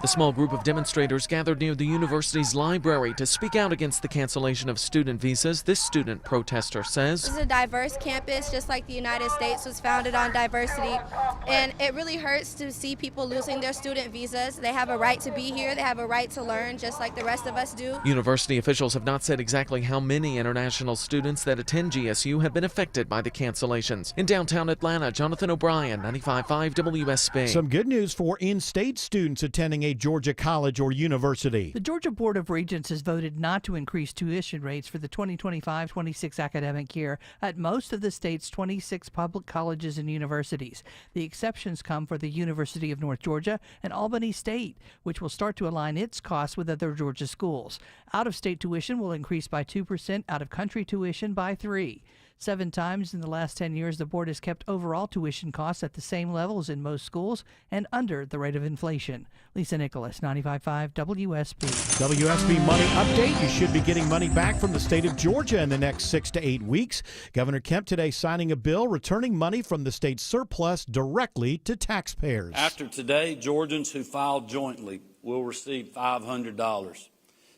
The small group of demonstrators gathered near the university's library to speak out against the cancellation of student visas. This student protester says, "This is a diverse campus, just like the United States was founded on diversity, and it really hurts to see people losing their student visas. They have a right to be here. They have a right to learn, just like the rest of us do." University officials have not said exactly how many international students that attend GSU have been affected by the cancellations. In downtown Atlanta, Jonathan O'Brien, 95.5 WSB. Some good news for in-state students attending a Georgia college or university. The Georgia Board of Regents has voted not to increase tuition rates for the 2025-26 academic year at most of the state's 26 public colleges and universities. The exceptions come for the University of North Georgia and Albany State, which will start to align its costs with other Georgia schools. Out-of-state tuition will increase by 2%, out-of-country tuition by 3%. 7 times in the last 10 years, the board has kept overall tuition costs at the same levels in most schools and under the rate of inflation. Lisa Nicholas, 95.5 WSB. WSB Money Update. You should be getting money back from the state of Georgia in the next 6 to 8 weeks. Governor Kemp today signing a bill returning money from the state's surplus directly to taxpayers. After today, Georgians who filed jointly will receive $500.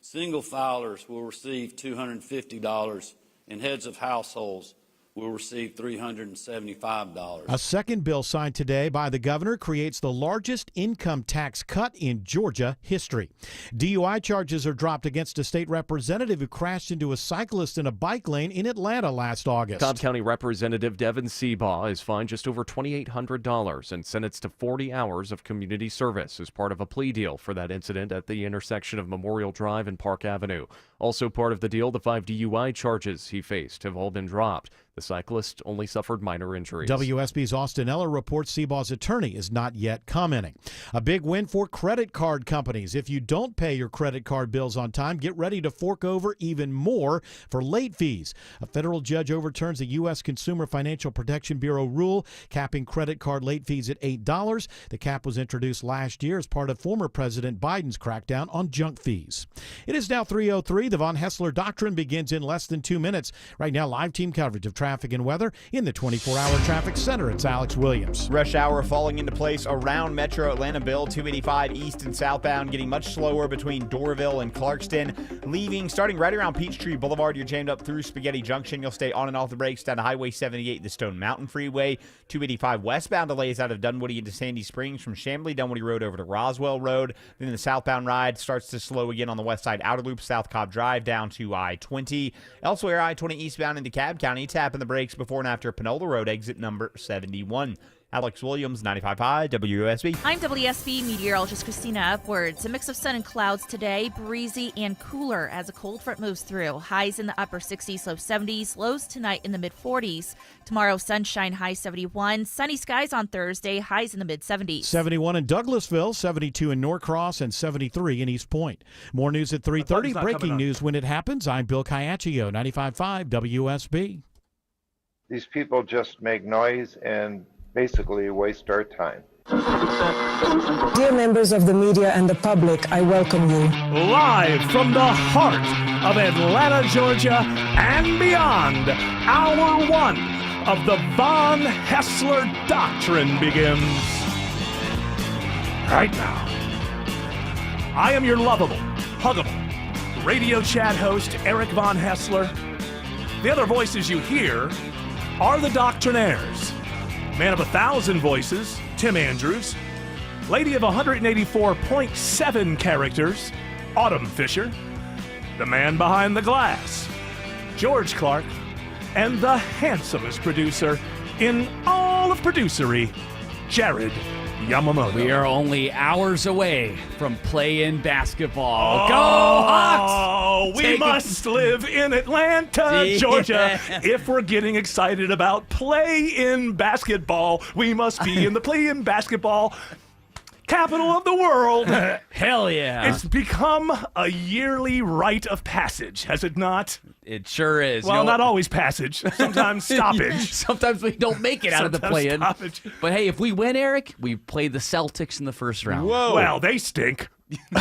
Single filers will receive $250. And heads of households will receive $375. A second bill signed today by the governor creates the largest income tax cut in Georgia history. DUI charges are dropped against a state representative who crashed into a cyclist in a bike lane in Atlanta last August. Cobb County Representative Devin Seabaugh is fined just over $2,800 and sentenced to 40 hours of community service as part of a plea deal for that incident at the intersection of Memorial Drive and Park Avenue. Also part of the deal, the 5 DUI charges he faced have all been dropped. The cyclist only suffered minor injuries. WSB's Austin Eller reports Seabaugh's attorney is not yet commenting. A big win for credit card companies. If you don't pay your credit card bills on time, get ready to fork over even more for late fees. A federal judge overturns a U.S. Consumer Financial Protection Bureau rule capping credit card late fees at $8. The cap was introduced last year as part of former President Biden's crackdown on junk fees. It is now 3:03. The Von Haessler Doctrine begins in less than 2 minutes. Right now, live team coverage of traffic and weather in the 24-hour traffic center. It's Alex Williams. Rush hour falling into place around Metro Atlanta Bill 285 east and southbound, getting much slower between Doraville and Clarkston. Starting right around Peachtree Boulevard, you're jammed up through Spaghetti Junction. You'll stay on and off the brakes down to Highway 78, the Stone Mountain Freeway. 285 westbound delays out of Dunwoody into Sandy Springs from Chamblee Dunwoody Road over to Roswell Road. Then the southbound ride starts to slow again on the west side outer loop, South Cobb Drive down to I-20. Elsewhere, I-20 eastbound into Cobb County, tapping the brakes before and after Panola Road exit number 71. Alex Williams, 95.5 WSB. I'm WSB meteorologist Christina Upwards. A mix of sun and clouds today, breezy and cooler as a cold front moves through. Highs in the upper 60s, low 70s, lows tonight in the mid 40s. Tomorrow, sunshine, high 71. Sunny skies on Thursday, highs in the mid 70s. 71 in Douglasville, 72 in Norcross, and 73 in East Point. More news at 3:30. Breaking news when it happens. I'm Bill Caiaccio, 95.5 WSB. These people just make noise and basically waste our time. Dear members of the media and the public, I welcome you. Live from the heart of Atlanta, Georgia, and beyond, Hour 1 of the Von Haessler Doctrine begins right now. I am your lovable, huggable radio chat host, Eric Von Haessler. The other voices you hear are the Doctrinaires. Man of 1,000 voices, Tim Andrews. Lady of 184.7 characters, Autumn Fisher. The man behind the glass, George Clark. And the handsomest producer in all of producery, Jared Yamamoto. We are only hours away from play-in basketball. Oh, Go Hawks! We must live in Atlanta, Georgia. If we're getting excited about play-in basketball, we must be in the play-in basketball capital of the world. Hell yeah. It's become a yearly rite of passage, has it not? It sure is. Well, not always passage. Sometimes stoppage. Sometimes we don't make it out of the play-in. Stoppage. But hey, if we win, Eric, we play the Celtics in the first round. Whoa. Well, they stink. They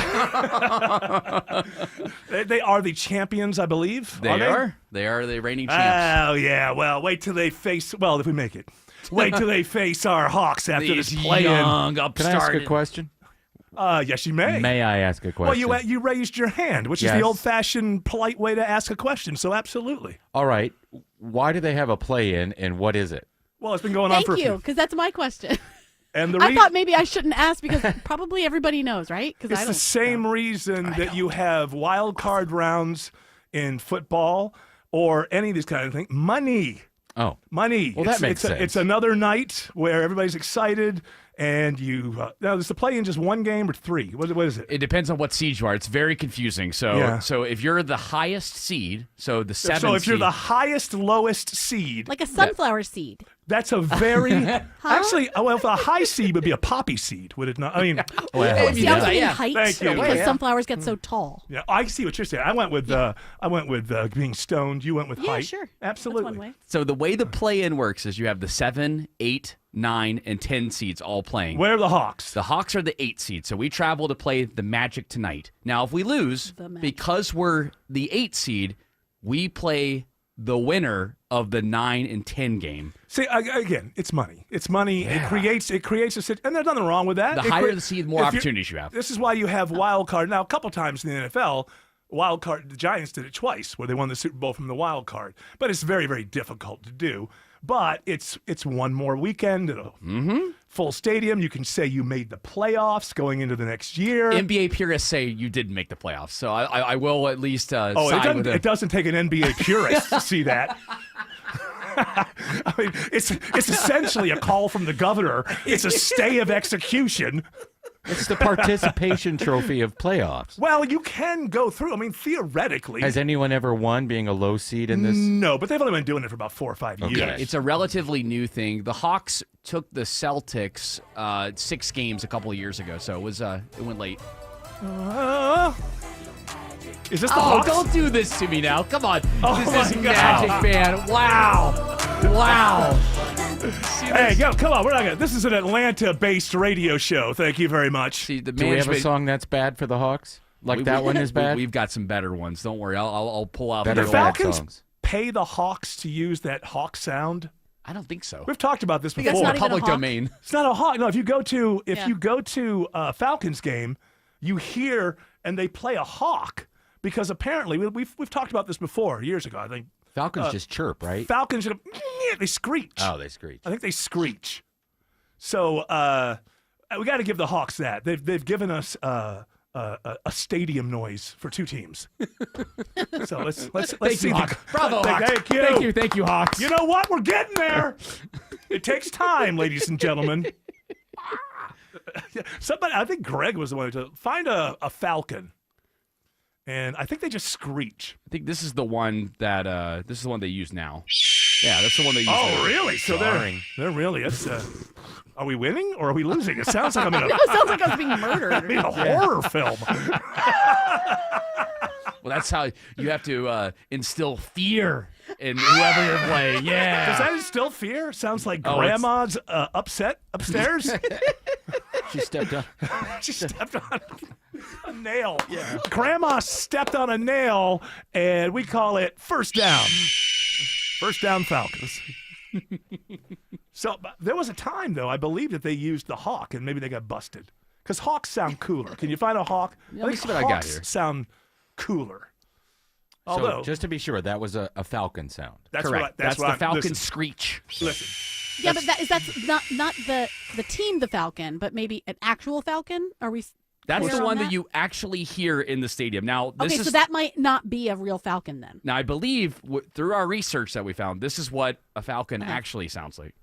are the champions, I believe. They are. They are the reigning champs. Oh, yeah. Well, wait till they face... Well, if we make it. Wait till they face our Hawks after These this play-in. young upstart. Can I ask a question? Yes, you may. May I ask a Well, question? you raised your hand, which is the Yes. old-fashioned, polite way to ask a question. So absolutely. All right. Why do they have a play-in, and what is it? Well, it's been going on Thank for. you, because that's my question. And the I thought maybe I shouldn't ask because probably everybody knows, right? Because it's the same reason that you have wild card rounds in football or any of these kind of things. Money. Oh. Money. Well, that makes sense. It's another night where everybody's excited, and you now is the play in just one game or three? What is it? It depends on what seed you are. It's very confusing. So, Yeah. so if you're the highest seed, so the 7th So if you're seed, the highest, lowest seed, like a sunflower seed. that's a very actually. Well, if a high seed would be a poppy seed, would it not? I mean, See, I was thinking height Thank you. because sunflowers get so tall. Yeah, I see what you're saying. I went with being stoned. You went with Yeah, height. sure. Absolutely. That's one way. So the way the play-in works is you have the 7, 8, 9, and 10 seeds all playing. Where are the Hawks? The Hawks are the 8 seed. So we travel to play the Magic tonight. Now, if we lose, because we're the 8 seed, we play the winner of the 9 and 10 game. See, again, it's money. It's money. Yeah. It creates a and there's nothing wrong with that. The It higher cre- the seed, the more if opportunities you have. This is why you have wild card. Now, a couple times in the NFL, wild card. The Giants did it twice, where they won the Super Bowl from the wild card. But it's very, very difficult to do. But it's one more weekend. Full stadium. You can say you made the playoffs going into the next year. NBA purists say you didn't make the playoffs. So I will at least side with it doesn't take an NBA purist to see that. I mean, it's essentially a call from the governor. It's a stay of execution. It's the participation trophy of playoffs. Well, you can go through. I mean, theoretically. Has anyone ever won being a low seed in this? No, but they've only been doing it for about 4 or 5 years. Yeah, it's a relatively new thing. The Hawks took the Celtics 6 games a couple of years ago, so it went late. Is this the Oh, Hawks? don't do this to me now. Come on. Oh This is my God. Magic, man. Wow. Wow. Hey, come on. We're not gonna. This is an Atlanta-based radio show. Thank you very much. See, the Do we have a song that's bad for the Hawks? Like that one is bad? We've got some better ones. Don't worry. I'll pull out Better the bad Falcons songs. pay the Hawks to use that Hawk sound? I don't think so. We've talked about this Because before. it's not even a public hawk. Domain. It's not a hawk. No, if you go to a Falcons game, you hear and they play a hawk because apparently we've talked about this before years ago. I think Falcons just chirp, right? Falcons they screech. Oh, they screech. I think they screech. So we got to give the Hawks that they've given us a stadium noise for 2 teams. So let's see. Bravo, Hawks. Thank you, Hawks. You know what? We're getting there. It takes time, ladies and gentlemen. Somebody, I think Greg was the one to find a falcon, and I think they just screech. I think this is the one that this is the one they use now. Yeah, that's the one they use. Oh, now. really? So they're really. It's are we winning or are we losing? It sounds like I'm in a. No, it sounds like I was being murdered. I'm in a horror film. Well, that's how you have to instill fear in whoever you're playing. Yeah. Does that instill fear? Sounds like Oh, grandma's upset upstairs. She stepped on. She stepped on a nail. Yeah. Grandma stepped on a nail, and we call it first down. First down, Falcons. So there was a time, though, I believe that they used the hawk, and maybe they got busted. Because hawks sound cooler. Can you find a hawk? Let me see what I got hawks here. sound cooler. So Although, just to be sure, that was a falcon sound. that's Correct. That's the Falcon screech. Listen. Yeah, but that's not the team, the Falcon, but maybe an actual Falcon. Are we? That's clear the on one that you actually hear in the stadium. Now, this Okay, is so that might not be a real Falcon then. now I believe through our research that we found, this is what a Falcon actually sounds like.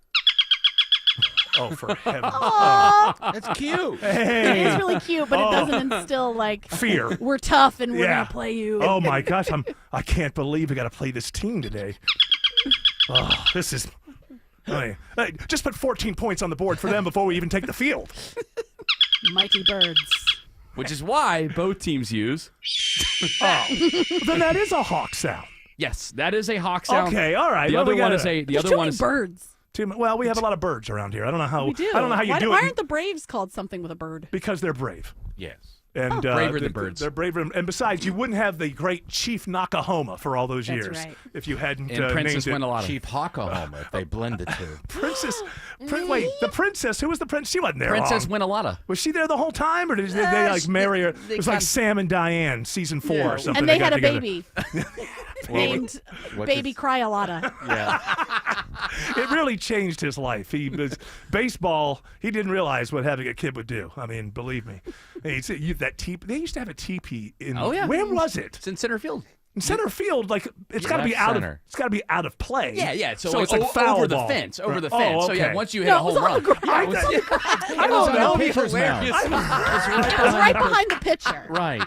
Oh, for heaven's That's cute. Hey. It's really cute, but it doesn't instill like Fear. We're tough and we're Yeah. gonna play you. Oh my gosh, I can't believe we got to play this team today. Oh, this is. Hey, just put 14 points on the board for them before we even take the field. Mighty birds. Which is why both teams use. Then that is a hawk sound. Yes, that is a hawk sound. Okay, all right. The Well, other we one gotta- is a. The There's other too one many is birds. Well, we have a lot of birds around here. I don't know how. We do. I don't know how you why, do why it aren't the Braves called something with a bird? because they're brave. Yes. And braver than birds. They're braver. And besides, you wouldn't have the great Chief Nakahoma for all those years right. if you hadn't And Princess named it. Winalada. Chief Hakahoma, if they blend the two. Princess. Wait, the princess. Who was the princess? She wasn't there. Princess long. Winalada. Was she there the whole time, or did they like marry her? It was like Sam and Diane, season 4 or something. And they got had a together. baby named Baby Cry a Lotta. Yeah. It really changed his life. He was baseball. He didn't realize what having a kid would do. I mean, believe me. They used to have a teepee in. Oh, yeah. Where was it? It's in center field. In center field, like it's got to be Left out center. of. It's got to be out of play. Yeah. So it's like foul over the ball. fence. Over the Oh, fence. So, yeah, okay. once you hit No, a it was home on run. the ground. I don't know. It'd be pitcher's hilarious. It was right behind the pitcher. Right.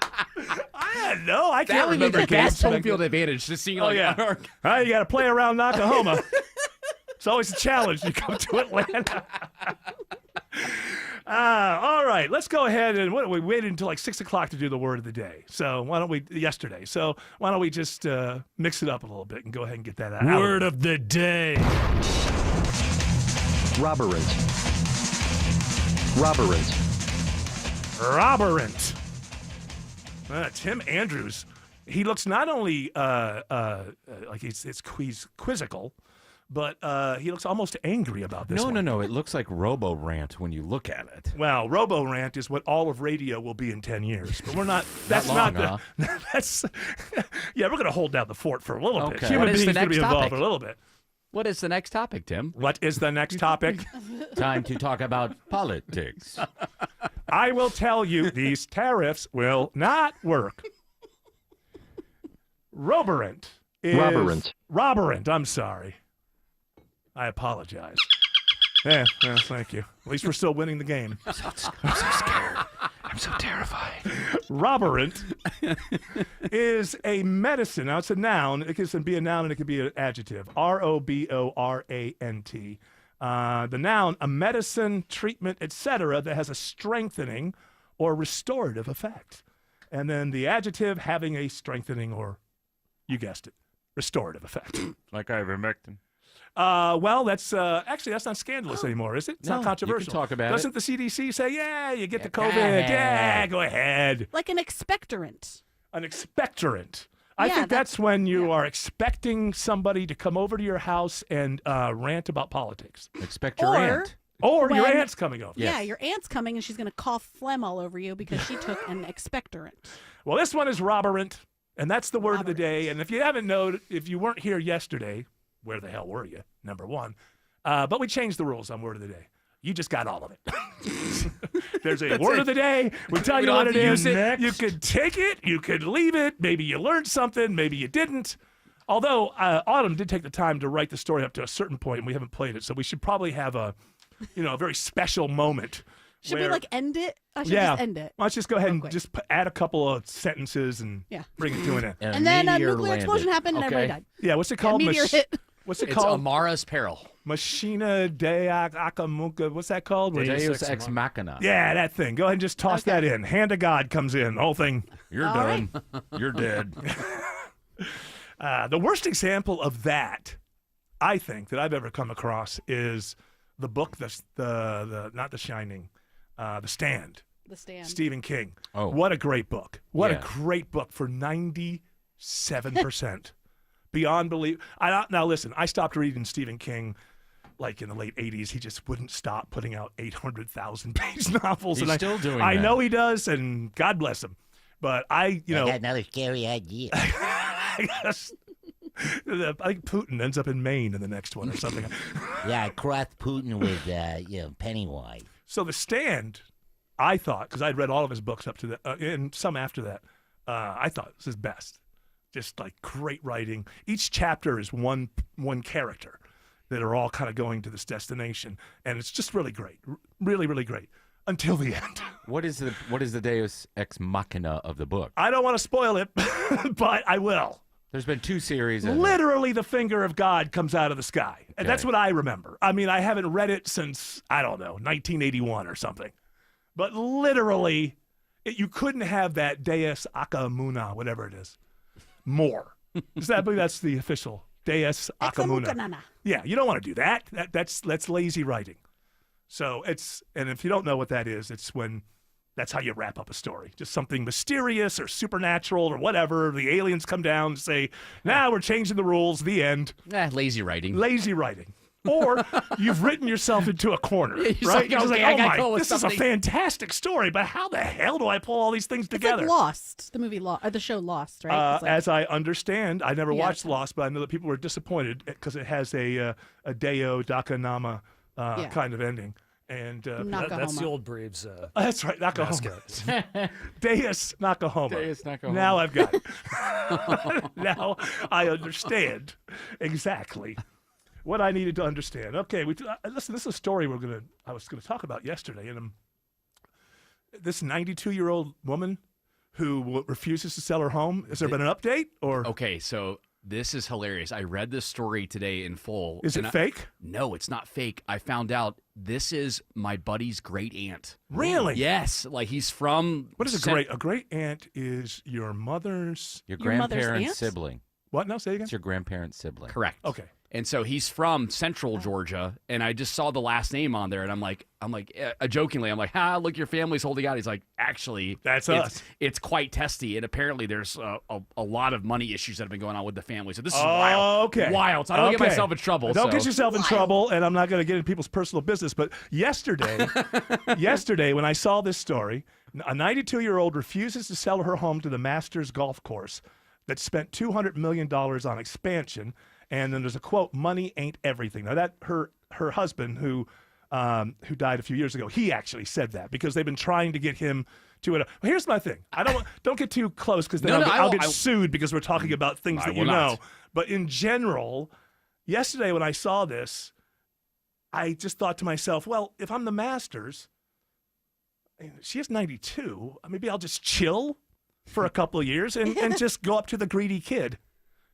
I don't know. I That can't would be remember the best games. home field advantage to see Oh like yeah. You got to play around Nakahoma. It's always a challenge to come to Atlanta. All right, let's go ahead and we waited until like 6 o'clock to do the word of the day. So why don't we just mix it up a little bit and go ahead and get that out? Word of the day. Robberant. Robberant. Robberant. Tim Andrews. He looks not only like he's quizzical, but he looks almost angry about this. No. It looks like Robo-Rant when you look at it. Well, Robo-Rant is what all of radio will be in 10 years. But we're not. That's Not not, long, the. That's. Yeah, we're going to hold down the fort for a little bit. Okay. Human What is the beings going to be next involved topic? a little bit. What is the next topic, Tim? What is the next topic? Time to talk about politics. I will tell you, these tariffs will not work. Roberant is... Robberant, I'm sorry. I apologize. Yeah, well, thank you. At least we're still winning the game. I'm so scared. I'm so terrified. Robberant is a medicine. Now, it's a noun. It can be a noun and it can be an adjective. Roborant. The noun, a medicine, treatment, etc., that has a strengthening or restorative effect. And then the adjective, having a strengthening or, you guessed it, restorative effect. Like ivermectin. Well, that's actually that's not scandalous anymore, is it? It's No, not controversial. you can talk about Doesn't the CDC say, yeah, you get the COVID? ahead. Yeah, go ahead. Like an expectorant. An expectorant. I Yeah, think that's when you are expecting somebody to come over to your house and rant about politics. Expect your Or- aunt. Or your When- aunt's coming over. Yeah, your aunt's coming and she's going to cough phlegm all over you because she took an expectorant. Well, this one is robberant, and that's the word of the day. And if you haven't known, if you weren't here yesterday, where the hell were you? Number one. But we changed the rules on word of the day. You just got all of it. There's a word of the day. We tell We you don't what have it to is. use it. You could take it. You could leave it. Maybe you learned something. Maybe you didn't. Although Autumn did take the time to write the story up to a certain point, and we haven't played it, so we should probably have a very special moment. Should we where- like end it? I should yeah. just end it. Let's just go ahead and Okay. just add a couple of sentences and Yeah. bring it to an end. And then a meteor nuclear explosion landed. happened and Okay. everybody died. Yeah, what's it Yeah, called? meteor hit. What's it It's called? Amara's Peril. Machina de Akamuka. What's that called? Where you- Deus Ex Machina. Yeah, that thing. Go ahead and just toss that in. Hand of God comes in. The whole thing. You're All done. You're dead. The worst example of that, I think, that I've ever come across is the book, the not The Shining, The Stand. The Stand. Stephen King. Oh. What a great book. What Yeah. a great book for 97%. Beyond belief. Now, listen, I stopped reading Stephen King like in the late 80s. He just wouldn't stop putting out 800,000-page novels. He's and still doing I that. know he does, and God bless him. But I got another scary idea. I guess I think Putin ends up in Maine in the next one or something. Yeah, I crossed Putin with Pennywise. So The Stand, I thought, because I'd read all of his books up to that, and some after that, I thought this is best. Just like great writing. Each chapter is one character that are all kind of going to this destination, and it's just really great, really, really great until the end. What is the Deus Ex Machina of the book? I don't want to spoil it, but I will. There's been 2 series. of it. Literally, the finger of God comes out of the sky. And that's Okay. what I remember. I mean, I haven't read it since, I don't know, 1981 or something. But literally, you couldn't have that Deus Akamuna, whatever it is, more. I believe that's the official Deus Akamuna. Examukanana. Yeah, you don't want to do that. That's lazy writing. So and if you don't know what that is, it's when That's how you wrap up a story. Just something mysterious or supernatural or whatever. The aliens come down and say, "Now we're changing the rules." The end. Lazy writing. Lazy writing. Or you've written yourself into a corner, He's right? like, You're just okay, like, I gotta oh go my, with this is a something." fantastic story, but how the hell do I pull all these things It's together? like Lost, the movie Lost, or the show Lost, right? It's like- As I understand, I never Yeah. watched Lost, but I know that people were disappointed because it has a Deo Dakanama kind of ending. And that's the old Braves. That's right, Nakahoma. Deus Nakahoma. Deus Nakahoma. Now I've got it. Now I understand exactly what I needed to understand. Okay, listen. This is a story I was gonna talk about yesterday, and this 92-year-old woman who refuses to sell her home. Has there been an update? Or Okay, so this is hilarious. I read this story today in full. Is it fake? No, it's not fake. I found out this is my buddy's great aunt. Really? Yes. Like he's from. What is a great aunt? Is your mother's Your mother's grandparent's aunt? sibling. What? No, say again. It's your grandparent's sibling. Correct. Okay. And so he's from Central Georgia, and I just saw the last name on there, and I'm like, jokingly, I'm like, look, your family's holding out. He's like, actually, That's us. It's quite testy, and apparently there's a lot of money issues that have been going on with the family. So this is Okay. wild. So I don't get myself in trouble. Don't so. get yourself in trouble, and I'm not going to get into people's personal business. But yesterday, when I saw this story, a 92-year-old refuses to sell her home to the Masters golf course that spent $200 million on expansion. And then there's a quote: "Money ain't everything." Now that her husband, who died a few years ago, he actually said that because they've been trying to get him to it. Well, here's my thing: don't get too close because then I'll get sued because we're talking about things that you know. But in general, yesterday when I saw this, I just thought to myself, well, if I'm the Masters, she is 92. Maybe I'll just chill for a couple of years and just go up to the greedy kid.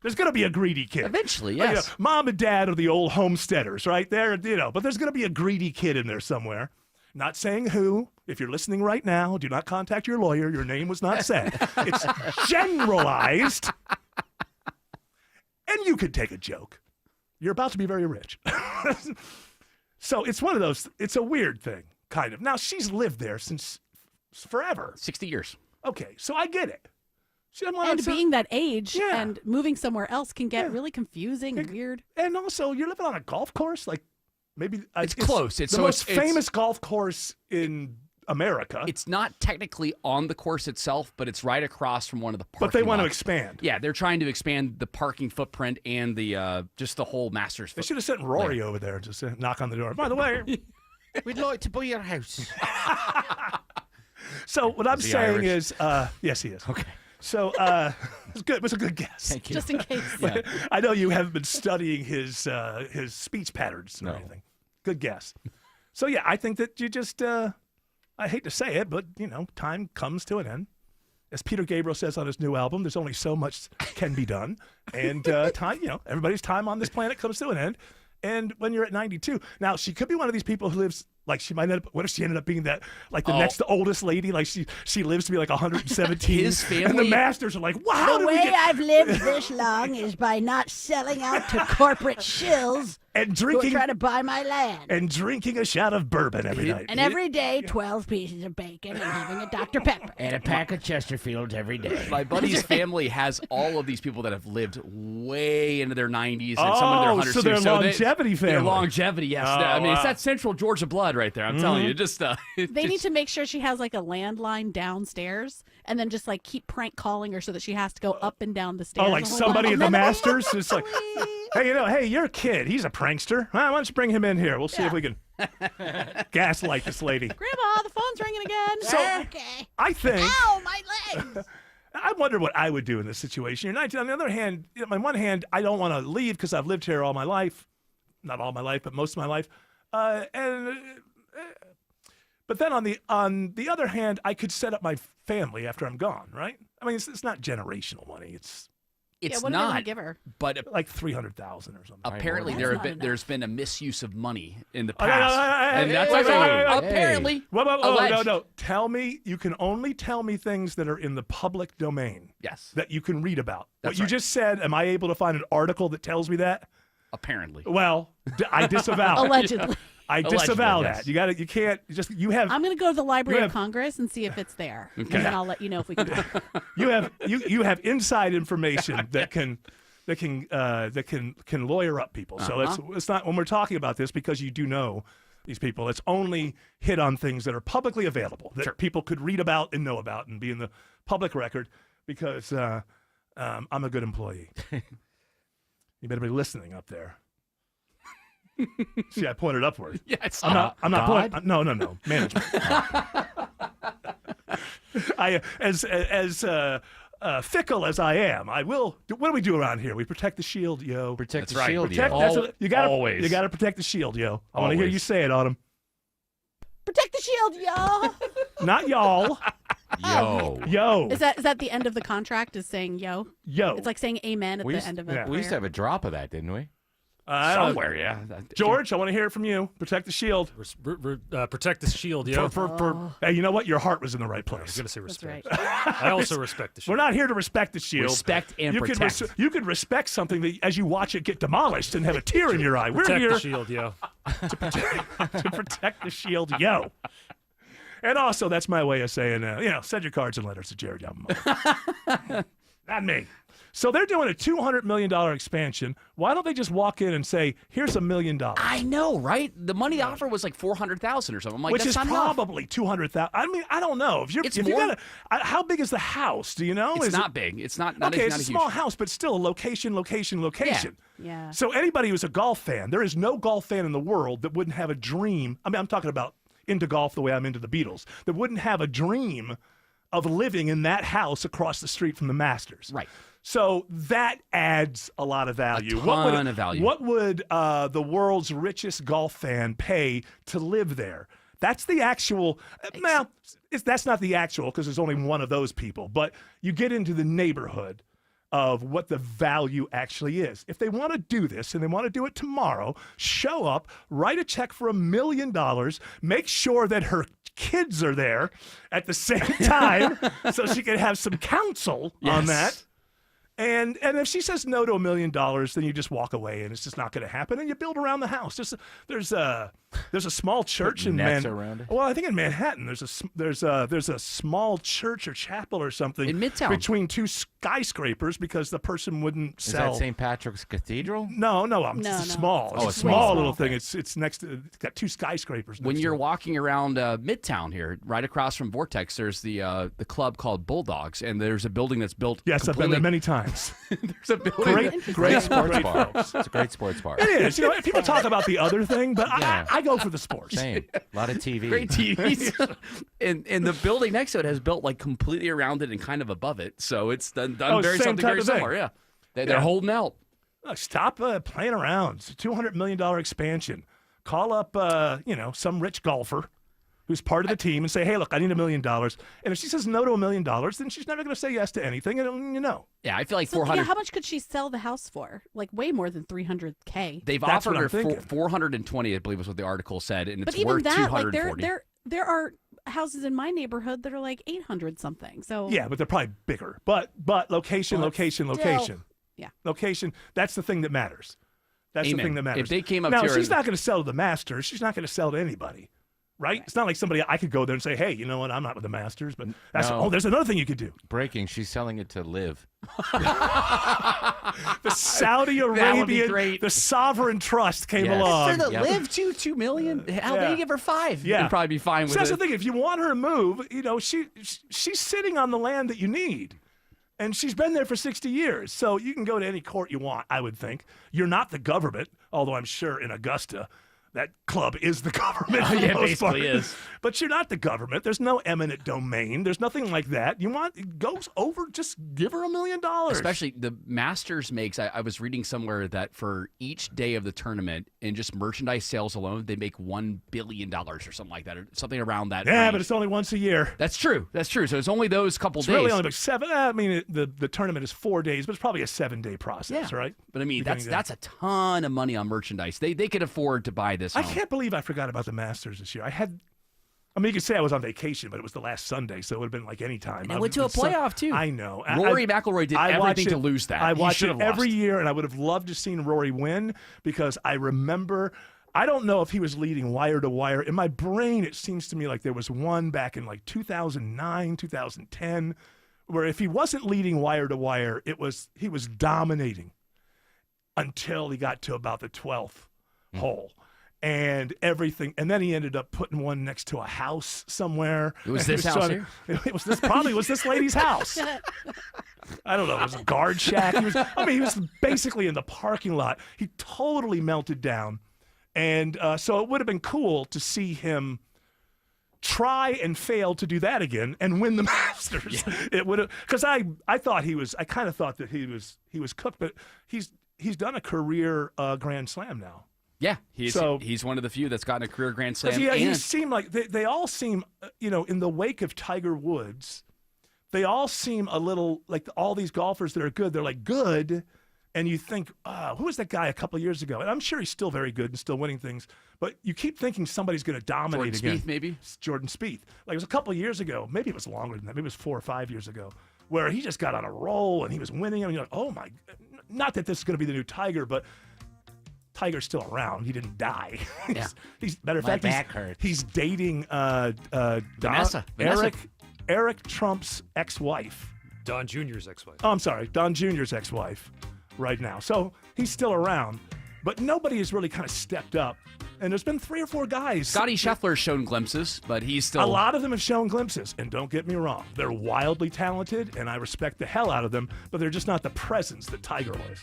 There's going to be a greedy kid. Eventually, Like, yes. Mom and Dad are the old homesteaders, right? But there's going to be a greedy kid in there somewhere. Not saying who. If you're listening right now, do not contact your lawyer. Your name was not said. It's generalized. And you could take a joke. You're about to be very rich. So it's one of those, it's a weird thing, kind of. Now, she's lived there since forever. 60 years. Okay, so I get it. And being that age Yeah. and moving somewhere else can get really confusing and weird. And also, you're living on a golf course, like maybe It's close. the most famous golf course in America. It's not technically on the course itself, but it's right across from one of the parking But they want to lots. expand. Yeah, they're trying to expand the parking footprint and the just the whole Masters. They should have sent Rory over there and just knock on the door. By the way, we'd like to buy your house. So what I'm Is he saying Irish? is, yes, he is. Okay. So it's good. It was a good guess. Thank you. Just in case. But I know you haven't been studying his speech patterns or anything. Good guess. So yeah, I think that you just I hate to say it, but time comes to an end. As Peter Gabriel says on his new album, there's only so much can be done, and time. Everybody's time on this planet comes to an end. And when you're at 92, now she could be one of these people who lives like she might end up. What if she ended up being that like the next oldest lady? Like she lives to be like 117. His and the family- Masters are like, wow. The way I've lived this long is by not selling out to corporate shills and who drinking are trying to buy my land. and drinking a shot of bourbon every night. And every day, 12 pieces of bacon and having a Dr. Pepper. And a pack of Chesterfields every day. My buddy's family has all of these people that have lived way into their 90s and some in their 100s. so they're too. longevity They're family. longevity, yes. Oh, I mean, it's wow. that Central Georgia blood right there. I'm telling you, just They need to make sure she has like a landline downstairs and then just like keep prank calling her so that she has to go up and down the stairs. Oh, like a whole somebody lot. at the Masters is like, hey, you're a kid. He's a prankster. Why don't you bring him in here? We'll see if we can gaslight this lady. Grandma, the phone's ringing again. So- Okay. I think. Ow, my legs. I wonder what I would do in this situation. You're 19. On the other hand, on one hand, I don't want to leave because I've lived here all my life. Not all my life, but most of my life. But then on the other hand, I could set up my family after I'm gone, right? I mean, it's not generational money. It's It's what do they wanna not. give her? But like 300,000 or something. apparently there's been a misuse of money in the Oh, past, and that's apparently alleged. No. Tell me, you can only tell me things that are in the public domain. Yes. That you can read about. That's what you right. just said, am I able to find an article that tells me that? Apparently. Well, I disavow. Allegedly. I disavow Allegedly, that. You can't just. You have. I'm going to go to the Library you of have- Congress and see if it's there, Okay. and then I'll let you know if we can. you have inside information that can lawyer up people. So it's not when we're talking about this, because you do know these people. It's only hit on things that are publicly available that people could read about and know about and be in the public record, because I'm a good employee. You better be listening up there. See, I pointed upward. Yes. I'm not God? pointing. No. Management. I as fickle as I am, I will. What do we do around here? We protect the shield, yo. Protect the shield, Protect, yo. that's what, you gotta Always. You gotta protect the shield, yo. I want to hear Always. you say it, Autumn. Protect the shield, y'all. Not y'all. Yo. Is that the end of the contract? Is saying yo? Yo. It's like saying amen at We the used, end of a we used to prayer. have a drop of that, didn't we? Somewhere, yeah. George, I want to hear it from you. Protect the shield. Protect the shield, yo. Hey, you know what? Your heart was in the right place. I was going to say respect. Right. I also respect the shield. We're not here to respect the shield. Respect and you protect. You could respect something that, as you watch it get demolished, and have a tear in your eye. We're Protect here the shield, yo. to protect the shield, yo. And also, that's my way of saying, send your cards and letters to Jared Yamamoto. Not me. So they're doing a $200 million expansion. Why don't they just walk in and say, here's $1 million? I know, right? The money offer was like $400,000 or something. I'm like, Which that's is not enough. probably $200,000. I mean, I don't know. It's if more. you're gonna, how big is the house? Do you know? It's Is not it, big. It's not okay, a, it's not a a small huge house, but still location. Yeah. So anybody who's a golf fan, there is no golf fan in the world that wouldn't have a dream. I mean, I'm talking about into golf the way I'm into the Beatles, that wouldn't have a dream of living in that house across the street from the Masters. Right. So that adds a lot of value. A ton of value. What would the world's richest golf fan pay to live there? That's the actual. Well, that's not the actual, because there's only one of those people. But you get into the neighborhood of what the value actually is. If they want to do this and they want to do it tomorrow, show up, write a check for $1 million, make sure that her kids are there at the same time so she can have some counsel on that. And if she says no to $1 million, then you just walk away, and it's just not going to happen. And you build around the house. There's a small church in nets around it? Well, I think in Manhattan there's a small church or chapel or something in Midtown between two skyscrapers, because the person wouldn't Is sell. that St. Patrick's Cathedral? No, No. it's small. Oh, It's a a small small little thing. thing. It's next to. It's got two skyscrapers. When next you're to it. walking around Midtown here, right across from Vortex, there's the club called Bulldogs, and there's a building that's built. Yes, I've been there many times. There's a building. Great sports great bar. folks. It's a great sports bar. It is. People talk about the other thing, but Yeah. I go for the sports. Same. A lot of TV. Great TVs. and the building next to it has built like completely around it and kind of above it, so it's done very same something type very of thing. similar. Yeah, they're Yeah. holding out. Look, stop playing around. It's a $200 million expansion. Call up, some rich golfer who's part of the team and say, hey, look, I need $1 million. And if she says no to $1 million, then she's never going to say yes to anything. And Yeah, I feel like So, 400. how much could she sell the house for? Like way more than $300K. They've That's offered what her I'm thinking. 420, I believe, is what the article said, and But it's even worth that, like 240. there are houses in my neighborhood that are like 800 something. So yeah, but they're probably bigger. But location, Well, location, still- location. Yeah. Location, that's the thing that matters. That's Amen. the thing that matters. If they came up now, to her she's and- not going to sell to the Masters. She's not going to sell to anybody. Right? It's not like somebody I could go there and say, hey, you know what? I'm not with the Masters, but that's No. there's another thing you could do. Breaking. She's selling it to Live. The Saudi That would be Arabian, great. the sovereign trust came Yes. along. For the Yep. live $2 million. Hell, Yeah. they give her $5 million. Yeah. They'd probably be fine with So that's it. the thing. If you want her to move, she's sitting on the land that you need. And she's been there for 60 years. So you can go to any court you want, I would think. You're not the government, although I'm sure in Augusta, that club is the government. For Yeah, the most basically part. is. But you're not the government. There's no eminent domain. There's nothing like that. Goes over, just give her $1 million. Especially the Masters makes, I was reading somewhere that for each day of the tournament, in just merchandise sales alone, they make $1 billion or something like that, or something around that. Yeah, range. but it's only once a year. That's true. So it's only those couple It's days. really only about 7. I mean, the tournament is 4 days, but it's probably a 7-day process, Yeah. right? But I mean, Beginning that's a ton of money on merchandise. They could afford to buy this I home. can't believe I forgot about the Masters this year. You could say I was on vacation, but it was the last Sunday, so it would have been like any time. And it went to a playoff, too. I know. Rory McIlroy did I watch everything to lose that. I He watch should it have every lost. year, and I would have loved to seen Rory win because I remember I don't know if he was leading wire to wire. In my brain, it seems to me like there was one back in like 2009, 2010, where if he wasn't leading wire to wire, he was dominating until he got to about the 12th hole. And everything, and then he ended up putting one next to a house somewhere. It was this house here? It was this lady's house. I don't know. It was a guard shack. He was basically in the parking lot. He totally melted down, and so it would have been cool to see him try and fail to do that again and win the Masters. Yeah. It would have, because I kind of thought that he was cooked, but he's done a career Grand Slam now. Yeah, he's one of the few that's gotten a career Grand Slam. Yeah, he seemed like they all seem, in the wake of Tiger Woods, they all seem a little like all these golfers that are good. They're like good, and you think, who was that guy a couple of years ago? And I'm sure he's still very good and still winning things, but you keep thinking somebody's going to dominate again. Jordan Spieth, maybe? Jordan Spieth. Like it was a couple of years ago. Maybe it was longer than that. Maybe it was 4 or 5 years ago, where he just got on a roll and he was winning. I mean, you're like, oh my, not that this is going to be the new Tiger, but Tiger's still around. He didn't die. He's matter of fact, he's dating Vanessa. Eric Trump's ex-wife. Don Jr.'s ex-wife. Oh, I'm sorry, Don Jr.'s ex-wife right now. So he's still around, but nobody has really kind of stepped up. And there's been 3 or 4 guys. Scotty Scheffler's shown glimpses, but he's still... A lot of them have shown glimpses, and don't get me wrong. They're wildly talented, and I respect the hell out of them, but they're just not the presence that Tiger was.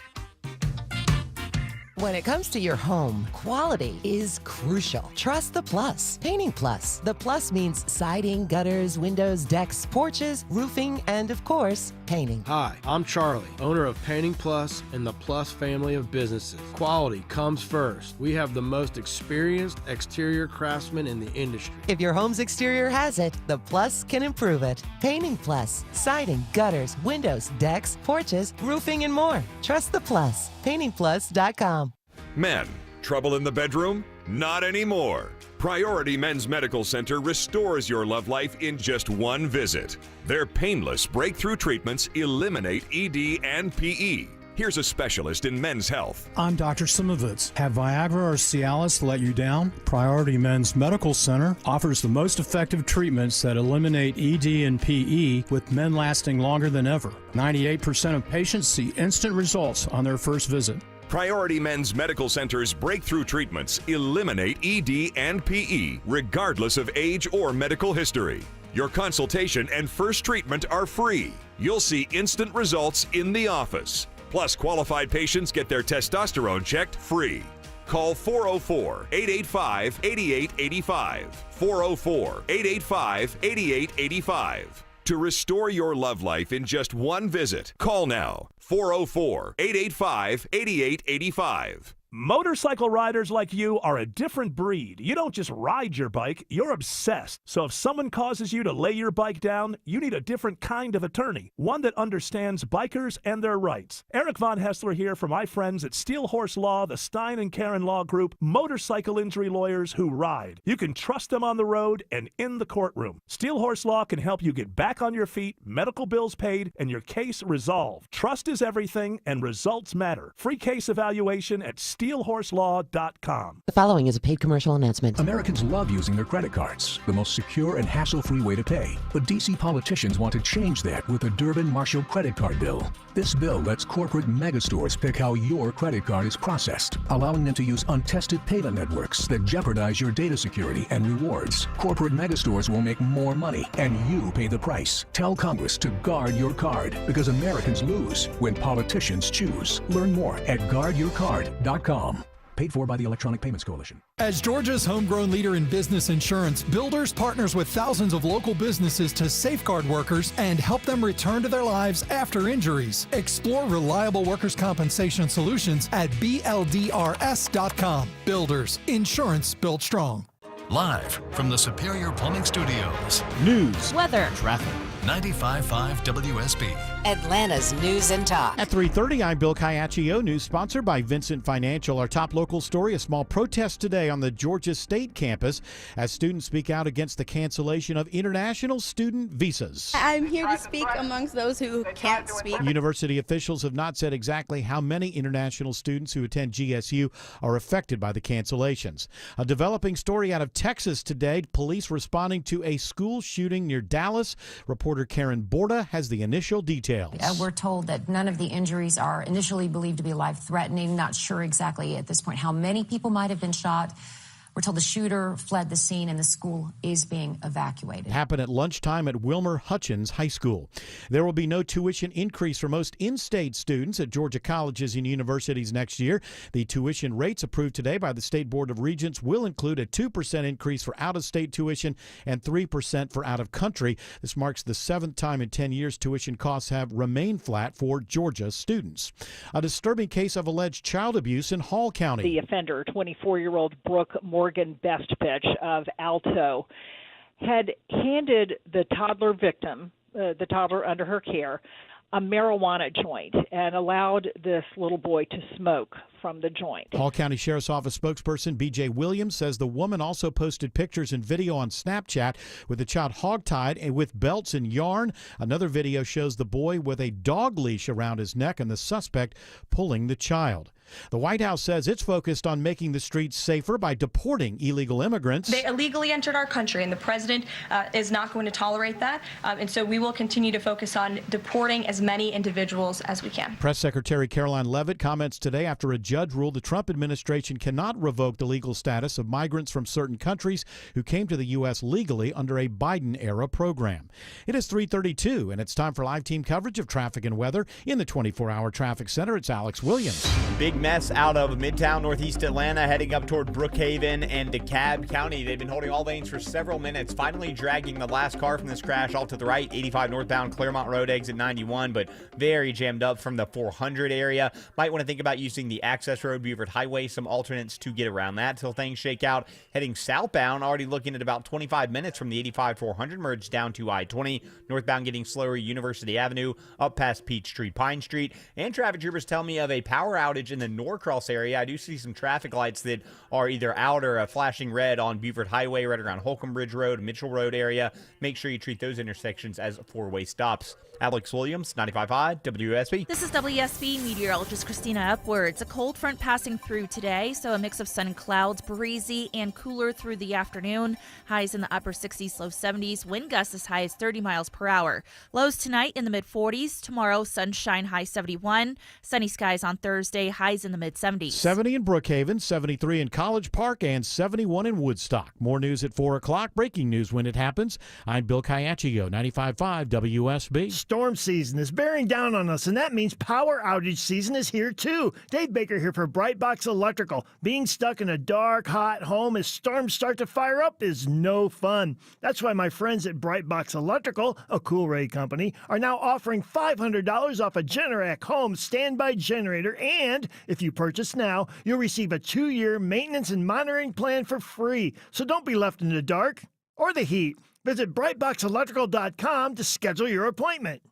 When it comes to your home, quality is crucial. Trust the Plus. Painting Plus. The Plus means siding, gutters, windows, decks, porches, roofing, and of course, painting. Hi, I'm Charlie, owner of Painting Plus and the Plus family of businesses. Quality comes first. We have the most experienced exterior craftsmen in the industry. If your home's exterior has it, the Plus can improve it. Painting Plus. Siding, gutters, windows, decks, porches, roofing, and more. Trust the Plus. PaintingPlus.com. Men, trouble in the bedroom? Not anymore. Priority Men's Medical Center restores your love life in just one visit. Their painless breakthrough treatments eliminate ED and PE. Here's a specialist in men's health. I'm Dr. Simovitz. Have Viagra or Cialis let you down? Priority Men's Medical Center offers the most effective treatments that eliminate ED and PE, with men lasting longer than ever. 98% of patients see instant results on their first visit. Priority Men's Medical Center's breakthrough treatments eliminate ED and PE, regardless of age or medical history. Your consultation and first treatment are free. You'll see instant results in the office. Plus, qualified patients get their testosterone checked free. Call 404-885-8885. 404-885-8885. To restore your love life in just one visit, call now. 404-885-8885. Motorcycle riders like you are a different breed. You don't just ride your bike, you're obsessed. So if someone causes you to lay your bike down, you need a different kind of attorney, one that understands bikers and their rights. Eric Von Hessler here for my friends at Steel Horse Law, the Stein and Karen Law Group, motorcycle injury lawyers who ride. You can trust them on the road and in the courtroom. Steel Horse Law can help you get back on your feet, medical bills paid, and your case resolved. Trust is everything, and results matter. Free case evaluation at steelhorselaw.com. The following is a paid commercial announcement. Americans love using their credit cards, the most secure and hassle-free way to pay. But D.C. politicians want to change that with the Durbin-Marshall credit card bill. This bill lets corporate megastores pick how your credit card is processed, allowing them to use untested payment networks that jeopardize your data security and rewards. Corporate megastores will make more money, and you pay the price. Tell Congress to guard your card, because Americans lose when politicians choose. Learn more at guardyourcard.com. Paid for by the Electronic Payments Coalition. As Georgia's homegrown leader in business insurance, Builders partners with thousands of local businesses to safeguard workers and help them return to their lives after injuries. Explore reliable workers' compensation solutions at BLDRS.com. Builders, insurance built strong. Live from the Superior Plumbing Studios. News, weather, traffic. 95.5 WSB. Atlanta's News and Talk. At 3:30, I'm Bill Caiaccio. News sponsored by Vincent Financial. Our top local story, a small protest today on the Georgia State campus as students speak out against the cancellation of international student visas. I'm here to speak amongst those who can't speak. University officials have not said exactly how many international students who attend GSU are affected by the cancellations. A developing story out of Texas today, police responding to a school shooting near Dallas. Reporter Karen Borda has the initial details. We're told that none of the injuries are initially believed to be life-threatening. Not sure exactly at this point how many people might have been shot. We're told the shooter fled the scene and the school is being evacuated. It happened at lunchtime at Wilmer Hutchins High School. There will be no tuition increase for most in-state students at Georgia colleges and universities next year. The tuition rates approved today by the State Board of Regents will include a 2% increase for out-of-state tuition and 3% for out-of-country. This marks the 7th time in 10 years tuition costs have remained flat for Georgia students. A disturbing case of alleged child abuse in Hall County. The offender, 24-year-old Brooke Morgan Bestfitch of Alto, had handed the toddler victim, the toddler under her care, a marijuana joint and allowed this little boy to smoke from the joint. Hall County Sheriff's Office spokesperson B.J. Williams says the woman also posted pictures and video on Snapchat with the child hogtied and with belts and yarn. Another video shows the boy with a dog leash around his neck and the suspect pulling the child. The White House says it's focused on making the streets safer by deporting illegal immigrants. They illegally entered our country, and the president is not going to tolerate that. And so we will continue to focus on deporting as many individuals as we can. Press Secretary Caroline Leavitt comments today after a judge ruled the Trump administration cannot revoke the legal status of migrants from certain countries who came to the U.S. legally under a Biden-era program. It is 3:32, and it's time for live team coverage of traffic and weather. In the 24-hour traffic center, it's Alex Williams. Big mess out of Midtown Northeast Atlanta heading up toward Brookhaven and DeKalb County. They've been holding all lanes for several minutes, finally dragging the last car from this crash off to the right, 85 northbound Claremont Road, exit 91, but very jammed up from the 400 area. Might want to think about using the access road, Beaufort Highway, some alternates to get around that till things shake out. Heading southbound, already looking at about 25 minutes from the 85-400 merge down to I-20. Northbound getting slower, University Avenue, up past Peachtree, Pine Street. And traffic troopers tell me of a power outage in the Norcross area. I do see some traffic lights that are either out or flashing red on Beaufort Highway right around Holcomb Bridge Road, Mitchell Road area. Make sure you treat those intersections as four-way stops. Alex Williams, 95.5 WSB. This is WSB meteorologist Christina Upwards. A cold front passing through today, so a mix of sun and clouds, breezy and cooler through the afternoon. Highs in the upper 60s, low 70s. Wind gusts as high as 30 miles per hour. Lows tonight in the mid-40s. Tomorrow, sunshine, high 71. Sunny skies on Thursday, highs in the mid-70s. 70 in Brookhaven, 73 in College Park, and 71 in Woodstock. More news at 4 o'clock. Breaking news when it happens. I'm Bill Caiaccio, 95.5 WSB. Storm season is bearing down on us, and that means power outage season is here too. Dave Baker here for Brightbox Electrical. Being stuck in a dark, hot home as storms start to fire up is no fun. That's why my friends at Brightbox Electrical, a Coolray company, are now offering $500 off a Generac home standby generator, and if you purchase now, you'll receive a 2-year maintenance and monitoring plan for free. So don't be left in the dark or the heat. Visit brightboxelectrical.com to schedule your appointment.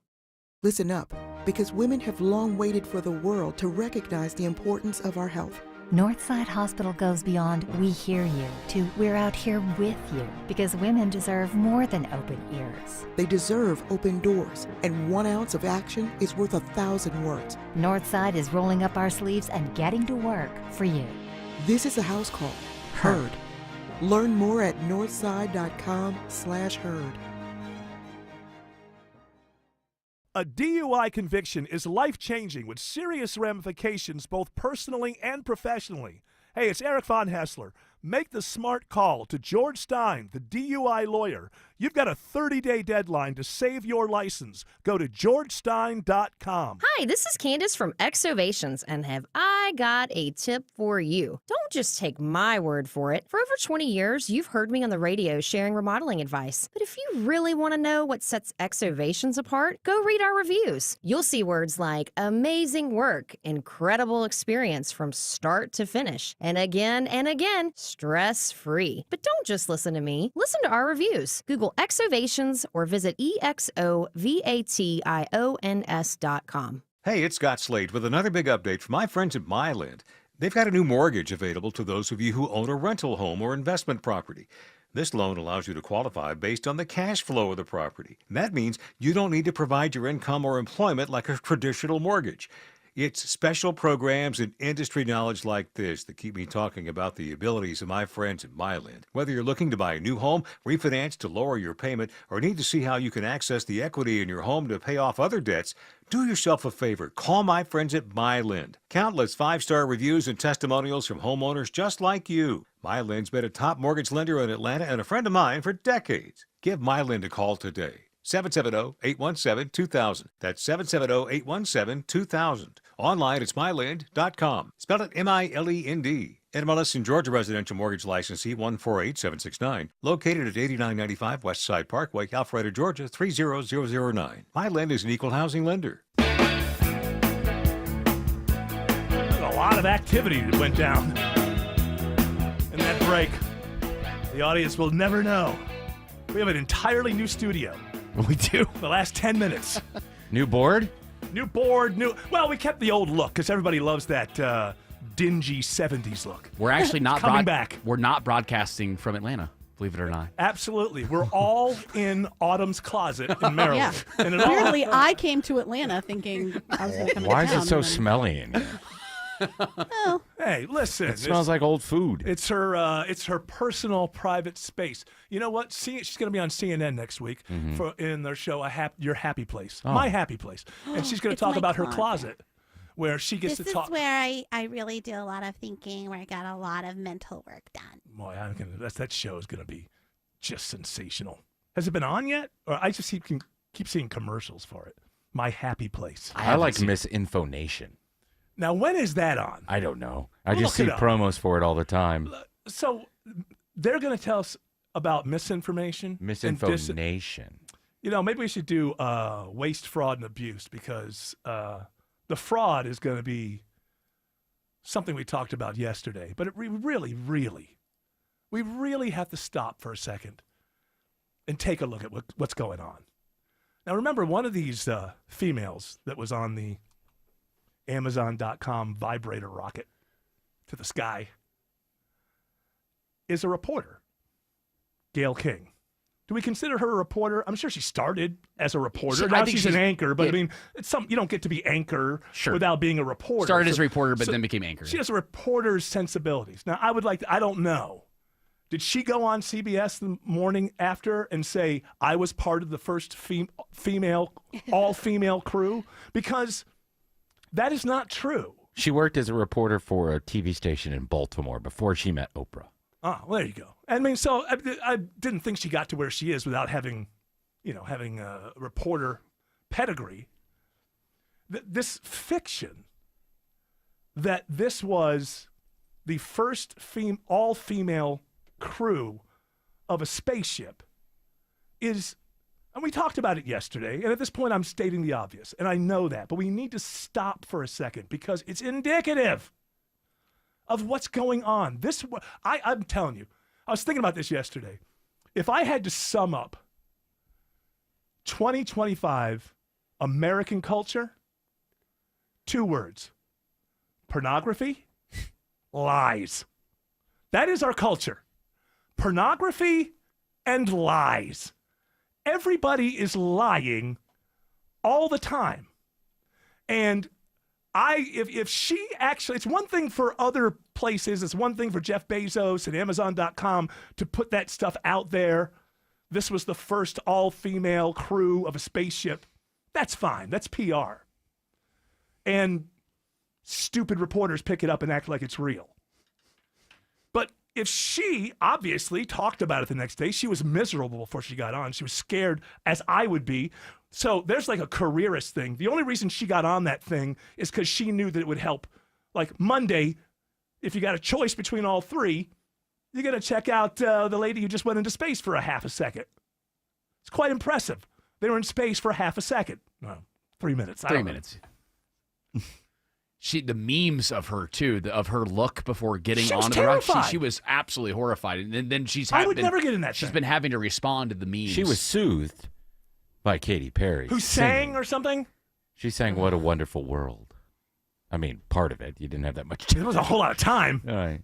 Listen up, because women have long waited for the world to recognize the importance of our health. Northside Hospital goes beyond "we hear you" to "we're out here with you," because women deserve more than open ears. They deserve open doors, and 1 ounce of action is worth 1,000 words. Northside is rolling up our sleeves and getting to work for you. This is a house call. Heard. Learn more at northside.com/heard. A DUI conviction is life-changing with serious ramifications both personally and professionally. Hey, it's Eric Von Hessler. Make the smart call to George Stein, the DUI lawyer. You've got a 30-day deadline to save your license. Go to georgestein.com. Hi, this is Candace from Exovations, and have I got a tip for you. Don't just take my word for it. For over 20 years, you've heard me on the radio sharing remodeling advice. But if you really want to know what sets Exovations apart, go read our reviews. You'll see words like amazing work, incredible experience from start to finish, and again, stress-free. But don't just listen to me. Listen to our reviews. Google Exovations or visit EXOVATIONS.com. Hey, it's Scott Slade with another big update from my friends at MyLand. They've got a new mortgage available to those of you who own a rental home or investment property. This loan allows you to qualify based on the cash flow of the property. And that means you don't need to provide your income or employment like a traditional mortgage. It's special programs and industry knowledge like this that keep me talking about the abilities of my friends at MyLand. Whether you're looking to buy a new home, refinance to lower your payment, or need to see how you can access the equity in your home to pay off other debts, do yourself a favor. Call my friends at MyLand. Countless 5-star reviews and testimonials from homeowners just like you. MyLand's been a top mortgage lender in Atlanta and a friend of mine for decades. Give MyLand a call today. 770-817-2000. That's 770-817-2000. Online, it's myland.com. Spell it M-I-L-E-N-D. NMLS in Georgia residential mortgage licensee 148769. Located at 8995 West Side Parkway, Alpharetta, Georgia 30009. MyLand is an equal housing lender. There's a lot of activity that went down in that break. The audience will never know. We have an entirely new studio. We do. The last 10 minutes. New board? New board, well, we kept the old look because everybody loves that dingy 70s look. We're actually not coming back. We're not broadcasting from Atlanta, believe it or not. Absolutely. We're all in Autumn's closet in Maryland. Yeah. And it Apparently, I came to Atlanta thinking I was going to come Why into is it so town, smelly in here? Oh. Hey, listen. It smells like old food. It's her personal private space. You know what? She's going to be on CNN next week in their show, Your Happy Place, My Happy Place, and she's going to talk about her closet, where she gets to talk. This is where I really do a lot of thinking, where I got a lot of mental work done. Boy, that show is going to be just sensational. Has it been on yet? Or I just keep seeing commercials for it. My Happy Place. I like Misinfonation. Now, when is that on? I don't know. I We'll just look see it up. promos for it all the time. So they're going to tell us about misinformation. Misinformation. Maybe we should do waste, fraud, and abuse, because the fraud is going to be something we talked about yesterday. But we really have to stop for a second and take a look at what's going on. Now, remember, one of these females that was on the Amazon.com vibrator rocket to the sky is a reporter, Gayle King. Do we consider her a reporter? I'm sure she started as a reporter. Now she's an anchor, but I mean, you don't get to be anchor without being a reporter. Started as a reporter, but then became anchor. She has a reporter's sensibilities. Now, I don't know. Did she go on CBS the morning after and say, I was part of the first all-female crew? Because that is not true. She worked as a reporter for a TV station in Baltimore before she met Oprah. Oh, well, there you go. I mean, so I didn't think she got to where she is without having a reporter pedigree. This fiction that this was the first all-female crew of a spaceship is, and we talked about it yesterday, and at this point I'm stating the obvious, and I know that, but we need to stop for a second because it's indicative of what's going on. I'm telling you, I was thinking about this yesterday. If I had to sum up 2025 American culture, 2 words: pornography, lies. That is our culture. Pornography and lies. Everybody is lying all the time. And if she actually, it's one thing for other places, it's one thing for Jeff Bezos and Amazon.com to put that stuff out there. This was the first all-female crew of a spaceship. That's fine. That's PR. And stupid reporters pick it up and act like it's real. But if she obviously talked about it the next day, she was miserable before she got on. She was scared, as I would be. So there's like a careerist thing. The only reason she got on that thing is because she knew that it would help. Like Monday, if you got a choice between all three, you're going to check out the lady who just went into space for a half a second. It's quite impressive. They were in space for a half a second. No, 3 minutes. 3 minutes. the memes of her too, of her look before getting She was onto the rock. terrified. She was absolutely horrified, and then I would never get in that She's thing. been having to respond to the memes. She was soothed by Katy Perry. Who sang or something? She sang "What a Wonderful World." I mean, part of it. You didn't have that much time. It was a whole lot of time. All right.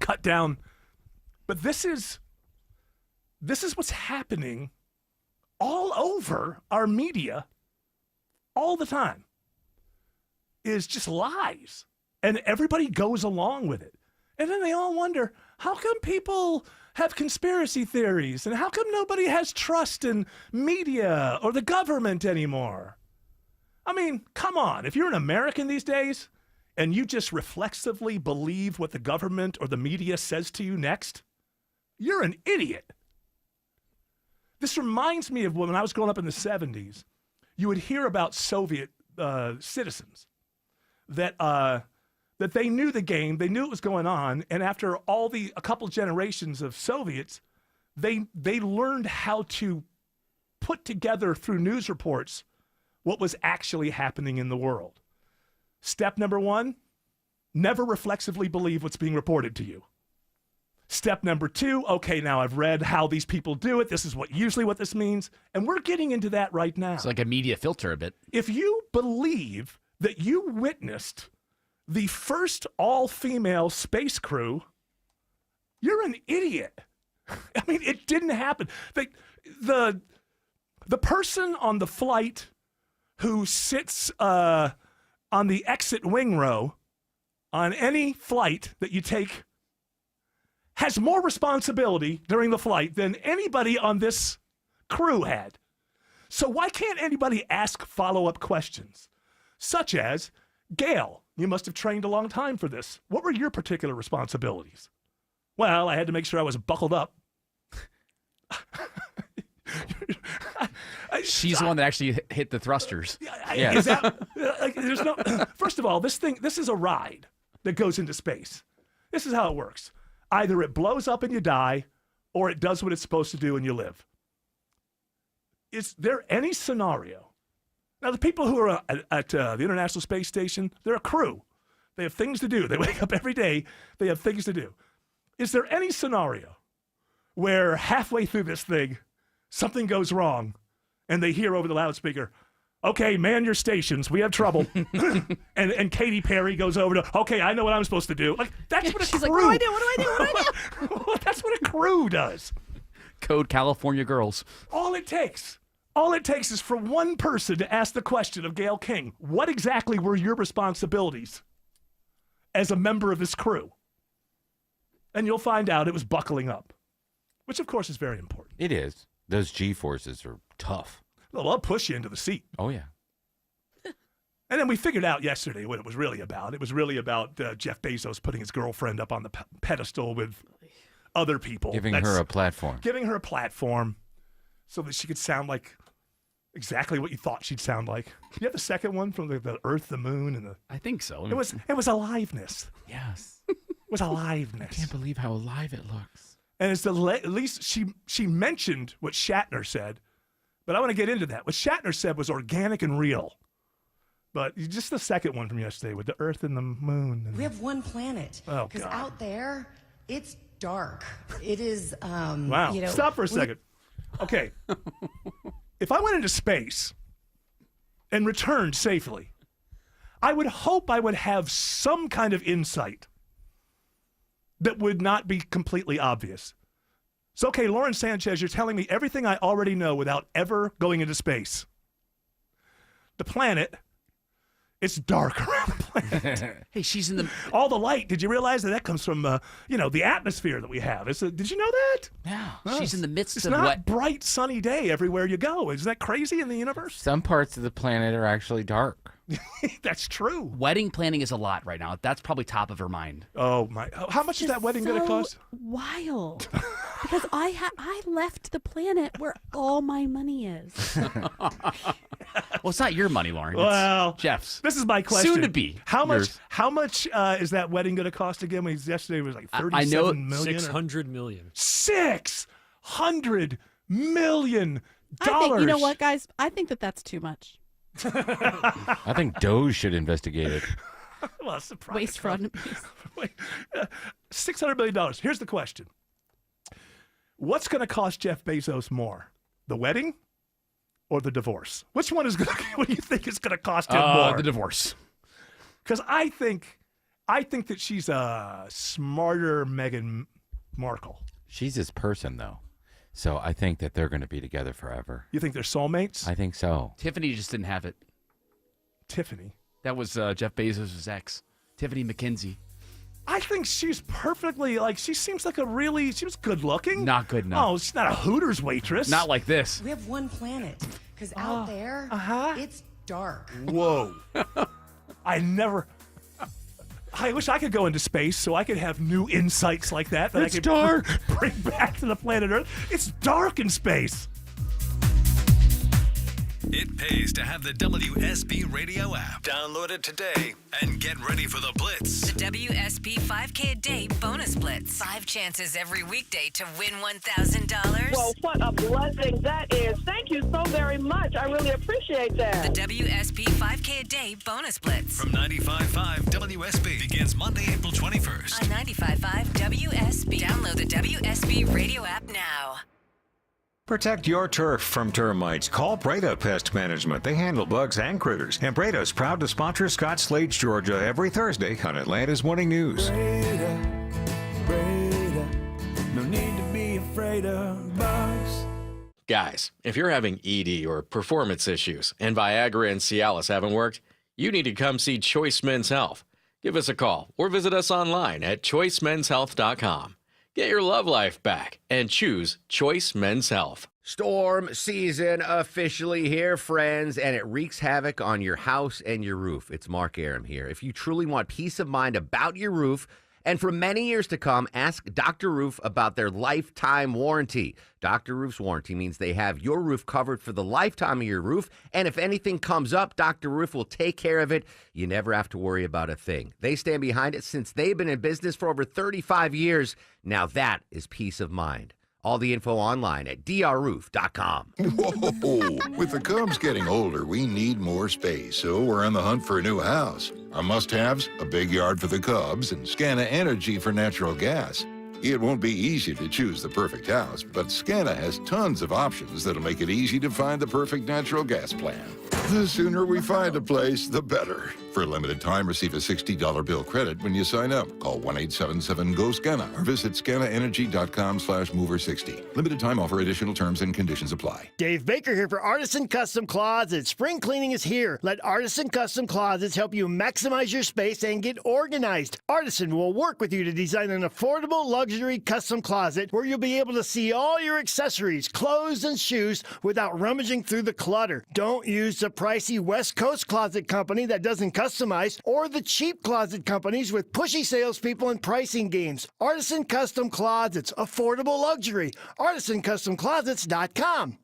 Cut down. But this is what's happening all over our media all the time. Is just lies. And everybody goes along with it. And then they all wonder, how come people have conspiracy theories? And how come nobody has trust in media or the government anymore? I mean, come on. If you're an American these days and you just reflexively believe what the government or the media says to you next, you're an idiot. This reminds me of when I was growing up in the 70s. You would hear about Soviet citizens that they knew the game, they knew what was going on, and after a couple generations of Soviets, they learned how to put together through news reports what was actually happening in the world. Step number 1, never reflexively believe what's being reported to you. Step number 2, okay, now I've read how these people do it. This is usually what this means. And we're getting into that right now. It's like a media filter a bit. If you believe that you witnessed the first all-female space crew, you're an idiot. I mean, it didn't happen. The person on the flight who sits on the exit wing row on any flight that you take has more responsibility during the flight than anybody on this crew had. So why can't anybody ask follow-up questions? Such as, Gail, you must have trained a long time for this. What were your particular responsibilities? Well, I had to make sure I was buckled up. She's the one that actually hit the thrusters. Is that, there's no, first of all, this is a ride that goes into space. This is how it works. Either it blows up and you die, or it does what it's supposed to do and you live. Is there any scenario? Now, the people who are at the International Space Station, they're a crew. They have things to do. They wake up every day. They have things to do. Is there any scenario where halfway through this thing, something goes wrong, and they hear over the loudspeaker, okay, man your stations, we have trouble. and Katy Perry goes over to, okay, I know what I'm supposed to do. Like, that's what a She's crew. like, what do I do? That's what a crew does. Code California Girls. All it takes is for one person to ask the question of Gail King, what exactly were your responsibilities as a member of this crew? And you'll find out it was buckling up, which of course is very important. It is. Those G-forces are tough. They'll push you into the seat. Oh, yeah. And then we figured out yesterday what it was really about. It was really about Jeff Bezos putting his girlfriend up on the pedestal with other people. Giving her a platform. Giving her a platform so that she could sound like exactly what you thought she'd sound like. You have the second one from the Earth, the Moon, and the... I think so. It was aliveness. Yes. It was aliveness. I can't believe how alive it looks. And it's at least she mentioned what Shatner said, but I want to get into that. What Shatner said was organic and real. But just the second one from yesterday with the Earth and the Moon. And we have one planet. Oh, because God. out there, it's dark. It is. Wow. You know, Stop for a second. Okay. If I went into space and returned safely, I would hope I would have some kind of insight that would not be completely obvious. So, okay, Lauren Sanchez, you're telling me everything I already know without ever going into space. The planet, it's dark around the planet. Hey, she's in the... All the light, did you realize that comes from, the atmosphere that we have? Did you know that? Yeah. She's in the midst it's of not what... bright, sunny day everywhere you go. Isn't that crazy in the universe? Some parts of the planet are actually dark. That's true. Wedding planning is a lot right now. That's probably top of her mind. Oh, my. How much is that wedding going to cost? Wild. Because I left the planet where all my money is. Well, it's not your money, Lauren. It's Well, Jeff's. This is my question. Soon to be. How much? Yours. How much is that wedding going to cost again? Yesterday was like I know $37 million. 600 million. $600 million. I think, you know what, guys? I think that's too much. I think Doge should investigate it. Well, it's a private Waste, fraud, and abuse. Wait, $600 million. Here's the question. What's going to cost Jeff Bezos more? The wedding or the divorce? Which one is going to, what do you think is going to cost him more? The divorce. Because I think that she's a smarter Meghan Markle. She's his person, though. So I think that they're going to be together forever. You think they're soulmates? I think so. Tiffany just didn't have it. Tiffany? That was Jeff Bezos' ex, Tiffany McKenzie. I think she's perfectly, she seems like she was good looking. Not good enough. Oh, she's not a Hooters waitress. Not like this. We have one planet. Because out there, it's dark. Whoa. I wish I could go into space so I could have new insights like that It's I could dark. bring back to the planet Earth. It's dark in space. It pays to have the WSB Radio app. Download it today and get ready for the Blitz. The WSB 5K a day bonus blitz. 5 chances every weekday to win $1,000. Well, what a blessing that is. Thank you so very much. I really appreciate that. The WSB 5K a day bonus blitz. From 95.5 WSB begins Monday, April 21st. On 95.5 WSB. Download the WSB Radio app now. Protect your turf from termites. Call Breda Pest Management. They handle bugs and critters. And Breda's proud to sponsor Scott Slade's Georgia every Thursday on Atlanta's Morning News. Breda, no need to be afraid of bugs. Guys, if you're having ED or performance issues and Viagra and Cialis haven't worked, you need to come see Choice Men's Health. Give us a call or visit us online at choicemenshealth.com. Get your love life back and choose Choice Men's Health. Storm season officially here, friends, and it wreaks havoc on your house and your roof. It's Mark Aram here. If you truly want peace of mind about your roof, and for many years to come, ask Dr. Roof about their lifetime warranty. Dr. Roof's warranty means they have your roof covered for the lifetime of your roof, and if anything comes up, Dr. Roof will take care of it. You never have to worry about a thing. They stand behind it since they've been in business for over 35 years. Now that is peace of mind. All the info online at drroof.com. Whoa! With the Cubs getting older, we need more space, so we're on the hunt for a new house. Our must-haves, a big yard for the Cubs and Scana Energy for natural gas. It won't be easy to choose the perfect house, but Scana has tons of options that'll make it easy to find the perfect natural gas plan. The sooner we find a place, the better. For a limited time, receive a $60 bill credit when you sign up. Call 1-877-GO-SCANA or visit scanaenergy.com/mover60. Limited time offer. Additional terms and conditions apply. Dave Baker here for Artisan Custom Closets. Spring cleaning is here. Let Artisan Custom Closets help you maximize your space and get organized. Artisan will work with you to design an affordable luxury custom closet where you'll be able to see all your accessories, clothes, and shoes without rummaging through the clutter. Don't use the pricey West Coast closet company that doesn't customize, or the cheap closet companies with pushy salespeople and pricing games. Artisan Custom Closets, affordable luxury. ArtisanCustomClosets.com.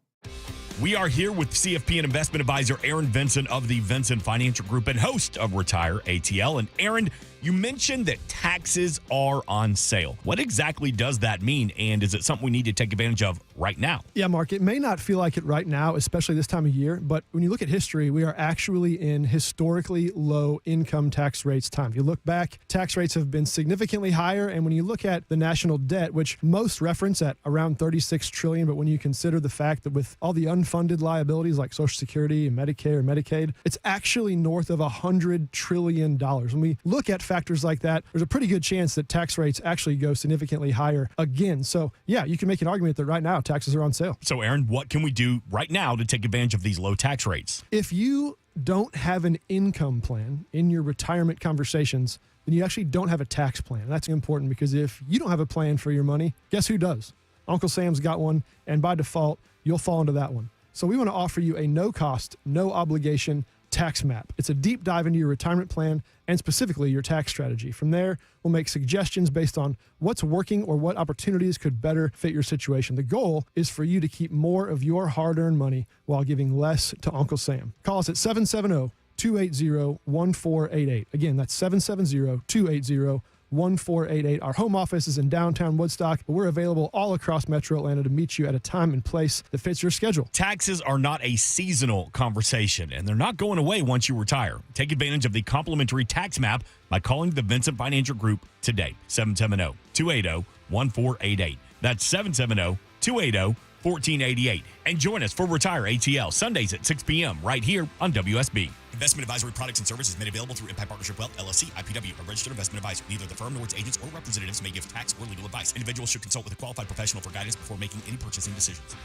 We are here with CFP and investment advisor Aaron Vincent of the Vincent Financial Group and host of Retire ATL. And Aaron, you mentioned that taxes are on sale. What exactly does that mean? And is it something we need to take advantage of right now? Yeah, Mark, it may not feel like it right now, especially this time of year, but when you look at history, we are actually in historically low income tax rates time. If you look back, tax rates have been significantly higher. And when you look at the national debt, which most reference at around $36 trillion, but when you consider the fact that with all the unfunded liabilities like Social Security and Medicare and Medicaid, it's actually north of $100 trillion. When we look at factors like that, there's a pretty good chance that tax rates actually go significantly higher again. So yeah, you can make an argument that right now taxes are on sale. So Aaron, what can we do right now to take advantage of these low tax rates? If you don't have an income plan in your retirement conversations, then you actually don't have a tax plan. That's important because if you don't have a plan for your money, guess who does? Uncle Sam's got one, and by default, you'll fall into that one. So we want to offer you a no-cost, no-obligation tax map. It's a deep dive into your retirement plan and specifically your tax strategy. From there, we'll make suggestions based on what's working or what opportunities could better fit your situation. The goal is for you to keep more of your hard-earned money while giving less to Uncle Sam. Call us at 770-280-1488. Again, that's 770-280-1488. 1488. Our home office is in downtown Woodstock, but we're available all across Metro Atlanta to meet you at a time and place that fits your schedule. Taxes are not a seasonal conversation, and they're not going away once you retire. Take advantage of the complimentary tax map by calling the Vincent Financial Group today. 770-280-1488. That's 770-280-1488. And join us for Retire ATL Sundays at 6 p.m. right here on WSB. Investment advisory products and services made available through Impact Partnership Wealth, LLC, IPW, a registered investment advisor. Neither the firm nor its agents or representatives may give tax or legal advice. Individuals should consult with a qualified professional for guidance before making any purchasing decisions.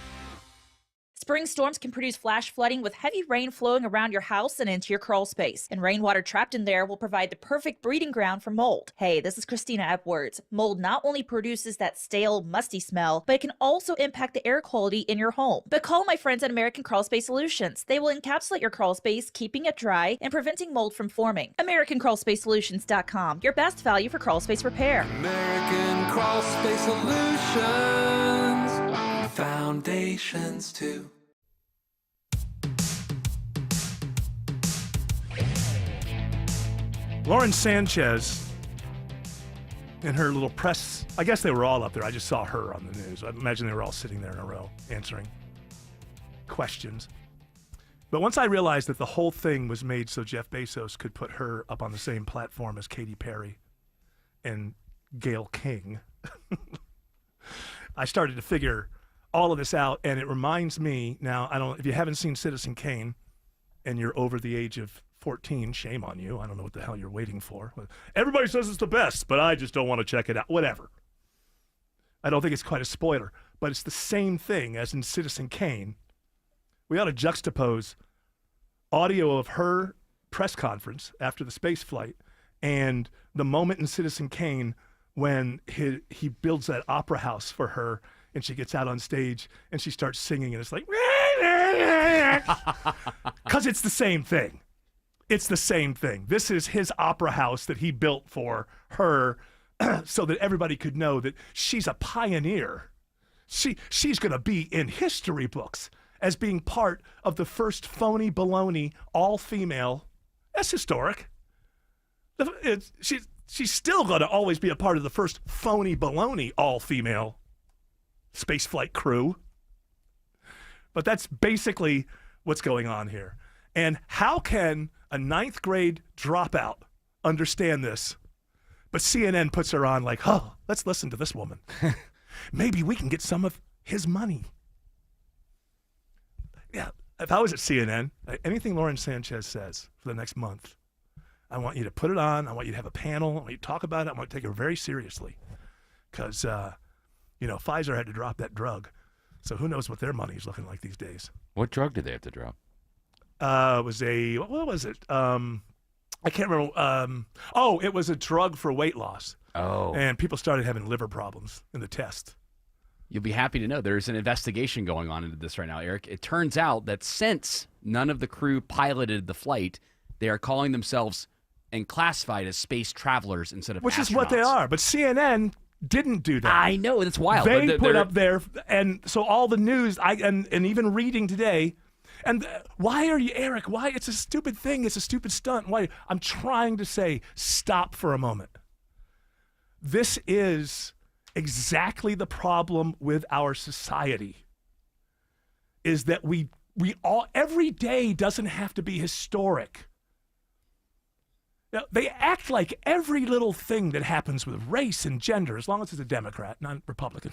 Spring storms can produce flash flooding with heavy rain flowing around your house and into your crawl space. And rainwater trapped in there will provide the perfect breeding ground for mold. Hey, this is Christina Epwords. Mold not only produces that stale, musty smell, but it can also impact the air quality in your home. But call my friends at American Crawl Space Solutions. They will encapsulate your crawl space, keeping it dry and preventing mold from forming. AmericanCrawlSpaceSolutions.com, your best value for crawl space repair. American Crawl Space Solutions. Foundations too. Lauren Sanchez in her little press, I guess they were all up there. I just saw her on the news. I imagine they were all sitting there in a row answering questions. But once I realized that the whole thing was made so Jeff Bezos could put her up on the same platform as Katy Perry and Gayle King, I started to figure all of this out, and it reminds me now, if you haven't seen Citizen Kane and you're over the age of 14, shame on you. I don't know what the hell you're waiting for. Everybody says it's the best, but I just don't want to check it out. Whatever. I don't think it's quite a spoiler, but it's the same thing as in Citizen Kane. We ought to juxtapose audio of her press conference after the space flight and the moment in Citizen Kane when he builds that opera house for her and she gets out on stage and she starts singing and it's like, because it's the same thing. It's the same thing. This is his opera house that he built for her so that everybody could know that she's a pioneer. She's going to be in history books as being part of the first phony baloney all-female. That's historic. She's still going to always be a part of the first phony baloney all-female spaceflight crew. But that's basically what's going on here. And how can a ninth grade dropout understand this? But CNN puts her on like, oh, let's listen to this woman. Maybe we can get some of his money. Yeah, if I was at CNN, anything Lauren Sanchez says for the next month, I want you to put it on. I want you to have a panel. I want you to talk about it. I want to take her very seriously. Because, Pfizer had to drop that drug. So who knows what their money's looking like these days. What drug did they have to drop? What was it? I can't remember. It was a drug for weight loss. Oh. And people started having liver problems in the test. You'll be happy to know there's an investigation going on into this right now, Eric. It turns out that since none of the crew piloted the flight, they are calling themselves and classified as space travelers instead of Which astronauts. is what they are. But CNN didn't do that. I know, it's wild. They put up there, and so all the news, and even reading today, and why are you, Eric, why? It's a stupid thing. It's a stupid stunt. Why? I'm trying to say, stop for a moment. This is exactly the problem with our society, is that we all, every day doesn't have to be historic. Now, they act like every little thing that happens with race and gender, as long as it's a Democrat, not Republican,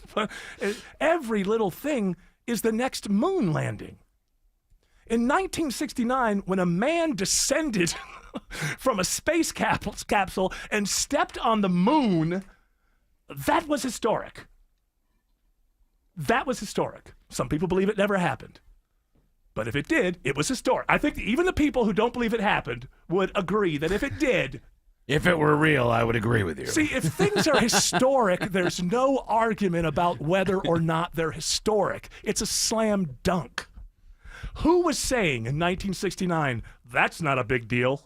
every little thing is the next moon landing. In 1969, when a man descended from a space capsule and stepped on the moon, that was historic. That was historic. Some people believe it never happened. But if it did, it was historic. I think even the people who don't believe it happened would agree that if it did... If it were real, I would agree with you. See, if things are historic, there's no argument about whether or not they're historic. It's a slam dunk. Who was saying in 1969, that's not a big deal?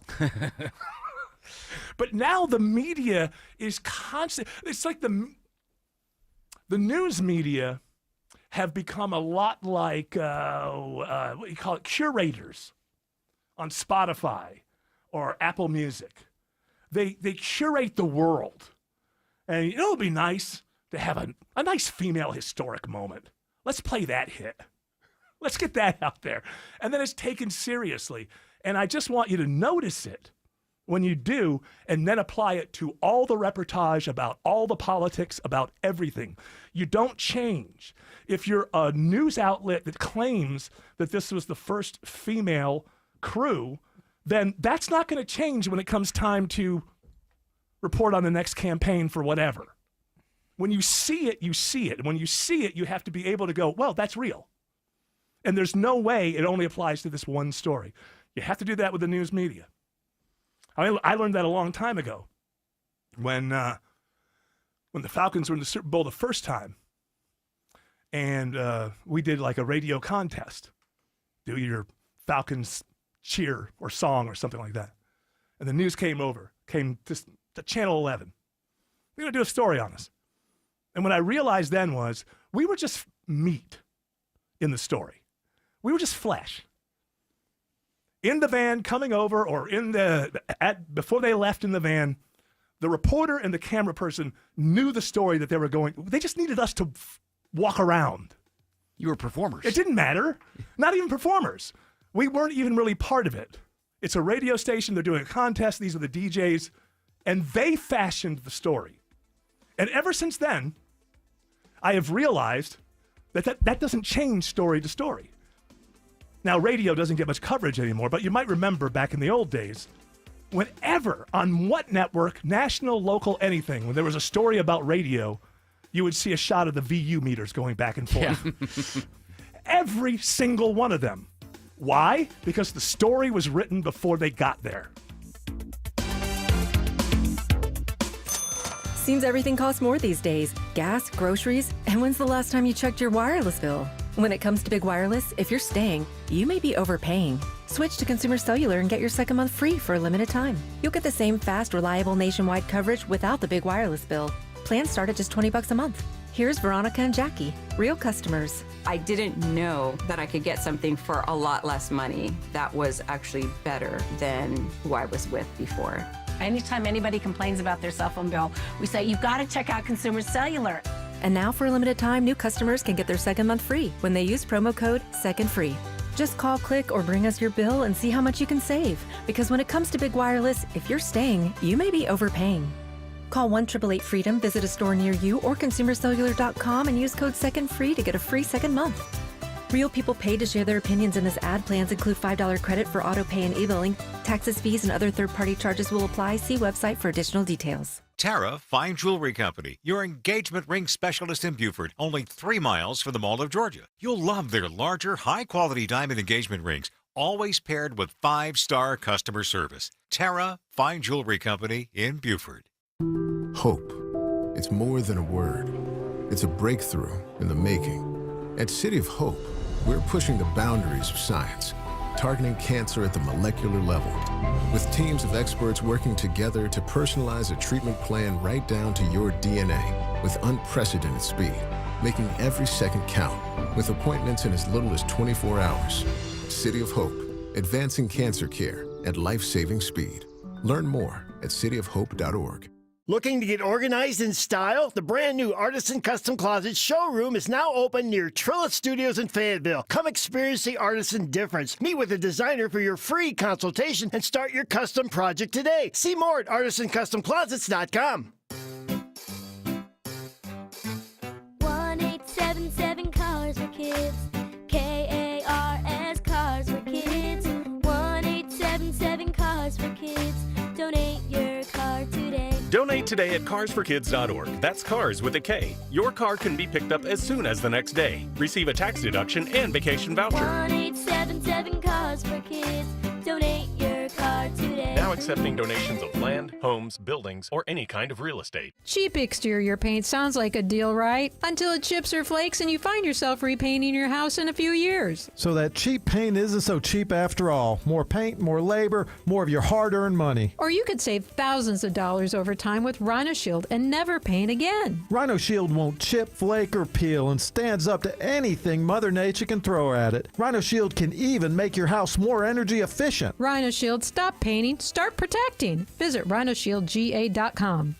But now the media is constant. It's like the news media have become a lot like, what do you call it, curators on Spotify or Apple Music. They curate the world. And you know, it'd be nice to have a nice female historic moment. Let's play that hit. Let's get that out there. And then it's taken seriously. And I just want you to notice it when you do, and then apply it to all the reportage about all the politics, about everything. You don't change. If you're a news outlet that claims that this was the first female crew, then that's not going to change when it comes time to report on the next campaign for whatever. When you see it, you see it. When you see it, you have to be able to go, well, that's real. And there's no way it only applies to this one story. You have to do that with the news media. I learned that a long time ago when the Falcons were in the Super Bowl the first time. And we did like a radio contest. Do your Falcons cheer or song or something like that. And the news came to Channel 11. We're going to do a story on us. And what I realized then was we were just meat in the story. We were just flesh. In the van coming over, or before they left in the van, the reporter and the camera person knew the story that they were going. They just needed us to walk around. You were performers. It didn't matter. Not even performers. We weren't even really part of it. It's a radio station. They're doing a contest. These are the DJs. And they fashioned the story. And ever since then, I have realized that doesn't change story to story. Now, radio doesn't get much coverage anymore, but you might remember back in the old days, whenever, on what network, national, local, anything, when there was a story about radio, you would see a shot of the VU meters going back and forth. Yeah. Every single one of them. Why? Because the story was written before they got there. Seems everything costs more these days. Gas, groceries, and when's the last time you checked your wireless bill? When it comes to Big Wireless, if you're staying, you may be overpaying. Switch to Consumer Cellular and get your second month free for a limited time. You'll get the same fast, reliable nationwide coverage without the big wireless bill. Plans start at just $20 a month. Here's Veronica and Jackie, real customers. I didn't know that I could get something for a lot less money that was actually better than who I was with before. Anytime anybody complains about their cell phone bill, we say, you've got to check out Consumer Cellular. And now for a limited time, new customers can get their second month free when they use promo code SECONDFREE. Just call, click, or bring us your bill and see how much you can save. Because when it comes to Big Wireless, if you're staying, you may be overpaying. Call 1-888-FREEDOM, visit a store near you, or consumercellular.com and use code SECONDFREE to get a free second month. Real people paid to share their opinions in this ad. Plans include $5 credit for auto pay and e-billing. Taxes, fees, and other third-party charges will apply. See website for additional details. Tara Fine Jewelry Company, your engagement ring specialist in Beaufort, only 3 miles from the Mall of Georgia. You'll love their larger, high-quality diamond engagement rings, always paired with 5-star customer service. Tara Fine Jewelry Company in Beaufort. Hope. It's more than a word. It's a breakthrough in the making. At City of Hope, we're pushing the boundaries of science, targeting cancer at the molecular level, with teams of experts working together to personalize a treatment plan right down to your DNA with unprecedented speed, making every second count, with appointments in as little as 24 hours. City of Hope, advancing cancer care at life-saving speed. Learn more at cityofhope.org. Looking to get organized in style? The brand new Artisan Custom Closet showroom is now open near Trilla Studios in Fayetteville. Come experience the Artisan difference. Meet with a designer for your free consultation and start your custom project today. See more at artisancustomclosets.com. 1-877 Cars for Kids. KARS Cars for Kids. 1-877 Cars for Kids. Donate your car today. Donate today at carsforkids.org. That's cars with a K. Your car can be picked up as soon as the next day. Receive a tax deduction and vacation voucher. 1-877 Cars for Kids. Donate your car today. Now accepting donations of land, homes, buildings, or any kind of real estate. Cheap exterior paint sounds like a deal, right? Until it chips or flakes and you find yourself repainting your house in a few years. So that cheap paint isn't so cheap after all. More paint, more labor, more of your hard-earned money. Or you could save thousands of dollars over time with Rhino Shield and never paint again. Rhino Shield won't chip, flake, or peel and stands up to anything Mother Nature can throw at it. Rhino Shield can even make your house more energy efficient. Rhino Shield, stop painting, start protecting. Visit rhinoshieldga.com.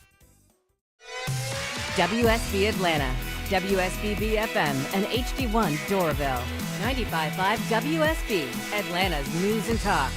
WSB Atlanta, WSBB FM, and HD1 Doraville. 95.5 WSB, Atlanta's news and talk.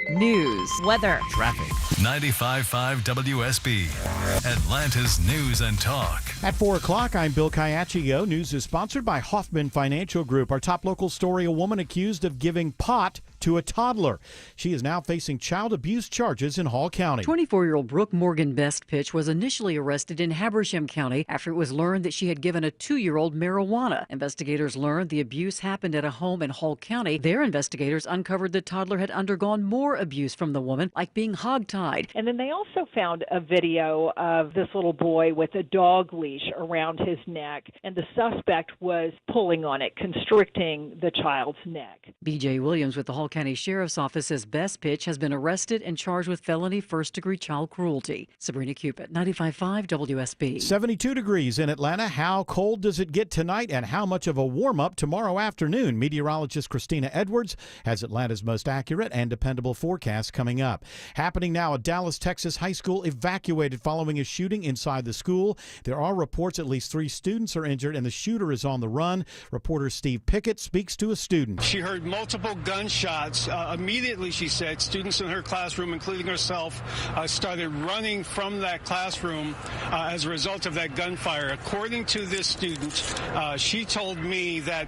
News, weather, traffic. 95.5 WSB, Atlanta's news and talk. At 4 o'clock, I'm Bill Caiaccio. News is sponsored by Hoffman Financial Group. Our top local story, a woman accused of giving pot to a toddler. She is now facing child abuse charges in Hall County. 24-year-old Brooke Morgan Bestpitch was initially arrested in Habersham County after it was learned that she had given a 2-year-old marijuana. Investigators learned the abuse happened at a home in Hall County. Their investigators uncovered the toddler had undergone more abuse from the woman, like being hogtied. And then they also found a video of this little boy with a dog leash around his neck, and the suspect was pulling on it, constricting the child's neck. B.J. Williams with the Hall County Sheriff's Office says Bestpitch has been arrested and charged with felony first-degree child cruelty. Sabrina Cupid, 95.5 WSB. 72 degrees in Atlanta. How cold does it get tonight, and how much of a warm-up tomorrow afternoon? Meteorologist Christina Edwards has Atlanta's most accurate and dependable forecast coming up. Happening now, a Dallas, Texas high school evacuated following a shooting inside the school. There are reports at least 3 students are injured, and the shooter is on the run. Reporter Steve Pickett speaks to a student. She heard multiple gunshots. Immediately, she said, students in her classroom, including herself, started running from that classroom as a result of that gunfire. According to this student, she told me that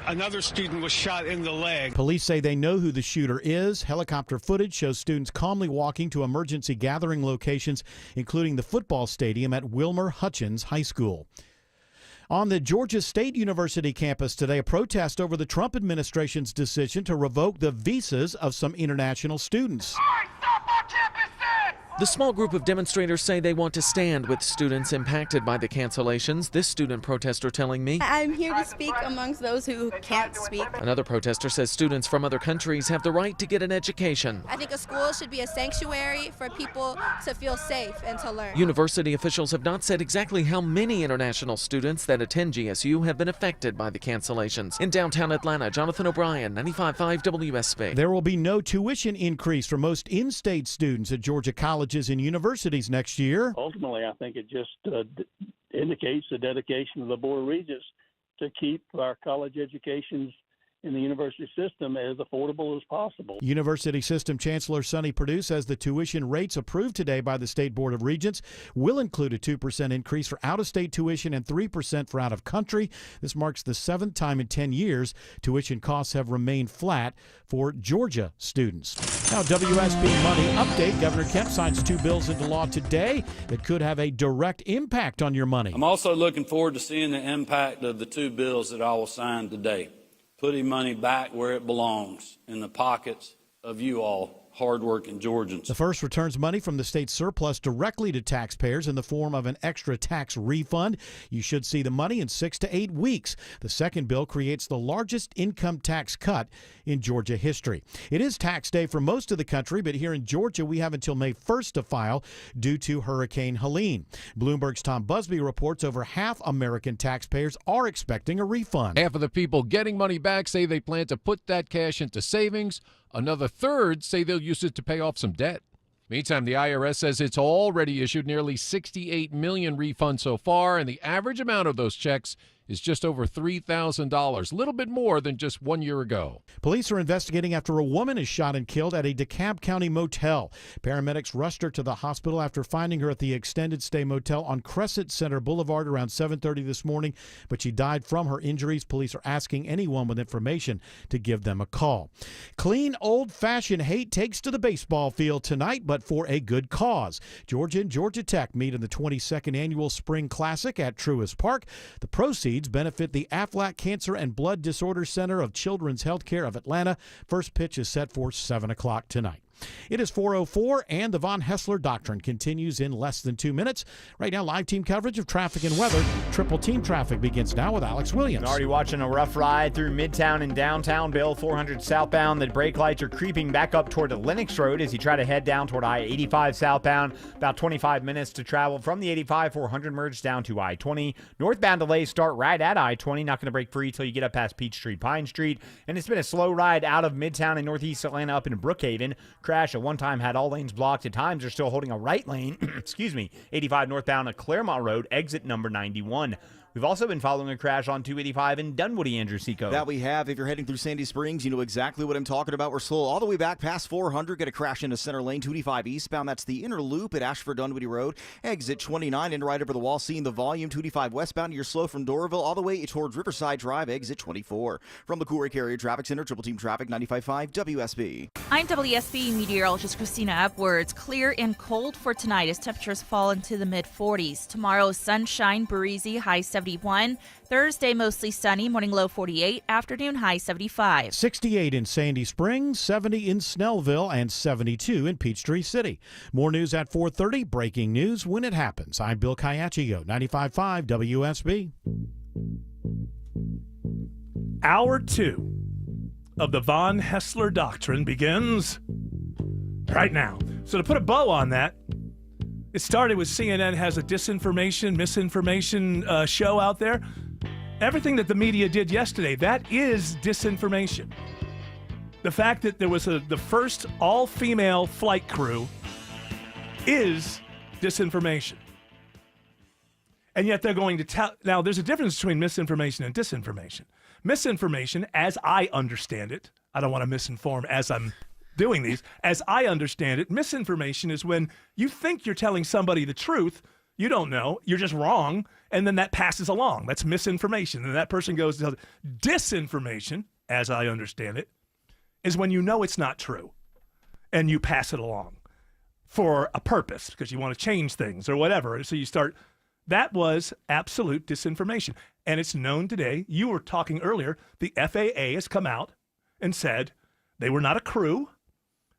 another student was shot in the leg. Police say they know who the shooter is. Helicopter footage shows students calmly walking to emergency gathering locations, including the football stadium at Wilmer Hutchins High School. On the Georgia State University campus today, a protest over the Trump administration's decision to revoke the visas of some international students. The small group of demonstrators say they want to stand with students impacted by the cancellations. This student protester telling me, I'm here to speak amongst those who can't speak. Another protester says students from other countries have the right to get an education. I think a school should be a sanctuary for people to feel safe and to learn. University officials have not said exactly how many international students that attend GSU have been affected by the cancellations. In downtown Atlanta, Jonathan O'Brien, 95.5 WSB. There will be no tuition increase for most in-state students at Georgia colleges and universities next year. Ultimately, I think it just indicates the dedication of the Board of Regents to keep our college educations in the university system as affordable as possible. University System Chancellor Sonny Perdue says the tuition rates approved today by the State Board of Regents will include a 2% increase for out-of-state tuition and 3% for out-of-country. This marks the 7th time in 10 years tuition costs have remained flat for Georgia students. Now, WSB Money Update. Governor Kemp signs 2 bills into law today that could have a direct impact on your money. I'm also looking forward to seeing the impact of the 2 bills that I will sign today, putting money back where it belongs, in the pockets of you all, hardworking Georgians. The first returns money from the state surplus directly to taxpayers in the form of an extra tax refund. You should see the money in 6 to 8 weeks. The second bill creates the largest income tax cut in Georgia history. It is tax day for most of the country, but here in Georgia, we have until May 1st to file due to Hurricane Helene. Bloomberg's Tom Busby reports over half American taxpayers are expecting a refund. Half of the people getting money back say they plan to put that cash into savings. Another third say they'll use it to pay off some debt. Meantime, the IRS says it's already issued nearly 68 million refunds so far, and the average amount of those checks is just over $3,000, a little bit more than just 1 year ago. Police are investigating after a woman is shot and killed at a DeKalb County motel. Paramedics rushed her to the hospital after finding her at the extended stay motel on Crescent Center Boulevard around 7:30 this morning, but she died from her injuries. Police are asking anyone with information to give them a call. Clean, old-fashioned hate takes to the baseball field tonight, but for a good cause. Georgia and Georgia Tech meet in the 22nd Annual Spring Classic at Truist Park. The proceeds benefit the Aflac Cancer and Blood Disorders Center of Children's Healthcare of Atlanta. First pitch is set for 7 o'clock tonight. It is 4:04, and the Von Hessler Doctrine continues in less than 2 minutes. Right now, live team coverage of traffic and weather. Triple team traffic begins now with Alex Williams. Already watching a rough ride through Midtown and downtown. Bill, 400 southbound. The brake lights are creeping back up toward Lennox Road as you try to head down toward I-85 southbound. About 25 minutes to travel from the 85, 400 merge down to I-20. Northbound delays start right at I-20. Not going to break free till you get up past Peachtree, Pine Street. And it's been a slow ride out of Midtown and Northeast Atlanta up in Brookhaven. crash at one time had all lanes blocked. At times, they're still holding a right lane, 85 northbound at Claremont Road, exit number 91. We've also been following a crash on 285 in Dunwoody, Andrew Seco. That we have. If you're heading through Sandy Springs, you know exactly what I'm talking about. We're slow all the way back past 400. Get a crash into center lane, 285 eastbound. That's the inner loop at Ashford Dunwoody Road. Exit 29 and right over the wall, seeing the volume. 285 westbound. You're slow from Doraville all the way towards Riverside Drive, exit 24. From the Cool Carrier Traffic Center, Triple Team Traffic, 95.5 WSB. I'm WSB meteorologist Christina Upwards. Clear and cold for tonight as temperatures fall into the mid-40s. Tomorrow, sunshine, breezy, high 71. Thursday, mostly sunny, morning low 48, afternoon high 75. 68 in Sandy Springs, 70 in Snellville, and 72 in Peachtree City. More news at 4:30. Breaking news when it happens. I'm Bill Kayachio, 95.5 WSB. Hour 2 of the Von Hessler Doctrine begins right now. So to put a bow on that, it started with CNN has a misinformation show out there. Everything that the media did yesterday, that is disinformation. The fact that there was the first all-female flight crew is disinformation. And yet they're going to tell... Now, there's a difference between misinformation and disinformation. Misinformation, as I understand it, I don't want to misinform as I'm doing these, as I understand it, misinformation is when you think you're telling somebody the truth, you don't know, you're just wrong, and then that passes along. That's misinformation. And that person goes to disinformation, as I understand it, is when you know it's not true and you pass it along for a purpose because you want to change things or whatever. So you start, that was absolute disinformation. And it's known today. You were talking earlier, the FAA has come out and said they were not a crew.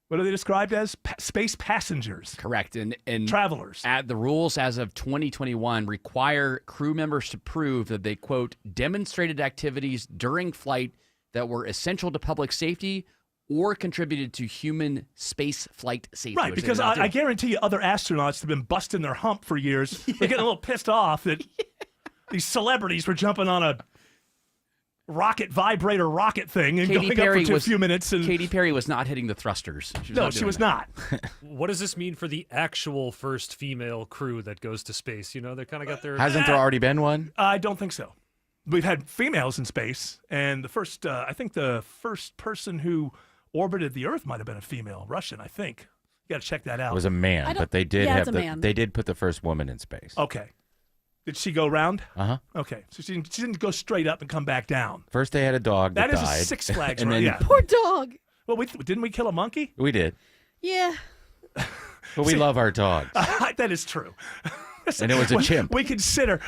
What are they described as? Space passengers. Correct. And travelers. The rules as of 2021 require crew members to prove that they, quote, demonstrated activities during flight that were essential to public safety or contributed to human space flight safety. Right, because I guarantee you other astronauts have been busting their hump for years. They're getting a little pissed off that these celebrities were jumping on a vibrator rocket thing and Katy going Perry up for a few minutes. And Katy Perry was not hitting the thrusters. She was not. What does this mean for the actual first female crew that goes to space? You know, they kind of got their... Hasn't there already been one? I don't think so. We've had females in space, and the first, I think the first person who orbited the Earth might have been a female, Russian, I think. You got to check that out. It was a man, but they did they did put the first woman in space. Okay. Did she go round? Uh-huh. Okay. So she didn't go straight up and come back down. First they had a dog that is died. a Six Flags and ride. then, Yeah. Poor dog. Well, didn't we kill a monkey? We did. Yeah. But we love our dogs. That is true. And it was a chimp. We consider,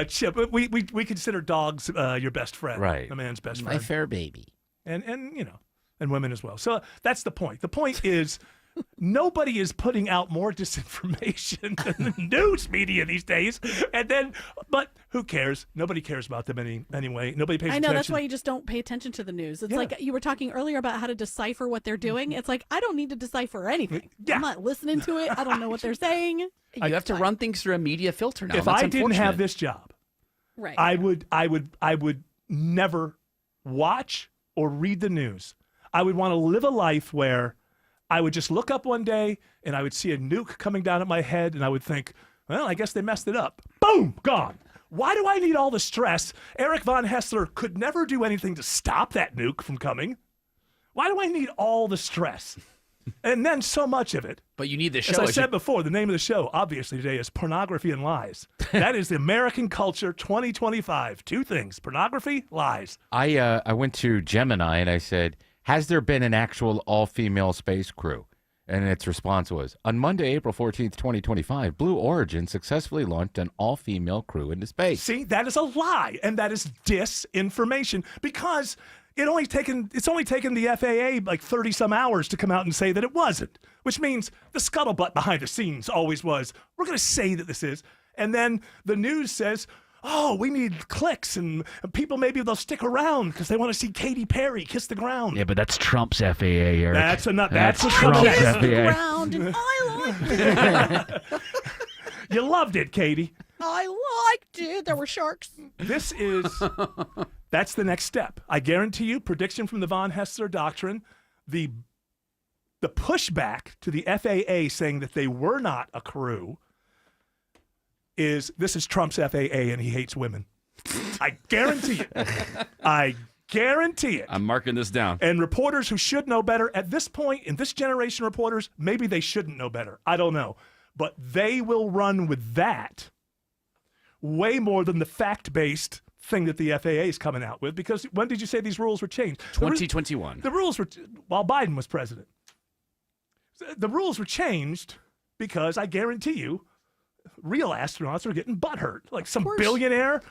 chimp. We consider dogs your best friend. Right. A man's best friend. My fair baby. And and women as well. So that's the point. The point is nobody is putting out more disinformation than the news media these days. But who cares? Nobody cares about them anyway. Nobody pays attention. I know, that's why you just don't pay attention to the news. It's like you were talking earlier about how to decipher what they're doing. It's like, I don't need to decipher anything. Yeah. I'm not listening to it. I don't know what they're saying. You have to run things through a media filter now. If I didn't have this job, right, I would never watch or read the news. I would want to live a life where I would just look up one day and I would see a nuke coming down at my head and I would think, well, I guess they messed it up. Boom, gone. Why do I need all the stress? Eric Von Hessler could never do anything to stop that nuke from coming. Why do I need all the stress? And then so much of it. But you need the show. As I said before, the name of the show, obviously, today is Pornography and Lies. That is the American Culture 2025. Two things, pornography, lies. I went to Gemini and I said, has there been an actual all-female space crew? And its response was, on Monday, April 14th, 2025, Blue Origin successfully launched an all-female crew into space. See, that is a lie, and that is disinformation because it's only taken the FAA like 30-some hours to come out and say that it wasn't, which means the scuttlebutt behind the scenes always was, we're going to say that this is, and then the news says, oh, we need clicks, and people, maybe they'll stick around because they want to see Katy Perry kiss the ground. Yeah, but that's Trump's FAA, Eric. That's Trump's Kiss FAA. the ground, and I liked it. You loved it, Katie. I liked it. There were sharks. That's the next step. I guarantee you, prediction from the Von Hessler Doctrine, the The pushback to the FAA saying that they were not a crew is this is Trump's FAA and he hates women. I guarantee it. I guarantee it. I'm marking this down. And reporters who should know better at this point, in this generation of reporters, maybe they shouldn't know better. I don't know. But they will run with that way more than the fact-based thing that the FAA is coming out with. Because when did you say these rules were changed? 2021. The rules were, while Biden was president. The rules were changed because I guarantee you, real astronauts are getting butthurt. Like some billionaire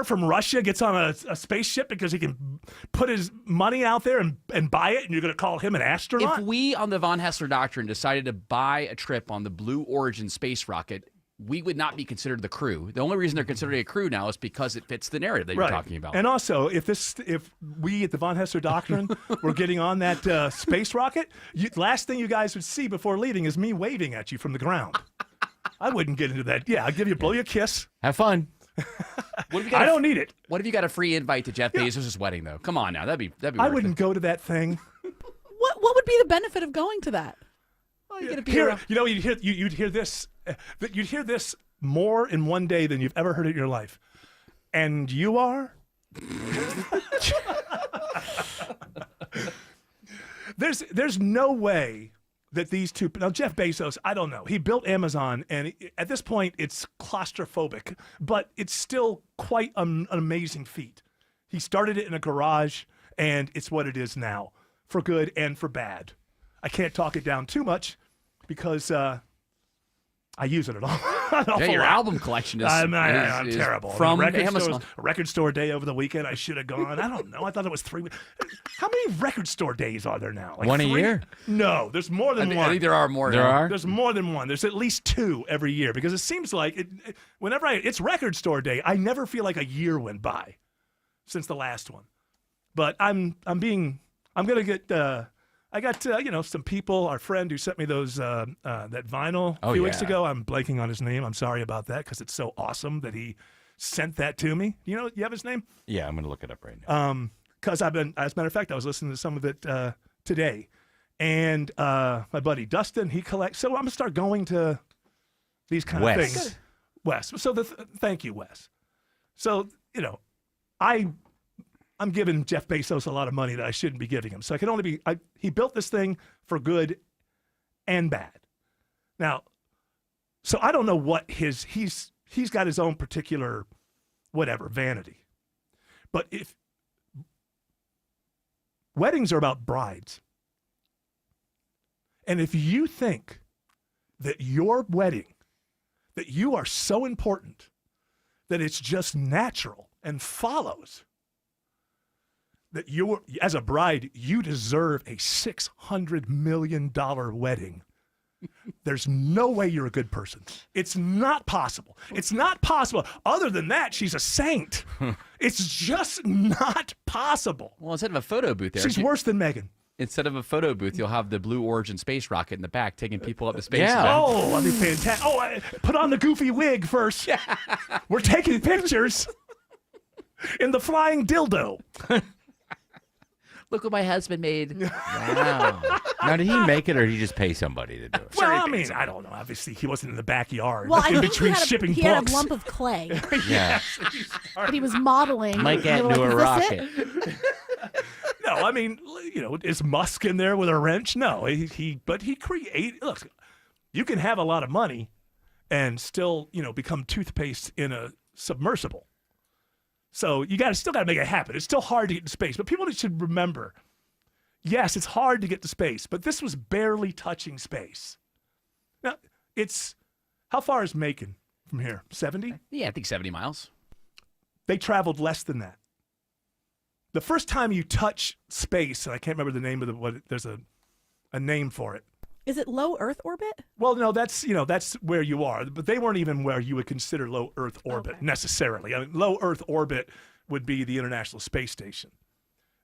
from Russia gets on a spaceship because he can put his money out there and buy it, and you're going to call him an astronaut? If we on the Von Hessler Doctrine decided to buy a trip on the Blue Origin space rocket, we would not be considered the crew. The only reason they're considered a crew now is because it fits the narrative that you're talking about. And also, if we at the Von Hessler Doctrine were getting on that space rocket, last thing you guys would see before leaving is me waving at you from the ground. I wouldn't get into that. Yeah, I'll blow you a kiss. Have fun. I don't need it. What if you got a free invite to Jeff Bezos' wedding, though? Come on now, that'd be. I wouldn't go to that thing. What would be the benefit of going to that? Well, you're gonna be you'd hear this. You'd hear this more in one day than you've ever heard it in your life. And you are? There's no way that these two, now Jeff Bezos, I don't know. He built Amazon, and at this point it's claustrophobic, but it's still quite an amazing feat. He started it in a garage, and it's what it is now, for good and for bad. I can't talk it down too much because I use it at all. Your album collection is I'm terrible. From Amazon. Record store day over the weekend. I should have gone. I don't know. I thought it was 3 weeks. How many record store days are there now? Like one 3? a year? No, there's more than one. I think there are more. There are? There's more than one. There's at least 2 every year because it seems like whenever it's record store day, I never feel like a year went by since the last one. But I'm gonna get. I got some people. Our friend who sent me those that vinyl a few weeks ago. I'm blanking on his name. I'm sorry about that because it's so awesome that he sent that to me. You have his name? Yeah, I'm gonna look it up right now. Because as a matter of fact, I was listening to some of it today, and my buddy Dustin, he collects. So I'm gonna start going to these kind of things. Wes. So thank you, Wes. So I'm giving Jeff Bezos a lot of money that I shouldn't be giving him. So I can only be. He built this thing for good and bad. Now, so I don't know what he's got his own particular vanity. But if weddings are about brides, and if you think that your wedding, that you are so important that it's just natural and follows that as a bride, you deserve a $600 million wedding. There's no way you're a good person. It's not possible. It's not possible. Other than that, she's a saint. It's just not possible. Well, instead of a photo booth there, she's worse than Meghan. Instead of a photo booth, you'll have the Blue Origin space rocket in the back taking people up to space. Yeah. Oh, that'd be fantastic. Oh, put on the goofy wig first. Yeah. We're taking pictures in the flying dildo. Look what my husband made. Wow. Now, did he make it or did he just pay somebody to do it? Well, I mean, I don't know. Obviously, he wasn't in the backyard. Well, I in think between shipping he books. had a lump of clay Yeah. that he was modeling. Might get They were into like, a "Is this rocket. it?" No, I mean, is Musk in there with a wrench? No, but he created. Look, you can have a lot of money and still, become toothpaste in a submersible. So you still got to make it happen. It's still hard to get to space, but people should remember. Yes, it's hard to get to space, but this was barely touching space. Now, how far is Macon from here? 70? Yeah, I think 70 miles. They traveled less than that. The first time you touch space, and I can't remember the name of there's a name for it. Is it low Earth orbit? Well, no, that's where you are, but they weren't even where you would consider low Earth orbit necessarily. I mean, low Earth orbit would be the International Space Station.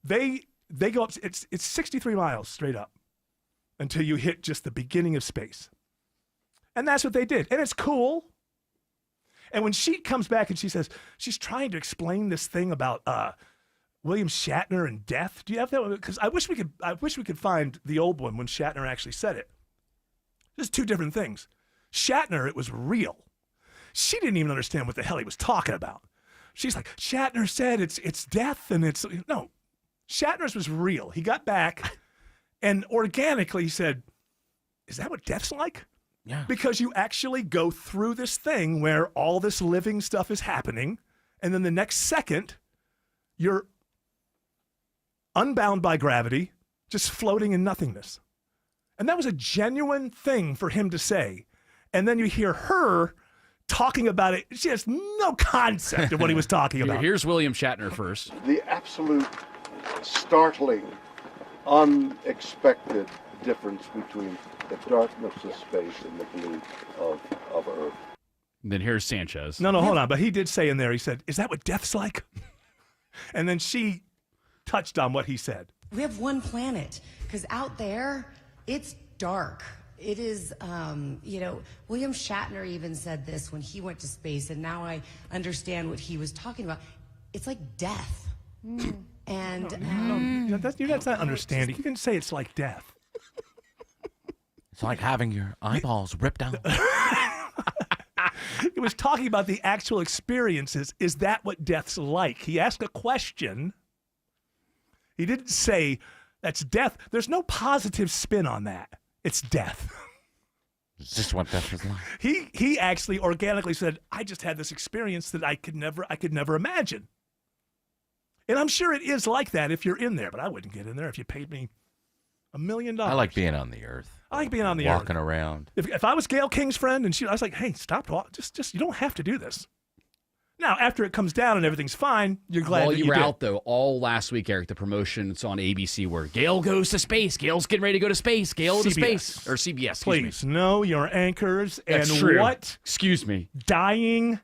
They go up. It's 63 miles straight up until you hit just the beginning of space, and that's what they did, and it's cool. And when she comes back and she says she's trying to explain this thing about William Shatner and death. Do you have that one? Because I wish we could find the old one when Shatner actually said it. There's two different things. Shatner, it was real. She didn't even understand what the hell he was talking about. She's like, Shatner said it's death and it's no. Shatner's was real. He got back and organically said, "Is that what death's like?" Yeah. Because you actually go through this thing where all this living stuff is happening, and then the next second, you're unbound by gravity, just floating in nothingness. And that was a genuine thing for him to say. And then you hear her talking about it. She has no concept of what he was talking about. Here's William Shatner first. The absolute startling, unexpected difference between the darkness of space and the blue of Earth. And then here's Sanchez. No, hold on. But he did say in there, he said, "Is that what death's like?" And then she touched on what he said. We have one planet, because out there, it's dark. It is, William Shatner even said this when he went to space, and now I understand what he was talking about. It's like death. And that's not understanding. You can say it's like death. It's like having your eyeballs ripped out. He was talking about the actual experiences. Is that what death's like? He asked a question. He didn't say that's death. There's no positive spin on that. It's death. Is this what death is like? He actually organically said, "I just had this experience that I could never imagine." And I'm sure it is like that if you're in there, but I wouldn't get in there if you paid me $1 million. I like being on the earth. I like being on the earth. Walking around. If I was Gayle King's friend and I was like, "Hey, stop talking. Just you don't have to do this." Now, after it comes down and everything's fine, you're glad that you were did. out, though, all last week, Eric, the promotions on ABC where Gayle goes to space. Gayle's getting ready to go to space. Gayle to space. Or CBS, Please, know your anchors That's and true. what Excuse me. dying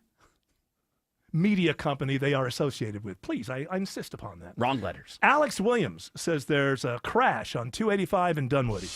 media company they are associated with. Please, I insist upon that. Wrong letters. Alex Williams says there's a crash on 285 in Dunwoody.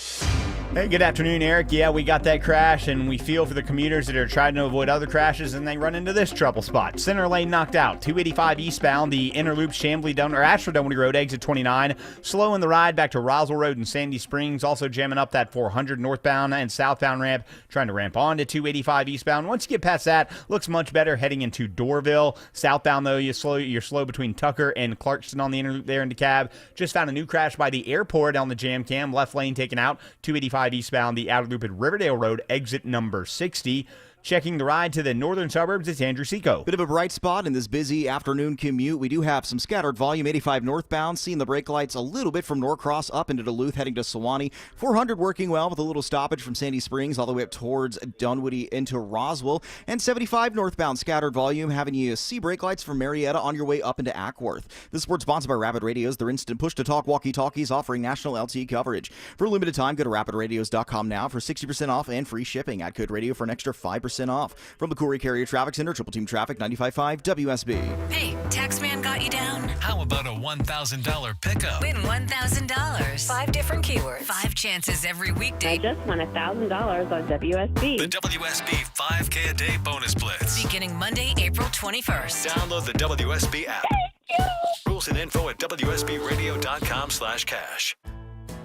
Hey, good afternoon, Eric. Yeah, we got that crash, and we feel for the commuters that are trying to avoid other crashes, and they run into this trouble spot. Center lane knocked out. 285 eastbound, the inner loop Ashford Dunwoody Road, exit 29. Slow in the ride back to Roswell Road and Sandy Springs. Also jamming up that 400 northbound and southbound ramp, trying to ramp on to 285 eastbound. Once you get past that, looks much better heading into Dorville. Southbound, though, you're slow between Tucker and Clarkston on the inner loop there in DeKalb. Just found a new crash by the airport on the jam cam. Left lane taken out. 285 eastbound, the outer loop at Riverdale Road, exit number 60. Checking the ride to the northern suburbs, it's Andrew Seco. Bit of a bright spot in this busy afternoon commute. We do have some scattered volume. 85 northbound, seeing the brake lights a little bit from Norcross up into Duluth, heading to Sewanee. 400 working well with a little stoppage from Sandy Springs all the way up towards Dunwoody into Roswell. And 75 northbound scattered volume, having you see brake lights from Marietta on your way up into Ackworth. This sport's sponsored by Rapid Radios, their instant push-to-talk walkie-talkies offering national LTE coverage. For a limited time, go to rapidradios.com now for 60% off and free shipping. Add code radio for an extra 5% off. From the Corey Carrier Traffic Center, Triple Team Traffic, 95.5 WSB. Hey, Taxman got you down? How about a $1,000 pickup? Win $1,000. 5 different keywords. 5 chances every weekday. I just won $1,000 on WSB. The WSB 5K a day bonus blitz. Beginning Monday, April 21st. Download the WSB app. Rules and info at WSBradio.com/cash.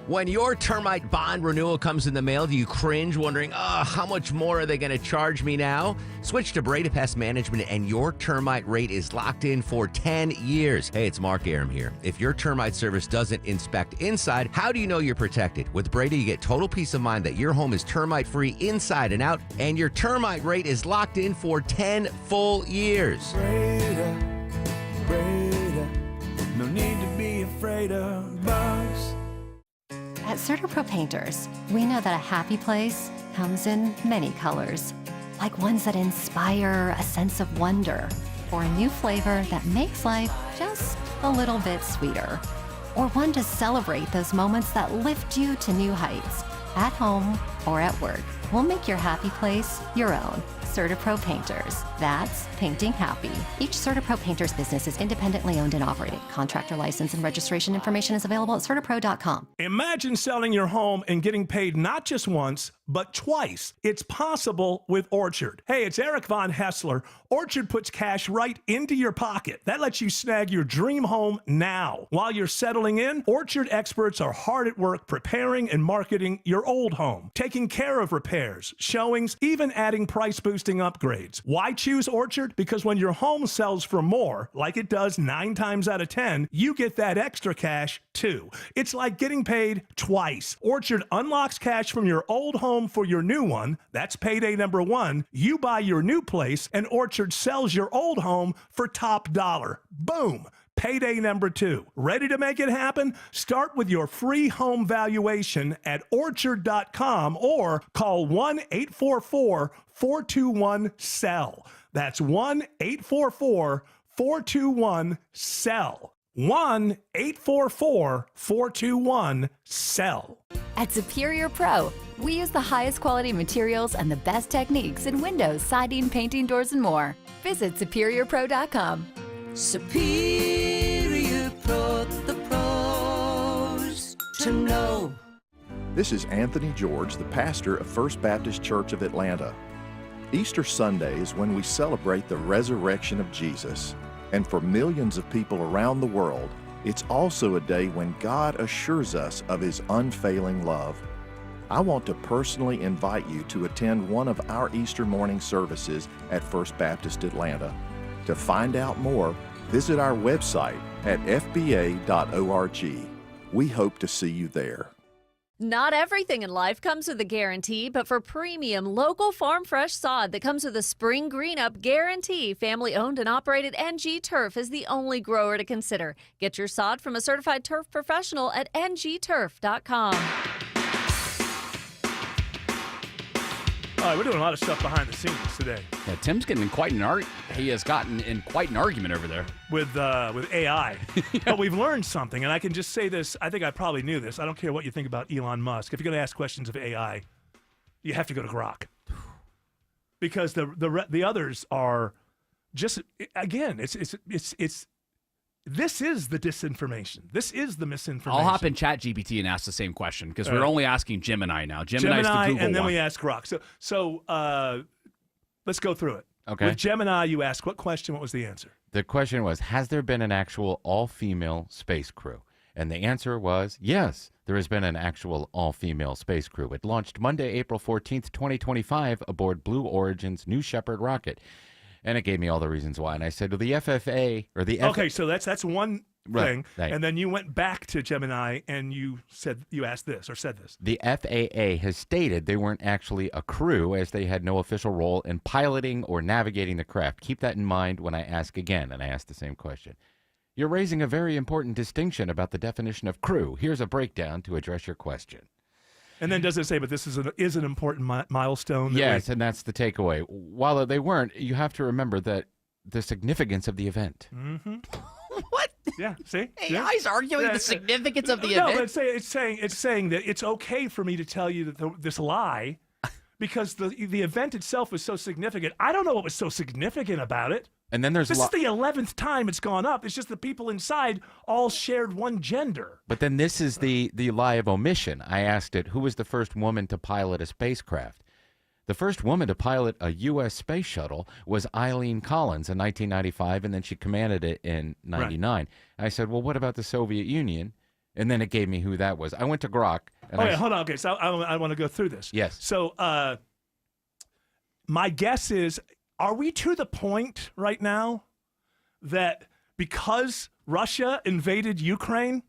When your termite bond renewal comes in the mail, do you cringe wondering, how much more are they going to charge me now? Switch to Breda Pest Management and your termite rate is locked in for 10 years. Hey, it's Mark Aram here. If your termite service doesn't inspect inside, how do you know you're protected? With Breda, you get total peace of mind that your home is termite-free inside and out, and your termite rate is locked in for 10 full years. Breda, no need to be afraid of bugs. At CertaPro Painters, we know that a happy place comes in many colors, like ones that inspire a sense of wonder, or a new flavor that makes life just a little bit sweeter, or one to celebrate those moments that lift you to new heights, at home or at work. We'll make your happy place your own. CertaPro Painters. That's painting happy. Each CertaPro Painters business is independently owned and operated. Contractor license and registration information is available at CertaPro.com. Imagine selling your home and getting paid not just once, but twice. It's possible with Orchard. Hey, it's Eric Von Hessler. Orchard puts cash right into your pocket. That lets you snag your dream home now. While you're settling in, Orchard experts are hard at work preparing and marketing your old home, taking care of repairs, showings, even adding price-boosting upgrades. Why choose Orchard? Because when your home sells for more, like it does 9 times out of 10, you get that extra cash too. It's like getting paid twice. Orchard unlocks cash from your old home for your new one. That's payday number 1. You buy your new place, and Orchard sells your old home for top dollar. Boom! Payday number 2. Ready to make it happen? Start with your free home valuation at orchard.com or call 1-844-421-SELL. That's 1-844-421-SELL. 1-844-421-SELL. At Superior Pro, we use the highest quality materials and the best techniques in windows, siding, painting, doors, and more. Visit SuperiorPro.com. Superior Pro, the pros to know. This is Anthony George, the pastor of First Baptist Church of Atlanta. Easter Sunday is when we celebrate the resurrection of Jesus. And for millions of people around the world, it's also a day when God assures us of His unfailing love. I want to personally invite you to attend one of our Easter morning services at First Baptist Atlanta. To find out more, visit our website at fba.org. We hope to see you there. Not everything in life comes with a guarantee, but for premium local farm fresh sod that comes with a spring green up guarantee, family owned and operated NG Turf is the only grower to consider. Get your sod from a certified turf professional at ngturf.com. All right, we're doing a lot of stuff behind the scenes today. Yeah, Tim's getting in quite an He has gotten in quite an argument over there with AI. But we've learned something, and I can just say this. I think I probably knew this. I don't care what you think about Elon Musk. If you're going to ask questions of AI, you have to go to Grok, because the others are just, again, it's this is the disinformation. This is the misinformation. I'll hop in ChatGPT and ask the same question, because we're only asking Gemini now. Gemini's the Google and then one. we ask Grok. So let's go through it. Okay. With Gemini, you asked what question? What was the answer? The question was, has there been an actual all-female space crew? And the answer was yes, there has been an actual all-female space crew. It launched Monday, April 14th, 2025, aboard Blue Origin's New Shepard rocket. And it gave me all the reasons why. And I said, well, the FFA, or the Okay, so that's one thing. Right. And then you went back to Gemini and you asked this or said this. The FAA has stated they weren't actually a crew, as they had no official role in piloting or navigating the craft. Keep that in mind when I ask again, and I ask the same question. You're raising a very important distinction about the definition of crew. Here's a breakdown to address your question. And then does it say, but this is an important milestone? Yes, and that's the takeaway. While they weren't, you have to remember that the significance of the event. Mm-hmm. What? Yeah, see? AI's arguing the significance of the no, event? but it's saying that it's okay for me to tell you that this lie, because the event itself was so significant. I don't know what was so significant about it. And then this is the 11th time it's gone up. It's just the people inside all shared one gender. But then this is the lie of omission. I asked it, who was the first woman to pilot a spacecraft? The first woman to pilot a U.S. space shuttle was Eileen Collins in 1995, and then she commanded it in 99. Right. I said, well, what about the Soviet Union? And then it gave me who that was. I went to Grok. And hold on. Okay, so I want to go through this. Yes. So my guess is, are we to the point right now that because Russia invaded Ukraine,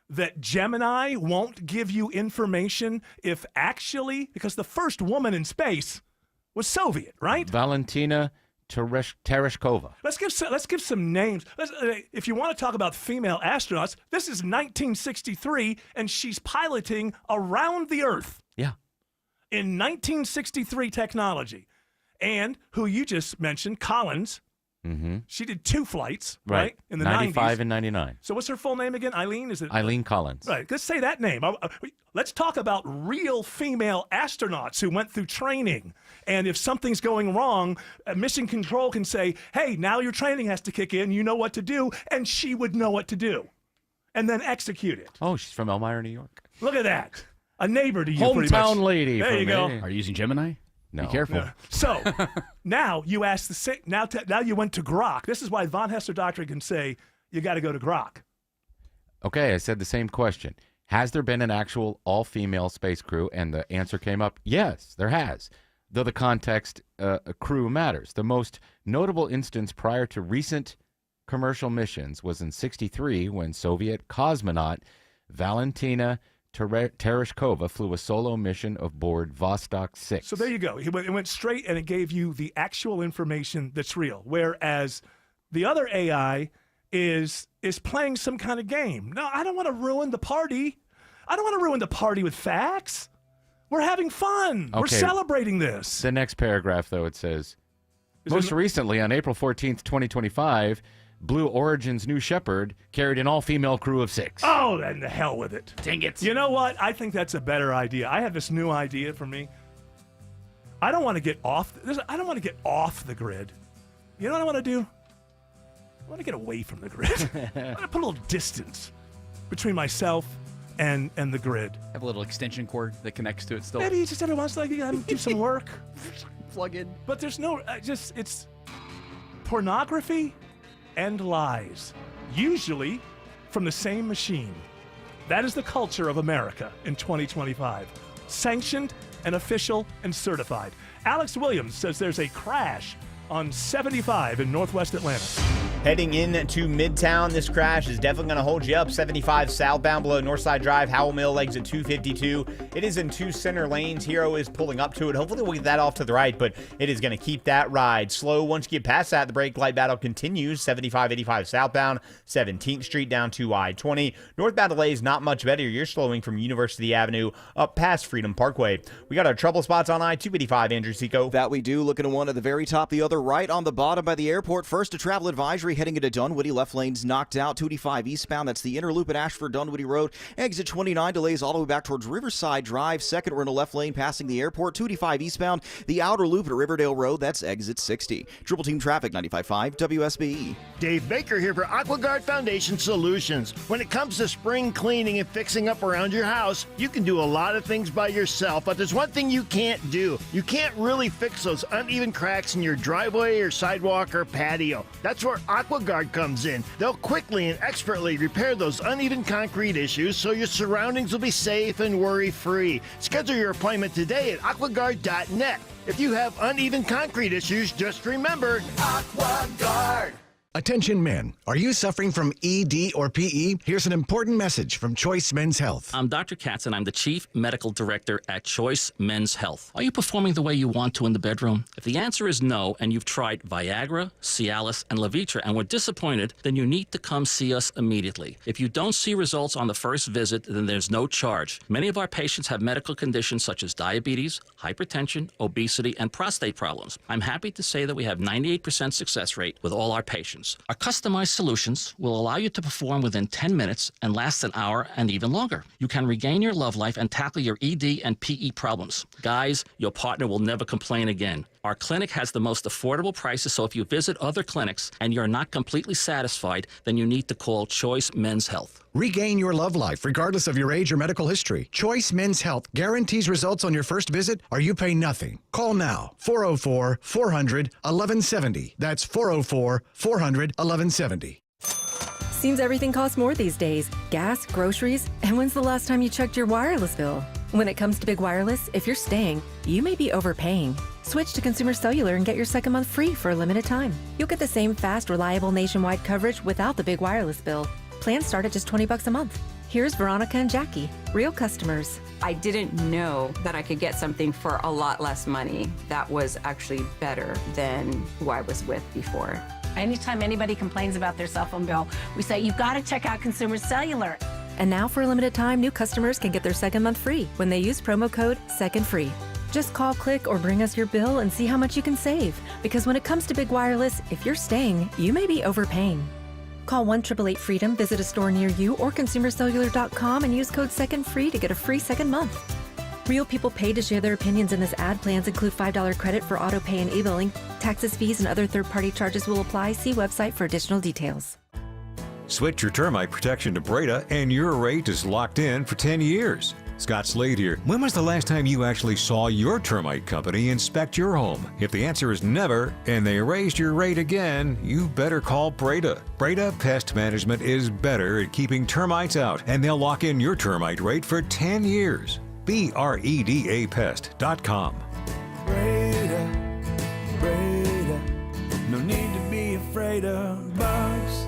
that Gemini won't give you information if actually, because the first woman in space was Soviet, right? Valentina Tereshkova. Let's give some names. If you want to talk about female astronauts, this is 1963, and she's piloting around the Earth. Yeah. In 1963 technology. And who you just mentioned, Collins, Mm-hmm. She did 2 flights, right? In the 95 90s. and 99. So what's her full name again? Eileen? Is it Eileen Collins. Right. Let's say that name. Let's talk about real female astronauts who went through training. And if something's going wrong, Mission Control can say, hey, now your training has to kick in. You know what to do. And she would know what to do. And then execute it. Oh, she's from Elmira, New York. Look at that. A neighbor to you, pretty much. Hometown lady. There for you go. me. Are you using Gemini? No. Be careful. Yeah. So now you ask now you went to Grok. This is why Von Hessler Doctrine can say you got to go to Grok. Okay, I said the same question. Has there been an actual all-female space crew? And the answer came up, yes, there has. Though the context crew matters. The most notable instance prior to recent commercial missions was in '63 when Soviet cosmonaut Valentina Tereshkova flew a solo mission aboard Vostok 6. So there you go. It went straight and it gave you the actual information that's real. Whereas the other AI is playing some kind of game. No, I don't want to ruin the party. I don't want to ruin the party with facts. We're having fun. Okay. We're celebrating this. The next paragraph, though, it says, most recently, on April 14th, 2025, Blue Origin's New Shepard carried an all-female crew of 6. Oh, then the hell with it. Dang it. You know what? I think that's a better idea. I have this new idea for me. I don't want to get off. I don't want to get off the grid. You know what I want to do? I want to get away from the grid. I want to put a little distance between myself and the grid. Have a little extension cord that connects to it still. Maybe just every once in a while do some work. Plug in. But there's no, it's pornography and lies, usually from the same machine. That is the culture of America in 2025. Sanctioned and official and certified. Alex Williams says there's a crash on 75 in Northwest Atlanta. Heading into Midtown, this crash is definitely going to hold you up. 75 southbound below Northside Drive, Howell Mill exit 252. It is in 2 center lanes. Hero is pulling up to it. Hopefully we'll get that off to the right, but it is going to keep that ride slow. Once you get past that, the brake light battle continues. 75-85 southbound, 17th Street down to I-20. Northbound delays not much better. You're slowing from University Avenue up past Freedom Parkway. We got our trouble spots on I-285, Andrew Seco. That we do. Looking at one at the very top, the other right on the bottom by the airport. First, a travel advisory heading into Dunwoody. Left lane's knocked out. 285 eastbound. That's the inner loop at Ashford Dunwoody Road. Exit 29 delays all the way back towards Riverside Drive. Second, we're in a left lane passing the airport. 285 eastbound. The outer loop at Riverdale Road. That's exit 60. Triple team traffic 95.5 WSBE. Dave Baker here for AquaGuard Foundation Solutions. When it comes to spring cleaning and fixing up around your house, you can do a lot of things by yourself, but there's one thing you can't do. You can't really fix those uneven cracks in your driveway or sidewalk or patio. That's where AquaGuard comes in. They'll quickly and expertly repair those uneven concrete issues so your surroundings will be safe and worry-free. Schedule your appointment today at aquaguard.net. If you have uneven concrete issues, just remember AquaGuard. Attention men, are you suffering from ED or PE? Here's an important message from Choice Men's Health. I'm Dr. Katz, and I'm the Chief Medical Director at Choice Men's Health. Are you performing the way you want to in the bedroom? If the answer is no, and you've tried Viagra, Cialis, and Levitra and were disappointed, then you need to come see us immediately. If you don't see results on the first visit, then there's no charge. Many of our patients have medical conditions such as diabetes, hypertension, obesity, and prostate problems. I'm happy to say that we have 98% success rate with all our patients. Our customized solutions will allow you to perform within 10 minutes and last an hour and even longer. You can regain your love life and tackle your ED and PE problems. Guys, your partner will never complain again. Our clinic has the most affordable prices, so if you visit other clinics and you're not completely satisfied, then you need to call Choice Men's Health. Regain your love life regardless of your age or medical history. Choice Men's Health guarantees results on your first visit or you pay nothing. Call now. 404-400-1170. That's 404-400-1170. Seems everything costs more these days. Gas, groceries, and when's the last time you checked your wireless bill? When it comes to Big Wireless, if you're staying, you may be overpaying. Switch to Consumer Cellular and get your second month free for a limited time. You'll get the same fast, reliable nationwide coverage without the big wireless bill. Plans start at just $20 a month. Here's Veronica and Jackie, real customers. I didn't know that I could get something for a lot less money that was actually better than who I was with before. Anytime anybody complains about their cell phone bill, we say, you've got to check out Consumer Cellular. And now for a limited time, new customers can get their second month free when they use promo code SECONDFREE. Just call, click, or bring us your bill and see how much you can save. Because when it comes to big wireless, if you're staying, you may be overpaying. Call 1-888-FREEDOM, visit a store near you, or consumercellular.com and use code SECONDFREE to get a free second month. Real people paid to share their opinions in this ad. Plans include $5 credit for auto pay and e-billing. Taxes, fees, and other third-party charges will apply. See website for additional details. Switch your termite protection to Breda and your rate is locked in for 10 years. Scott Slade here. When was the last time you actually saw your termite company inspect your home? If the answer is never, and they raised your rate again, you better call Breda. Breda Pest Management is better at keeping termites out, and they'll lock in your termite rate for 10 years. BREDAPest.com. Breda, Breda, no need to be afraid of bugs.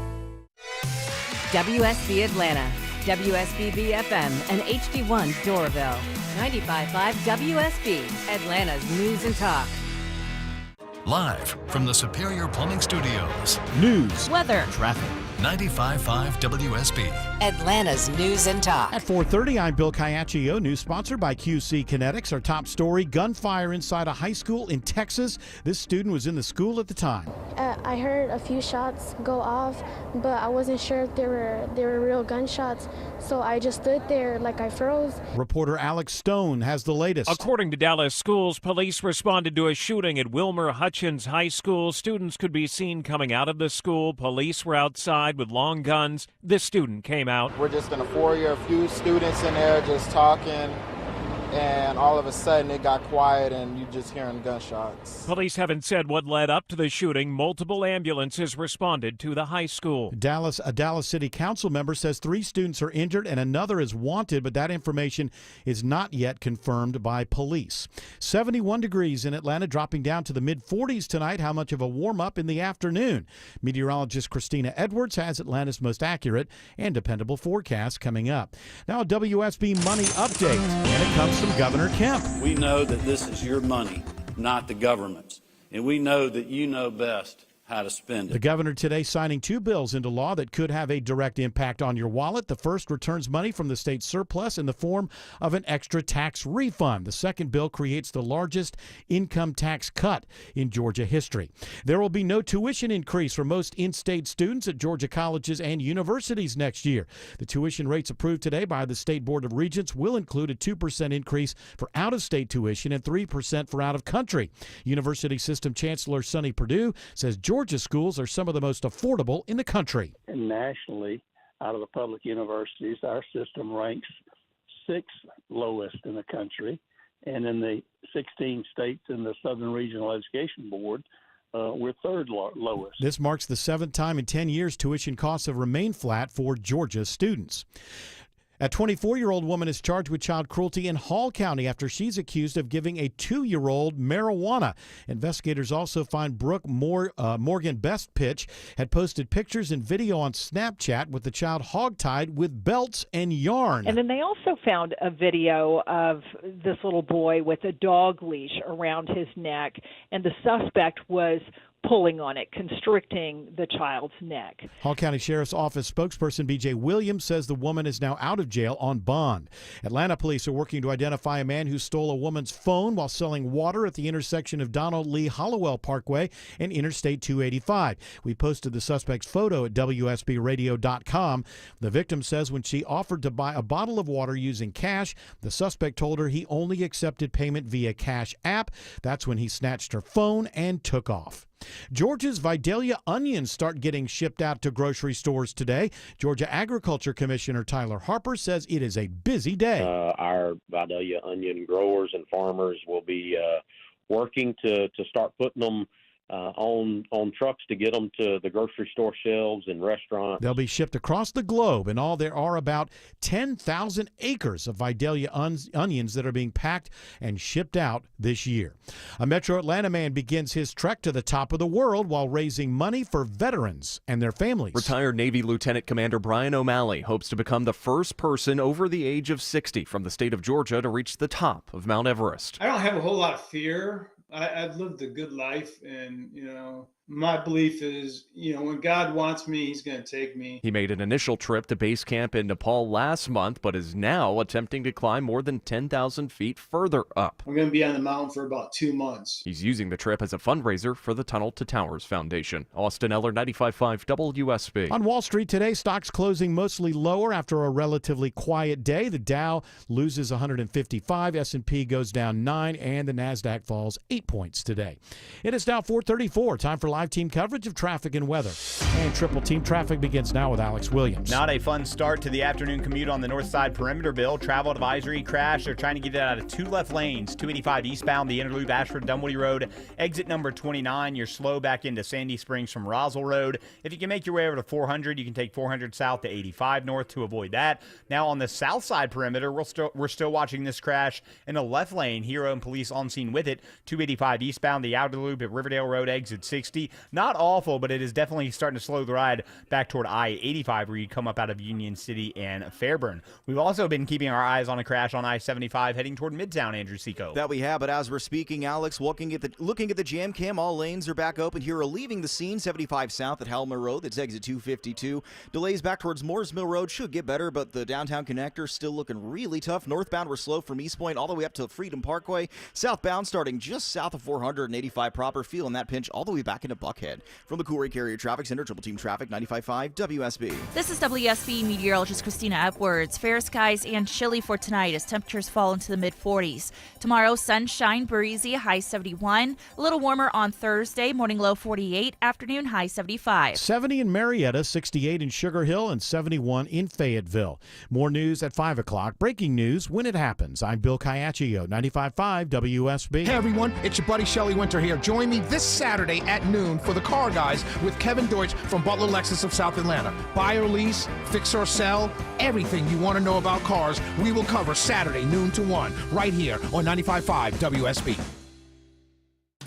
WSB Atlanta, WSB BFM, and HD1 Doraville. 95.5 WSB, Atlanta's News and Talk. Live from the Superior Plumbing Studios. News, weather, traffic. 95.5 WSB. Atlanta's News and Talk. At 4:30, I'm Bill Caiaccio. News sponsored by QC Kinetics. Our top story, gunfire inside a high school in Texas. This student was in the school at the time. I heard a few shots go off, but I wasn't sure if they were real gunshots, so I just stood there like I froze. Reporter Alex Stone has the latest. According to Dallas schools, police responded to a shooting at Wilmer Hutchins High School. Students could be seen coming out of the school. Police were outside with long guns. This student came out. We're just in a foyer, a few students in there just talking, and all of a sudden it got quiet and you just hearing gunshots. Police haven't said what led up to the shooting. Multiple ambulances responded to the high school. A Dallas City Council member says 3 students are injured and another is wanted, but that information is not yet confirmed by police. 71 degrees in Atlanta, dropping down to the mid-40s tonight. How much of a warm-up in the afternoon? Meteorologist Christina Edwards has Atlanta's most accurate and dependable forecast coming up. Now a WSB Money update, and it comes from Governor Kemp. We know that this is your money, not the government's, and we know that you know best how to spend it. The governor today signing 2 bills into law that could have a direct impact on your wallet. The first returns money from the state surplus in the form of an extra tax refund. The second bill creates the largest income tax cut in Georgia history. There will be no tuition increase for most in-state students at Georgia colleges and universities next year. The tuition rates approved today by the State Board of Regents will include a 2% increase for out-of-state tuition and 3% for out-of-country. University System Chancellor Sonny Perdue says Georgia schools are some of the most affordable in the country. And nationally, out of the public universities, our system ranks 6th lowest in the country. And in the 16 states in the Southern Regional Education Board, we're 3rd lowest. This marks the 7th time in 10 years tuition costs have remained flat for Georgia students. A 24-year-old woman is charged with child cruelty in Hall County after she's accused of giving a 2-year-old marijuana. Investigators also find Brooke Morgan Bestpitch had posted pictures and video on Snapchat with the child hogtied with belts and yarn. And then they also found a video of this little boy with a dog leash around his neck, and the suspect was pulling on it, constricting the child's neck. Hall County Sheriff's Office spokesperson B.J. Williams says the woman is now out of jail on bond. Atlanta police are working to identify a man who stole a woman's phone while selling water at the intersection of Donald Lee Hollowell Parkway and Interstate 285. We posted the suspect's photo at WSBradio.com. The victim says when she offered to buy a bottle of water using cash, the suspect told her he only accepted payment via Cash App. That's when he snatched her phone and took off. Georgia's Vidalia onions start getting shipped out to grocery stores today. Georgia Agriculture Commissioner Tyler Harper says it is a busy day. Our Vidalia onion growers and farmers will be working to start putting them on trucks to get them to the grocery store shelves and restaurants. They'll be shipped across the globe. In all, there are about 10,000 acres of Vidalia onions that are being packed and shipped out this year. A Metro Atlanta man begins his trek to the top of the world while raising money for veterans and their families. Retired Navy Lieutenant Commander Brian O'Malley hopes to become the first person over the age of 60 from the state of Georgia to reach the top of Mount Everest. I don't have a whole lot of fear. I've lived a good life, and My belief is, when God wants me, he's going to take me. He made an initial trip to base camp in Nepal last month, but is now attempting to climb more than 10,000 feet further up. I'm going to be on the mountain for about 2 months. He's using the trip as a fundraiser for the Tunnel to Towers Foundation. Austin Eller, 95.5 WSB. On Wall Street today, stocks closing mostly lower after a relatively quiet day. The Dow loses 155, S&P goes down 9, and the NASDAQ falls 8 points today. It is now 4:34. Time for live team coverage of traffic and weather. And triple team traffic begins now with Alex Williams. Not a fun start to the afternoon commute on the north side perimeter, Bill. Travel advisory crash. They're trying to get it out of 2 left lanes. 285 eastbound, the Interloop, Ashford, Dunwoody Road. Exit number 29. You're slow back into Sandy Springs from Roswell Road. If you can make your way over to 400, you can take 400 south to 85 north to avoid that. Now on the south side perimeter, we're still watching this crash in a left lane. Hero and police on scene with it. 285 eastbound, the outer loop at Riverdale Road, exit 60. Not awful, but it is definitely starting to slow the ride back toward I-85 where you come up out of Union City and Fairburn. We've also been keeping our eyes on a crash on I-75 heading toward Midtown, Andrew Seco. That we have, but as we're speaking, Alex, looking at the jam cam, all lanes are back open here. Leaving the scene, 75 south at Helmer Road. That's exit 252. Delays back towards Moores Mill Road should get better, but the downtown connector still looking really tough. Northbound, we're slow from East Point all the way up to Freedom Parkway. Southbound, starting just south of 485 proper, feeling that pinch all the way back into Buckhead. From the Coolray Carrier Traffic Center, Triple Team Traffic, 95.5 WSB. This is WSB meteorologist Christina Edwards. Fair skies and chilly for tonight as temperatures fall into the mid-40s. Tomorrow, sunshine, breezy, high 71. A little warmer on Thursday, morning low 48, afternoon high 75. 70 in Marietta, 68 in Sugar Hill, and 71 in Fayetteville. More news at 5 o'clock. Breaking news when it happens. I'm Bill Caiaccio, 95.5 WSB. Hey everyone, it's your buddy Shelley Winter here. Join me this Saturday at noon for the Car Guys with Kevin Deutsch from Butler Lexus of South Atlanta. Buy or lease, fix or sell, everything you want to know about cars, we will cover Saturday noon to 1 right here on 95.5 WSB.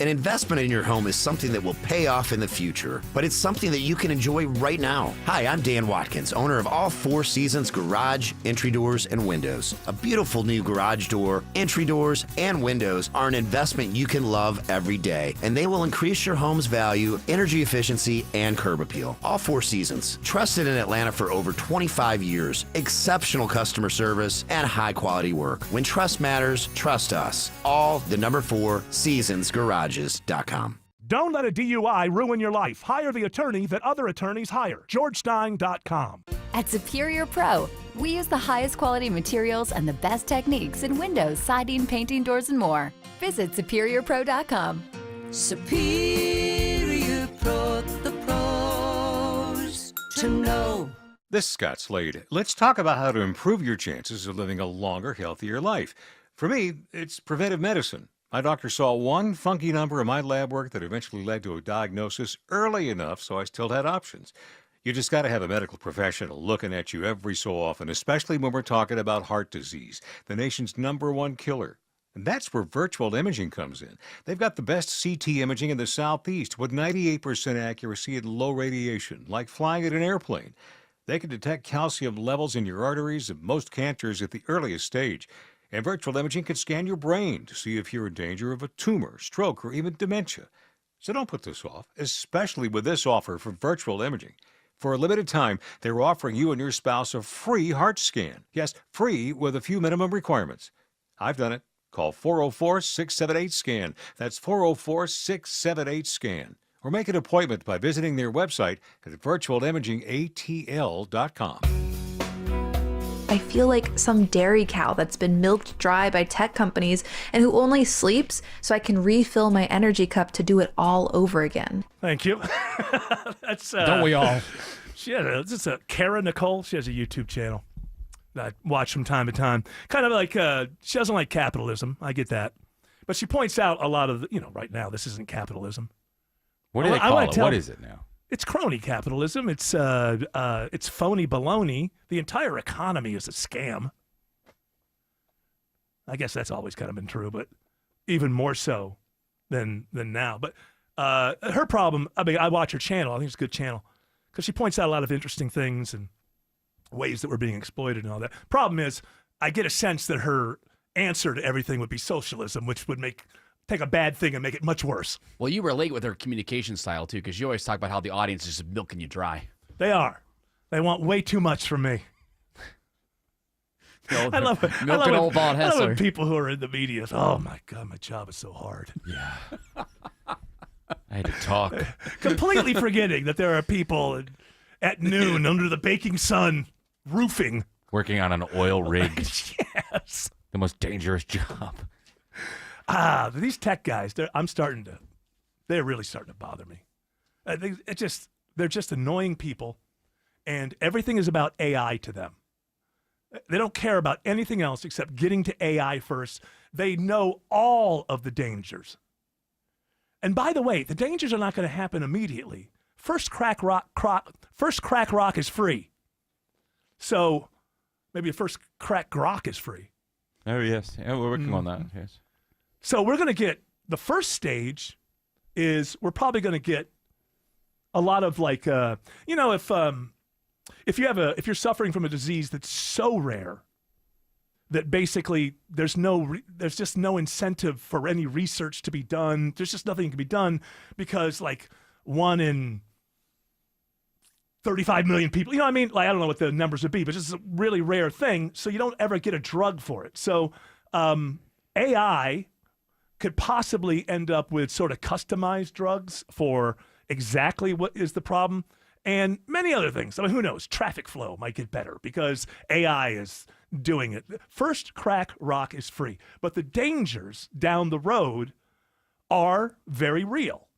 An investment in your home is something that will pay off in the future, but it's something that you can enjoy right now. Hi, I'm Dan Watkins, owner of All Four Seasons Garage, Entry Doors, and Windows. A beautiful new garage door, entry doors, and windows are an investment you can love every day, and they will increase your home's value, energy efficiency, and curb appeal. All Four Seasons, trusted in Atlanta for over 25 years, exceptional customer service, and high-quality work. When trust matters, trust us. All the number 4 Seasons Garage. Don't let a DUI ruin your life. Hire the attorney that other attorneys hire. GeorgeStein.com. At Superior Pro, we use the highest quality materials and the best techniques in windows, siding, painting, doors, and more. Visit SuperiorPro.com. Superior Pro, the pros to know. This is Scott Slade. Let's talk about how to improve your chances of living a longer, healthier life. For me, it's preventive medicine. My doctor saw one funky number in my lab work that eventually led to a diagnosis early enough so I still had options. You just got to have a medical professional looking at you every so often, especially when we're talking about heart disease, the nation's #1 killer. And that's where virtual imaging comes in. They've got the best CT imaging in the Southeast with 98% accuracy and low radiation, like flying in an airplane. They can detect calcium levels in your arteries and most cancers at the earliest stage. And virtual imaging can scan your brain to see if you're in danger of a tumor, stroke, or even dementia. So don't put this off, especially with this offer for virtual imaging. For a limited time, they're offering you and your spouse a free heart scan. Yes, free with a few minimum requirements. I've done it. Call 404-678-SCAN. That's 404-678-SCAN. Or make an appointment by visiting their website at virtualimagingatl.com. I feel like some dairy cow that's been milked dry by tech companies and who only sleeps so I can refill my energy cup to do it all over again. Thank you. That's Don't we all? This is Kara Nicole. She has a YouTube channel that I watch from time to time. Kind of like, she doesn't like capitalism. I get that. But she points out a lot of, right now, this isn't capitalism. What do they call it? What is it now? It's crony capitalism. It's phony baloney. The entire economy is a scam. I guess that's always kind of been true, but even more so than now. But her problem, I watch her channel. I think it's a good channel because she points out a lot of interesting things and ways that we're being exploited and all that. Problem is, I get a sense that her answer to everything would be socialism, which would make take a bad thing and make it much worse. Well, you relate with her communication style, too, because you always talk about how the audience is just milking you dry. They are. They want way too much from me. I love when people who are in the media. Oh, my God, my job is so hard. Yeah. I had to talk. Completely forgetting that there are people at noon under the baking sun roofing. Working on an oil rig. Yes. The most dangerous job. These tech guys, they're really starting to bother me. They're just annoying people, and everything is about AI to them. They don't care about anything else except getting to AI first. They know all of the dangers. And by the way, the dangers are not going to happen immediately. First crack rock is free. So maybe a first crack grok is free. Oh, yes. Yeah, we're working on that, yes. So we're going to get, the first stage is we're probably going to get a lot of like, if you're suffering from a disease that's so rare that basically there's just no incentive for any research to be done. There's just nothing can be done because like 1 in 35 million people, you know what I mean? Like, I don't know what the numbers would be, but it's a really rare thing. So you don't ever get a drug for it. So AI could possibly end up with sort of customized drugs for exactly what is the problem and many other things. I mean, who knows? Traffic flow might get better because AI is doing it. First crack rock is free, but the dangers down the road are very real.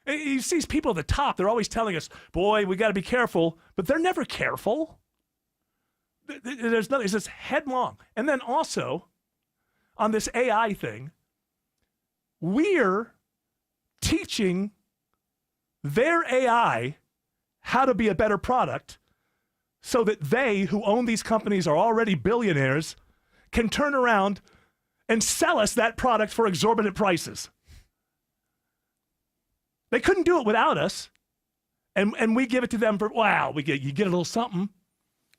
And you see these people at the top, they're always telling us, boy, we got to be careful, but they're never careful. There's nothing, it's just headlong. And then also on this AI thing, we're teaching their AI how to be a better product so that they, who own these companies, are already billionaires, can turn around and sell us that product for exorbitant prices. They couldn't do it without us, and we give it to them for, wow, you get a little something.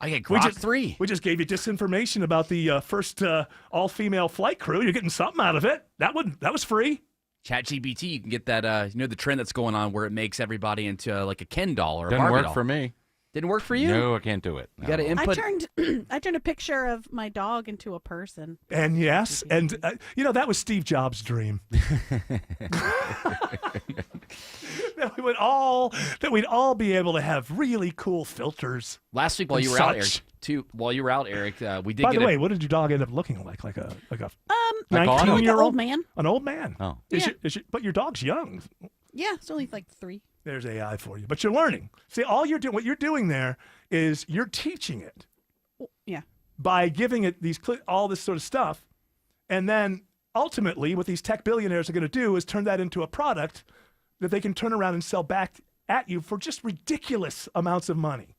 I get Grok 3. We just gave you disinformation about the first all-female flight crew. You're getting something out of it. That was free. ChatGPT, you can get that, the trend that's going on where it makes everybody into like a Ken doll or a Doesn't Barbie work doll. for me. Didn't work for you? No, I can't do it. You got to input. I turned a picture of my dog into a person. And yes, and that was Steve Jobs' dream. that we'd all be able to have really cool filters. Last week while you were out, Eric, we did. By the way, what did your dog end up looking like? Like a 19-year-old? Like an old man. An old man. Oh, but your dog's young. Yeah, it's only like 3. There's AI for you, but you're learning. See, what you're doing there is you're teaching it. Yeah. By giving it all this sort of stuff, and then ultimately, what these tech billionaires are going to do is turn that into a product that they can turn around and sell back at you for just ridiculous amounts of money.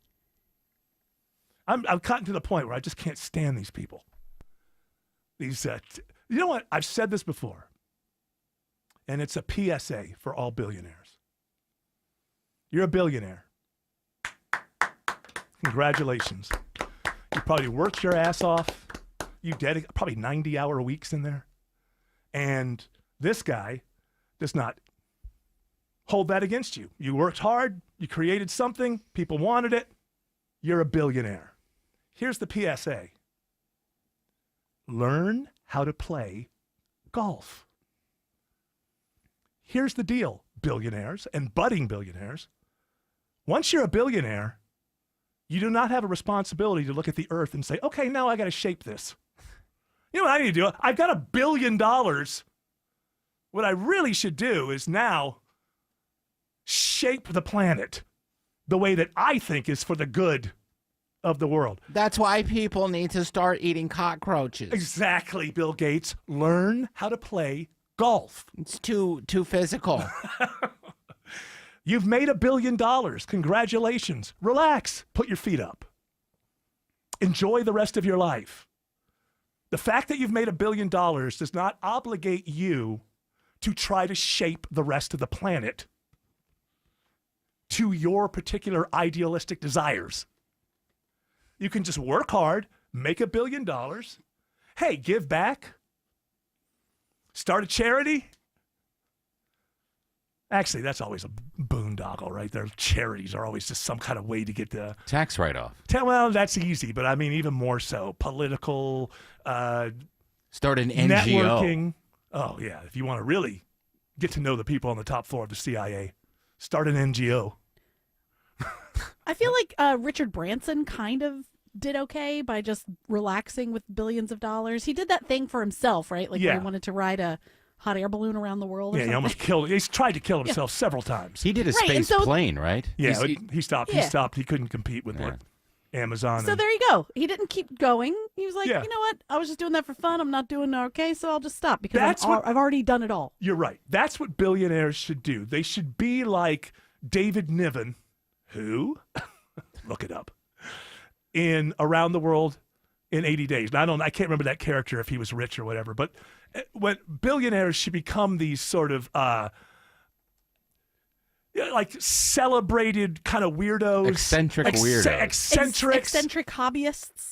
I've gotten to the point where I just can't stand these people. These, you know what? I've said this before, and it's a PSA for all billionaires. You're a billionaire. Congratulations. You probably worked your ass off. You dedicated probably 90-hour weeks in there. And this guy does not hold that against you. You worked hard. You created something. People wanted it. You're a billionaire. Here's the PSA. Learn how to play golf. Here's the deal, billionaires and budding billionaires. Once you're a billionaire, you do not have a responsibility to look at the earth and say, okay, now I got to shape this. You know what I need to do? I've got $1 billion. What I really should do is now shape the planet the way that I think is for the good of the world. That's why people need to start eating cockroaches. Exactly, Bill Gates. Learn how to play golf. It's too physical. You've made $1 billion. Congratulations. Relax. Put your feet up. Enjoy the rest of your life. The fact that you've made $1 billion does not obligate you to try to shape the rest of the planet to your particular idealistic desires. You can just work hard, make $1 billion. Hey, give back. Start a charity? Actually, that's always a boondoggle, right? Their charities are always just some kind of way to get the tax write-off. Well, that's easy, but I mean, even more so, political. Start an NGO. Networking. Oh yeah, if you want to really get to know the people on the top floor of the CIA, start an NGO. I feel like Richard Branson kind of did okay by just relaxing with billions of dollars. He did that thing for himself, right? Like where he wanted to ride a hot air balloon around the world. Or He almost killed. He's tried to kill himself several times. He did a space plane, right? Yeah, he stopped. Yeah. He stopped. He couldn't compete with what Amazon. So and- there you go. He didn't keep going. He was like, Yeah. you know what? I was just doing that for fun. I'm not doing okay, so I'll just stop because That's what- I've already done it all. You're right. That's what billionaires should do. They should be like David Niven, who, look it up, in Around the World in 80 Days. Now, I can't remember that character if he was rich or whatever, but when billionaires should become these sort of like celebrated kind of weirdos, Eccentric weirdos. Eccentric hobbyists.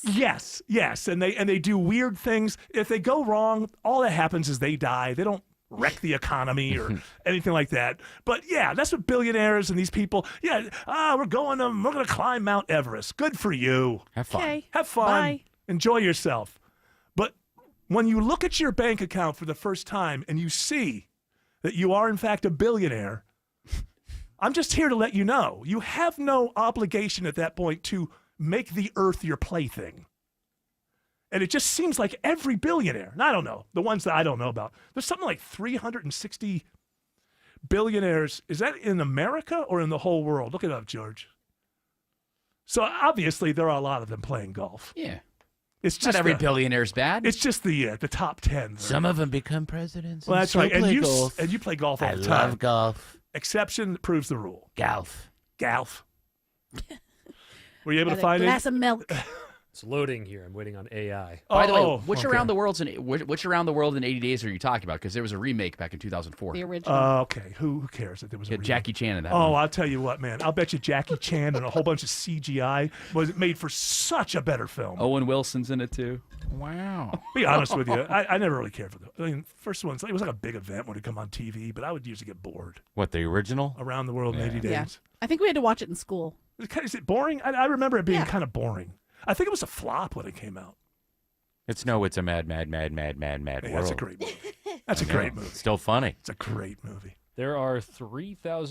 Yes, and they do weird things. If they go wrong, all that happens is they die. They don't wreck the economy or anything like that. But yeah, that's what billionaires and these people. Yeah, we're gonna climb Mount Everest. Good for you. Have fun. Okay. Have fun. Bye. Enjoy yourself. But when you look at your bank account for the first time and you see that you are in fact a billionaire, I'm just here to let you know, you have no obligation at that point to make the earth your plaything. And it just seems like every billionaire, and I don't know, the ones that I don't know about, there's something like 360 billionaires. Is that in America or in the whole world? Look it up, George. So obviously there are a lot of them playing golf. Yeah. It's Not just every billionaire's bad. It's just the top 10. Some of them become presidents. Well, and that's still right. And play you golf. and you play golf all I the time. love golf. Exception proves the rule. Golf. Were you able to Got a find glass it? of milk. It's loading here. I'm waiting on AI. By the way, Oh, which okay. around the world in 80 Days are you talking about? Because there was a remake back in 2004. The original. Okay. Who cares that there was a remake? Jackie Chan in that. Oh, one. I'll tell you what, man. I'll bet you Jackie Chan and a whole bunch of CGI was made for such a better film. Owen Wilson's in it too. Wow. Be honest with you, I never really cared for them. I mean, first one, it was like a big event when it come on TV, but I would usually get bored. What, the original? Around the World in 80 Days. Yeah. I think we had to watch it in school. Is it boring? I remember it being Yeah. kind of boring. I think it was a flop when it came out. It's a mad Hey, world. that's a great movie. That's a great movie. Still funny. It's a great movie. There are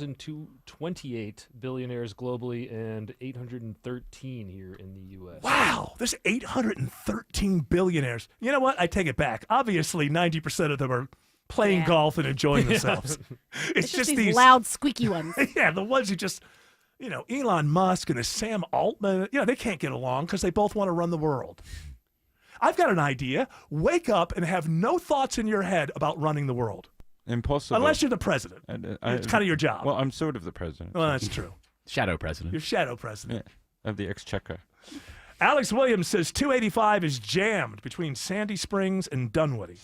3,028 billionaires globally and 813 here in the U.S. Wow, there's 813 billionaires. You know what? I take it back. Obviously, 90% of them are playing golf and enjoying themselves. It's just these loud, squeaky ones. Yeah, the ones who just, Elon Musk and the Sam Altman, they can't get along because they both want to run the world. I've got an idea. Wake up and have no thoughts in your head about running the world. Impossible. Unless you're the president. It's kind of your job. Well, I'm sort of the president. Well, that's true. Shadow president. You're shadow president. Yeah, of the exchequer. Alex Williams says 285 is jammed between Sandy Springs and Dunwoody.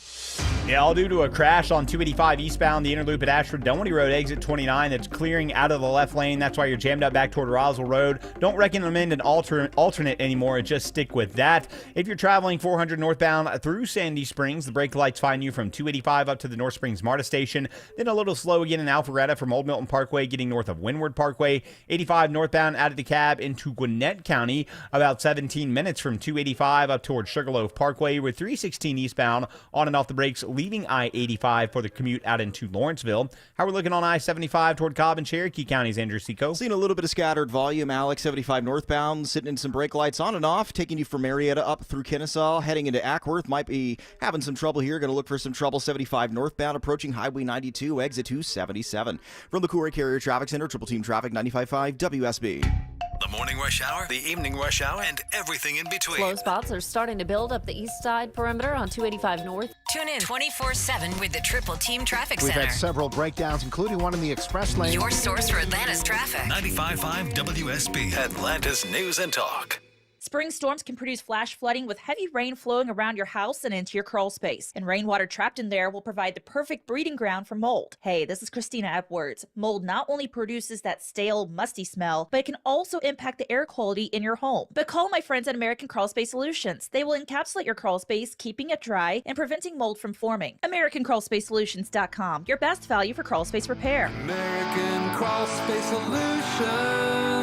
Yeah, all due to a crash on 285 eastbound, the inner loop at Ashford Dunwoody Road, exit 29. That's clearing out of the left lane. That's why you're jammed up back toward Roswell Road. Don't recommend an alternate anymore. Just stick with that. If you're traveling 400 northbound through Sandy Springs, the brake lights find you from 285 up to the North Springs MARTA station. Then a little slow again in Alpharetta from Old Milton Parkway, getting north of Windward Parkway. 85 northbound out of DeKalb into Gwinnett County, about 17 minutes from 285 up toward Sugarloaf Parkway, with 316 eastbound on and off the brakes, leaving I-85 for the commute out into Lawrenceville. How we're looking on I-75 toward Cobb and Cherokee counties, Andrew Seco. Seeing a little bit of scattered volume. Alex 75 northbound, sitting in some brake lights on and off, taking you from Marietta up through Kennesaw, heading into Ackworth. Might be having some trouble here. Going to look for some trouble. 75 northbound, approaching Highway 92, exit 277. From the Corey Carrier Traffic Center, Triple Team Traffic 95.5 WSB. The morning rush hour, the evening rush hour, and everything in between. Slow spots are starting to build up the east side perimeter on 285 north. Tune in 24/7 with the Triple Team Traffic We've Center. had several breakdowns, including one in the express lane. Your source for Atlanta's traffic. 95.5 WSB, Atlanta's News and Talk. Spring storms can produce flash flooding with heavy rain flowing around your house and into your crawl space. And rainwater trapped in there will provide the perfect breeding ground for mold. Hey, this is Christina Epwords. Mold not only produces that stale, musty smell, but it can also impact the air quality in your home. But call my friends at American Crawl Space Solutions. They will encapsulate your crawl space, keeping it dry and preventing mold from forming. AmericanCrawlSpaceSolutions.com, your best value for crawl space repair. American Crawl Space Solutions.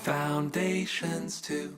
Foundations too.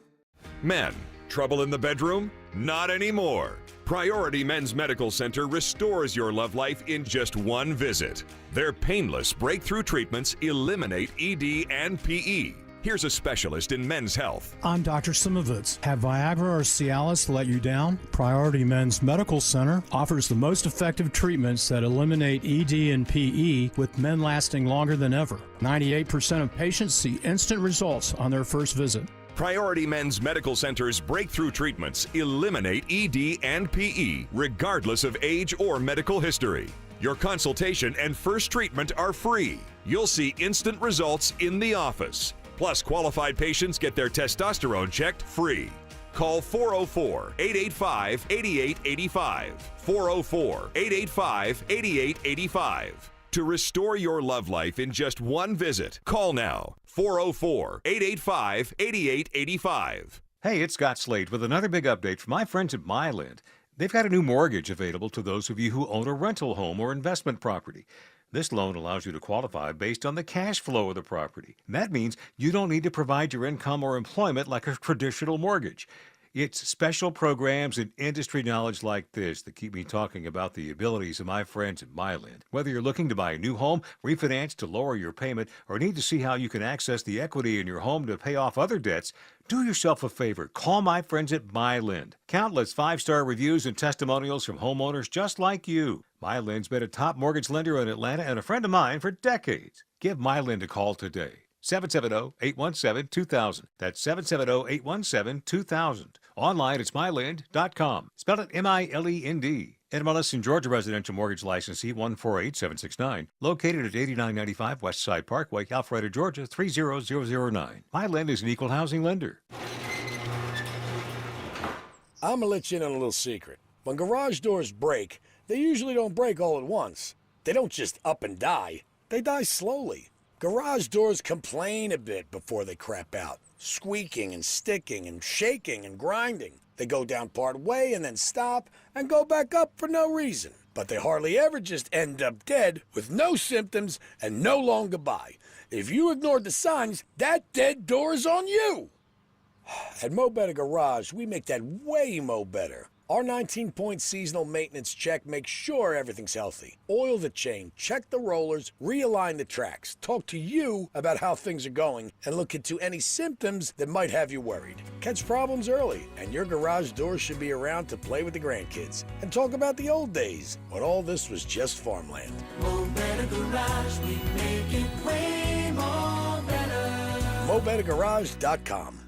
Men, trouble in the bedroom? Not anymore. Priority Men's Medical Center restores your love life in just one visit. Their painless breakthrough treatments eliminate ED and PE. Here's a specialist in men's health. I'm Dr. Simovitz. Have Viagra or Cialis let you down? Priority Men's Medical Center offers the most effective treatments that eliminate ED and PE, with men lasting longer than ever. 98% of patients see instant results on their first visit. Priority Men's Medical Center's breakthrough treatments eliminate ED and PE, regardless of age or medical history. Your consultation and first treatment are free. You'll see instant results in the office. Plus, qualified patients get their testosterone checked free. Call 404-885-8885. 404-885-8885. To restore your love life in just one visit, call now. 404-885-8885. Hey, it's Scott Slade with another big update from my friends at Myland. They've got a new mortgage available to those of you who own a rental home or investment property. This loan allows you to qualify based on the cash flow of the property. And that means you don't need to provide your income or employment like a traditional mortgage. It's special programs and industry knowledge like this that keep me talking about the abilities of my friends at Myland. Whether you're looking to buy a new home, refinance to lower your payment, or need to see how you can access the equity in your home to pay off other debts, do yourself a favor. Call my friends at Myland. Countless 5-star reviews and testimonials from homeowners just like you. Myland's been a top mortgage lender in Atlanta and a friend of mine for decades. Give Myland a call today. 770-817-2000. That's 770-817-2000. Online, it's myland.com. Spell it M-I-L-E-N-D. NMLS in Georgia residential mortgage licensee 148769. Located at 8995 West Side Parkway, Alpharetta, Georgia 30009. Myland is an equal housing lender. I'm gonna let you in on a little secret. When garage doors break, they usually don't break all at once. They don't just up and die. They die slowly. Garage doors complain a bit before they crap out, squeaking and sticking and shaking and grinding. They go down part way and then stop and go back up for no reason. But they hardly ever just end up dead with no symptoms and no long goodbye. If you ignored the signs, that dead door is on you. At Mo Better Garage, we make that way mo better. Our 19-point seasonal maintenance check makes sure everything's healthy. Oil the chain, check the rollers, realign the tracks, talk to you about how things are going, and look into any symptoms that might have you worried. Catch problems early, and your garage door should be around to play with the grandkids and talk about the old days when all this was just farmland. Mo Better Garage, we make it way more better. MoBetterGarage.com.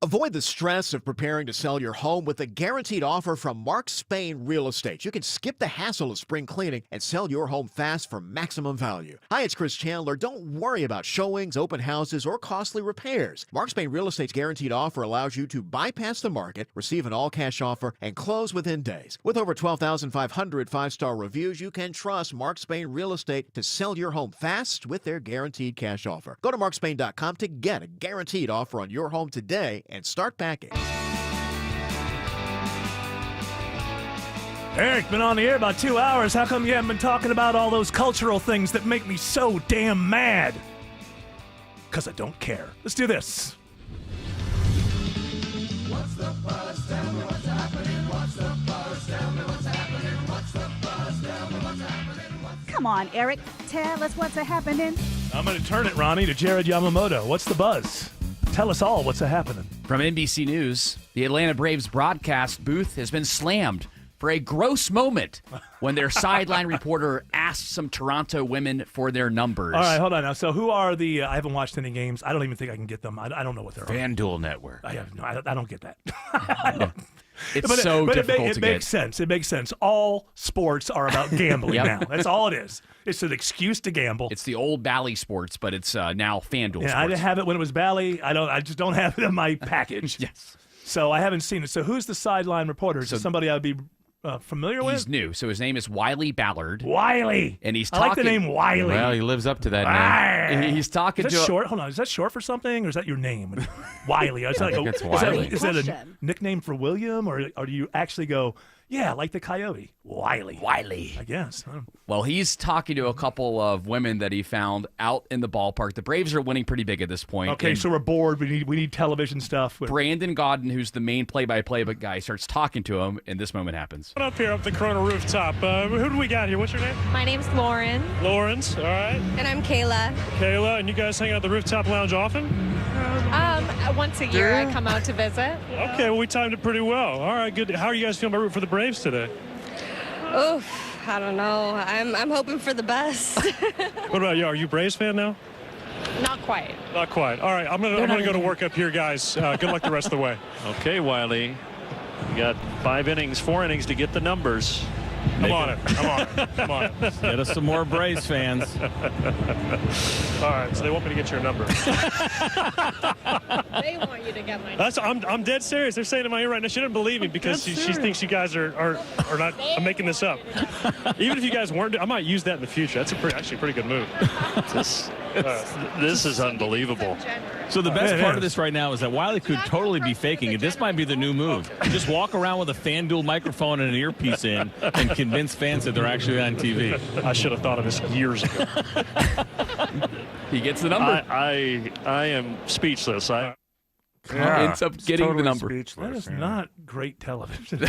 Avoid the stress of preparing to sell your home with a guaranteed offer from Mark Spain Real Estate. You can skip the hassle of spring cleaning and sell your home fast for maximum value. Hi, it's Chris Chandler. Don't worry about showings, open houses, or costly repairs. Mark Spain Real Estate's guaranteed offer allows you to bypass the market, receive an all-cash offer, and close within days. With over 12,500 5-star reviews, you can trust Mark Spain Real Estate to sell your home fast with their guaranteed cash offer. Go to markspain.com to get a guaranteed offer on your home today and start packing. Eric, been on the air about 2 hours. How come you haven't been talking about all those cultural things that make me so damn mad? Because I don't care. Let's do this. What's the buzz? Tell me what's happening. What's the buzz? Tell me what's happening. What's the buzz? Tell me what's happening. Come on, Eric. Tell us what's happening. I'm going to turn it, Ronnie, to Jared Yamamoto. What's the buzz? Tell us all what's happening. From NBC News, the Atlanta Braves broadcast booth has been slammed for a gross moment when their sideline reporter asked some Toronto women for their numbers. All right, hold on now. So who are the I haven't watched any games. I don't even think I can get them. I don't know what they're on. FanDuel Network. I don't get that. It's But so difficult it to makes get. sense. It makes sense. All sports are about gambling Yep. now. That's all it is. It's an excuse to gamble. It's the old Bally Sports, but it's now FanDuel Yeah, Sports. I didn't have it when it was Bally. I just don't have it in my package. Yes. So I haven't seen it. So who's the sideline reporter? Is it somebody I'd be familiar with? He's new, so his name is Wiley Ballard. Wiley. And he's I talking. like the name Wiley. Well, he lives up to that name. He's talking Is that to. short? Hold on. Is that short for something, or is that your name? Wiley. Is that, think it's is that- Wiley. is that a Question. nickname for William, or do you actually go, yeah, like the coyote? Wiley. Wiley. I guess. I don't- Well, he's talking to a couple of women that he found out in the ballpark. The Braves are winning pretty big at this point. Okay, and so we're bored. We need television stuff. Brandon Gaudin, who's the main play-by-play guy, starts talking to him, and this moment happens. Up here, up the Corona rooftop. Who do we got here? What's your name? My name's Lauren. Lawrence, all right. And I'm Kayla. Kayla, and you guys hang out at the rooftop lounge often? Once a year I come out to visit. Okay, well, we timed it pretty well. All right, good. How are you guys feeling about rooting for the Braves today? Oof, I don't know. I'm hoping for the best. What about you? Are you a Braves fan now? Not quite. Not quite. All right, I'm gonna go to work up here, guys. Good luck the rest of the way. Okay, Wiley. You got 4 innings to get the numbers. I'm on it. I'm on it. Get us some more Braves fans. All right, so they want me to get your number. They want you to get my I'm dead serious. They're saying in my ear right now. She doesn't believe me because she thinks you guys are not. I'm making this up. Even if you guys weren't, I might use that in the future. That's actually a pretty good move. This is unbelievable. So the best it part is. of this right now is that Wiley could totally be faking it. This might be the new move. Just walk around with a FanDuel microphone and an earpiece in and convince fans that they're actually on TV. I should have thought of this years ago. He gets the number. I am speechless. Ends up getting the number. That is not great television.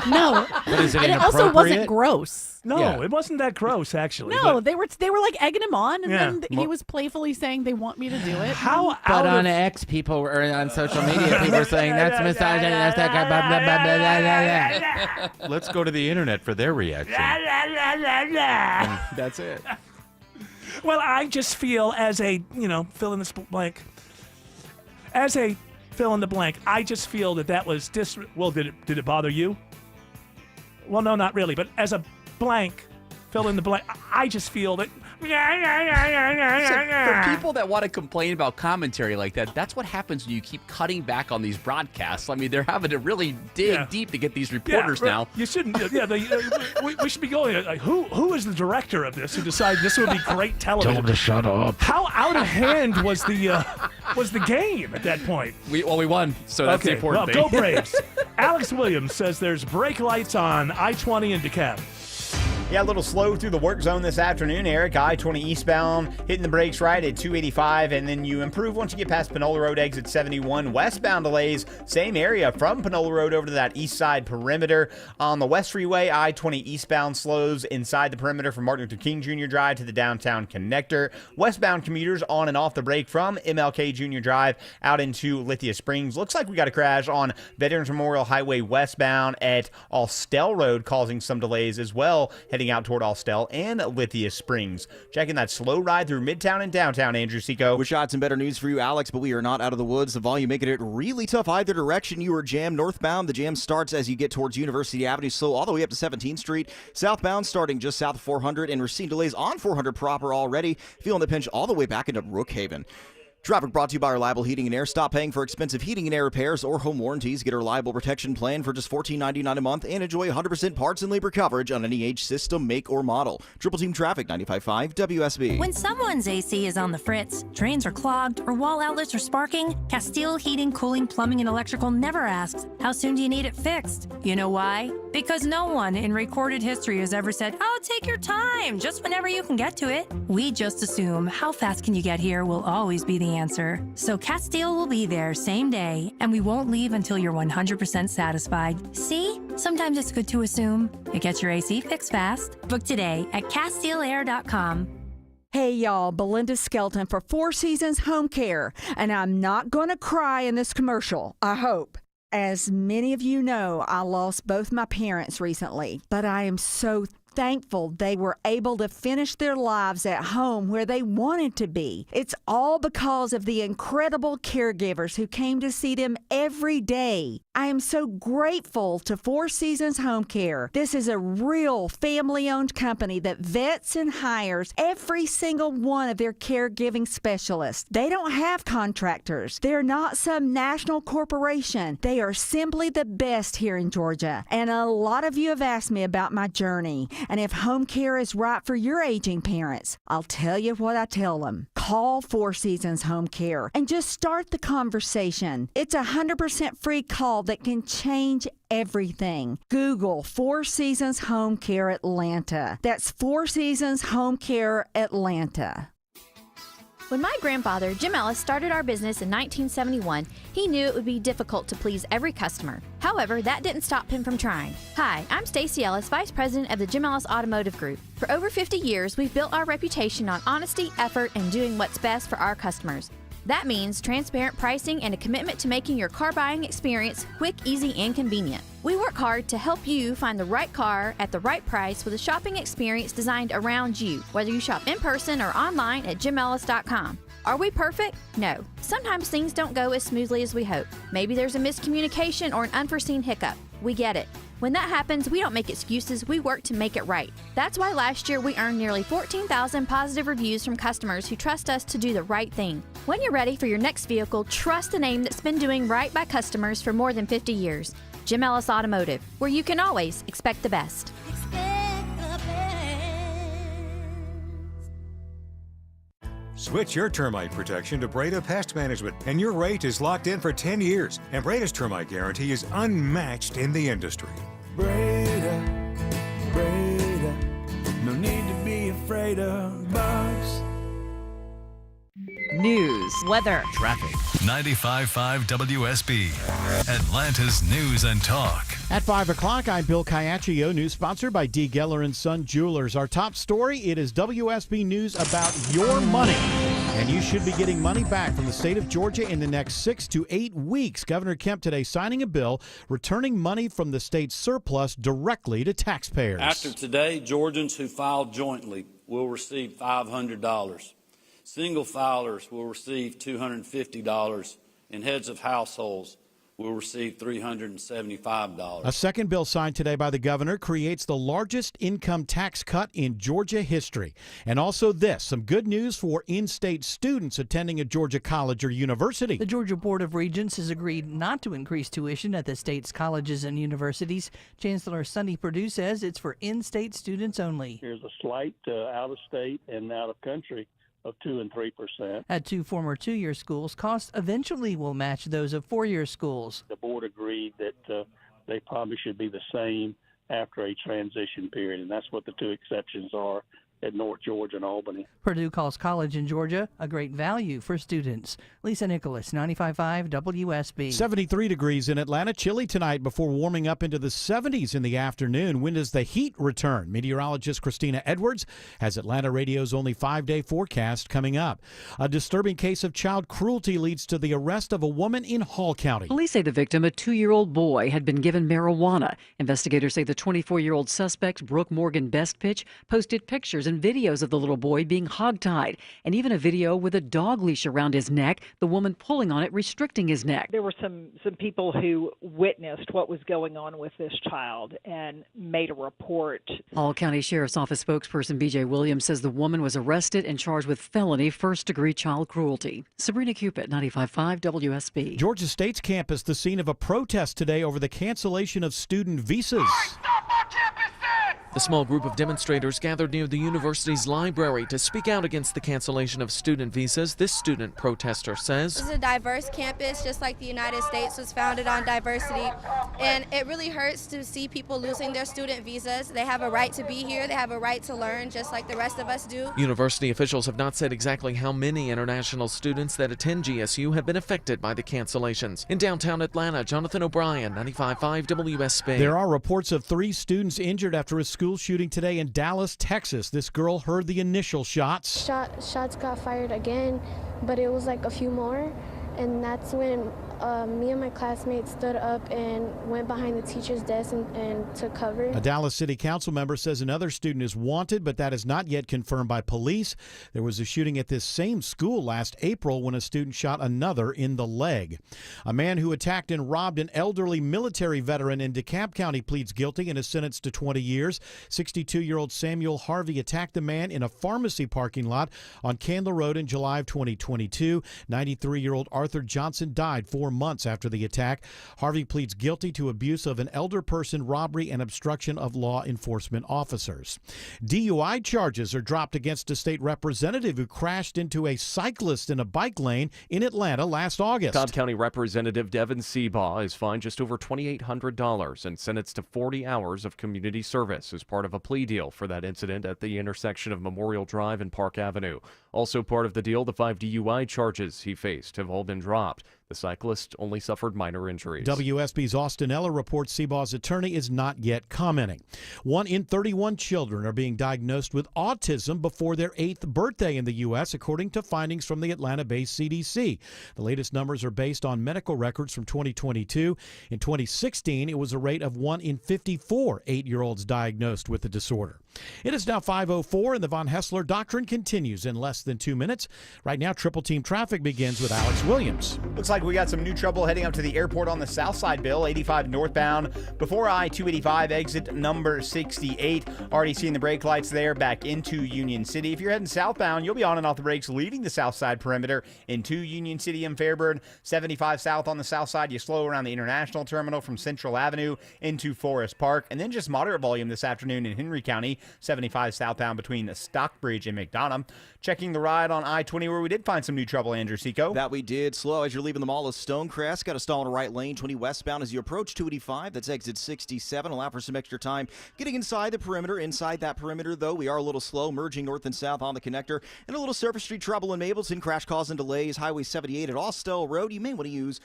No. But is it And it also wasn't inappropriate? gross. No, Yeah. it wasn't that gross, actually. No, but they were like egging him on, and Yeah. then he was playfully saying they want me to do it. How But out on of X, people or on social media, people are saying that's misogyny, that's that guy, blah, blah, blah, blah, blah, blah. Let's go to the internet for their reaction. That's it. Well, I just feel as a, fill in this blank. As a fill in the blank, I just feel that was well, did it bother you? Well, no, not really. But as a blank, fill in the blank, I just feel that. So for people that want to complain about commentary like that, that's what happens when you keep cutting back on these broadcasts. I mean, they're having to really dig deep to get these reporters now. You shouldn't. Yeah, we should be going. Like, who is the director of this who decided this would be great television? Tell him to shut up. How out of hand was the game at that point? We won, so that's the important thing. Go Braves. Alex Williams says there's brake lights on I-20 in DeKalb. Yeah, a little slow through the work zone this afternoon, Eric. I-20 eastbound, hitting the brakes right at 285, and then you improve once you get past Panola Road, exit 71. Westbound delays, same area from Panola Road over to that east side perimeter. On the West Freeway, I-20 eastbound slows inside the perimeter from Martin Luther King Jr. Drive to the downtown connector. Westbound commuters on and off the brake from MLK Jr. Drive out into Lithia Springs. Looks like we got a crash on Veterans Memorial Highway westbound at Austell Road, causing some delays as well, heading out toward Austell and Lithia Springs. Checking that slow ride through Midtown and downtown, Andrew Seco. Wish I had some better news for you, Alex, but we are not out of the woods. The volume making it really tough either direction. You are jammed northbound. The jam starts as you get towards University Avenue, slow all the way up to 17th Street. Southbound starting just south of 400, and we're seeing delays on 400 proper already. Feeling the pinch all the way back into Brookhaven. Traffic brought to you by Reliable Heating and Air. Stop paying for expensive heating and air repairs or home warranties. Get a reliable protection plan for just $14.99 a month and enjoy 100% parts and labor coverage on any age, system, make, or model. Triple Team Traffic, 95.5 WSB. When someone's AC is on the fritz, drains are clogged, or wall outlets are sparking, Castile Heating, Cooling, Plumbing, and Electrical never asks, how soon do you need it fixed? You know why? Because no one in recorded history has ever said, oh, take your time, just whenever you can get to it. We just assume, how fast can you get here will always be the answer. So Castile will be there same day, and we won't leave until you're 100% satisfied. See? Sometimes it's good to assume. It gets your AC fixed fast. Book today at CastileAir.com. Hey y'all, Belinda Skelton for Four Seasons Home Care, and I'm not gonna cry in this commercial, I hope. As many of you know, I lost both my parents recently, but I am so thankful they were able to finish their lives at home where they wanted to be. It's all because of the incredible caregivers who came to see them every day. I am so grateful to Four Seasons Home Care. This is a real family-owned company that vets and hires every single one of their caregiving specialists. They don't have contractors. They're not some national corporation. They are simply the best here in Georgia. And a lot of you have asked me about my journey and if home care is right for your aging parents. I'll tell you what I tell them. Call Four Seasons Home Care and just start the conversation. It's a 100% free call that can change everything. Google Four Seasons Home Care Atlanta. That's Four Seasons Home Care Atlanta. When my grandfather, Jim Ellis, started our business in 1971, he knew it would be difficult to please every customer. However, that didn't stop him from trying. Hi, I'm Stacy Ellis, Vice President of the Jim Ellis Automotive Group. For over 50 years, we've built our reputation on honesty, effort, and doing what's best for our customers. That means transparent pricing and a commitment to making your car buying experience quick, easy, and convenient. We work hard to help you find the right car at the right price with a shopping experience designed around you, whether you shop in person or online at jimellis.com. Are we perfect? No. Sometimes things don't go as smoothly as we hope. Maybe there's a miscommunication or an unforeseen hiccup. We get it. When that happens, we don't make excuses, we work to make it right. That's why last year we earned nearly 14,000 positive reviews from customers who trust us to do the right thing. When you're ready for your next vehicle, trust the name that's been doing right by customers for more than 50 years. Jim Ellis Automotive, where you can always expect the best. Switch your termite protection to Breda Pest Management, and your rate is locked in for 10 years. And Breda's termite guarantee is unmatched in the industry. Breda, Breda, no need to be afraid of bugs. News, weather, traffic. 95.5 WSB, Atlanta's News and Talk. At 5 o'clock, I'm Bill Caiaccio, news sponsored by D. Geller & Son Jewelers. Our top story, it is WSB News about your money. And you should be getting money back from the state of Georgia in the next 6 to 8 weeks. Governor Kemp today signing a bill returning money from the state's surplus directly to taxpayers. After today, Georgians who filed jointly will receive $500. Single filers will receive $250, and heads of households will receive $375. A second bill signed today by the governor creates the largest income tax cut in Georgia history. And also this, some good news for in-state students attending a Georgia college or university. The Georgia Board of Regents has agreed not to increase tuition at the state's colleges and universities. Chancellor Sonny Perdue says it's for in-state students only. There's a slight out-of-state and out-of-country of 2% and 3%. At two former two-year schools, costs eventually will match those of four-year schools. The board agreed that they probably should be the same after a transition period, and that's what the two exceptions are at North Georgia and Albany. Purdue calls college in Georgia a great value for students. Lisa Nicholas, 95.5 WSB. 73 degrees in Atlanta. Chilly tonight before warming up into the 70s in the afternoon. When does the heat return? Meteorologist Christina Edwards has Atlanta Radio's only 5-day forecast coming up. A disturbing case of child cruelty leads to the arrest of a woman in Hall County. Police say the victim, a 2-year-old boy, had been given marijuana. Investigators say the 24-year-old suspect, Brooke Morgan Bestpitch, posted pictures and videos of the little boy being hogtied, and even a video with a dog leash around his neck, the woman pulling on it, restricting his neck. There were some people who witnessed what was going on with this child and made a report. Hall County Sheriff's Office spokesperson B.J. Williams says the woman was arrested and charged with felony first-degree child cruelty. Sabrina Cupid, 95.5 WSB. Georgia State's campus, the scene of a protest today over the cancellation of student visas. The small group of demonstrators gathered near the university's library to speak out against the cancellation of student visas. This student protester says, "This is a diverse campus, just like the United States was founded on diversity, and it really hurts to see people losing their student visas. They have a right to be here. They have a right to learn, just like the rest of us do." University officials have not said exactly how many international students that attend GSU have been affected by the cancellations. In downtown Atlanta, Jonathan O'Brien, 95.5 WSB. There are reports of 3 students injured after a school shooting today in Dallas, Texas. This girl heard the initial shots. Shots got fired again, but it was like a few more, and that's when me and my classmates stood up and went behind the teacher's desk and took cover. A Dallas City Council member says another student is wanted, but that is not yet confirmed by police. There was a shooting at this same school last April when a student shot another in the leg. A man who attacked and robbed an elderly military veteran in DeKalb County pleads guilty and is sentenced to 20 years. 62-year-old Samuel Harvey attacked the man in a pharmacy parking lot on Candler Road in July of 2022. 93-year-old Arthur Johnson died 4 months after the attack. Harvey pleads guilty to abuse of an elder person, robbery, and obstruction of law enforcement officers. DUI charges are dropped against a state representative who crashed into a cyclist in a bike lane in Atlanta last August. Cobb County Representative Devin Seabaugh is fined just over $2,800 and sentenced to 40 hours of community service as part of a plea deal for that incident at the intersection of Memorial Drive and Park Avenue. Also part of the deal, the 5 DUI charges he faced have all been dropped. The cyclist only suffered minor injuries. WSB's Austin Eller reports Seabaugh's attorney is not yet commenting. 1 in 31 children are being diagnosed with autism before their 8th birthday in the U.S., according to findings from the Atlanta-based CDC. The latest numbers are based on medical records from 2022. In 2016, it was a rate of 1 in 54 8-year-olds diagnosed with the disorder. It is now 5:04, and the Von Hessler Doctrine continues in less than 2 minutes. Right now, Triple Team Traffic begins with Alex Williams. Looks like we got some new trouble heading up to the airport on the south side, Bill. 85 northbound before I-285, exit number 68. Already seeing the brake lights there back into Union City. If you're heading southbound, you'll be on and off the brakes leaving the south side perimeter into Union City and Fairburn. 75 south on the south side. You slow around the International Terminal from Central Avenue into Forest Park. And then just moderate volume this afternoon in Henry County. 75 southbound between Stockbridge and McDonough. Checking the ride on I-20 where we did find some new trouble, Andrew Seco. That we did. Slow as you're leaving the mall of Stonecrest. Got a stall in the right lane. 20 westbound as you approach 285. That's exit 67. Allow for some extra time getting inside the perimeter. Inside that perimeter, though, we are a little slow, merging north and south on the connector. And a little surface street trouble in Mableton. Crash causing delays. Highway 78 at Austell Road. You may want to use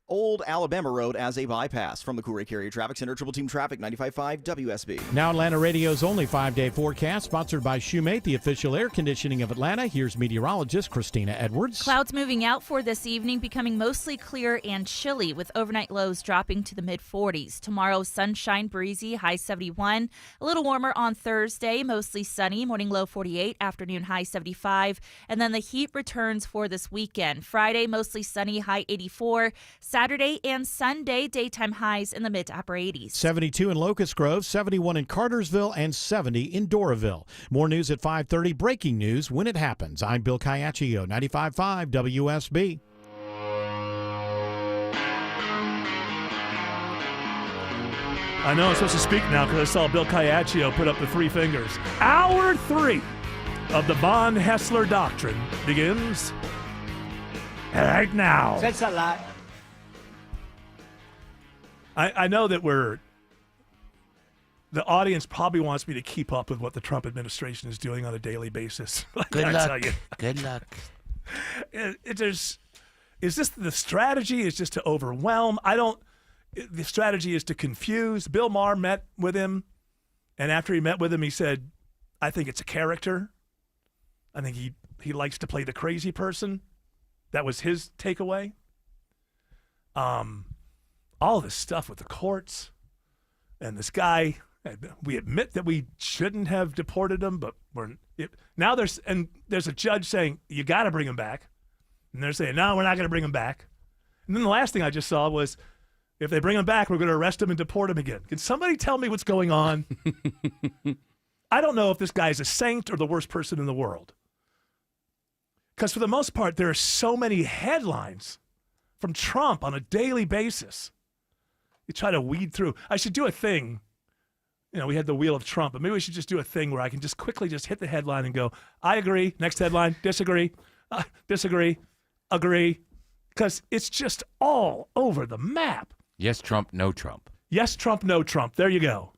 Old Alabama Road as a bypass. From the Cool Ray Carrier Traffic Center, Triple Team Traffic, 95.5 WSB. Now Atlanta Radio's only 5-day forecast, sponsored by Shoemate, the official air conditioning of Atlanta. Here's meteorologist Christina Edwards. Clouds moving out for this evening, becoming mostly clear and chilly, with overnight lows dropping to the mid-40s. Tomorrow, sunshine, breezy, high 71. A little warmer on Thursday, mostly sunny, morning low 48, afternoon high 75. And then the heat returns for this weekend. Friday, mostly sunny, high 84. Saturday and Sunday, daytime highs in the mid to upper 80s. 72 in Locust Grove, 71 in Cartersville, and 70 in Doraville. More news at 5:30. Breaking news when it happens. I'm Bill Caiaccio, 95.5 WSB. I know I'm supposed to speak now because I saw Bill Caiaccio put up the 3 fingers. Hour 3 of the Von Hessler Doctrine begins right now. That's a lot. I know that the audience probably wants me to keep up with what the Trump administration is doing on a daily basis. Good I luck. tell you. Good luck. Is this the strategy? Is just to overwhelm? The strategy is to confuse. Bill Maher met with him, and after he met with him, he said, I think it's a character. I think he likes to play the crazy person. That was his takeaway. All this stuff with the courts and this guy, we admit that we shouldn't have deported him, but now there's a judge saying you got to bring him back, and they're saying no, we're not going to bring him back. And then the last thing I just saw was if they bring him back, we're going to arrest him and deport him again. Can somebody tell me what's going on? I don't know if this guy's a saint or the worst person in the world, because for the most part there are so many headlines from Trump on a daily basis. You try to weed through. I should do a thing. We had the Wheel of Trump, but maybe we should just do a thing where I can just quickly just hit the headline and go, I agree, next headline, disagree, disagree, agree, because it's just all over the map. Yes, Trump, no Trump. Yes, Trump, no Trump. There you go.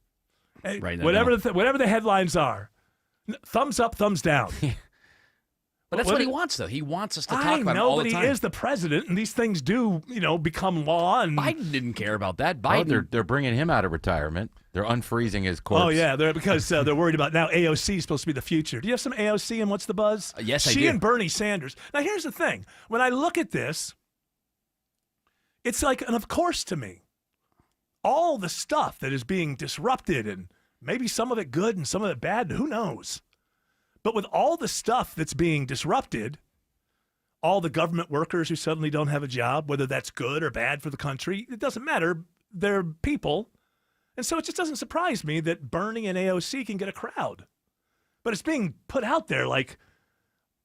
Hey, right. Whatever the headlines are, thumbs up, thumbs down. But that's what he wants, though. He wants us to talk about it all the time. But he is the president, and these things do, become law. And Biden didn't care about that. Oh, they're bringing him out of retirement. They're unfreezing his corpse. Oh, yeah, because they're worried about now AOC is supposed to be the future. Do you have some AOC and what's the buzz? Yes, I do. She and Bernie Sanders. Now, here's the thing. When I look at this, It's like an of course to me. All the stuff that is being disrupted, and maybe some of it good and some of it bad, who knows? But with all the stuff that's being disrupted, all the government workers who suddenly don't have a job, whether that's good or bad for the country, it doesn't matter. They're people. And so it just doesn't surprise me that Bernie and AOC can get a crowd. But it's being put out there like,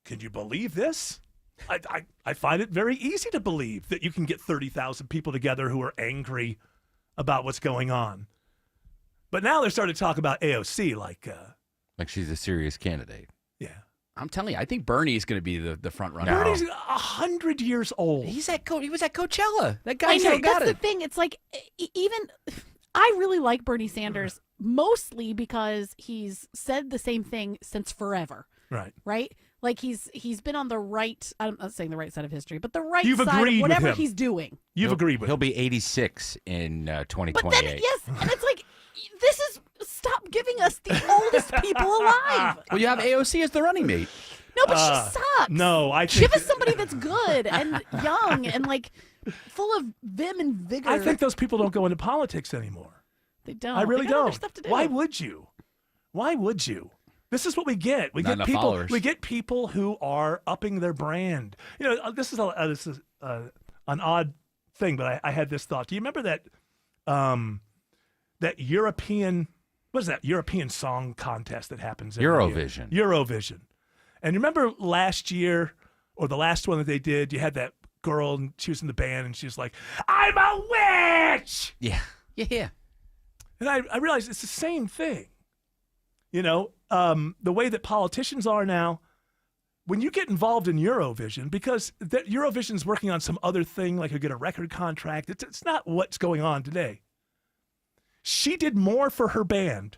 can you believe this? I find it very easy to believe that you can get 30,000 people together who are angry about what's going on. But now they're starting to talk about AOC like she's a serious candidate. Yeah. I'm telling you, I think Bernie's going to be the front runner. Bernie's 100 years old. He was at Coachella. That guy I know, still got that's it. the thing. It's like, even I really like Bernie Sanders mostly because he's said the same thing since forever. Right. Right? Like he's been on the right, I'm not saying the right side of history, but the right You've side agreed of with whatever him. he's doing. You've agreed with He'll be 86 in 2028. But then, yes, and it's like, this is, stop giving us the oldest people alive. Well, you have AOC as the running mate. No, but she sucks. No, I think Give us somebody that's good and young and like full of vim and vigor. I think those people don't go into politics anymore. They don't. I really They got other don't. stuff to do. Why would you? Why would you? This is what we get. We Not get enough people. followers. We get people who are upping their brand. You know, this is an odd thing, but I had this thought. Do you remember that that European? What is that European song contest that happens? every year? Eurovision. Eurovision. And you remember last year or the last one that they did? You had that girl and she was in the band and she was like, "I'm a witch." Yeah. Yeah. And I realized it's the same thing. You know, the way that politicians are now, when you get involved in Eurovision, because Eurovision's working on some other thing, like you get a record contract, it's not what's going on today. She did more for her band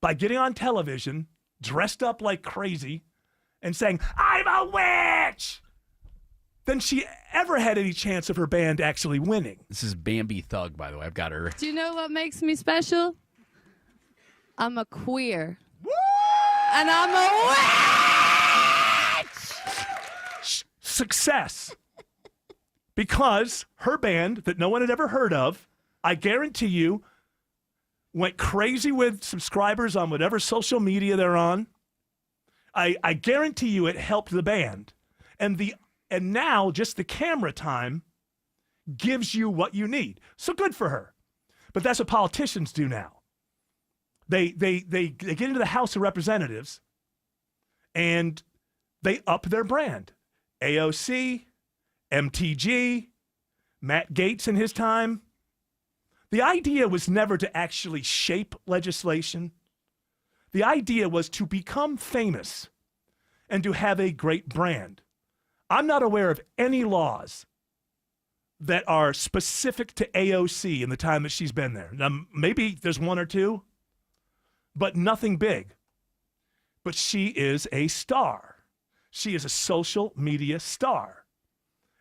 by getting on television, dressed up like crazy, and saying, "I'm a witch," than she ever had any chance of her band actually winning. This is Bambi Thug, by the way. I've got her. Do you know what makes me special? I'm a queer. And I'm a witch! Success. Because her band that no one had ever heard of, I guarantee you, went crazy with subscribers on whatever social media they're on. I guarantee you it helped the band. And now just the camera time gives you what you need. So good for her. But that's what politicians do now. They get into the House of Representatives and they up their brand. AOC, MTG, Matt Gaetz in his time. The idea was never to actually shape legislation. The idea was to become famous and to have a great brand. I'm not aware of any laws that are specific to AOC in the time that she's been there. Now, maybe there's one or two, but nothing big. But she is a star. She is a social media star.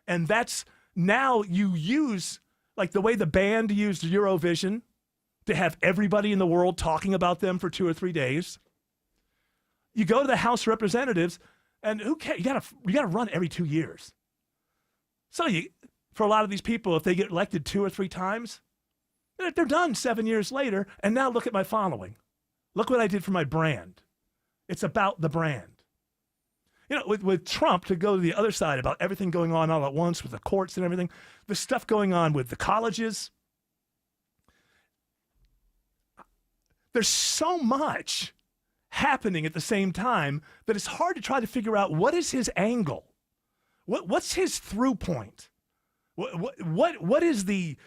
And that's now you use, like the way the band used Eurovision to have everybody in the world talking about them for 2 or 3 days. You go to the House of Representatives, and who cares? You gotta run every 2 years. So for a lot of these people, if they get elected 2 or 3 times, they're done 7 years later. And now look at my following. Look what I did for my brand. It's about the brand. You know, with Trump, to go to the other side about everything going on all at once with the courts and everything, the stuff going on with the colleges. There's so much happening at the same time that it's hard to try to figure out what is his angle. What's his through point? What is the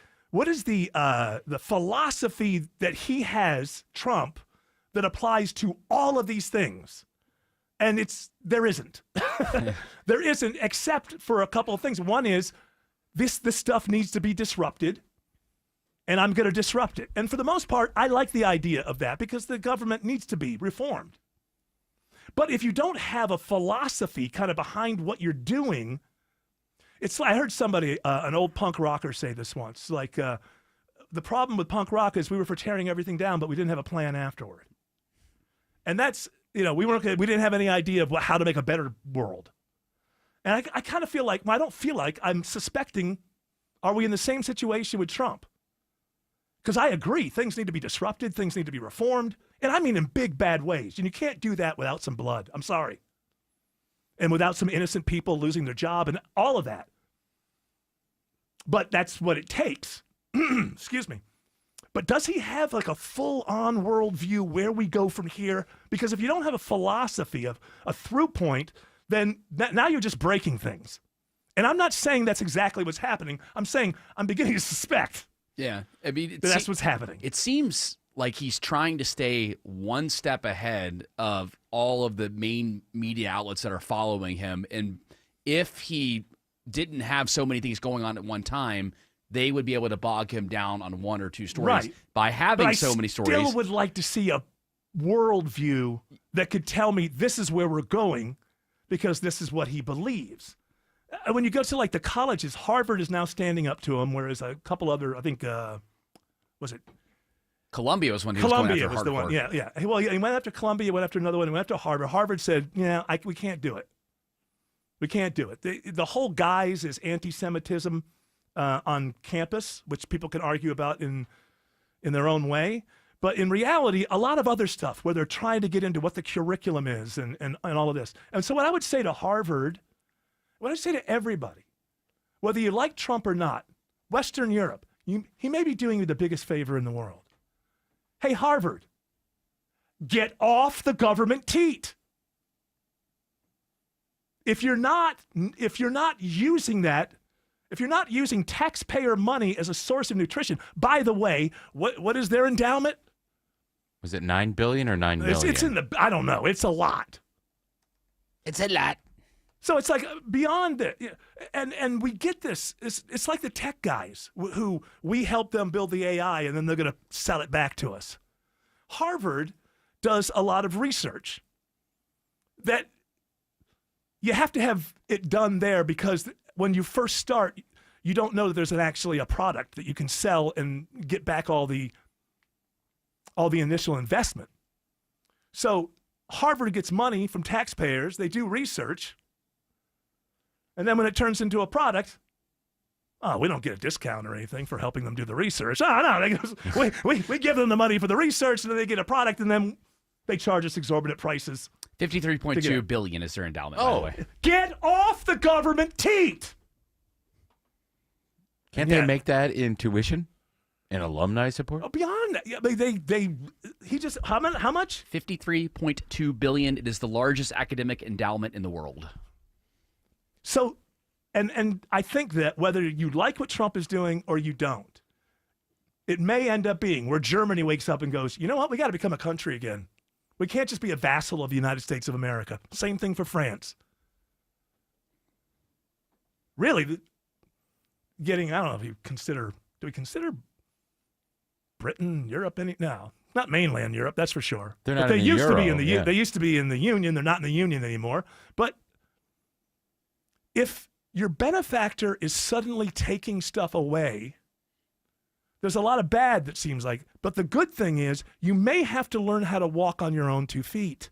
philosophy that he has, Trump, that applies to all of these things? And there isn't. There isn't, except for a couple of things. One is this stuff needs to be disrupted, and I'm going to disrupt it. And for the most part, I like the idea of that because the government needs to be reformed. But if you don't have a philosophy kind of behind what you're doing, I heard somebody, an old punk rocker, say this once. Like, the problem with punk rock is we were for tearing everything down, but we didn't have a plan afterward. And that's, we didn't have any idea of how to make a better world. And I kind of feel like, I don't feel like, I'm suspecting Are we in the same situation with Trump? Because I agree, things need to be disrupted, things need to be reformed, and I mean in big, bad ways. And you can't do that without some blood. I'm sorry. And without some innocent people losing their job and all of that. But that's what it takes. Excuse me. But does he have like a full-on worldview where we go from here? Because if you don't have a philosophy of a through point, then now you're just breaking things. And I'm not saying that's exactly what's happening. I'm saying I'm beginning to suspect. Yeah, I mean, that's what's happening. It seems like he's trying to stay one step ahead of all of the main media outlets that are following him. And if he didn't have so many things going on at one time, they would be able to bog him down on one or two stories. Right. By having but so many stories. I still would like to see a worldview that could tell me this is where we're going because this is what he believes. When you go to like the colleges, Harvard is now standing up to him, whereas a couple other, I think, was it? Columbia was when he Columbia was going after was the hardcore. one. Yeah. Well, he went after Columbia, went after another one, he went after Harvard. Harvard said, yeah, we can't do it. We can't do it. The whole guise is anti-Semitism on campus, which people can argue about in their own way. But in reality, a lot of other stuff where they're trying to get into what the curriculum is and all of this. And so what I would say to Harvard, what I say to everybody, whether you like Trump or not, Western Europe, he may be doing you the biggest favor in the world. Hey, Harvard, get off the government teat. If you're not using that, if you're not using taxpayer money as a source of nutrition, by the way, what is their endowment? Was it $9 billion or $9 million? It's in the, I don't know. It's a lot. It's a lot. So it's like beyond it. And we get this. It's like the tech guys who we help them build the AI and then they're going to sell it back to us. Harvard does a lot of research that you have to have it done there because when you first start, you don't know that there's actually a product that you can sell and get back all the initial investment. So Harvard gets money from taxpayers. They do research. And then when it turns into a product, we don't get a discount or anything for helping them do the research. No, we give them the money for the research, and then they get a product, and then they charge us exorbitant prices. $53.2 billion is their endowment, by the way. Get off the government teat! Can't they make that in tuition and alumni support? Beyond that, he just, how much? $53.2 billion. It is the largest academic endowment in the world. So, and I think that whether you like what Trump is doing or you don't, it may end up being where Germany wakes up and goes, you know what, we got to become a country again. We can't just be a vassal of the United States of America. Same thing for France. Really, I don't know if do we consider Britain, Europe, no, not mainland Europe, that's for sure. They're not but they in the used Euro, to be in the yeah. They used to be in the Union. They're not in the Union anymore. But if your benefactor is suddenly taking stuff away, there's a lot of bad that seems like. But the good thing is you may have to learn how to walk on your own 2 feet.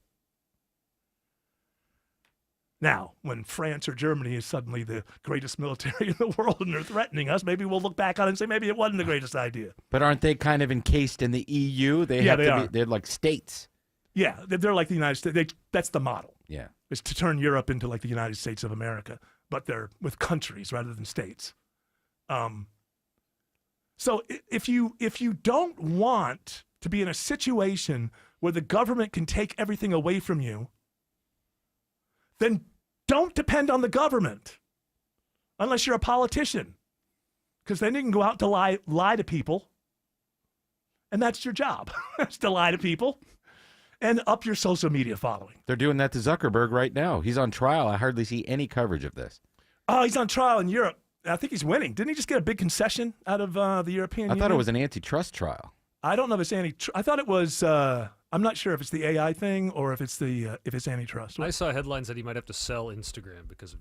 Now, when France or Germany is suddenly the greatest military in the world and they're threatening us, maybe we'll look back on it and say maybe it wasn't the greatest idea. But aren't they kind of encased in the EU? They're like states. Yeah, they're like the United States. That's the model. Yeah. Is to turn Europe into like the United States of America, but they're with countries rather than states. So if you don't want to be in a situation where the government can take everything away from you, then don't depend on the government unless you're a politician, because then you can go out to lie to people, and that's your job, is to lie to people and up your social media following. They're doing that to Zuckerberg right now. He's on trial. I hardly see any coverage of this. Oh, he's on trial in Europe. I think he's winning. Didn't he just get a big concession out of the European Union? I thought it was an antitrust trial. I don't know if it's I thought it was. I'm not sure if it's the AI thing or if it's antitrust. I saw headlines that he might have to sell Instagram because of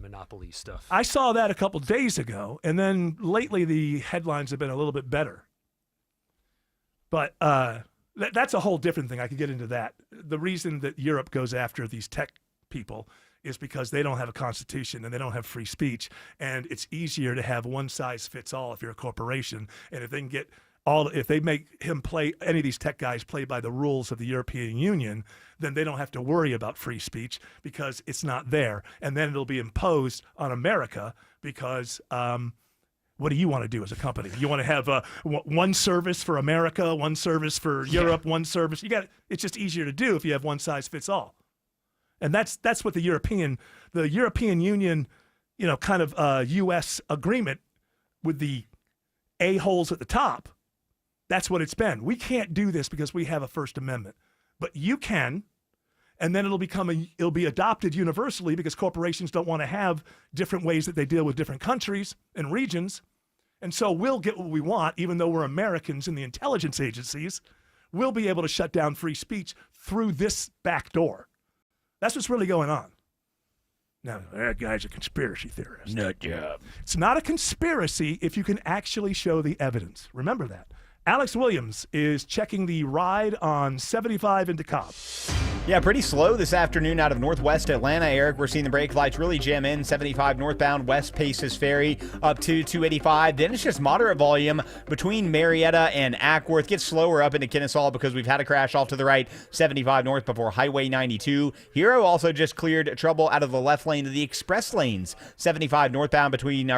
monopoly stuff. I saw that a couple days ago, and then lately the headlines have been a little bit better. But that's a whole different thing. I could get into that. The reason that Europe goes after these tech people is because they don't have a constitution and they don't have free speech, and it's easier to have one size fits all if you're a corporation. And if they can get if they make him play, any of these tech guys play by the rules of the European Union, then they don't have to worry about free speech because it's not there. And then it'll be imposed on America because what do you want to do as a company? You want to have one service for America, one service for Europe, one service. It's just easier to do if you have one size fits all. And that's what the European Union, kind of U.S. agreement with the a-holes at the top. That's what it's been. We can't do this because we have a First Amendment, but you can, and then it'll be adopted universally because corporations don't want to have different ways that they deal with different countries and regions, and so we'll get what we want, even though we're Americans in the intelligence agencies. We'll be able to shut down free speech through this back door. That's what's really going on. Now, that guy's a conspiracy theorist. Nut job. It's not a conspiracy if you can actually show the evidence. Remember that. Alex Williams is checking the ride on 75 into Cobb. Yeah, pretty slow this afternoon out of northwest Atlanta, Eric. We're seeing the brake lights really jam in. 75 northbound West Paces Ferry up to 285. Then it's just moderate volume between Marietta and Ackworth. Gets slower up into Kennesaw because we've had a crash off to the right, 75 north before Highway 92. Hero also just cleared trouble out of the left lane of the express lanes. 75 northbound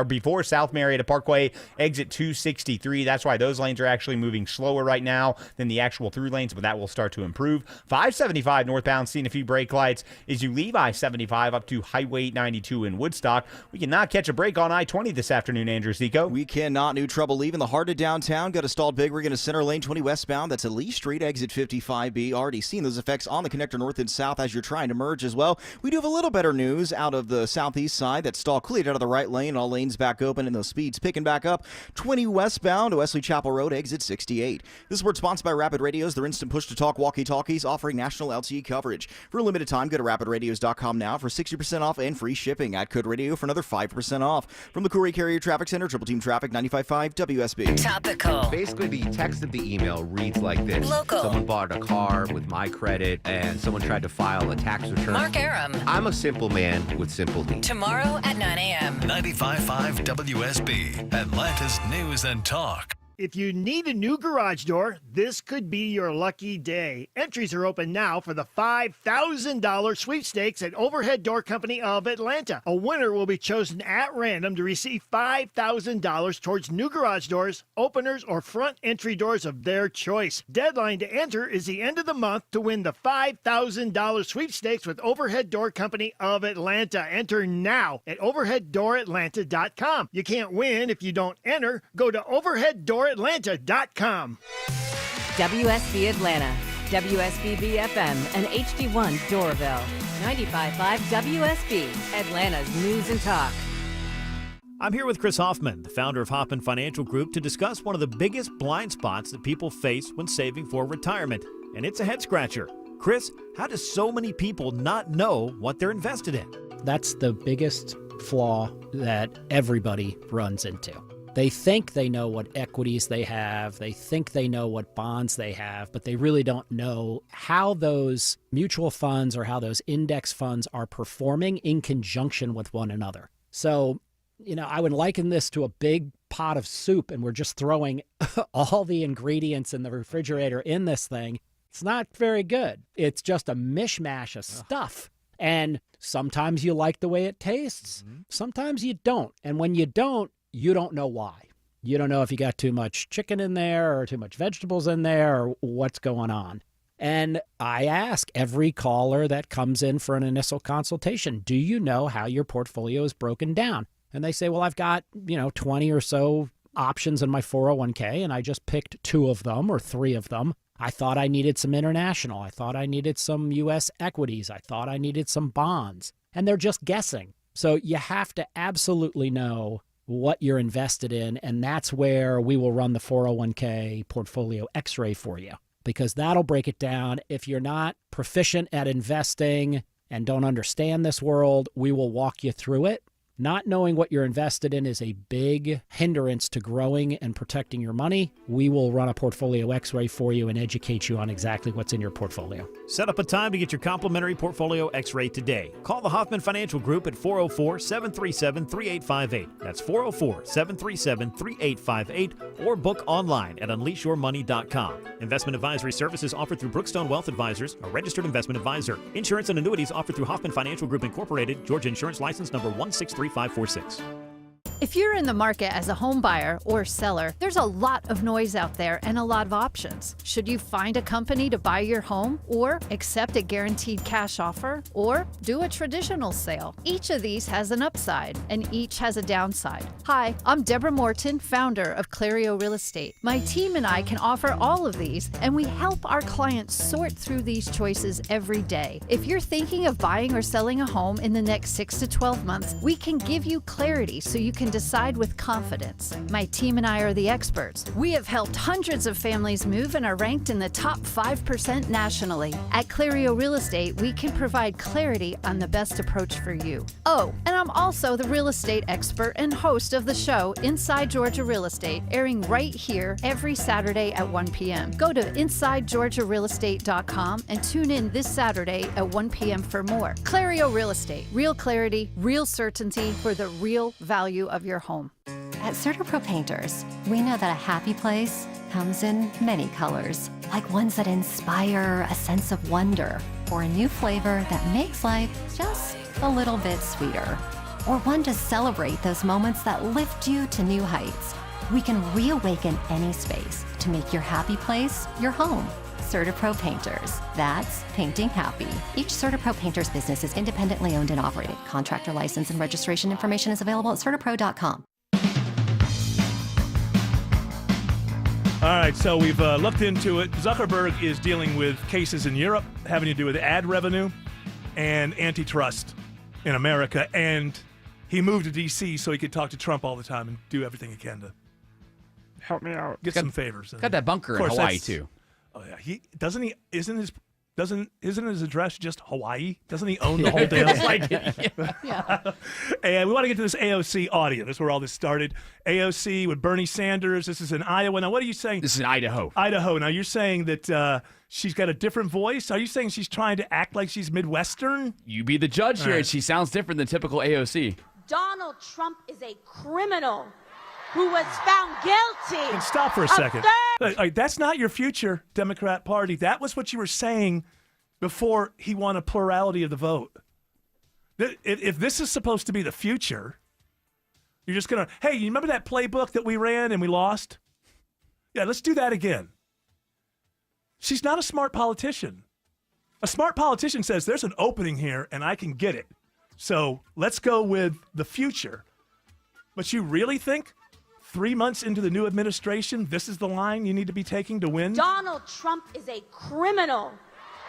before South Marietta Parkway, exit 263. That's why those lanes are actually moving slower right now than the actual through lanes, but that will start to improve. 575 northbound, seeing a few brake lights as you leave I-75 up to Highway 92 in Woodstock. We cannot catch a break on I-20 this afternoon, Andrew Zico. We cannot. New trouble leaving the heart of downtown. Got a stalled big rig in a center lane 20 westbound. That's at Lee Street, exit 55B. Already seen those effects on the connector north and south as you're trying to merge as well. We do have a little better news out of the southeast side. That stall cleared out of the right lane. All lanes back open and those speeds picking back up. 20 westbound to Wesley Chapel Road, exit 68. This is word sponsored by Rapid Radios, their instant push-to-talk walkie-talkies offering national LTE coverage. For a limited time, go to rapidradios.com now for 60% off and free shipping. Add code radio for another 5% off. From the Courier Carrier Traffic Center, Triple Team Traffic, 95.5 WSB. Topical. Basically, the text of the email reads like this. Local. Someone bought a car with my credit, and someone tried to file a tax return. Mark Aram. I'm a simple man with simple needs. Tomorrow at 9 a.m. 95.5 WSB, Atlanta's News and Talk. If you need a new garage door, this could be your lucky day. Entries are open now for the $5,000 sweepstakes at Overhead Door Company of Atlanta. A winner will be chosen at random to receive $5,000 towards new garage doors, openers, or front entry doors of their choice. Deadline to enter is the end of the month to win the $5,000 sweepstakes with Overhead Door Company of Atlanta. Enter now at overheaddooratlanta.com. You can't win if you don't enter. Go to overheaddooratlanta.com. WSB Atlanta, WSB BFM, and HD1 Doraville. 95.5 WSB, Atlanta's News and Talk. I'm here with Chris Hoffman, the founder of Hoffman Financial Group, to discuss one of the biggest blind spots that people face when saving for retirement, and it's a head scratcher. Chris, how do so many people not know what they're invested in? That's the biggest flaw that everybody runs into. They think they know what equities they have, they think they know what bonds they have, but they really don't know how those mutual funds or how those index funds are performing in conjunction with one another. So, I would liken this to a big pot of soup, and we're just throwing all the ingredients in the refrigerator in this thing. It's not very good. It's just a mishmash of stuff. And sometimes you like the way it tastes. Sometimes you don't. And when you don't know why. You don't know if you got too much chicken in there or too much vegetables in there or what's going on. And I ask every caller that comes in for an initial consultation, do you know how your portfolio is broken down? And they say, well, I've got, 20 or so options in my 401k, and I just picked 2 of them or 3 of them. I thought I needed some international. I thought I needed some U.S. equities. I thought I needed some bonds. And they're just guessing. So you have to absolutely know what you're invested in, and that's where we will run the 401k portfolio x-ray for you, because that'll break it down. If you're not proficient at investing and don't understand this world, we will walk you through it. Not knowing what you're invested in is a big hindrance to growing and protecting your money. We will run a portfolio x-ray for you and educate you on exactly what's in your portfolio. Set up a time to get your complimentary portfolio x-ray today. Call the Hoffman Financial Group at 404-737-3858. That's 404-737-3858, or book online at unleashyourmoney.com. Investment advisory services offered through Brookstone Wealth Advisors, a registered investment advisor. Insurance and annuities offered through Hoffman Financial Group Incorporated, Georgia Insurance License number 163546. If you're in the market as a home buyer or seller, there's a lot of noise out there and a lot of options. Should you find a company to buy your home, or accept a guaranteed cash offer, or do a traditional sale? Each of these has an upside, and each has a downside. Hi, I'm Deborah Morton, founder of Clario Real Estate. My team and I can offer all of these, and we help our clients sort through these choices every day. If you're thinking of buying or selling a home in the next 6 to 12 months, we can give you clarity so you can decide with confidence. My team and I are the experts. We have helped hundreds of families move and are ranked in the top 5% nationally. At Clario Real Estate, we can provide clarity on the best approach for you. Oh, and I'm also the real estate expert and host of the show Inside Georgia Real Estate, airing right here every Saturday at 1 p.m. Go to InsideGeorgiaRealEstate.com and tune in this Saturday at 1 p.m. for more. Clario Real Estate, real clarity, real certainty for the real value of your home. At CertaPro Painters, we know that a happy place comes in many colors, like ones that inspire a sense of wonder, or a new flavor that makes life just a little bit sweeter, or one to celebrate those moments that lift you to new heights. We can reawaken any space to make your happy place your home. CertaPro Painters. That's painting happy. Each CertaPro Painters business is independently owned and operated. Contractor license and registration information is available at CertaPro.com. All right, so we've looked into it. Zuckerberg is dealing with cases in Europe having to do with ad revenue and antitrust in America, and he moved to D.C. so he could talk to Trump all the time and do everything he can to help me out. Get some favors. Got that bunker in Hawaii too. Oh yeah, isn't his address just Hawaii? Doesn't he own the whole deal? Yeah. And we want to get to this AOC audio. This is where all this started. AOC with Bernie Sanders. This is in Iowa. Now, what are you saying? This is in Idaho. Idaho. Now, you're saying that she's got a different voice? Are you saying she's trying to act like she's Midwestern? You be the judge here. Right. She sounds different than typical AOC. Donald Trump is a criminal who was found guilty. And stop for a second. That's not your future, Democrat Party. That was what you were saying before he won a plurality of the vote. If this is supposed to be the future, you're just going to, hey, you remember that playbook that we ran and we lost? Yeah, let's do that again. She's not a smart politician. A smart politician says there's an opening here and I can get it. So let's go with the future. But you really think 3 months into the new administration, this is the line you need to be taking to win? Donald Trump is a criminal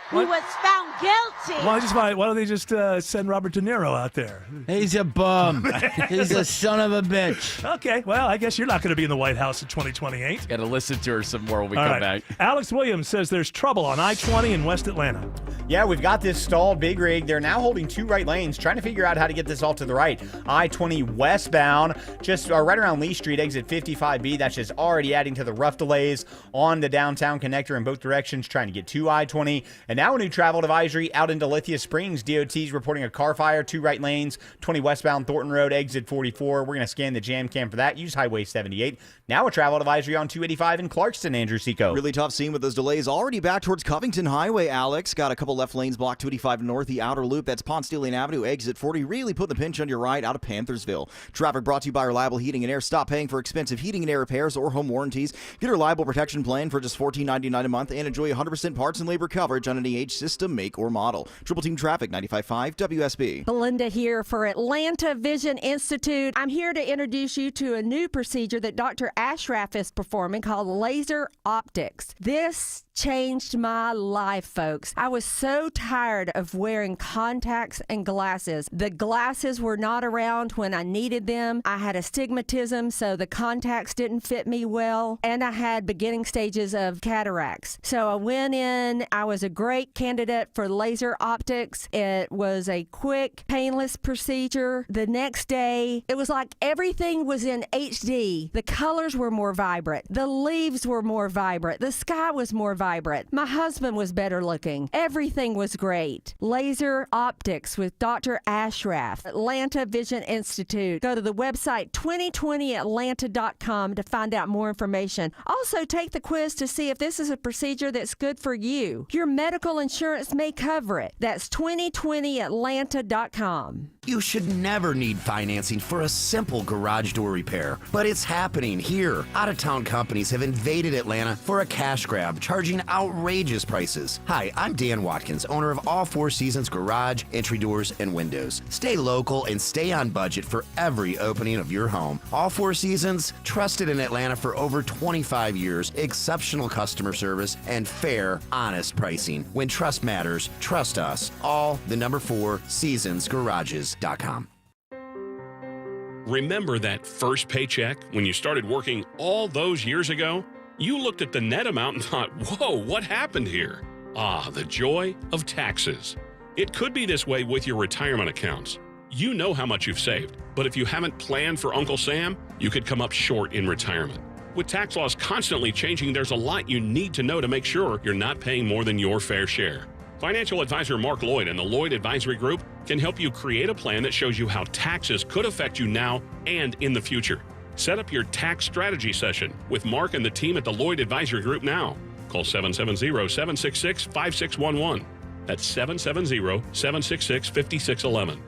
who was found guilty. Why don't they just send Robert De Niro out there? He's a bum. He's a son of a bitch. Okay, well, I guess you're not going to be in the White House in 2028. Got to listen to her some more when we All come right. back. Alex Williams says there's trouble on I-20 in West Atlanta. Yeah, we've got this stalled big rig. They're now holding two right lanes, trying to figure out how to get this off to the right. I-20 westbound, just right around Lee Street, exit 55B. That's just already adding to the rough delays on the downtown connector in both directions, trying to get to I-20. And now a new travel advisory out into Lithia Springs. DOT's reporting a car fire, two right lanes, 20 westbound Thornton Road, exit 44. We're going to scan the jam cam for that. Use Highway 78. Now a travel advisory on 285 in Clarkston, Andrew Seco. Really tough scene with those delays already back towards Covington Highway, Alex. Got a couple left lanes blocked, 285 north, the outer loop. That's Ponce de Leon Avenue, exit 40. Really putting the pinch on your right out of Panthersville. Traffic brought to you by Reliable Heating and Air. Stop paying for expensive heating and air repairs or home warranties. Get a Reliable Protection Plan for just $14.99 a month and enjoy 100% parts and labor coverage on any age, system, make, or model. Triple Team Traffic, 95.5 WSB. Belinda here for Atlanta Vision Institute. I'm here to introduce you to a new procedure that Dr. Ashraf is performing called laser optics. This changed my life, folks. I was so tired of wearing contacts and glasses. The glasses were not around when I needed them. I had astigmatism, so the contacts didn't fit me well, and I had beginning stages of cataracts. So I went in. I was a great great candidate for laser optics. It was a quick, painless procedure. The next day, it was like everything was in HD. The colors were more vibrant. The leaves were more vibrant. The sky was more vibrant. My husband was better looking. Everything was great. Laser optics with Dr. Ashraf, Atlanta Vision Institute. Go to the website 2020atlanta.com to find out more information. Also, take the quiz to see if this is a procedure that's good for you. Your medical insurance may cover it. That's 2020atlanta.com. You should never need financing for a simple garage door repair, but it's happening here. Out-of-town companies have invaded Atlanta for a cash grab, charging outrageous prices. Hi, I'm Dan Watkins, owner of All Four Seasons Garage, Entry Doors, and Windows. Stay local and stay on budget for every opening of your home. All Four Seasons, trusted in Atlanta for over 25 years, exceptional customer service, and fair, honest pricing. When trust matters, trust us. All the number 4 seasonsgarages.com. Remember that first paycheck when you started working all those years ago? You looked at the net amount and thought, whoa, what happened here? Ah, the joy of taxes. It could be this way with your retirement accounts. You know how much you've saved, but if you haven't planned for Uncle Sam, you could come up short in retirement. With tax laws constantly changing, there's a lot you need to know to make sure you're not paying more than your fair share. Financial advisor Mark Lloyd and the Lloyd Advisory Group can help you create a plan that shows you how taxes could affect you now and in the future. Set up your tax strategy session with Mark and the team at the Lloyd Advisory Group now. Call 770-766-5611. That's 770-766-5611.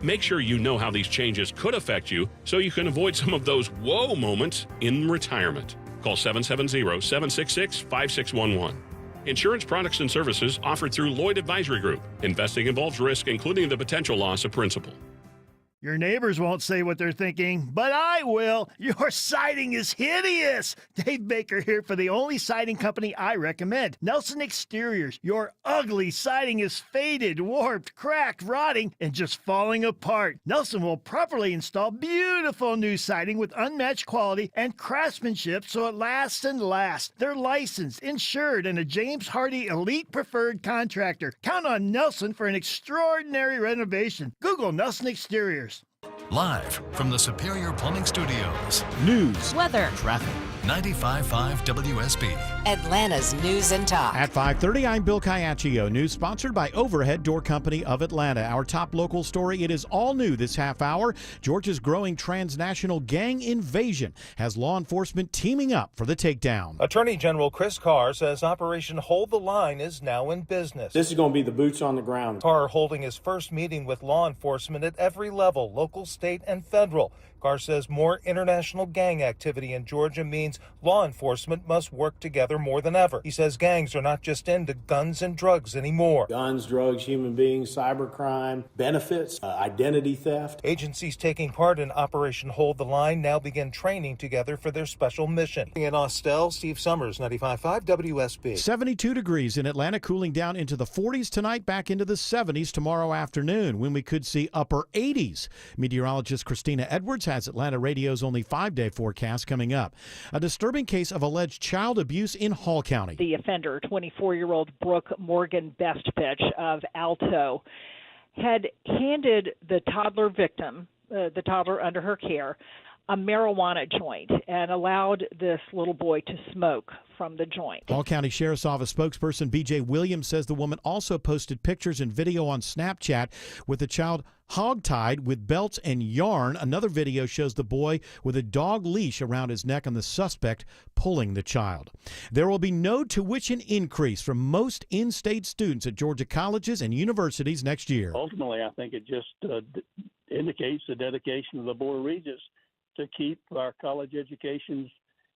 Make sure you know how these changes could affect you so you can avoid some of those whoa moments in retirement. Call 770-766-5611. Insurance products and services offered through Lloyd Advisory Group. Investing involves risk, including the potential loss of principal. Your neighbors won't say what they're thinking, but I will. Your siding is hideous. Dave Baker here for the only siding company I recommend, Nelson Exteriors. Your ugly siding is faded, warped, cracked, rotting, and just falling apart. Nelson will properly install beautiful new siding with unmatched quality and craftsmanship so it lasts and lasts. They're licensed, insured, and a James Hardy Elite Preferred Contractor. Count on Nelson for an extraordinary renovation. Google Nelson Exteriors. Live from the Superior Plumbing Studios. News, weather, traffic. 95.5 WSB. Atlanta's News and Talk. At 5:30, I'm Bill Caiaccio. News sponsored by Overhead Door Company of Atlanta. Our top local story, it is all new this half hour. Georgia's growing transnational gang invasion has law enforcement teaming up for the takedown. Attorney General Chris Carr says Operation Hold the Line is now in business. This is going to be the boots on the ground. Carr holding his first meeting with law enforcement at every level, local, state, and federal. Carr says more international gang activity in Georgia means law enforcement must work together more than ever. He says gangs are not just into guns and drugs anymore. Guns, drugs, human beings, cybercrime, benefits, identity theft. Agencies taking part in Operation Hold the Line now begin training together for their special mission. In Austell, Steve Summers, 95.5 WSB. 72 degrees in Atlanta, cooling down into the 40s tonight, back into the 70s tomorrow afternoon, when we could see upper 80s. Meteorologist Christina Edwards has Atlanta Radio's only 5-day forecast coming up. A disturbing case of alleged child abuse in Hall County. The offender, 24-year-old Brooke Morgan Bestfitch of Alto, had handed the toddler victim, the toddler under her care, a marijuana joint and allowed this little boy to smoke from the joint. Hall County Sheriff's Office spokesperson B.J. Williams says the woman also posted pictures and video on Snapchat with the child hogtied with belts and yarn. Another video shows the boy with a dog leash around his neck and the suspect pulling the child. There will be no tuition increase for most in-state students at Georgia colleges and universities next year. Ultimately, I think it just indicates the dedication of the Board of Regents to keep our college educations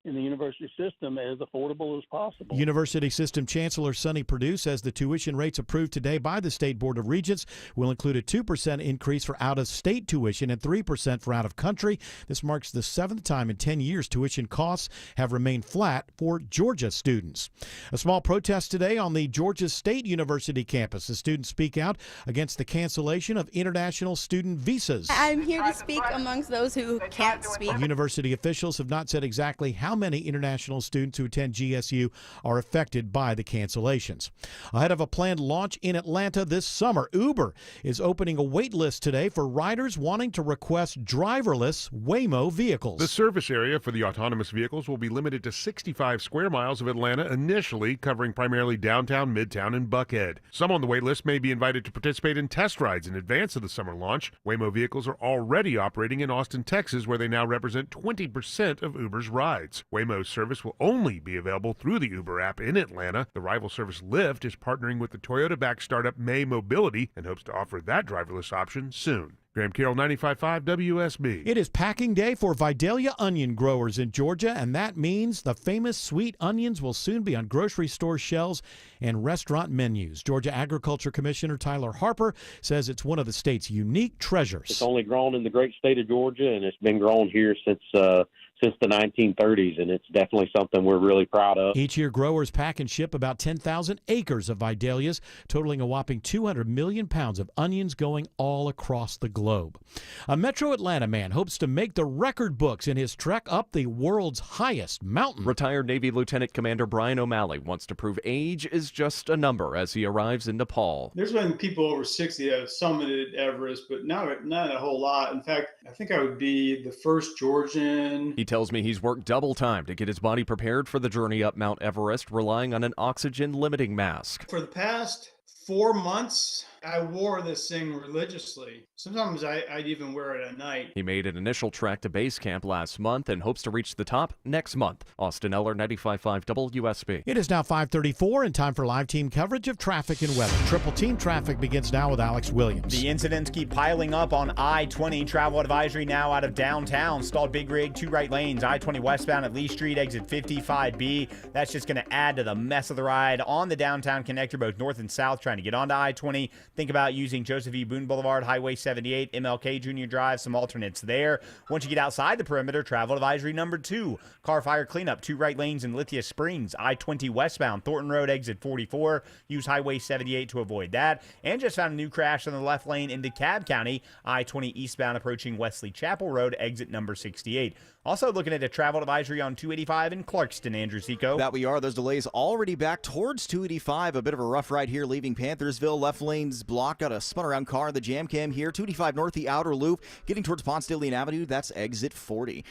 in the university system as affordable as possible. University System Chancellor Sonny Perdue says the tuition rates approved today by the State Board of Regents will include a 2% increase for out-of-state tuition and 3% for out-of-country. This marks the 7th time in 10 years tuition costs have remained flat for Georgia students. A small protest today on the Georgia State University campus. The students speak out against the cancellation of international student visas. I'm here to speak amongst those who can't speak. University officials have not said exactly how many international students who attend GSU are affected by the cancellations. Ahead of a planned launch in Atlanta this summer, Uber is opening a wait list today for riders wanting to request driverless Waymo vehicles. The service area for the autonomous vehicles will be limited to 65 square miles of Atlanta initially, covering primarily downtown, midtown, and Buckhead. Some on the wait list may be invited to participate in test rides in advance of the summer launch. Waymo vehicles are already operating in Austin, Texas, where they now represent 20% of Uber's rides. Waymo's service will only be available through the Uber app in Atlanta. The rival service Lyft is partnering with the Toyota-backed startup May Mobility and hopes to offer that driverless option soon. Graham Carroll, 95.5 WSB. It is packing day for Vidalia onion growers in Georgia, and that means the famous sweet onions will soon be on grocery store shelves and restaurant menus. Georgia Agriculture Commissioner Tyler Harper says it's one of the state's unique treasures. It's only grown in the great state of Georgia, and it's been grown here since the 1930s, and it's definitely something we're really proud of. Each year, growers pack and ship about 10,000 acres of Vidalias, totaling a whopping 200 million pounds of onions going all across the globe. A Metro Atlanta man hopes to make the record books in his trek up the world's highest mountain. Retired Navy Lieutenant Commander Brian O'Malley wants to prove age is just a number as he arrives in Nepal. There's been people over 60 that have summited Everest, but not a whole lot. In fact, I think I would be the first Georgian. He tells me he's worked double time to get his body prepared for the journey up Mount Everest, relying on an oxygen-limiting mask. For the past 4 months, I wore this thing religiously. Sometimes I'd even wear it at night. He made an initial trek to base camp last month and hopes to reach the top next month. Austin Eller, 95.5 WSB. It is now 5:34 and time for live team coverage of traffic and weather. Triple team traffic begins now with Alex Williams. The incidents keep piling up on I-20. Travel advisory now out of downtown. Stalled big rig, 2 right lanes. I-20 westbound at Lee Street, exit 55B. That's just going to add to the mess of the ride on the downtown connector, both north and south, trying to get onto I-20. Think about using Joseph E. Boone Boulevard, Highway 78, MLK Junior Drive, some alternates there. Once you get outside the perimeter, travel advisory number 2. Car fire cleanup, 2 right lanes in Lithia Springs, I-20 westbound, Thornton Road, exit 44. Use Highway 78 to avoid that. And just found a new crash on the left lane in DeKalb County, I-20 eastbound approaching Wesley Chapel Road, exit number 68. Also looking at a travel advisory on 285 in Clarkston, Andrew Seco. That we are. Those delays already back towards 285. A bit of a rough ride here leaving Panthersville. Left lane's blocked. Got a spun around car in the jam cam here. 285 north, the outer loop. Getting towards Ponce de Leon Avenue. That's exit 40.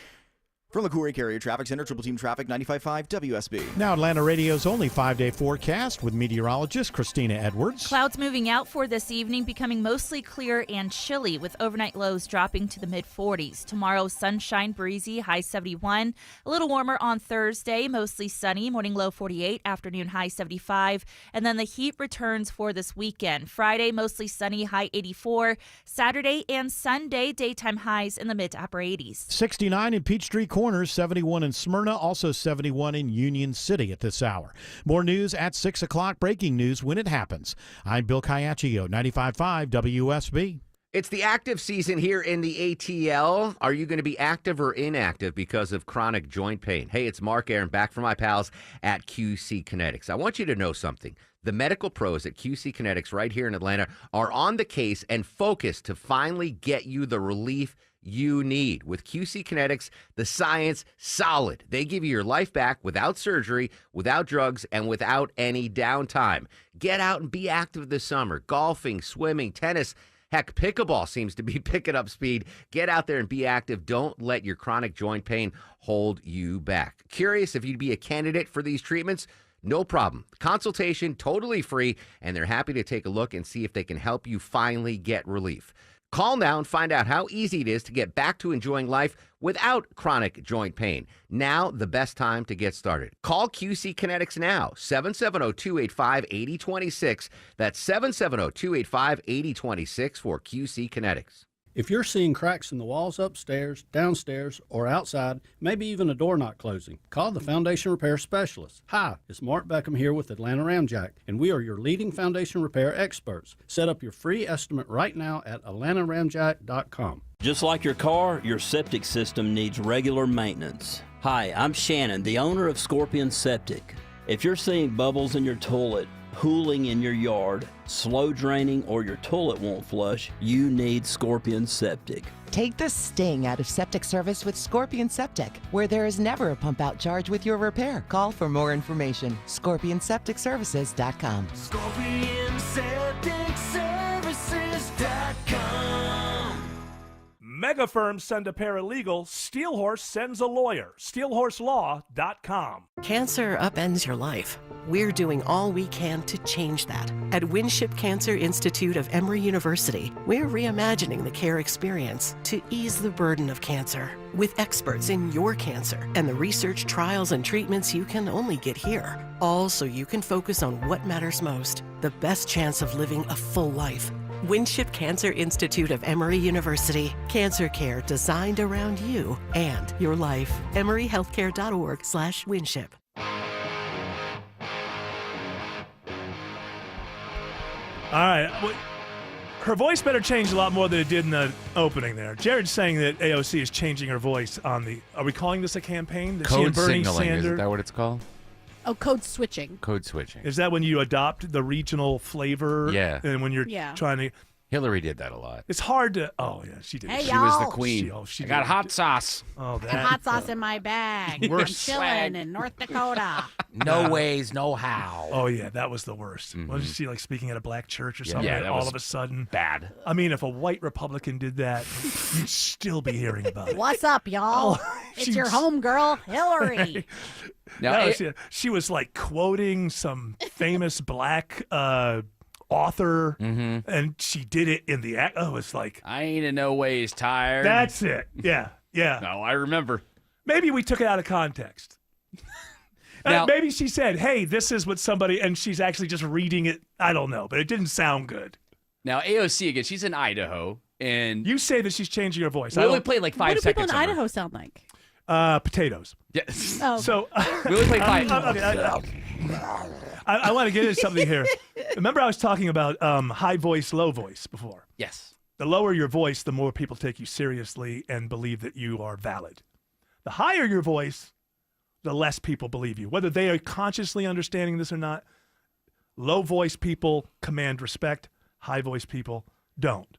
From the Courier Carrier Traffic Center, Triple Team Traffic, 95.5 WSB. Now Atlanta Radio's only 5-day forecast with meteorologist Christina Edwards. Clouds moving out for this evening, becoming mostly clear and chilly with overnight lows dropping to the mid-40s. Tomorrow, sunshine, breezy, high 71. A little warmer on Thursday, mostly sunny, morning low 48, afternoon high 75. And then the heat returns for this weekend. Friday, mostly sunny, high 84. Saturday and Sunday, daytime highs in the mid to upper 80s. 69 in Peachtree Corners, 71 in Smyrna, also 71 in Union City at this hour. More news at 6 o'clock, breaking news when it happens. I'm Bill Caiaccio, 95.5 WSB. It's the active season here in the ATL. Are you going to be active or inactive because of chronic joint pain? Hey, it's Mark Aaron back from my pals at QC Kinetics. I want you to know something. The medical pros at QC Kinetics right here in Atlanta are on the case and focused to finally get you the relief you need. With QC Kinetics, the science solid. They give you your life back without surgery, without drugs, and without any downtime. Get out and be active this summer. Golfing, swimming, tennis. Heck, pickleball seems to be picking up speed. Get out there and be active. Don't let your chronic joint pain hold you back. Curious if you'd be a candidate for these treatments? No problem. Consultation totally free, and they're happy to take a look and see if they can help you finally get relief. Call now and find out how easy it is to get back to enjoying life without chronic joint pain. Now, the best time to get started. Call QC Kinetics now, 770-285-8026. That's 770-285-8026 for QC Kinetics. If you're seeing cracks in the walls upstairs, downstairs, or outside, maybe even a door not closing, call the Foundation Repair Specialist. Hi, it's Mark Beckham here with Atlanta Ramjack, and we are your leading foundation repair experts. Set up your free estimate right now at atlantaramjack.com. Just like your car, your septic system needs regular maintenance. Hi, I'm Shannon, the owner of Scorpion Septic. If you're seeing bubbles in your toilet, pooling in your yard, slow draining, or your toilet won't flush, you need Scorpion Septic. Take the sting out of septic service with Scorpion Septic, where there is never a pump out charge with your repair. Call for more information. ScorpionSepticServices.com. ScorpionSepticServices.com. Mega firms send a paralegal. Steelhorse sends a lawyer. SteelhorseLaw.com. Cancer upends your life. We're doing all we can to change that. At Winship Cancer Institute of Emory University, we're reimagining the care experience to ease the burden of cancer. With experts in your cancer and the research, trials, and treatments you can only get here. All so you can focus on what matters most, the best chance of living a full life. Winship Cancer Institute of Emory University. Cancer care designed around you and your life. EmoryHealthcare.org/Winship. All right. Well, her voice better change a lot more than it did in the opening there. Jared's saying that AOC is changing her voice on the... Are we calling this a campaign? That she and Code Bernie signaling, Sanders, is that what it's called? Oh, code switching. Code switching. Is that when you adopt the regional flavor? Yeah. And when you're trying to... Hillary did that a lot. It's hard to... Oh, yeah, she did. Hey, She was the y'all. queen. She I got did. hot sauce. Oh, that. And hot sauce in my bag. We're I'm chilling in North Dakota. No ways, no how. Oh, yeah, that was the worst. Wasn't she, like, speaking at a black church or Yeah. something? Yeah, that all was of a sudden. bad. I mean, if a white Republican did that, you'd still be hearing about it. What's up, y'all? It's your homegirl, Hillary. No, she was, like, quoting some famous black author, and she did it in the act. Oh, it's like... I ain't in no ways tired. That's it. Yeah, yeah. No, I remember. Maybe we took it out of context. Now- Maybe she said, hey, this is what somebody, and she's actually just reading it. I don't know, but it didn't sound good. Now, AOC, again, she's in Idaho, and... You say that she's changing her voice. We only played like 5 What do people seconds in of her. Idaho sound like? Potatoes. Yes. Oh. So We only played 5. I want to get into something here. Remember I was talking about high voice, low voice before? Yes. The lower your voice, the more people take you seriously and believe that you are valid. The higher your voice, the less people believe you. Whether they are consciously understanding this or not, low voice people command respect, high voice people don't.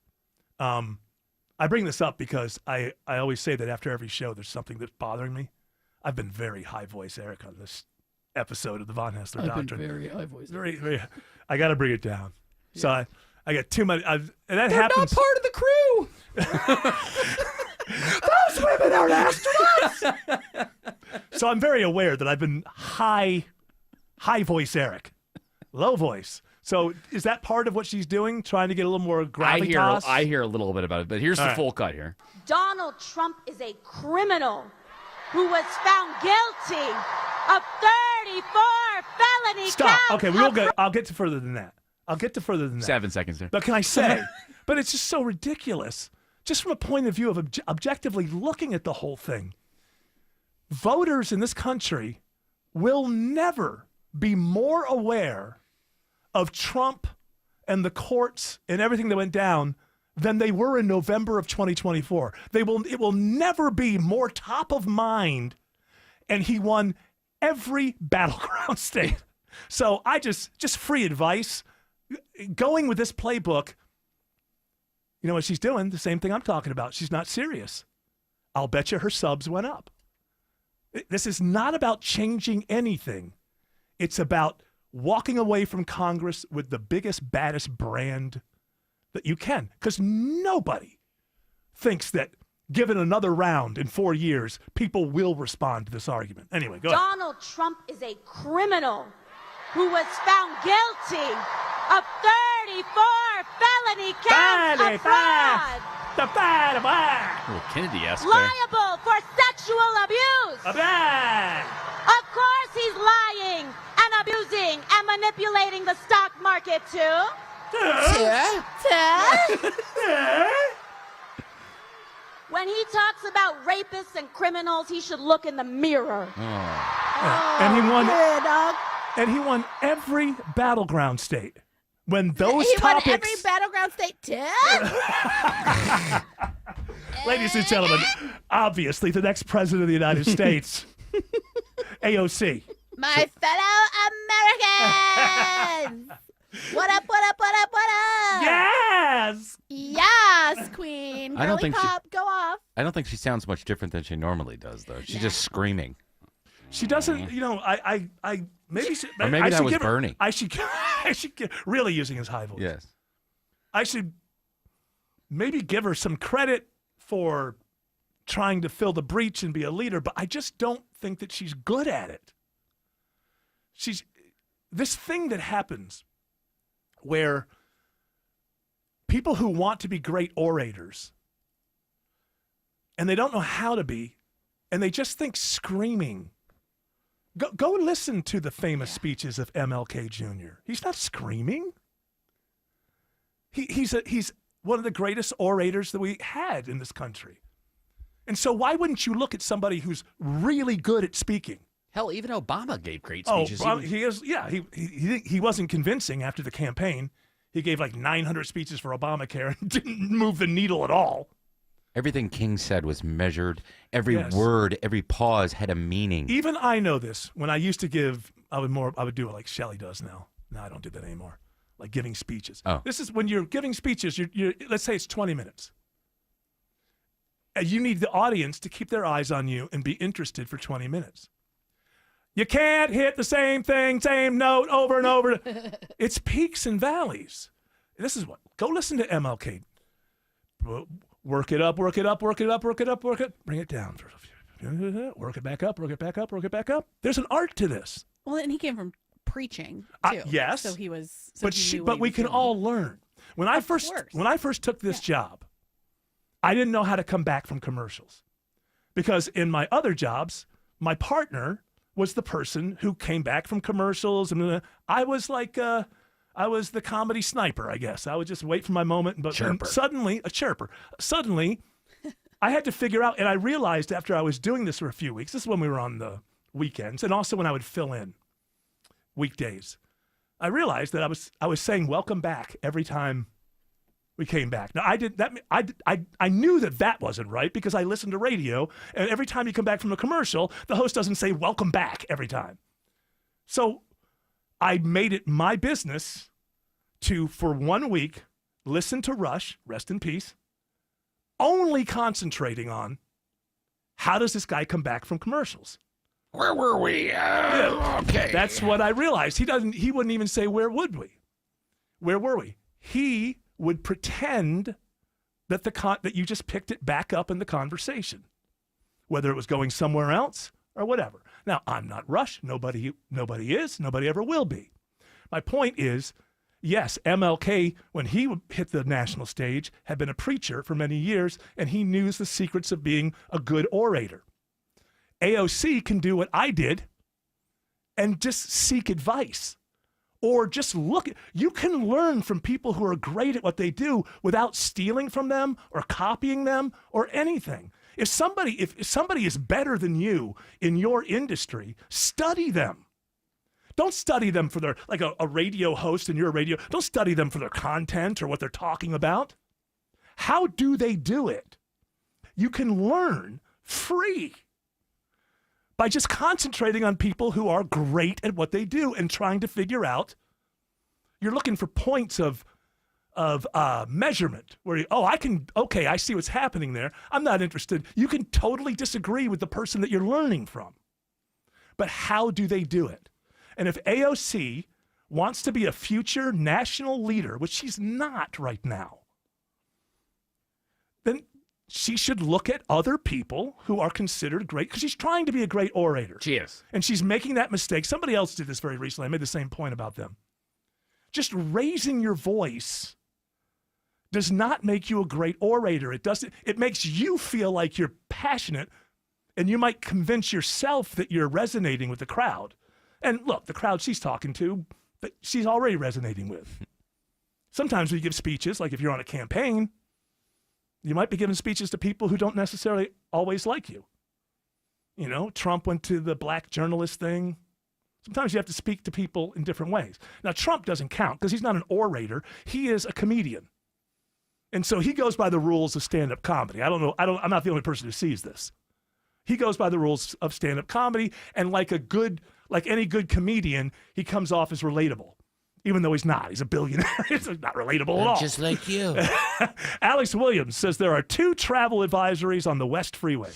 I bring this up because I always say that after every show there's something that's bothering me. I've been very high voice, Eric, on this episode of the Von Haessler Doctrine. Very high voice. Very, very. I got to bring it down. Yeah. So I got too much. And that They're happens. not part of the crew. Those women are astronauts. So I'm very aware that I've been high voice, Eric, low voice. So is that part of what she's doing, trying to get a little more gravitas? I hear a little bit about it, but here's All the right. full cut here. Donald Trump is a criminal who was found guilty of 34 felony Stop. counts. Okay, I'll get to further than that. 7 seconds there. But can I say? But it's just so ridiculous. Just from a point of view of objectively looking at the whole thing, voters in this country will never be more aware of Trump and the courts and everything that went down than they were in November of 2024. It will never be more top of mind, and he won every battleground state. So I just free advice, going with this playbook. You know what she's doing? The same thing I'm talking about. She's not serious. I'll bet you her subs went up. This is not about changing anything. It's about walking away from Congress with the biggest, baddest brand that you can. Because nobody thinks that given another round in 4 years, people will respond to this argument. Anyway, go ahead. Donald Trump is a criminal who was found guilty of 34 felony counts of fraud. Little Kennedy-esque there. Liable for sexual abuse. Of course he's lying and abusing and manipulating the stock market too. When he talks about rapists and criminals, he should look in the mirror. And he won. And he won every battleground state. When those He won topics, every battleground state too. ladies and gentlemen, obviously the next president of the United States, AOC. My fellow Americans. What up, what up, what up, what up? Yes. Yeah. Yes, Queen. I don't Girly think she- pop, go off. I don't think she sounds much different than she normally does, though. She's just screaming. She doesn't, you know, I maybe she, Or maybe I that should was give her- Bernie. I should get really using his high voice. Yes. I should maybe give her some credit for trying to fill the breach and be a leader, but I just don't think that she's good at it. She's this thing that happens where people who want to be great orators and they don't know how to be, and they just think screaming. Go listen to the famous speeches of MLK Jr. He's not screaming. He's one of the greatest orators that we had in this country. And so why wouldn't you look at somebody who's really good at speaking? Hell, even Obama gave great Oh, speeches. well, he wasn't convincing after the campaign. He gave like 900 speeches for Obamacare and didn't move the needle at all. Everything King said was measured. Every Yes. word, every pause had a meaning. Even I know this. When I used to give, I would do it like Shelley does now. No, I don't do that anymore. Like giving speeches. Oh. This is when you're giving speeches, you're let's say it's 20 minutes. And you need the audience to keep their eyes on you and be interested for 20 minutes. You can't hit the same thing, same note over and over. It's peaks and valleys. This is what. Go listen to MLK. Work it up, work it up, work it up, work it up, work it. Bring it down. Work it back up, work it back up, work it back up. There's an art to this. Well, and he came from preaching too. Yes. So he was. But we can all learn. When I first took this job, I didn't know how to come back from commercials, because in my other jobs, my partner was the person who came back from commercials, and I was like, I was the comedy sniper, I guess. I would just wait for my moment, but suddenly, a chirper. Suddenly, I had to figure out, and I realized after I was doing this for a few weeks, this is when we were on the weekends, and also when I would fill in weekdays, I realized that I was saying welcome back every time we came back. Now, I knew that wasn't right because I listened to radio, and every time you come back from a commercial, the host doesn't say welcome back every time. So I made it my business to, for 1 week, listen to Rush, rest in peace, only concentrating on how does this guy come back from commercials. Where were we? Okay. That's what I realized. He wouldn't even say, where would we? Where were we? He would pretend that that you just picked it back up in the conversation, whether it was going somewhere else or whatever. Now, I'm not Rush. Nobody is. Nobody ever will be. My point is, yes, MLK, when he hit the national stage, had been a preacher for many years, and he knew the secrets of being a good orator. AOC can do what I did and just seek advice. Or just look. You can learn from people who are great at what they do without stealing from them or copying them or anything. If somebody is better than you in your industry, study them. Don't study them for their, like a radio host and you're a radio. Don't study them for their content or what they're talking about. How do they do it? You can learn free by just concentrating on people who are great at what they do and trying to figure out. You're looking for points of measurement where I see what's happening there. I'm not interested. You can totally disagree with the person that you're learning from. But how do they do it? And if AOC wants to be a future national leader, which she's not right now, then she should look at other people who are considered great, because she's trying to be a great orator. She is. And she's making that mistake. Somebody else did this very recently. I made the same point about them. Just raising your voice does not make you a great orator. It makes you feel like you're passionate, and you might convince yourself that you're resonating with the crowd. And look, the crowd she's talking to, she's already resonating with. Sometimes when you give speeches, like if you're on a campaign, you might be giving speeches to people who don't necessarily always like you. You know, Trump went to the black journalist thing. Sometimes you have to speak to people in different ways. Now, Trump doesn't count because he's not an orator. He is a comedian. And so he goes by the rules of stand-up comedy. I'm not the only person who sees this. He goes by the rules of stand-up comedy, and like any good comedian, he comes off as relatable, even though he's not. He's a billionaire. He's not relatable at all. Just like you. Alex Williams says there are 2 travel advisories on the West Freeway.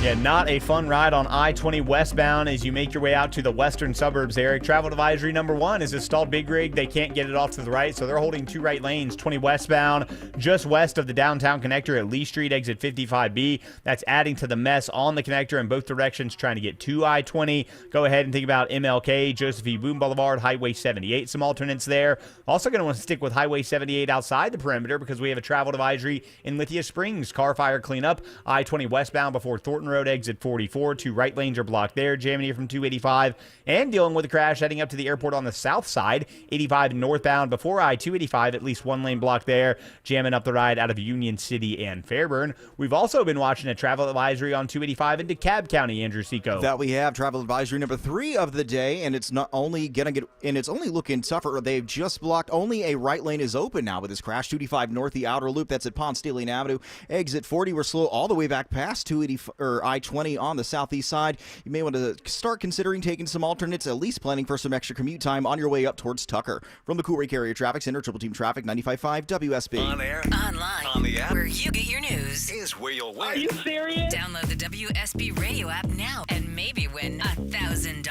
Yeah, not a fun ride on I-20 westbound as you make your way out to the western suburbs, Eric. Travel advisory number 1 is a stalled big rig. They can't get it off to the right, so they're holding 2 right lanes, 20 westbound, just west of the downtown connector at Lee Street, exit 55B. That's adding to the mess on the connector in both directions, trying to get to I-20. Go ahead and think about MLK, Joseph E. Boone Boulevard, Highway 78, some alternates there. Also going to want to stick with Highway 78 outside the perimeter because we have a travel advisory in Lithia Springs. Car fire cleanup, I-20 westbound before Thornton Road, exit 44. 2 right lanes are blocked there, jamming here from 285. And dealing with a crash heading up to the airport on the south side, 85 northbound before I-285, at least 1 lane blocked there, jamming up the ride out of Union City and Fairburn. We've also been watching a travel advisory on 285 in DeKalb County, Andrew Seco. That we have travel advisory number 3 of the day, and it's not only gonna get, and it's only looking tougher. They've just blocked. Only a right lane is open now with this crash. 285 north, the outer loop. That's at Ponce de Leon Avenue. Exit 40. We're slow all the way back past 280 or I-20 on the southeast side. You may want to start considering taking some alternates, at least planning for some extra commute time on your way up towards Tucker. From the Cool Ray Carrier Traffic Center, Triple Team Traffic, 95.5 WSB. On air, online, on the app, where you get your news is where you'll win. Are you serious? Download the WSB radio app now and maybe win $1,000.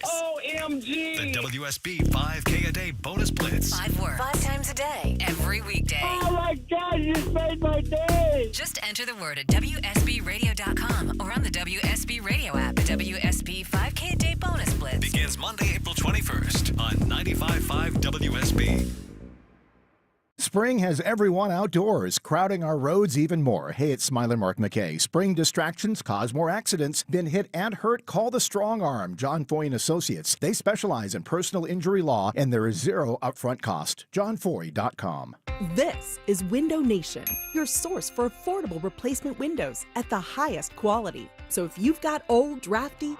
OMG! The WSB 5K a day bonus blitz. 5 words, 5 times a day, every weekday. Oh my God, you just made my day! Just enter the word at WSBradio.com or on the WSB radio app. The WSB 5K a day bonus blitz begins Monday, April 21st on 95.5 WSB. Spring has everyone outdoors, crowding our roads even more. Hey, it's Smiler Mark McKay. Spring distractions cause more accidents. Been hit and hurt? Call the Strong Arm, John Foy & Associates. They specialize in personal injury law, and there is zero upfront cost. JohnFoy.com. This is Window Nation, your source for affordable replacement windows at the highest quality. So if you've got old, drafty,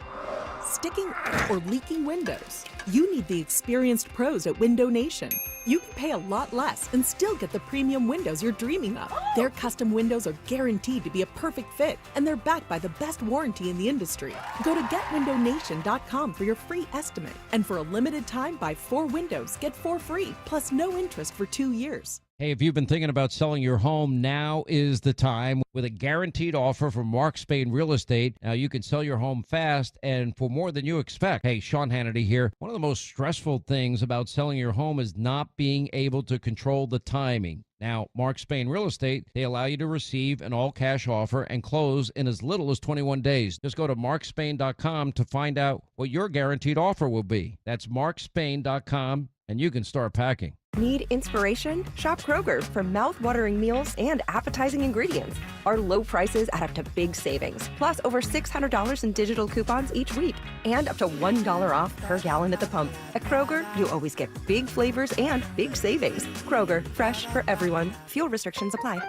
sticking, or leaking windows, you need the experienced pros at Window Nation. You can pay a lot less and still get the premium windows you're dreaming of. Their custom windows are guaranteed to be a perfect fit, and they're backed by the best warranty in the industry. Go to GetWindowNation.com for your free estimate. And for a limited time, buy 4 windows, get 4 free, plus no interest for 2 years. Hey, if you've been thinking about selling your home, now is the time. With a guaranteed offer from Mark Spain Real Estate, now you can sell your home fast and for more than you expect. Hey, Sean Hannity here. One of the most stressful things about selling your home is not being able to control the timing. Now, Mark Spain Real Estate, they allow you to receive an all-cash offer and close in as little as 21 days. Just go to markspain.com to find out what your guaranteed offer will be. That's markspain.com, and you can start packing. Need inspiration? Shop Kroger for mouth-watering meals and appetizing ingredients. Our low prices add up to big savings, plus over $600 in digital coupons each week, and up to $1 off per gallon at the pump. At Kroger, you always get big flavors and big savings. Kroger, fresh for everyone. Fuel restrictions apply.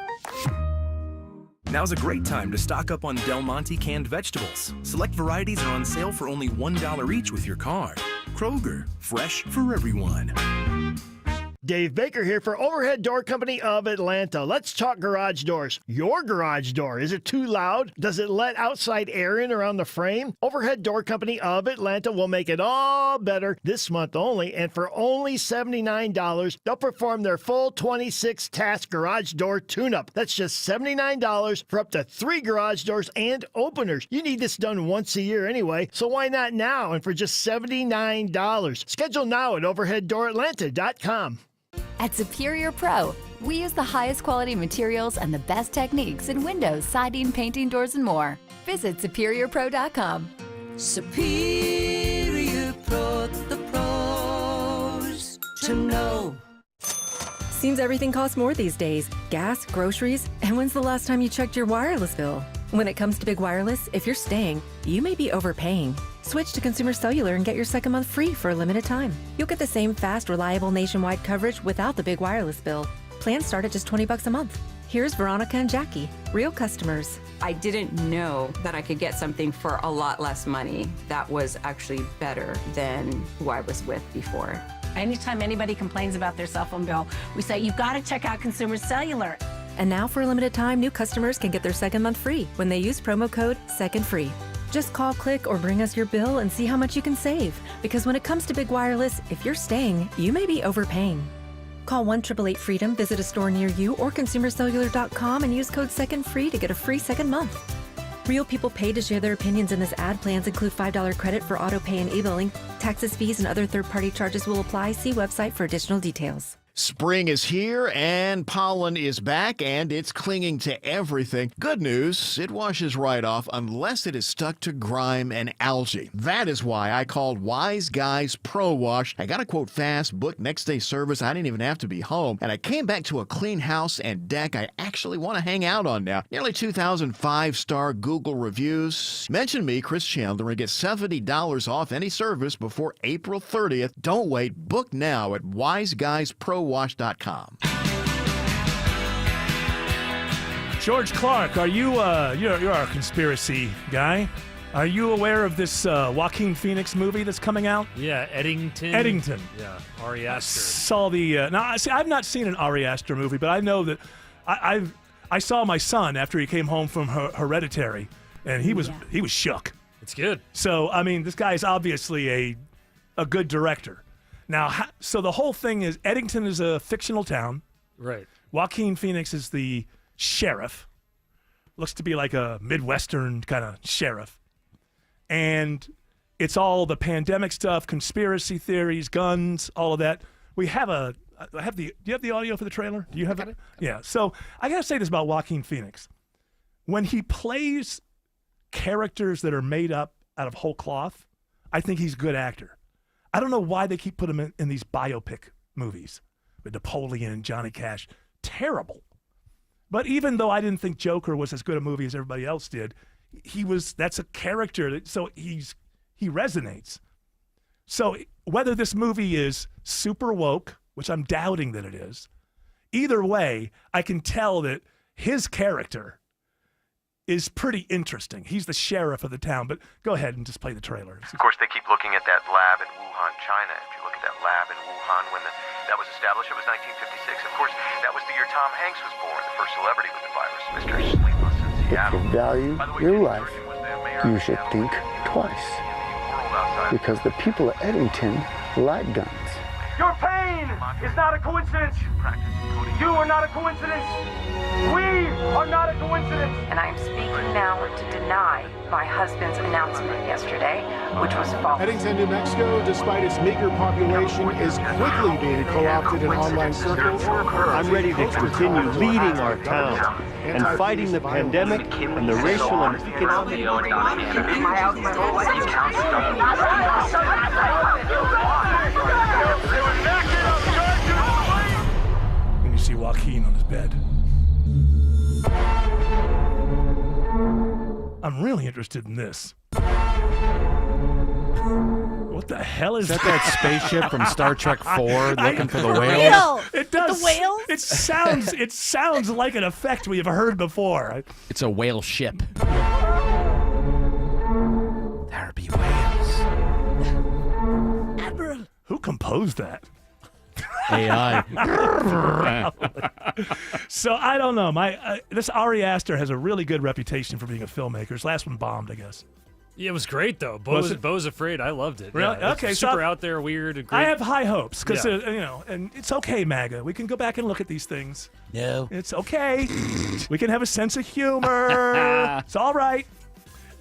Now's a great time to stock up on Del Monte canned vegetables. Select varieties are on sale for only $1 each with your card. Kroger, fresh for everyone. Dave Baker here for Overhead Door Company of Atlanta. Let's talk garage doors. Your garage door, is it too loud? Does it let outside air in around the frame? Overhead Door Company of Atlanta will make it all better this month only, and for only $79, they'll perform their full 26-task garage door tune-up. That's just $79 for up to 3 garage doors and openers. You need this done once a year anyway, so why not now and for just $79? Schedule now at overheaddooratlanta.com. At Superior Pro, we use the highest quality materials and the best techniques in windows, siding, painting, doors, and more. Visit SuperiorPro.com. Superior Pro, the pros to know. Seems everything costs more these days. Gas, groceries, and when's the last time you checked your wireless bill? When it comes to Big Wireless, if you're staying, you may be overpaying. Switch to Consumer Cellular and get your second month free for a limited time. You'll get the same fast, reliable nationwide coverage without the big wireless bill. Plans start at just $20 a month. Here's Veronica and Jackie, real customers. I didn't know that I could get something for a lot less money that was actually better than who I was with before. Anytime anybody complains about their cell phone bill, we say, you've got to check out Consumer Cellular. And now for a limited time, new customers can get their second month free when they use promo code SECONDFREE. Just call, click, or bring us your bill and see how much you can save. Because when it comes to Big Wireless, if you're staying, you may be overpaying. Call 1-888-FREEDOM, visit a store near you, or consumercellular.com and use code SECONDFREE to get a free second month. Real people pay to share their opinions, and this ad plans include $5 credit for auto pay and e-billing. Taxes, fees, and other third-party charges will apply. See website for additional details. Spring is here and pollen is back and it's clinging to everything. Good news, it washes right off unless it is stuck to grime and algae. That is why I called Wise Guys Pro Wash. I got a quote fast, booked next day service. I didn't even have to be home. And I came back to a clean house and deck I actually want to hang out on now. Nearly 2,000 5-star Google reviews. Mention me, Chris Chandler, and get $70 off any service before April 30th. Don't wait. Book now at WiseGuysProWash.com. George Clark, are you you're our conspiracy guy? Are you aware of this Joaquin Phoenix movie that's coming out? Yeah, Eddington. Yeah, Ari Aster. Saw the now. See, I've not seen an Ari Aster movie, but I know that I saw my son after he came home from Hereditary, and he was shook. It's good. So I mean, this guy is obviously a good director. Now, so the whole thing is Eddington is a fictional town. Right. Joaquin Phoenix is the sheriff. Looks to be like a Midwestern kind of sheriff. And it's all the pandemic stuff, conspiracy theories, guns, all of that. Do you have the audio for the trailer? Do you have it? Yeah. So I got to say this about Joaquin Phoenix. When he plays characters that are made up out of whole cloth, I think he's a good actor. I don't know why they keep putting him in these biopic movies with Napoleon and Johnny Cash. Terrible. But even though I didn't think Joker was as good a movie as everybody else did, that's a character, so he resonates. So whether this movie is super woke, which I'm doubting that it is, either way, I can tell that his character is pretty interesting. He's the sheriff of the town, but go ahead and just play the trailer. Of course, they keep looking at that lab in Wuhan, China. If you look at that lab in Wuhan when that was established, it was 1956. Of course, that was the year Tom Hanks was born, the first celebrity with the virus, Mr. Sleepless in Seattle. If you value your life, you should think twice. Because the people of Eddington like guns. Your pain is not a coincidence. You are not a coincidence. We are not a coincidence. And I am speaking now to deny my husband's announcement yesterday, which was false. Eddington, New Mexico, despite its meager population, is quickly being co-opted in online circles. I'm ready to continue leading our town and fighting the pandemic and the racial and economic. When you see Joaquin on his bed. I'm really interested in this. What the hell is that spaceship from Star Trek 4 looking for the whale? It does. The whales? It sounds like an effect we have heard before. It's a whale ship. There be whales. Admiral. Who composed that? AI. So I don't know. This Ari Aster has a really good reputation for being a filmmaker. His last one bombed, I guess. Yeah, it was great though. Beau's Afraid. I loved it. Really? Yeah, okay. Super out there, weird. And great. I have high hopes because and it's okay, MAGA. We can go back and look at these things. No, it's okay. We can have a sense of humor. It's all right.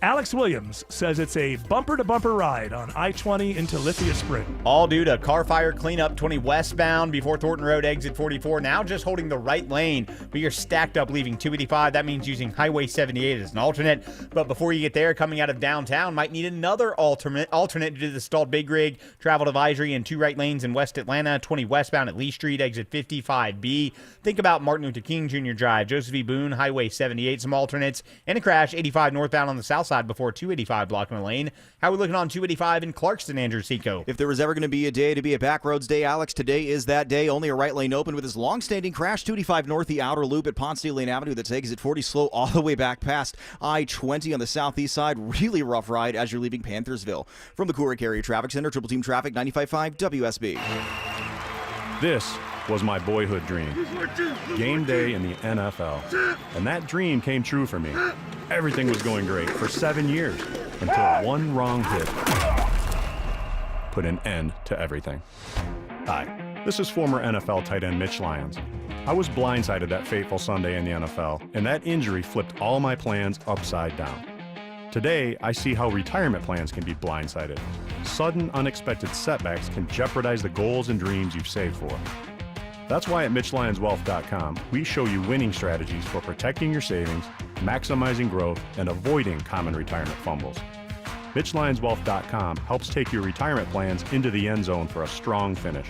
Alex Williams says it's a bumper-to-bumper ride on I-20 into Lithia Spring. All due to car fire cleanup 20 westbound before Thornton Road exit 44. Now just holding the right lane, but you're stacked up leaving 285. That means using Highway 78 as an alternate. But before you get there, coming out of downtown, might need another alternate due to the stalled big rig. Travel advisory in 2 right lanes in West Atlanta, 20 westbound at Lee Street, exit 55B. Think about Martin Luther King Jr. Drive, Joseph E. Boone, Highway 78, some alternates, and a crash 85 northbound on the south side before 285 blocking the lane. How are we looking on 285 in Clarkston, Andrew Seco? If there was ever going to be a day to be a Backroads Day, Alex, today is that day. Only a right lane open with this long-standing crash, 285 north, the outer loop at Ponce de Leon Avenue. That's exit 40 slow all the way back past I-20 on the southeast side. Really rough ride as you're leaving Panthersville. From the Courier Carrier Traffic Center, Triple Team Traffic, 95.5 WSB. This was my boyhood dream. Game day in the NFL. And that dream came true for me. Everything was going great for 7 years until one wrong hit put an end to everything. Hi, This is former NFL tight end Mitch Lyons. I was blindsided that fateful Sunday in the NFL, and that injury flipped all my plans upside down. Today, I see how retirement plans can be blindsided. Sudden, unexpected setbacks can jeopardize the goals and dreams you've saved for. That's why at MitchLyonsWealth.com, we show you winning strategies for protecting your savings, maximizing growth, and avoiding common retirement fumbles. MitchLyonsWealth.com helps take your retirement plans into the end zone for a strong finish.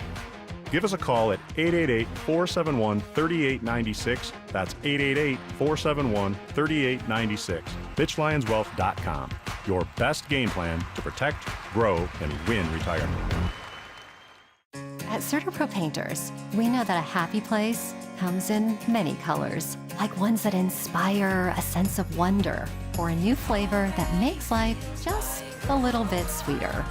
Give us a call at 888-471-3896. That's 888-471-3896. MitchLyonsWealth.com. Your best game plan to protect, grow, and win retirement. At CertaPro Painters, we know that a happy place comes in many colors, like ones that inspire a sense of wonder, or a new flavor that makes life just a little bit sweeter,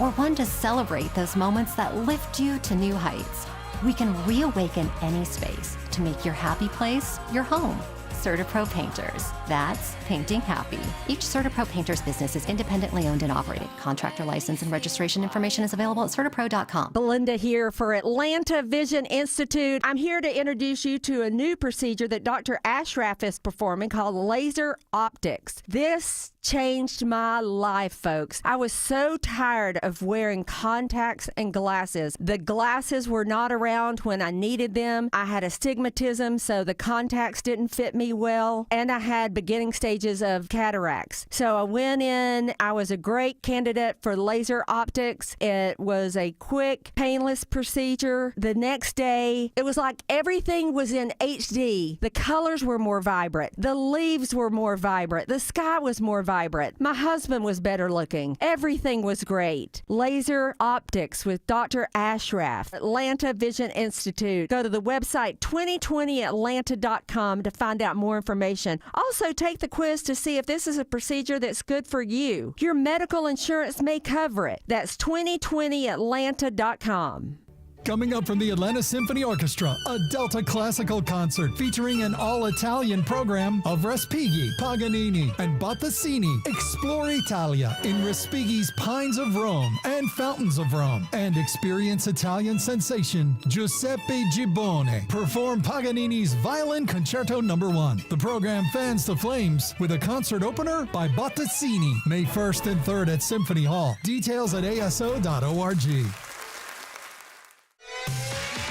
or one to celebrate those moments that lift you to new heights. We can reawaken any space to make your happy place your home. CertaPro Painters. That's painting happy. Each CertaPro Painters business is independently owned and operated. Contractor license and registration information is available at CertaPro.com. Belinda here for Atlanta Vision Institute. I'm here to introduce you to a new procedure that Dr. Ashraf is performing called laser optics. This changed my life, folks. I was so tired of wearing contacts and glasses. The glasses were not around when I needed them. I had astigmatism, so the contacts didn't fit me well, and I had beginning stages of cataracts. So I went in. I was a great candidate for laser optics. It was a quick, painless procedure. The next day, it was like everything was in HD. The colors were more vibrant. The leaves were more vibrant. The sky was more vibrant. My husband was better looking. Everything was great. Laser optics with Dr. Ashraf, Atlanta Vision Institute. Go to the website 2020atlanta.com to find out more information. Also, take the quiz to see if this is a procedure that's good for you. Your medical insurance may cover it. That's 2020atlanta.com. Coming up from the Atlanta Symphony Orchestra, a Delta classical concert featuring an all-Italian program of Respighi, Paganini, and Bottesini. Explore Italia in Respighi's Pines of Rome and Fountains of Rome, and experience Italian sensation Giuseppe Gibbone perform Paganini's Violin Concerto No. 1. The program fans the flames with a concert opener by Bottesini, May 1st and 3rd at Symphony Hall. Details at aso.org.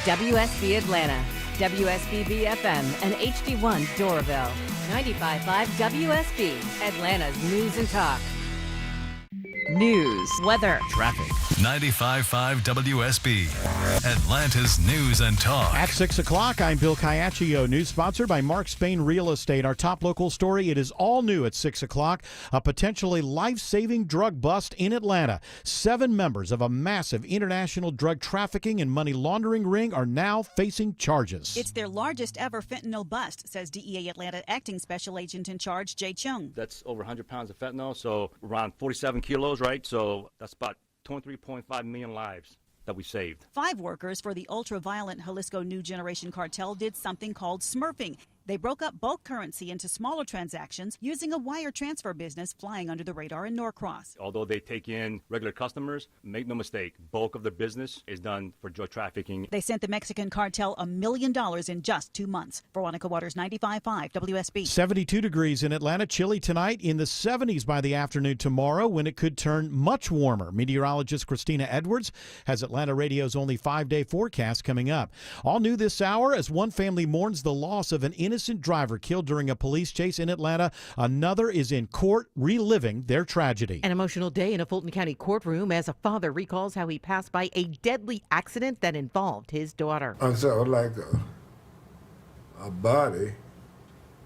WSB Atlanta, WSBB FM, and HD1 Doraville. 95.5 WSB, Atlanta's news and talk. News, weather, traffic. 95.5 WSB, Atlanta's news and talk. At 6 o'clock, I'm Bill Caiaccio. News sponsored by Mark Spain Real Estate. Our top local story, it is all new at 6 o'clock. A potentially life-saving drug bust in Atlanta. 7 members of a massive international drug trafficking and money laundering ring are now facing charges. It's their largest ever fentanyl bust, says DEA Atlanta Acting Special Agent in Charge, Jay Chung. That's over 100 pounds of fentanyl, so around 47 kilos, right? So that's about 23.5 million lives that we saved. 5 workers for the ultra-violent Jalisco New Generation Cartel did something called smurfing. They broke up bulk currency into smaller transactions using a wire transfer business flying under the radar in Norcross. Although they take in regular customers, make no mistake, bulk of their business is done for drug trafficking. They sent the Mexican cartel $1 million in just 2 months. Veronica Waters, 95.5 WSB. 72 degrees in Atlanta, chilly tonight, in the 70s by the afternoon tomorrow when it could turn much warmer. Meteorologist Christina Edwards has Atlanta Radio's only 5-day forecast coming up. All new this hour as one family mourns the loss of an innocent driver killed during a police chase in Atlanta. Another is in court reliving their tragedy. An emotional day in a Fulton County courtroom as a father recalls how he passed by a deadly accident that involved his daughter. I saw like a body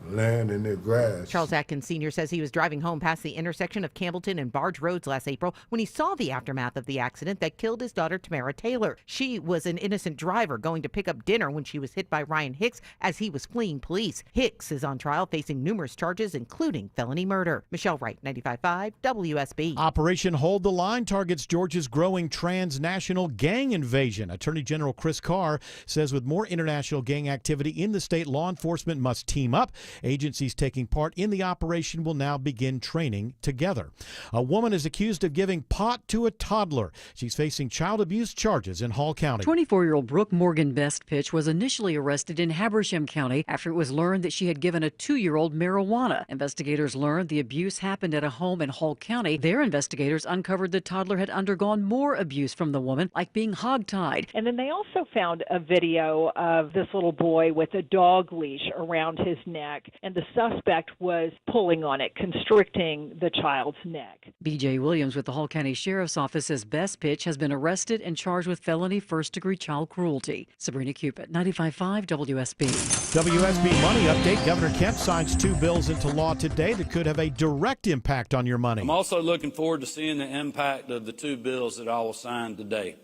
laying in the grass. Charles Atkins Sr. says he was driving home past the intersection of Campbellton and Barge Roads last April when he saw the aftermath of the accident that killed his daughter, Tamara Taylor. She was an innocent driver going to pick up dinner when she was hit by Ryan Hicks as he was fleeing police. Hicks is on trial facing numerous charges, including felony murder. Michelle Wright, 95.5 WSB. Operation Hold the Line targets Georgia's growing transnational gang invasion. Attorney General Chris Carr says with more international gang activity in the state, law enforcement must team up. Agencies taking part in the operation will now begin training together. A woman is accused of giving pot to a toddler. She's facing child abuse charges in Hall County. 24-year-old Brooke Morgan Bestpitch was initially arrested in Habersham County after it was learned that she had given a 2-year-old marijuana. Investigators learned the abuse happened at a home in Hall County. Their investigators uncovered the toddler had undergone more abuse from the woman, like being hogtied. And then they also found a video of this little boy with a dog leash around his neck, and the suspect was pulling on it, constricting the child's neck. B.J. Williams with the Hall County Sheriff's Office says Bestpitch has been arrested and charged with felony first-degree child cruelty. Sabrina Cupid, 95.5 WSB. WSB Money Update. Governor Kemp signs 2 bills into law today that could have a direct impact on your money. I'm also looking forward to seeing the impact of the 2 bills that I will sign today,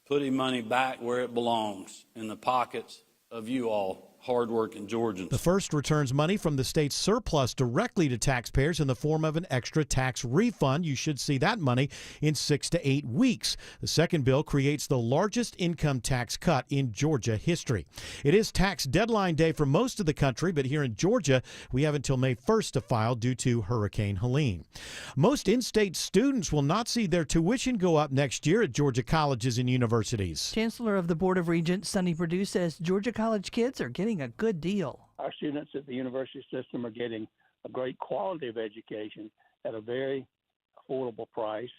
putting money back where it belongs, in the pockets of you all, hardworking Georgians. The first returns money from the state's surplus directly to taxpayers in the form of an extra tax refund. You should see that money in 6 to 8 weeks. The second bill creates the largest income tax cut in Georgia history. It is tax deadline day for most of the country, but here in Georgia, we have until May 1st to file due to Hurricane Helene. Most in-state students will not see their tuition go up next year at Georgia colleges and universities. Chancellor of the Board of Regents, Sonny Perdue, says Georgia college kids are getting a good deal. Our students at the university system are getting a great quality of education at a very affordable price,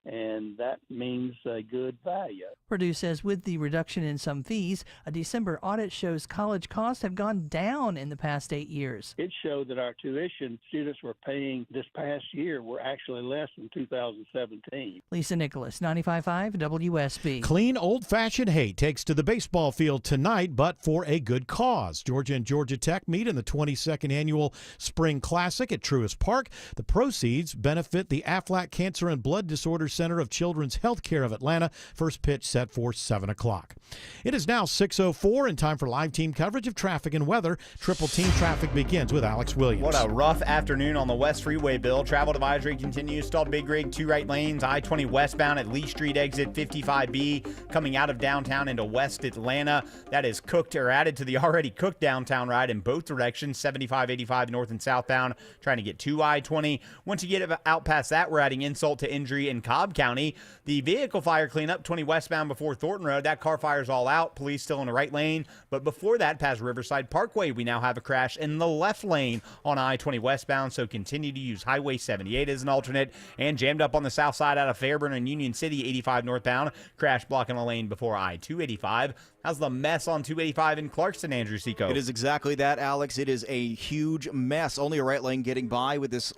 and that means a good value. Perdue says with the reduction in some fees, a December audit shows college costs have gone down in the past 8 years. It showed that our tuition students were paying this past year were actually less than 2017. Lisa Nicholas, 95.5 WSB. Clean, old-fashioned hate takes to the baseball field tonight, but for a good cause. Georgia and Georgia Tech meet in the 22nd Annual Spring Classic at Truist Park. The proceeds benefit the Aflac Cancer and Blood Disorders Center of Children's Healthcare of Atlanta. First pitch set for 7 o'clock. It is now 6:04 and time for live team coverage of traffic and weather. Triple Team Traffic begins with Alex Williams. What a rough afternoon on the West Freeway, Bill. Travel advisory continues. Stalled Big Rig, 2 right lanes. I-20 westbound at Lee Street exit 55B coming out of downtown into West Atlanta. That is cooked or added to the already cooked downtown ride in both directions. 75-85 north and southbound trying to get to I-20. Once you get out past that, we're adding insult to injury in Cobb County. The vehicle fire cleanup 20 westbound before Thornton Road. That car fire's all out. Police still in the right lane. But before that, past Riverside Parkway, we now have a crash in the left lane on I-20 westbound. So continue to use Highway 78 as an alternate. And jammed up on the south side out of Fairburn and Union City, 85 northbound. Crash blocking a lane before I-285. How's the mess on 285 in Clarkston, Andrew Seco? It is exactly that, Alex. It is a huge mess. Only a right lane getting by with this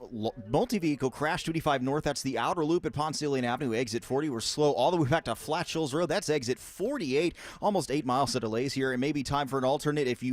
multi-vehicle crash. 285 north, that's the outer loop at Ponce de Leon Avenue. Exit 40, we're slow all the way back to Flat Shoals Road. That's exit 48. Almost 8 miles of delays here. It may be time for an alternate. If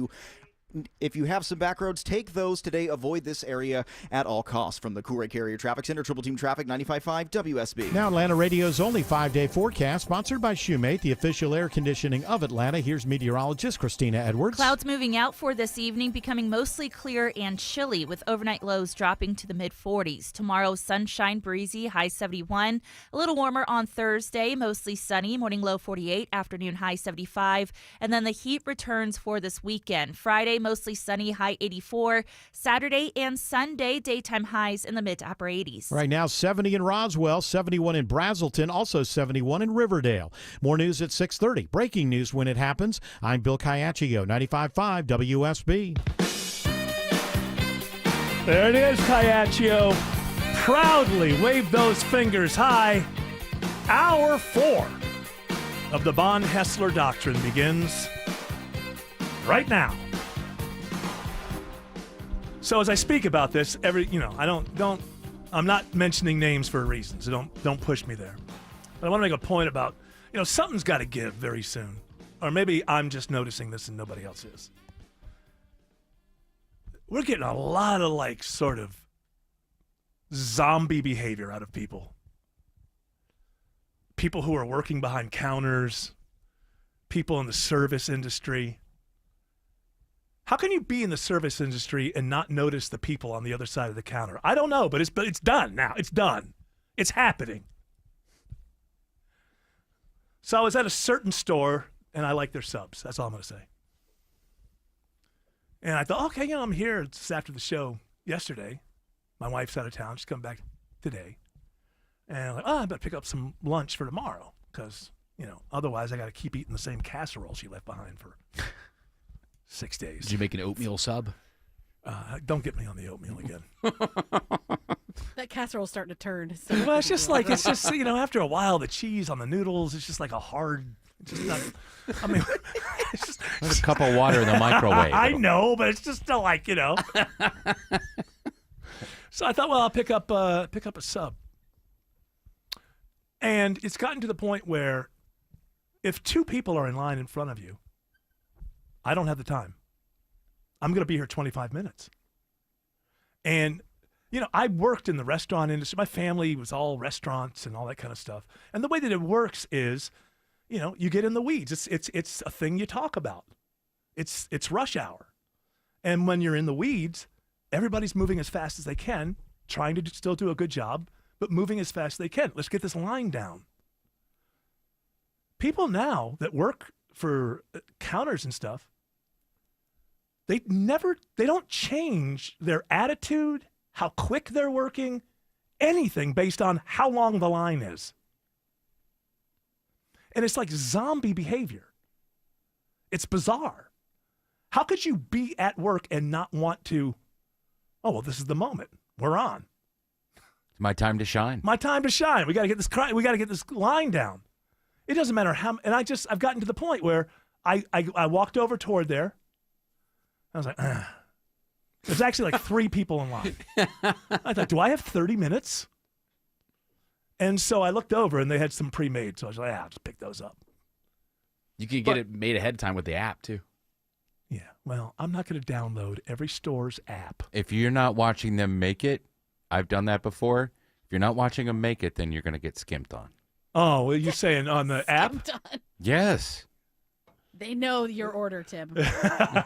you have some back roads, take those today. Avoid this area at all costs. From the Cool Carrier Traffic Center, Triple Team Traffic, 95.5 WSB. Now Atlanta Radio's only 5-day forecast, sponsored by Shoemate, the official air conditioning of Atlanta. Here's meteorologist Christina Edwards. Clouds moving out for this evening, becoming mostly clear and chilly, with overnight lows dropping to the mid-40s. Tomorrow, sunshine, breezy, high 71. A little warmer on Thursday, mostly sunny, morning low 48, afternoon high 75. And then the heat returns for this weekend. Friday, mostly sunny, high 84. Saturday and Sunday, daytime highs in the mid to upper 80s. Right now, 70 in Roswell, 71 in Brazelton, also 71 in Riverdale. More news at 6:30. Breaking news when it happens. I'm Bill Caiaccio, 95.5 WSB. There it is, Caiaccio. Proudly wave those fingers high. Hour 4 of the Von Hessler Doctrine begins right now. So as I speak about this, I'm not mentioning names for a reason, so don't push me there. But I want to make a point about, something's got to give very soon. Or maybe I'm just noticing this and nobody else is. We're getting a lot of sort of zombie behavior out of people. People who are working behind counters, people in the service industry. How can you be in the service industry and not notice the people on the other side of the counter? I don't know, but it's done now. It's done. It's happening. So I was at a certain store, and I like their subs. That's all I'm going to say. And I thought, okay, I'm here just after the show yesterday. My wife's out of town. She's coming back today. And I'm like, I better pick up some lunch for tomorrow because, otherwise I got to keep eating the same casserole she left behind for 6 days. Did you make an oatmeal sub? Don't get me on the oatmeal again. That casserole's starting to turn. Well, it's just after a while, the cheese on the noodles, it's just like a hard, it's just not, I mean, it's just. There's a cup of water in the microwave. I know, but it's just still like, So I thought, well, I'll pick up a sub. And it's gotten to the point where if 2 people are in line in front of you, I don't have the time. I'm going to be here 25 minutes. And, I worked in the restaurant industry. My family was all restaurants and all that kind of stuff. And the way that it works is, you get in the weeds. It's a thing you talk about. It's rush hour. And when you're in the weeds, everybody's moving as fast as they can, trying to still do a good job, but moving as fast as they can. Let's get this line down. People now that work for counters and stuff, they don't change their attitude, how quick they're working, anything based on how long the line is. And it's like zombie behavior. It's bizarre. How could you be at work and not want to, this is the moment. We're on. It's my time to shine. My time to shine. We got to get this line down. It doesn't matter how, and I've gotten to the point where I walked over toward there. I was like, There's actually like 3 people in line. I thought, do I have 30 minutes? And so I looked over and they had some pre-made. So I was like, I'll just pick those up. You could get it made ahead of time with the app too. Yeah. Well, I'm not going to download every store's app. If you're not watching them make it, I've done that before. If you're not watching them make it, then you're going to get skimped on. Oh, well, you're saying on the app? Yes. They know your order, Tim.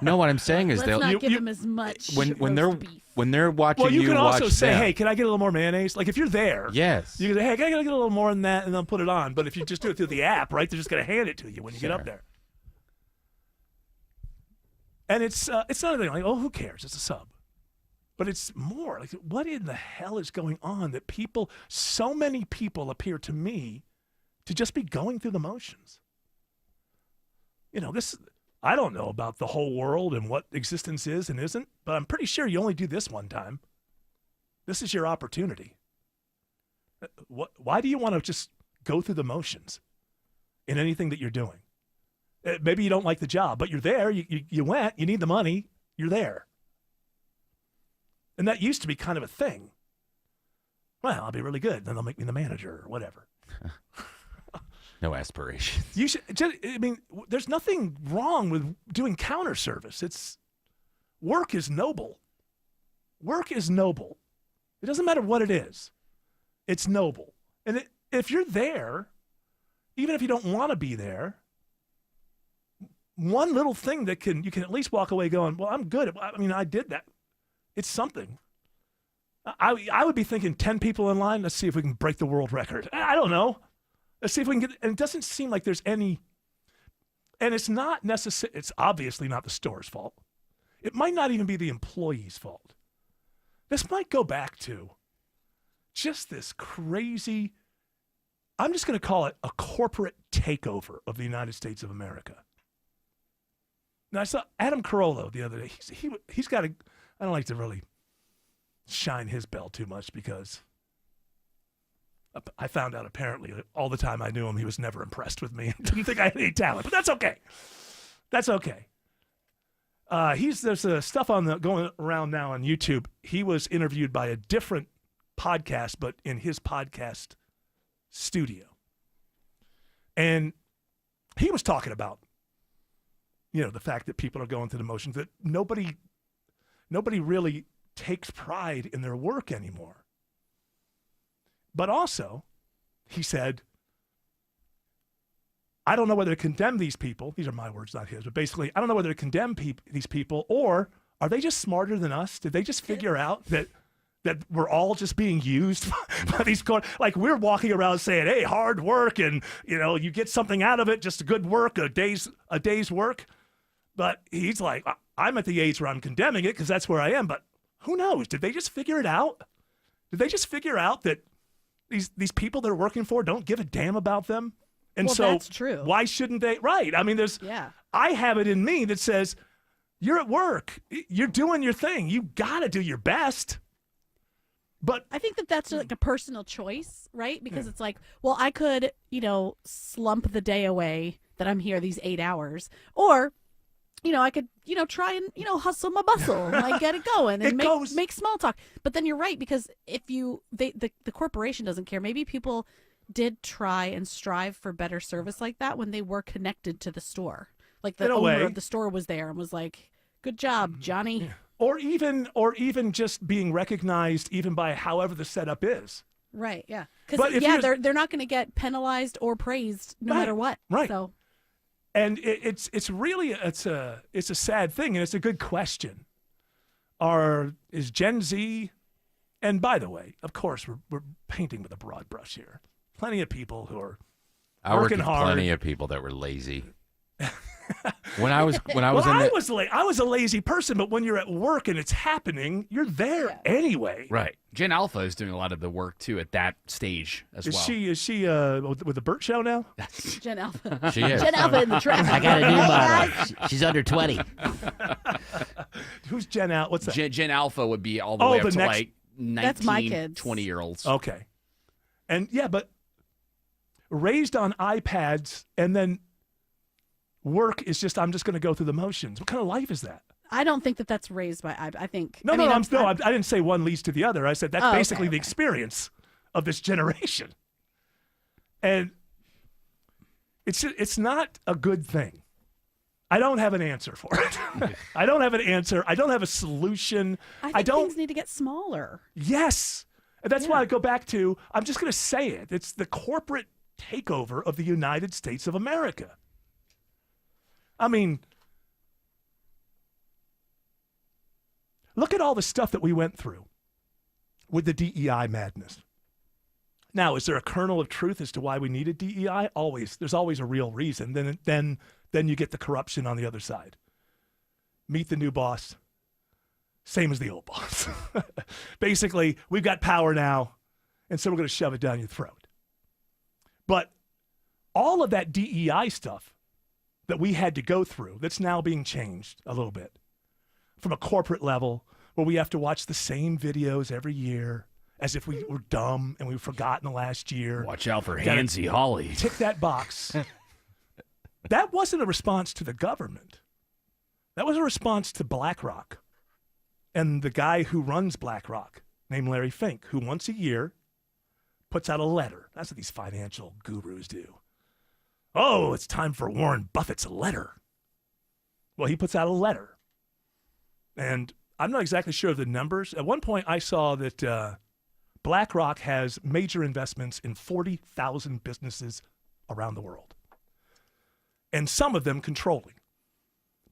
No, what I'm saying is Let's not give them as much when they're watching. Well, you can also say, them. "Hey, can I get a little more mayonnaise?" Like if you're there, yes, you can say, "Hey, can I get a little more than that?" and then put it on. But if you just do it through the app, right, they're just going to hand it to you when you get up there. And it's not anything like, who cares? It's a sub. But it's more like, what in the hell is going on that so many people appear to me to just be going through the motions? I don't know about the whole world and what existence is and isn't, but I'm pretty sure you only do this one time. This is your opportunity. Why do you want to just go through the motions in anything that you're doing? Maybe you don't like the job, but you're there. You went. You need the money. You're there. And that used to be kind of a thing. Well, I'll be really good. Then they'll make me the manager or whatever. No aspirations. There's nothing wrong with doing counter service. Work is noble. Work is noble. It doesn't matter what it is. It's noble. And if you're there, even if you don't want to be there, one little thing you can at least walk away going, well, I'm good. I did that. It's something. I would be thinking 10 people in line. Let's see if we can break the world record. I don't know. Let's see if we can get, and it doesn't seem like there's any, and it's not necessary. It's obviously not the store's fault. It might not even be the employee's fault. This might go back to just this crazy, I'm just going to call it a corporate takeover of the United States of America. Now, I saw Adam Carolla the other day. He's got I don't like to really shine his bell too much because I found out apparently that all the time I knew him, he was never impressed with me and didn't think I had any talent. But that's okay. That's okay. There's stuff going around now on YouTube. He was interviewed by a different podcast, but in his podcast studio. And he was talking about, the fact that people are going through the motions, that nobody really takes pride in their work anymore. But also, he said, I don't know whether to condemn these people. These are my words, not his. But basically, I don't know whether to condemn these people, or are they just smarter than us? Did they just figure out that we're all just being used by these like we're walking around saying, hey, hard work, and you get something out of it, just a good work, a day's work. But he's like, I'm at the age where I'm condemning it because that's where I am. But who knows? Did they just figure it out? Did they just figure out that these people they're working for don't give a damn about them? And well, so that's true. Why shouldn't they? Right. I mean, I have it in me that says, you're at work. You're doing your thing. You got to do your best. But I think that's like a personal choice, right? Because it's like, well, I could, slump the day away that I'm here these 8 hours, or, I could, try and, hustle my bustle, like get it going and make small talk. But then you're right, because if the corporation doesn't care. Maybe people did try and strive for better service like that when they were connected to the store. Like the owner of the store was there and was like, "Good job, Johnny." Yeah. Or even just being recognized even by however the setup is. Right, yeah. Because they're not going to get penalized or praised no matter what. Right. So, and it's really a sad thing, and it's a good question. Is Gen Z, and by the way, of course we're painting with a broad brush here. Plenty of people who are working hard. Plenty of people that were lazy. When I was I was a lazy person, but when you're at work and it's happening, you're there anyway. Right. Gen Alpha is doing a lot of the work too at that stage as well. Is she with the Burt Show now? Gen Alpha. She is. Gen Alpha in the traffic. I got a new model. She's under 20. Who's Gen Alpha? What's that? Gen Alpha would be all the way up to like 19, that's my kids. 20-year-olds. Okay. And but raised on iPads, and then work is just, I'm just going to go through the motions. What kind of life is that? I don't think that's raised by. I think. I didn't say one leads to the other. I said that's basically the experience of this generation, and it's not a good thing. I don't have an answer for it. I don't have an answer. I don't have a solution. I think things need to get smaller. Yes, and that's why I go back to. I'm just going to say it. It's the corporate takeover of the United States of America. I mean, look at all the stuff that we went through with the DEI madness. Now, is there a kernel of truth as to why we needed DEI? Always. There's always a real reason. Then you get the corruption on the other side. Meet the new boss. Same as the old boss. Basically, we've got power now, and so we're going to shove it down your throat. But all of that DEI stuff that we had to go through, that's now being changed a little bit from a corporate level, where we have to watch the same videos every year as if we were dumb and we've forgotten the last year. Watch out for Hansie Holly. Tick that box. That wasn't a response to the government. That was a response to BlackRock and the guy who runs BlackRock, named Larry Fink, who once a year puts out a letter. That's what these financial gurus do. Oh, it's time for Warren Buffett's letter. Well, he puts out a letter. And I'm not exactly sure of the numbers. At one point, I saw that BlackRock has major investments in 40,000 businesses around the world, and some of them controlling.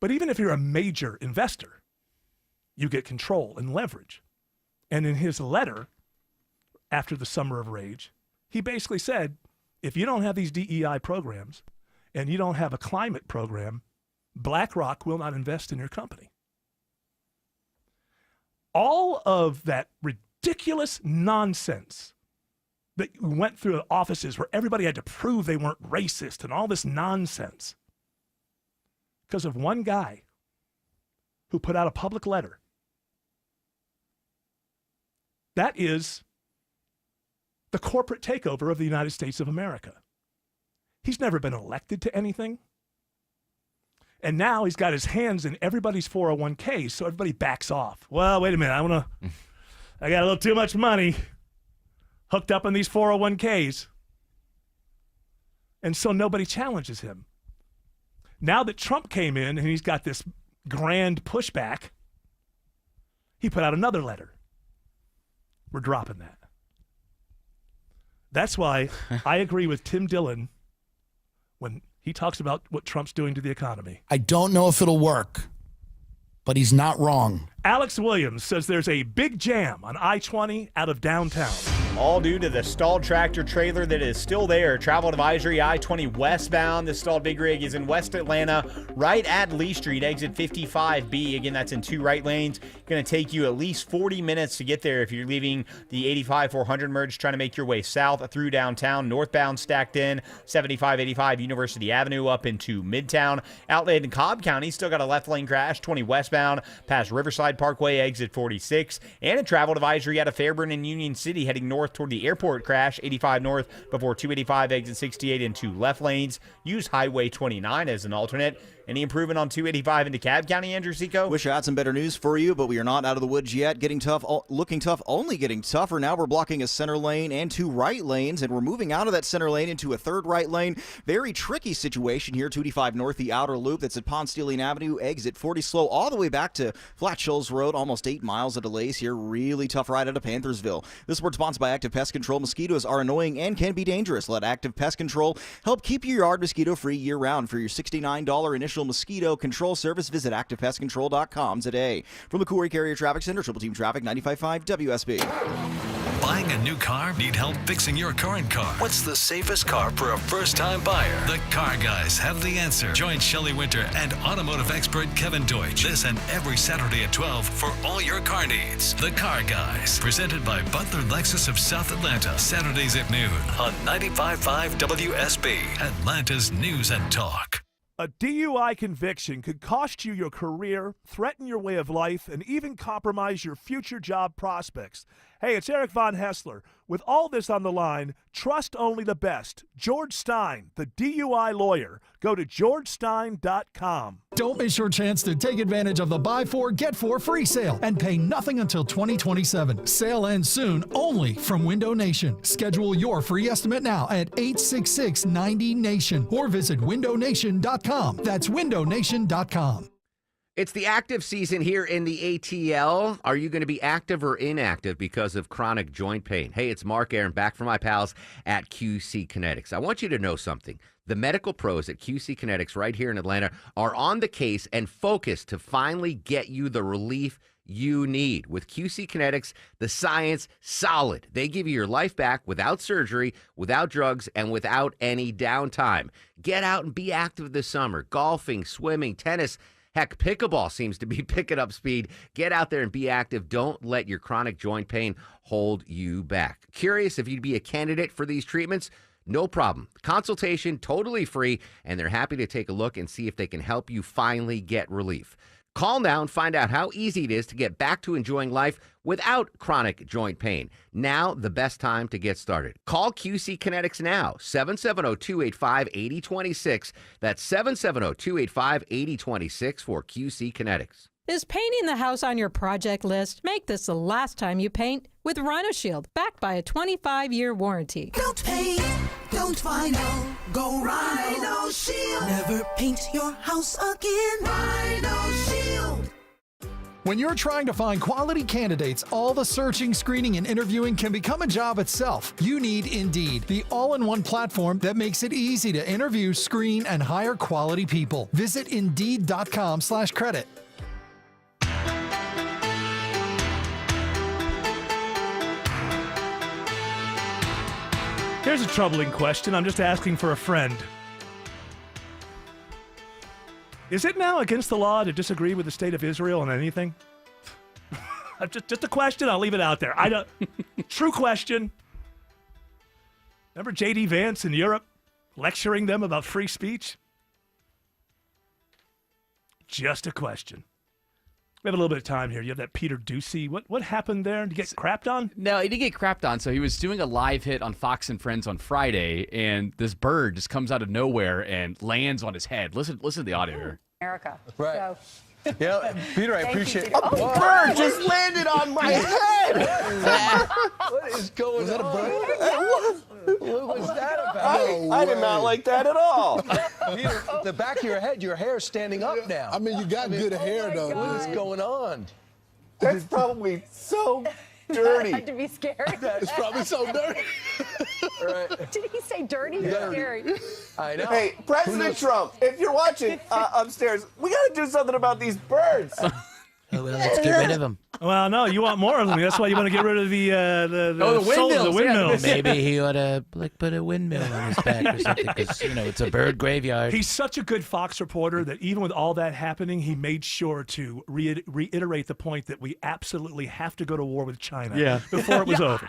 But even if you're a major investor, you get control and leverage. And in his letter, after the Summer of Rage, he basically said, if you don't have these DEI programs and you don't have a climate program, BlackRock will not invest in your company. All of that ridiculous nonsense that went through the offices where everybody had to prove they weren't racist and all this nonsense because of one guy who put out a public letter. That is the corporate takeover of the United States of America. He's never been elected to anything. And now he's got his hands in everybody's 401ks, so everybody backs off. Well, wait a minute. I got a little too much money hooked up in these 401ks. And so nobody challenges him. Now that Trump came in and he's got this grand pushback, he put out another letter. We're dropping that. That's why I agree with Tim Dillon when he talks about what Trump's doing to the economy. I don't know if it'll work, but he's not wrong. Alex Williams says there's a big jam on I-20 out of downtown. All due to the stalled tractor trailer that is still there. Travel advisory I-20 westbound. The stalled big rig is in West Atlanta, right at Lee Street, exit 55B. Again, that's in 2 right lanes. Going to take you at least 40 minutes to get there if you're leaving the 85-400 merge, trying to make your way south through downtown. Northbound stacked in 75-85 University Avenue up into Midtown. Outlet in Cobb County still got a left lane crash, 20 westbound past Riverside Parkway, exit 46. And a travel advisory out of Fairburn and Union City heading north toward the airport crash, 85 north before 285 exit 68 into left lanes. Use Highway 29 as an alternate. Any improvement on 285 into Cobb County, Andrew Seco? Wish I had some better news for you, but we are not out of the woods yet. Getting tough, looking tough, only getting tougher. Now we're blocking a center lane and 2 right lanes, and we're moving out of that center lane into a 3rd right lane. Very tricky situation here. 285 north, the outer loop that's at Ponce de Leon Avenue, exit 40 slow all the way back to Flat Shoals Road. Almost 8 miles of delays here. Really tough ride out of Panthersville. This word sponsored by Active Pest Control. Mosquitoes are annoying and can be dangerous. Let Active Pest Control help keep your yard mosquito-free year-round. For your $69 initial mosquito control service, visit ActivePestControl.com today. From the Corey Carrier Traffic Center, Triple Team Traffic, 95.5 WSB. Buying a new car? Need help fixing your current car? What's the safest car for a first-time buyer? The Car Guys have the answer. Join Shelley Winter and automotive expert Kevin Deutsch this and every Saturday at 12 for all your car needs. The Car Guys, presented by Butler Lexus of South Atlanta, Saturdays at noon on 95.5 WSB, Atlanta's News and Talk. A DUI conviction could cost you your career, threaten your way of life, and even compromise your future job prospects. Hey, it's Eric Von Hessler. With all this on the line, trust only the best. George Stein, the DUI lawyer. Go to georgestein.com. Don't miss your chance to take advantage of the Buy 4, Get 4 free sale and pay nothing until 2027. Sale ends soon, only from Window Nation. Schedule your free estimate now at 866-90-NATION or visit windownation.com. That's windownation.com. It's the active season here in the ATL. Are you going to be active or inactive because of chronic joint pain? Hey, it's Mark Aaron back from my pals at QC Kinetics. I want you to know something. The medical pros at QC Kinetics right here in Atlanta are on the case and focused to finally get you the relief you need. With QC Kinetics, the science solid. They give you your life back without surgery, without drugs, and without any downtime. Get out and be active this summer. Golfing, swimming, tennis. Heck, pickleball seems to be picking up speed. Get out there and be active. Don't let your chronic joint pain hold you back. Curious if you'd be a candidate for these treatments? No problem. Consultation totally free, and they're happy to take a look and see if they can help you finally get relief. Call now and find out how easy it is to get back to enjoying life without chronic joint pain. Now, the best time to get started. Call QC Kinetics now, 770-285-8026. That's 770-285-8026 for QC Kinetics. Is painting the house on your project list? Make this the last time you paint with Rhino Shield, backed by a 25-year warranty. Don't paint, don't vinyl, go Rhino Shield. Never paint your house again. Rhino Shield. When you're trying to find quality candidates, all the searching, screening, and interviewing can become a job itself. You need Indeed, the all-in-one platform that makes it easy to interview, screen, and hire quality people. Visit Indeed.com/credit. Here's a troubling question. I'm just asking for a friend. Is it now against the law to disagree with the state of Israel on anything? just a question. I'll leave it out there. I don't. True question. Remember J.D. Vance in Europe lecturing them about free speech? Just a question. We have a little bit of time here. You have that Peter Ducey. What happened there? Did he get crapped on? No, he didn't get crapped on. So he was doing a live hit on Fox and Friends on Friday, and this bird just comes out of nowhere and lands on his head. Listen to the audio here. America. Right. So, yeah, Peter, I appreciate it. A bird just landed on my head. What is going on? Was that a bird? What was that about? I did not like that at all. Peter, the back of your head, your hair's standing up now. I mean, you got good hair, though. What is going on? That's probably so dirty. I had to be scared. It's probably so dirty. Right. Did he say dirty? Dirty. Scary. I know. Hey, President Trump, if you're watching upstairs, we got to do something about these birds. Oh, well, let's get rid of him. Well, no, you want more of them. That's why you want to get rid of the soul of the windmills. windmills. Maybe he ought to put a windmill on his back or something, because it's a bird graveyard. He's such a good Fox reporter that even with all that happening, he made sure to reiterate the point that we absolutely have to go to war with China before it was over.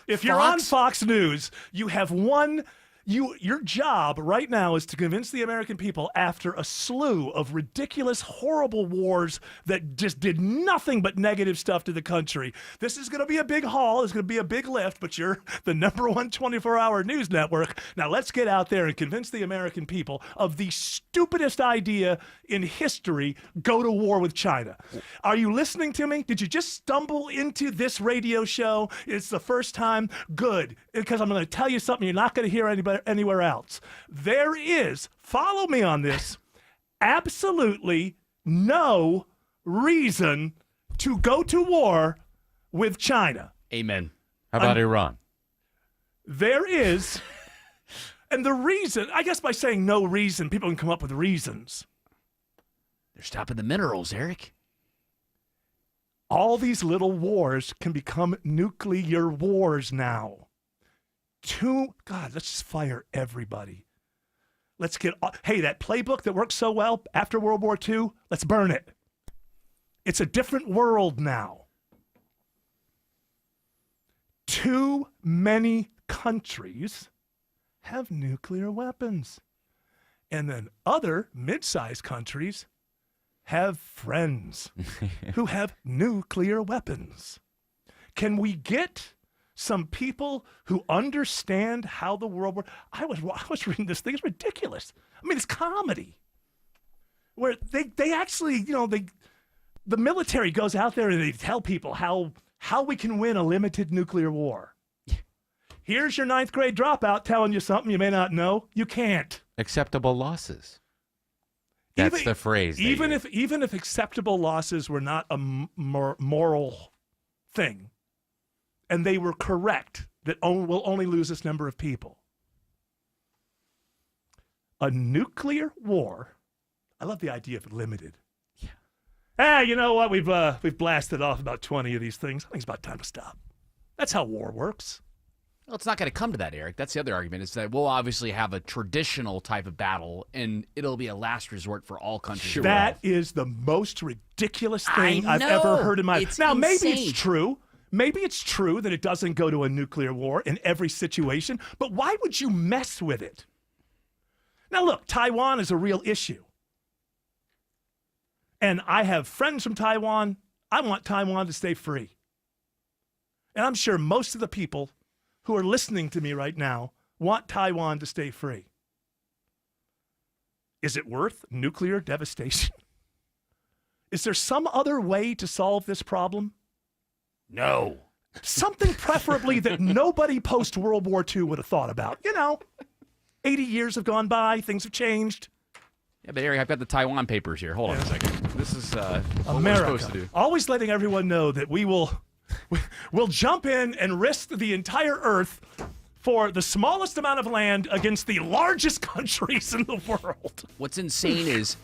If you're on Fox News, you have one. Your job right now is to convince the American people, after a slew of ridiculous, horrible wars that just did nothing but negative stuff to the country. This is going to be a big haul. It's going to be a big lift, but you're the #1 24-hour news network. Now let's get out there and convince the American people of the stupidest idea in history: go to war with China. Are you listening to me? Did you just stumble into this radio show? It's the first time? Good, because I'm going to tell you something you're not going to hear anywhere else. There is, follow me on this, absolutely no reason to go to war with China. Amen. How about Iran? There is, and the reason, I guess by saying no reason, people can come up with reasons. They're stopping the minerals, Eric. All these little wars can become nuclear wars now. God, let's just fire everybody. Let's get, hey, that playbook that worked so well after World War II, let's burn it. It's a different world now. Too many countries have nuclear weapons. And then other mid-sized countries have friends who have nuclear weapons. Can we get some people who understand how the world works? I was reading this thing. It's ridiculous. I mean, it's comedy. Where they actually, the military goes out there and they tell people how we can win a limited nuclear war. Here's your 9th grade dropout telling you something you may not know. You can't. Acceptable losses. That's the phrase. Even if acceptable losses were not a moral thing, and they were correct, that we'll only lose this number of people. A nuclear war, I love the idea of limited. Yeah. You know what? We've blasted off about 20 of these things. I think it's about time to stop. That's how war works. Well, it's not going to come to that, Eric. That's the other argument, is that we'll obviously have a traditional type of battle, and it'll be a last resort for all countries. That is the most ridiculous thing I've ever heard in my life. Now, maybe it's true. Maybe it's true that it doesn't go to a nuclear war in every situation, but why would you mess with it? Now, look, Taiwan is a real issue. And I have friends from Taiwan. I want Taiwan to stay free. And I'm sure most of the people who are listening to me right now want Taiwan to stay free. Is it worth nuclear devastation? Is there some other way to solve this problem? No. Something preferably that nobody post-World War II would have thought about. 80 years have gone by, things have changed. Yeah, but Eric, I've got the Taiwan papers here. Hold on a second. This is what America, we're supposed to do. Always letting everyone know that we'll jump in and risk the entire earth for the smallest amount of land against the largest countries in the world. What's insane is,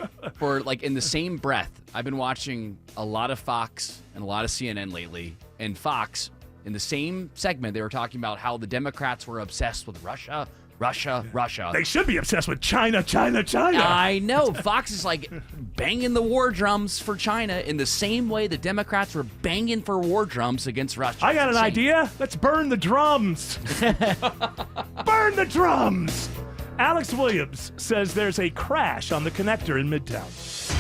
in the same breath, I've been watching a lot of Fox and a lot of CNN lately, and Fox, in the same segment, they were talking about how the Democrats were obsessed with Russia. They should be obsessed with China. I know. Fox is banging the war drums for China in the same way the Democrats were banging for war drums against Russia. I got an idea. Let's burn the drums. Burn the drums. Alex Williams says there's a crash on the connector in Midtown.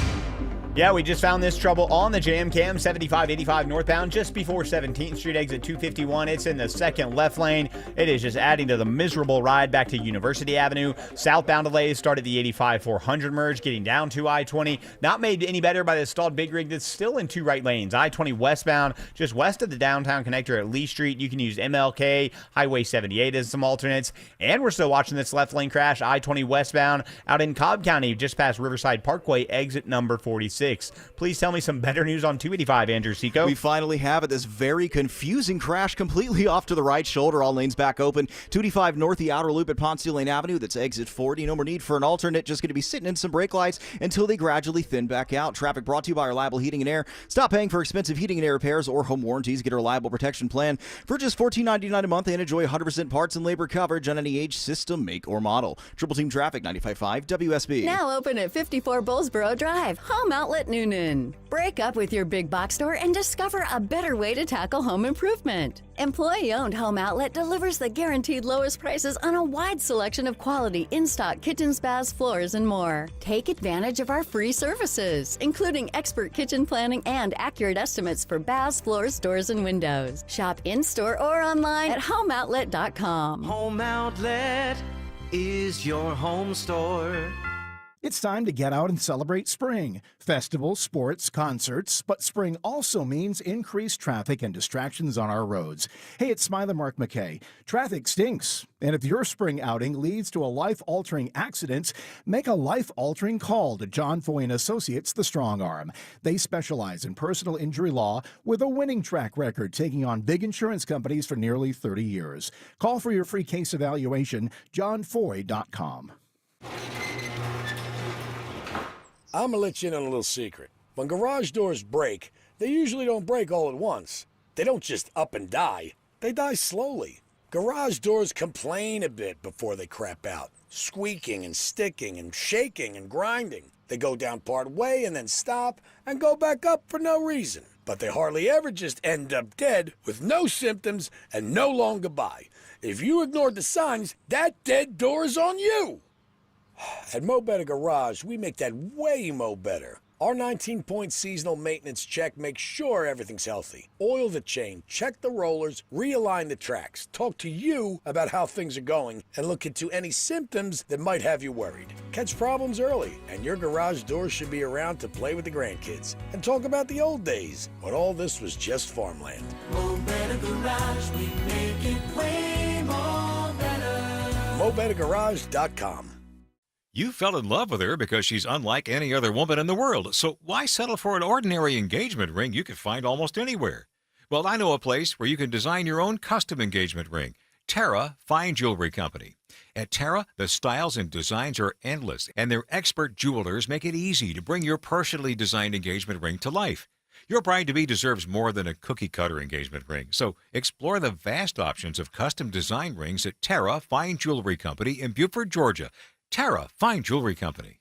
Yeah, we just found this trouble on the Jam Cam 7585 northbound just before 17th Street exit 251. It's in the second left lane. It is just adding to the miserable ride back to University Avenue. Southbound delays start at the 85-400 merge, getting down to I-20. Not made any better by the stalled big rig that's still in two right lanes. I-20 westbound, just west of the downtown connector at Lee Street. You can use MLK, Highway 78 as some alternates. And we're still watching this left lane crash, I-20 westbound out in Cobb County, just past Riverside Parkway, exit number 46. 6. Please tell me some better news on 285, Andrew Seco. We finally have it. This very confusing crash completely off to the right shoulder. All lanes back open. 285 north, the outer loop at Ponce de Leon Avenue. That's exit 40. No more need for an alternate. Just going to be sitting in some brake lights until they gradually thin back out. Traffic brought to you by Reliable Heating and Air. Stop paying for expensive heating and air repairs or home warranties. Get a reliable protection plan for just $14.99 a month and enjoy 100% parts and labor coverage on any age, system, make, or model. Triple Team Traffic, 95.5 WSB. Now open at 54 Bullsboro Drive, Home Outlet Noonan. Break up with your big box store and discover a better way to tackle home improvement. Employee-owned Home Outlet delivers the guaranteed lowest prices on a wide selection of quality in-stock kitchens, baths, floors, and more. Take advantage of our free services, including expert kitchen planning and accurate estimates for baths, floors, doors, and windows. Shop in-store or online at homeoutlet.com. Home Outlet is your home store. It's time to get out and celebrate spring. Festivals, sports, concerts, but spring also means increased traffic and distractions on our roads. Hey, it's Smiler Mark McKay. Traffic stinks. And if your spring outing leads to a life-altering accident, make a life-altering call to John Foy & Associates, the Strong Arm. They specialize in personal injury law with a winning track record, taking on big insurance companies for nearly 30 years. Call for your free case evaluation, johnfoy.com. I'm going to let you in on a little secret. When garage doors break, they usually don't break all at once. They don't just up and die. They die slowly. Garage doors complain a bit before they crap out, squeaking and sticking and shaking and grinding. They go down part way and then stop and go back up for no reason. But they hardly ever just end up dead with no symptoms and no long goodbye. If you ignored the signs, that dead door is on you. At Mo Better Garage, we make that way mo better. Our 19-point seasonal maintenance check makes sure everything's healthy. Oil the chain, check the rollers, realign the tracks, talk to you about how things are going, and look into any symptoms that might have you worried. Catch problems early, and your garage doors should be around to play with the grandkids and talk about the old days when all this was just farmland. Mo Better Garage, we make it way more better. MoBetterGarage.com. You fell in love with her because she's unlike any other woman in the world, so why settle for an ordinary engagement ring you could find almost anywhere? Well, I know a place where you can design your own custom engagement ring. Terra Fine Jewelry Company. At Terra, the styles and designs are endless, and their expert jewelers make it easy to bring your personally designed engagement ring to life. Your bride-to-be deserves more than a cookie-cutter engagement ring, so explore the vast options of custom design rings at Terra Fine Jewelry Company in Buford, Georgia. Terra Fine Jewelry Company.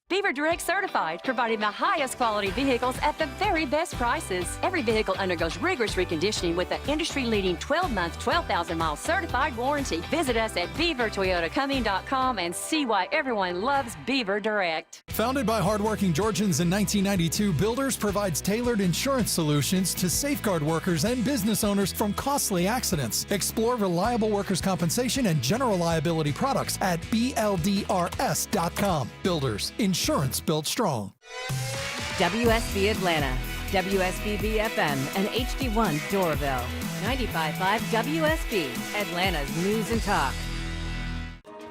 Beaver Direct Certified, providing the highest quality vehicles at the very best prices. Every vehicle undergoes rigorous reconditioning with the industry-leading 12-month, 12,000-mile certified warranty. Visit us at beavertoyotacumming.com and see why everyone loves Beaver Direct. Founded by hardworking Georgians in 1992, Builders provides tailored insurance solutions to safeguard workers and business owners from costly accidents. Explore reliable workers' compensation and general liability products at BLDRS.com. Builders, insurance built strong. WSB Atlanta, WSB FM, and HD1 Doraville. 95.5 WSB, Atlanta's News and Talk.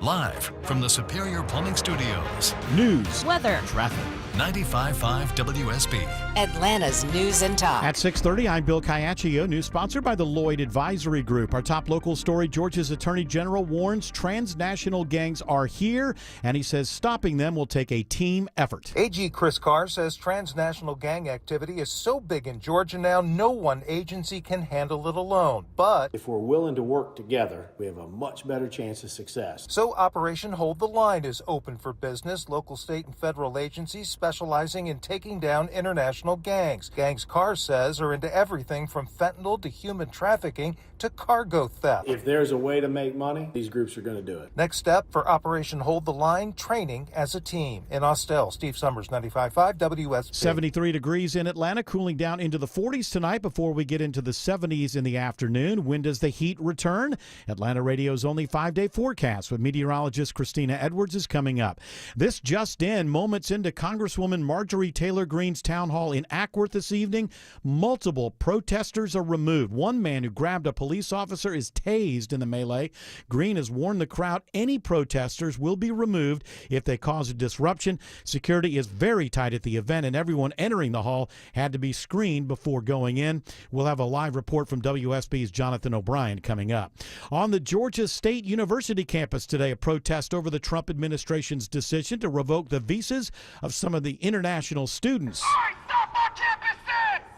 Live from the Superior Plumbing Studios. News, weather, traffic. 95.5 WSB. Atlanta's News and Talk. At 6:30, I'm Bill Caiaccio. News sponsored by the Lloyd Advisory Group. Our top local story, Georgia's Attorney General warns transnational gangs are here, and he says stopping them will take a team effort. AG Chris Carr says transnational gang activity is so big in Georgia now, no one agency can handle it alone. But if we're willing to work together, we have a much better chance of success. So Operation Hold the Line is open for business. Local, state, and federal agencies specializing in taking down international gangs. Gangs Carr says are into everything from fentanyl to human trafficking to cargo theft. If there's a way to make money, these groups are going to do it. Next step for Operation Hold the Line, training as a team. In Austell, Steve Summers, 95.5 WSB. 73 degrees in Atlanta, cooling down into the 40s tonight before we get into the 70s in the afternoon. When does the heat return? Atlanta Radio's only 5-day forecast with meteorologist Christina Edwards is coming up. This just in, moments into Congresswoman Congresswoman Marjorie Taylor Greene's town hall in Ackworth this evening. Multiple protesters are removed. One man who grabbed a police officer is tased in the melee. Greene has warned the crowd any protesters will be removed if they cause a disruption. Security is very tight at the event, and everyone entering the hall had to be screened before going in. We'll have a live report from WSB's Jonathan O'Brien coming up. On the Georgia State University campus today, a protest over the Trump administration's decision to revoke the visas of some of the international students.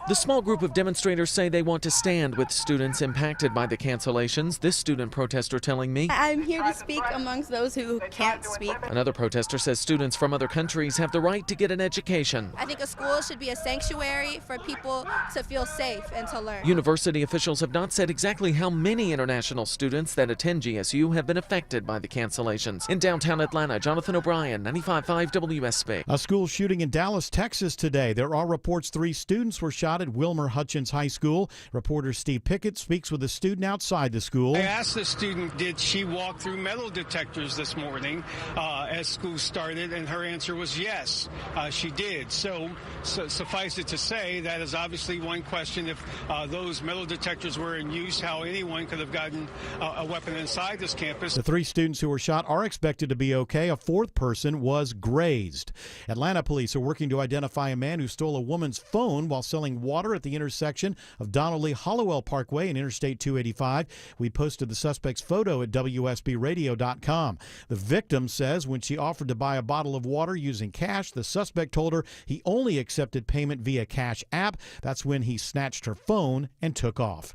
The small group of demonstrators say they want to stand with students impacted by the cancellations. This student protester telling me, I'm here to speak amongst those who can't speak. Another protester says students from other countries have the right to get an education. I think a school should be a sanctuary for people to feel safe and to learn. University officials have not said exactly how many international students that attend GSU have been affected by the cancellations. In downtown Atlanta, Jonathan O'Brien, 95.5 WSB. A school shooting in Dallas, Texas today. There are reports 3 students were shot at Wilmer Hutchins High School. Reporter Steve Pickett speaks with a student outside the school. I asked the student, did she walk through metal detectors this morning as school started, and her answer was yes, she did. So suffice it to say, that is obviously one question. If those metal detectors were in use, how anyone could have gotten a weapon inside this campus. The 3 students who were shot are expected to be okay. A 4th person was grazed. Atlanta police are working to identify a man who stole a woman's phone while selling water at the intersection of Donald Lee Hollowell Parkway and Interstate 285. We posted the suspect's photo at WSBradio.com. The victim says when she offered to buy a bottle of water using cash, the suspect told her he only accepted payment via Cash App. That's when he snatched her phone and took off.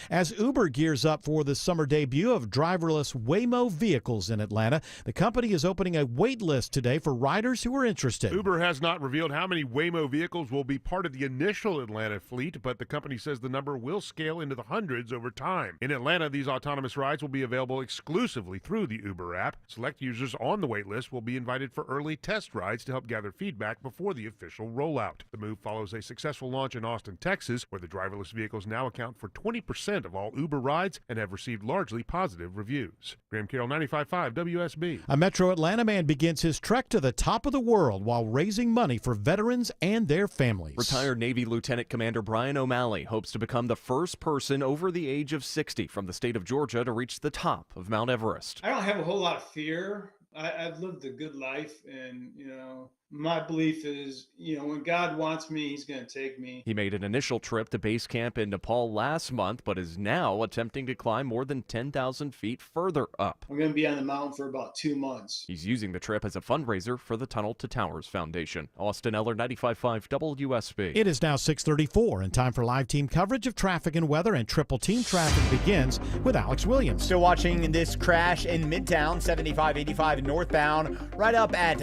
As Uber gears up for the summer debut of driverless Waymo vehicles in Atlanta, the company is opening a wait list today for riders who are interested. Uber has not revealed how many Waymo vehicles will be part of the initial Atlanta fleet, but the company says the number will scale into the hundreds over time. In Atlanta, these autonomous rides will be available exclusively through the Uber app. Select users on the wait list will be invited for early test rides to help gather feedback before the official rollout. The move follows a successful launch in Austin, Texas, where the driverless vehicles now account for 20% of all Uber rides and have received largely positive reviews. Graham Carroll, 95.5 WSB. A Metro Atlanta man begins his trek to the top of the world while raising money for veterans and their families. Retired Navy Lieutenant Commander Brian O'Malley hopes to become the first person over the age of 60 from the state of Georgia to reach the top of Mount Everest. I don't have a whole lot of fear. I've lived a good life, and, my belief is, when God wants me, he's going to take me. He made an initial trip to base camp in Nepal last month, but is now attempting to climb more than 10,000 feet further up. I'm going to be on the mountain for about 2 months. He's using the trip as a fundraiser for the Tunnel to Towers Foundation. Austin Eller, 95.5 WSB. It is now 6:34 and time for live team coverage of traffic and weather, and triple team traffic begins with Alex Williams. Still watching this crash in Midtown, 7585 northbound, right up at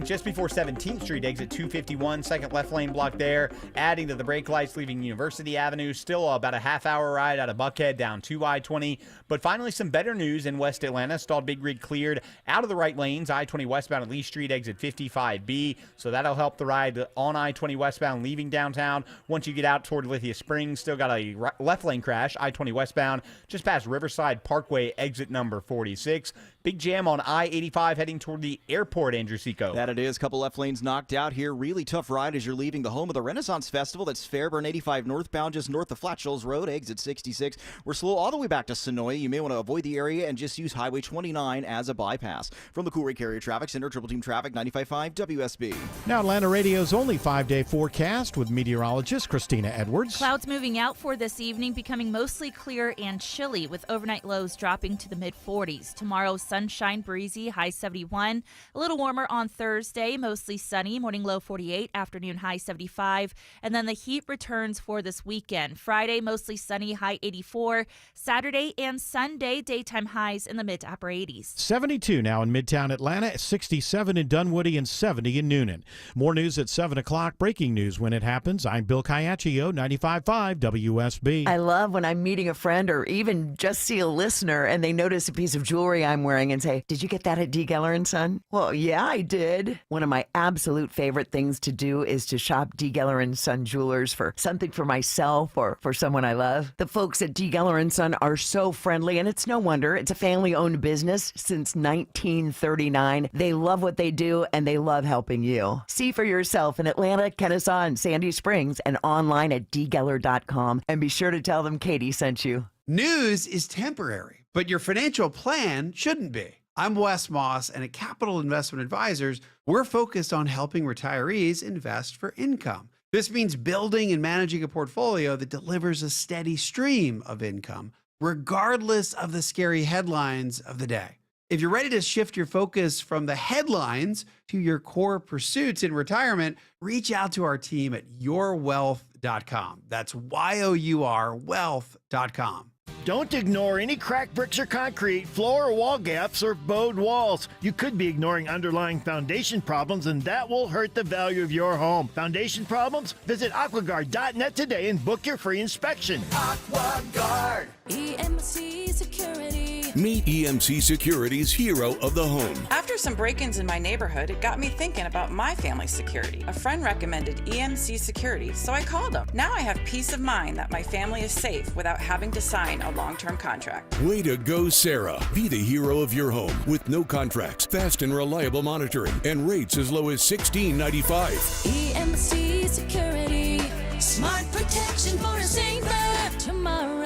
just before 17th Street, exit 251, second left lane block there, adding to the brake lights leaving University Avenue. Still about a half-hour ride out of Buckhead down to I-20. But finally, some better news in West Atlanta. Stalled Big Rig cleared out of the right lanes, I-20 westbound at Lee Street, exit 55B. So that'll help the ride on I-20 westbound leaving downtown. Once you get out toward Lithia Springs, still got a left lane crash, I-20 westbound, just past Riverside Parkway, exit number 46. Big jam on I-85 heading toward the airport, Andrew Seco. That it is. Couple left lanes knocked out here. Really tough ride as you're leaving the home of the Renaissance Festival. That's Fairburn 85 northbound, just north of Flat Shoals Road, exit 66. We're slow all the way back to Sonoy. You may want to avoid the area and just use Highway 29 as a bypass. From the Coolray Carrier Traffic Center, Triple Team Traffic, 95.5 WSB. Now Atlanta Radio's only 5-day forecast with meteorologist Christina Edwards. Clouds moving out for this evening, becoming mostly clear and chilly with overnight lows dropping to the mid-40s. Tomorrow, sunshine, breezy, high 71. A little warmer on Thursday, mostly sunny, morning low 48, afternoon high 75. And then the heat returns for this weekend. Friday, mostly sunny, high 84. Saturday and Sunday, daytime highs in the mid to upper 80s. 72 now in Midtown Atlanta, 67 in Dunwoody, and 70 in Noonan. More news at 7 o'clock. Breaking news when it happens. I'm Bill Caiaccio, 95.5 WSB. I love when I'm meeting a friend or even just see a listener and they notice a piece of jewelry I'm wearing ring and say, "Did you get that at D. Geller & Son?" Well, yeah, I did. One of my absolute favorite things to do is to shop D. Geller & Son Jewelers for something for myself or for someone I love. The folks at D. Geller & Son are so friendly, and it's no wonder. It's a family-owned business since 1939. They love what they do, and they love helping you. See for yourself in Atlanta, Kennesaw, and Sandy Springs, and online at dgeller.com. And be sure to tell them Katie sent you. News is temporary, but your financial plan shouldn't be. I'm Wes Moss, and at Capital Investment Advisors, we're focused on helping retirees invest for income. This means building and managing a portfolio that delivers a steady stream of income, regardless of the scary headlines of the day. If you're ready to shift your focus from the headlines to your core pursuits in retirement, reach out to our team at yourwealth.com. That's YOUR wealth.com. Don't ignore any cracked bricks or concrete, floor or wall gaps, or bowed walls. You could be ignoring underlying foundation problems, and that will hurt the value of your home. Foundation problems? Visit AquaGuard.net today and book your free inspection. AquaGuard. EMC Security. Meet EMC Security's hero of the home. After some break-ins in my neighborhood, it got me thinking about my family's security. A friend recommended EMC Security, so I called them. Now I have peace of mind that my family is safe without having to sign a long-term contract. Way to go, Sarah. Be the hero of your home with no contracts, fast and reliable monitoring, and rates as low as $16.95. EMC Security. Smart protection for a safer tomorrow.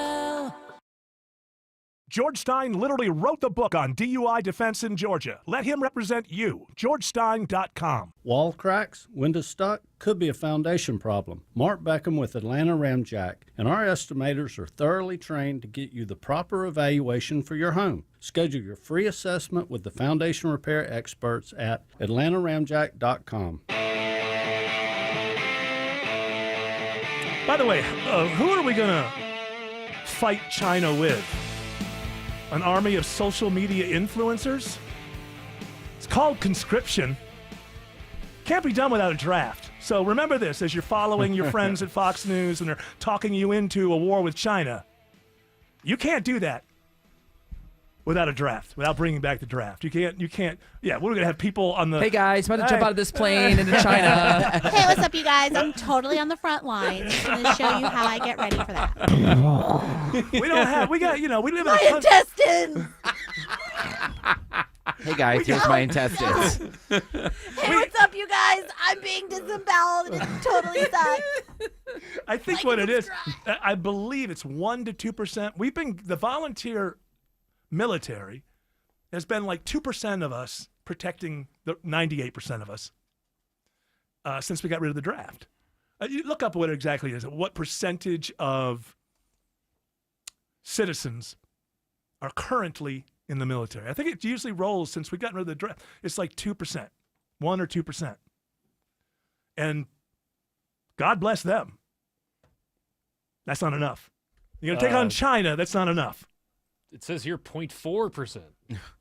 George Stein literally wrote the book on DUI defense in Georgia. Let him represent you. GeorgeStein.com. Wall cracks, window stuck, could be a foundation problem. Mark Beckham with Atlanta Ramjack and our estimators are thoroughly trained to get you the proper evaluation for your home. Schedule your free assessment with the foundation repair experts at atlantaramjack.com. By the way, who are we going to fight China with? An army of social media influencers? It's called conscription. Can't be done without a draft. So remember this as you're following your friends at Fox News and they're talking you into a war with China. You can't do that without a draft, without bringing back the draft. You can't. Yeah, we're going to have people on the... Hey, guys, about to jump out of this plane into China. Hey, what's up, you guys? I'm totally on the front lines. I'm going to show you how I get ready for that. we live in my intestines! Hey, guys, here's my intestines. Hey, what's up, you guys? I'm being disemboweled and it totally sucks. I think what it is, I believe it's 1% to 2%. The volunteer military has been like 2% of us protecting the 98% of us since we got rid of the draft. You look up what it exactly is. What percentage of citizens are currently in the military? I think it usually rolls since we got rid of the draft. It's like 2%, 1 or 2%. And God bless them. That's not enough. You're going to take on China, that's not enough. It says here 0.4%.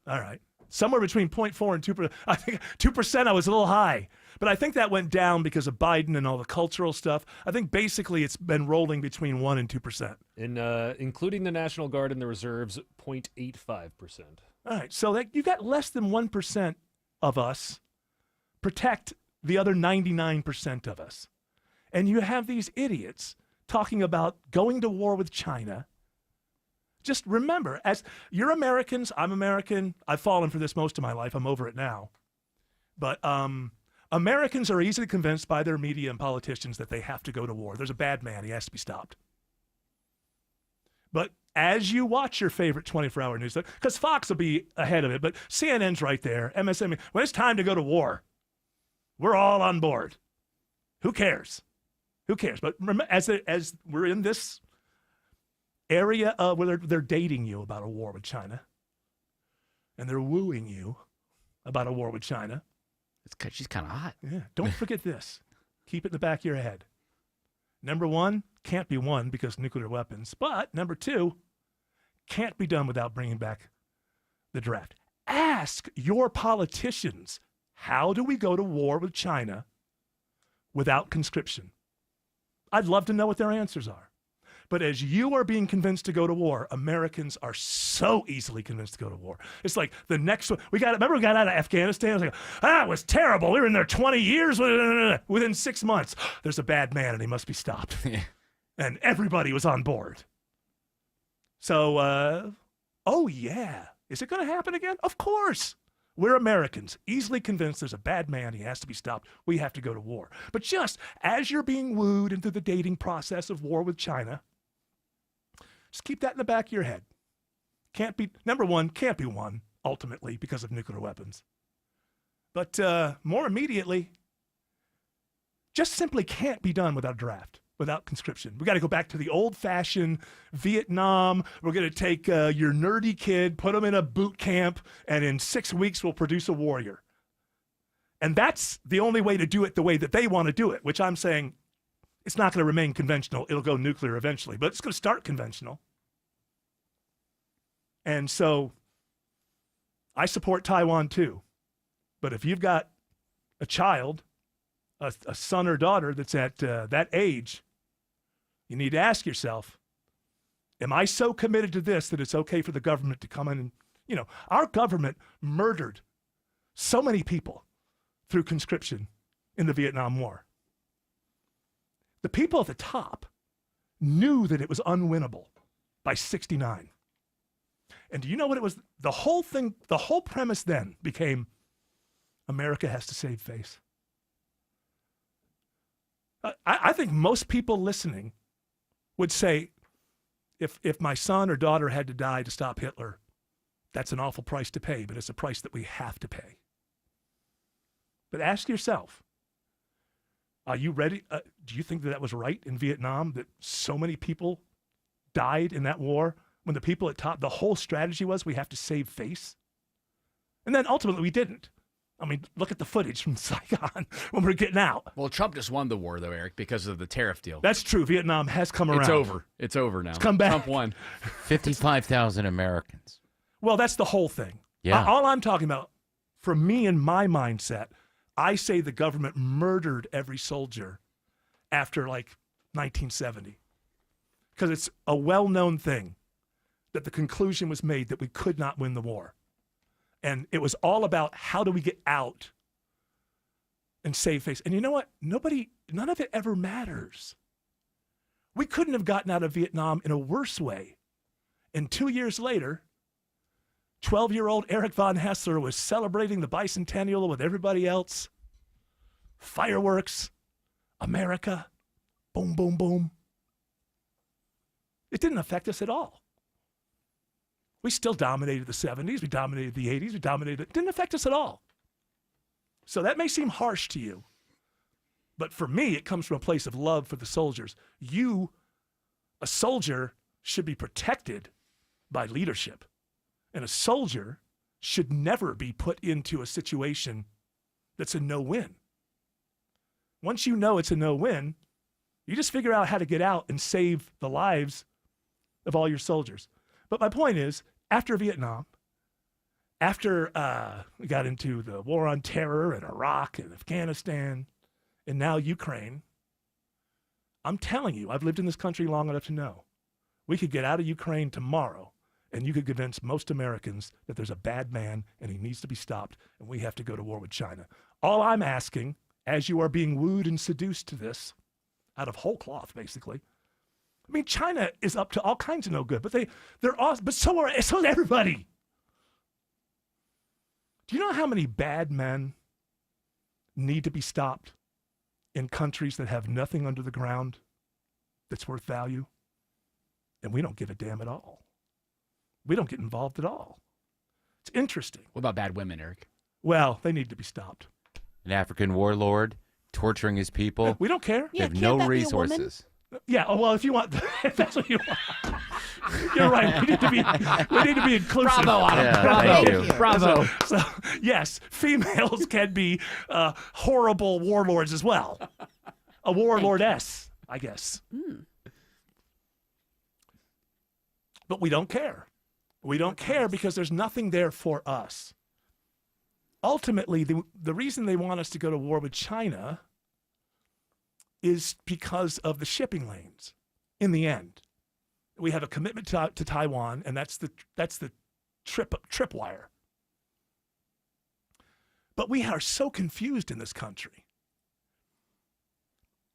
All right. Somewhere between 0.4 and 2%. I think 2% I was a little high. But I think that went down because of Biden and all the cultural stuff. I think basically it's been rolling between 1% and 2%. Including the National Guard and the reserves, 0.85%. All right. So you got less than 1% of us protect the other 99% of us. And you have these idiots talking about going to war with China. Just remember, as you're Americans, I'm American. I've fallen for this most of my life. I'm over it now. But Americans are easily convinced by their media and politicians that they have to go to war. There's a bad man. He has to be stopped. But as you watch your favorite 24-hour news, because Fox will be ahead of it, but CNN's right there, MSNBC, when it's time to go to war, we're all on board. Who cares? Who cares? But remember, as we're in this area where they're dating you about a war with China, and they're wooing you about a war with China. It's because she's kind of hot. Yeah. Don't forget this. Keep it in the back of your head. Number one, can't be won because nuclear weapons. But number two, can't be done without bringing back the draft. Ask your politicians, how do we go to war with China without conscription? I'd love to know what their answers are. But as you are being convinced to go to war, Americans are so easily convinced to go to war. It's like the next one. Remember we got out of Afghanistan? I was like, it was terrible. We were in there 20 years. Within 6 months, there's a bad man and he must be stopped. And everybody was on board. So, oh yeah. Is it going to happen again? Of course. We're Americans, easily convinced there's a bad man, he has to be stopped, we have to go to war. But just as you're being wooed into the dating process of war with China, just keep that in the back of your head. Number one, can't be won, ultimately, because of nuclear weapons. But more immediately, just simply can't be done without a draft, without conscription. We got to go back to the old-fashioned Vietnam. We're going to take your nerdy kid, put him in a boot camp, and in 6 weeks we'll produce a warrior. And that's the only way to do it the way that they want to do it, which I'm saying it's not going to remain conventional. It'll go nuclear eventually, but it's going to start conventional. And so I support Taiwan too. But if you've got a child, a son or daughter that's at that age, you need to ask yourself, am I so committed to this that it's okay for the government to come in and, our government murdered so many people through conscription in the Vietnam War. The people at the top knew that it was unwinnable by 1969. And do you know what it was? The whole premise then became America has to save face. I think most people listening would say, if my son or daughter had to die to stop Hitler, that's an awful price to pay, but it's a price that we have to pay. But ask yourself, are you ready? Do you think that was right in Vietnam, that so many people died in that war when the people at top, the whole strategy was we have to save face? And then ultimately we didn't. I mean, look at the footage from Saigon when we're getting out. Well, Trump just won the war, though, Eric, because of the tariff deal. That's true. Vietnam has come around. It's over. It's over now. It's come back. Trump won. 55,000 Americans. Well, that's the whole thing. Yeah. All I'm talking about, for me and my mindset, I say the government murdered every soldier after like 1970. Because it's a well-known thing that the conclusion was made that we could not win the war. And it was all about how do we get out and save face. And you know what? None of it ever matters. We couldn't have gotten out of Vietnam in a worse way. And 2 years later, 12-year-old Eric von Hessler was celebrating the bicentennial with everybody else. Fireworks, America, boom, boom, boom. It didn't affect us at all. We still dominated the 70s. We dominated the 80s. It didn't affect us at all. So that may seem harsh to you, but for me, it comes from a place of love for the soldiers. You, a soldier, should be protected by leadership. And a soldier should never be put into a situation that's a no-win. Once you know it's a no-win, you just figure out how to get out and save the lives of all your soldiers. But my point is, after Vietnam, after we got into the war on terror in Iraq and Afghanistan, and now Ukraine, I'm telling you, I've lived in this country long enough to know, we could get out of Ukraine tomorrow, and you could convince most Americans that there's a bad man and he needs to be stopped, and we have to go to war with China. All I'm asking, as you are being wooed and seduced to this, out of whole cloth, basically, I mean, China is up to all kinds of no good, but they're awesome. But so is everybody. Do you know how many bad men need to be stopped in countries that have nothing under the ground that's worth value? And we don't give a damn at all. We don't get involved at all. It's interesting. What about bad women, Eric? Well, they need to be stopped. An African warlord torturing his people. We don't care. They have no resources. Yeah, well, if you want, if that's what you want, you're right. We need to be inclusive. Bravo, Adam. Yeah, Bravo. thank you. Bravo. So, yes, females can be horrible warlords as well. A warlordess, I guess. But we don't care. We don't care because there's nothing there for us. Ultimately, the reason they want us to go to war with China is because of the shipping lanes in the end. We have a commitment to Taiwan, and that's the tripwire. But we are so confused in this country.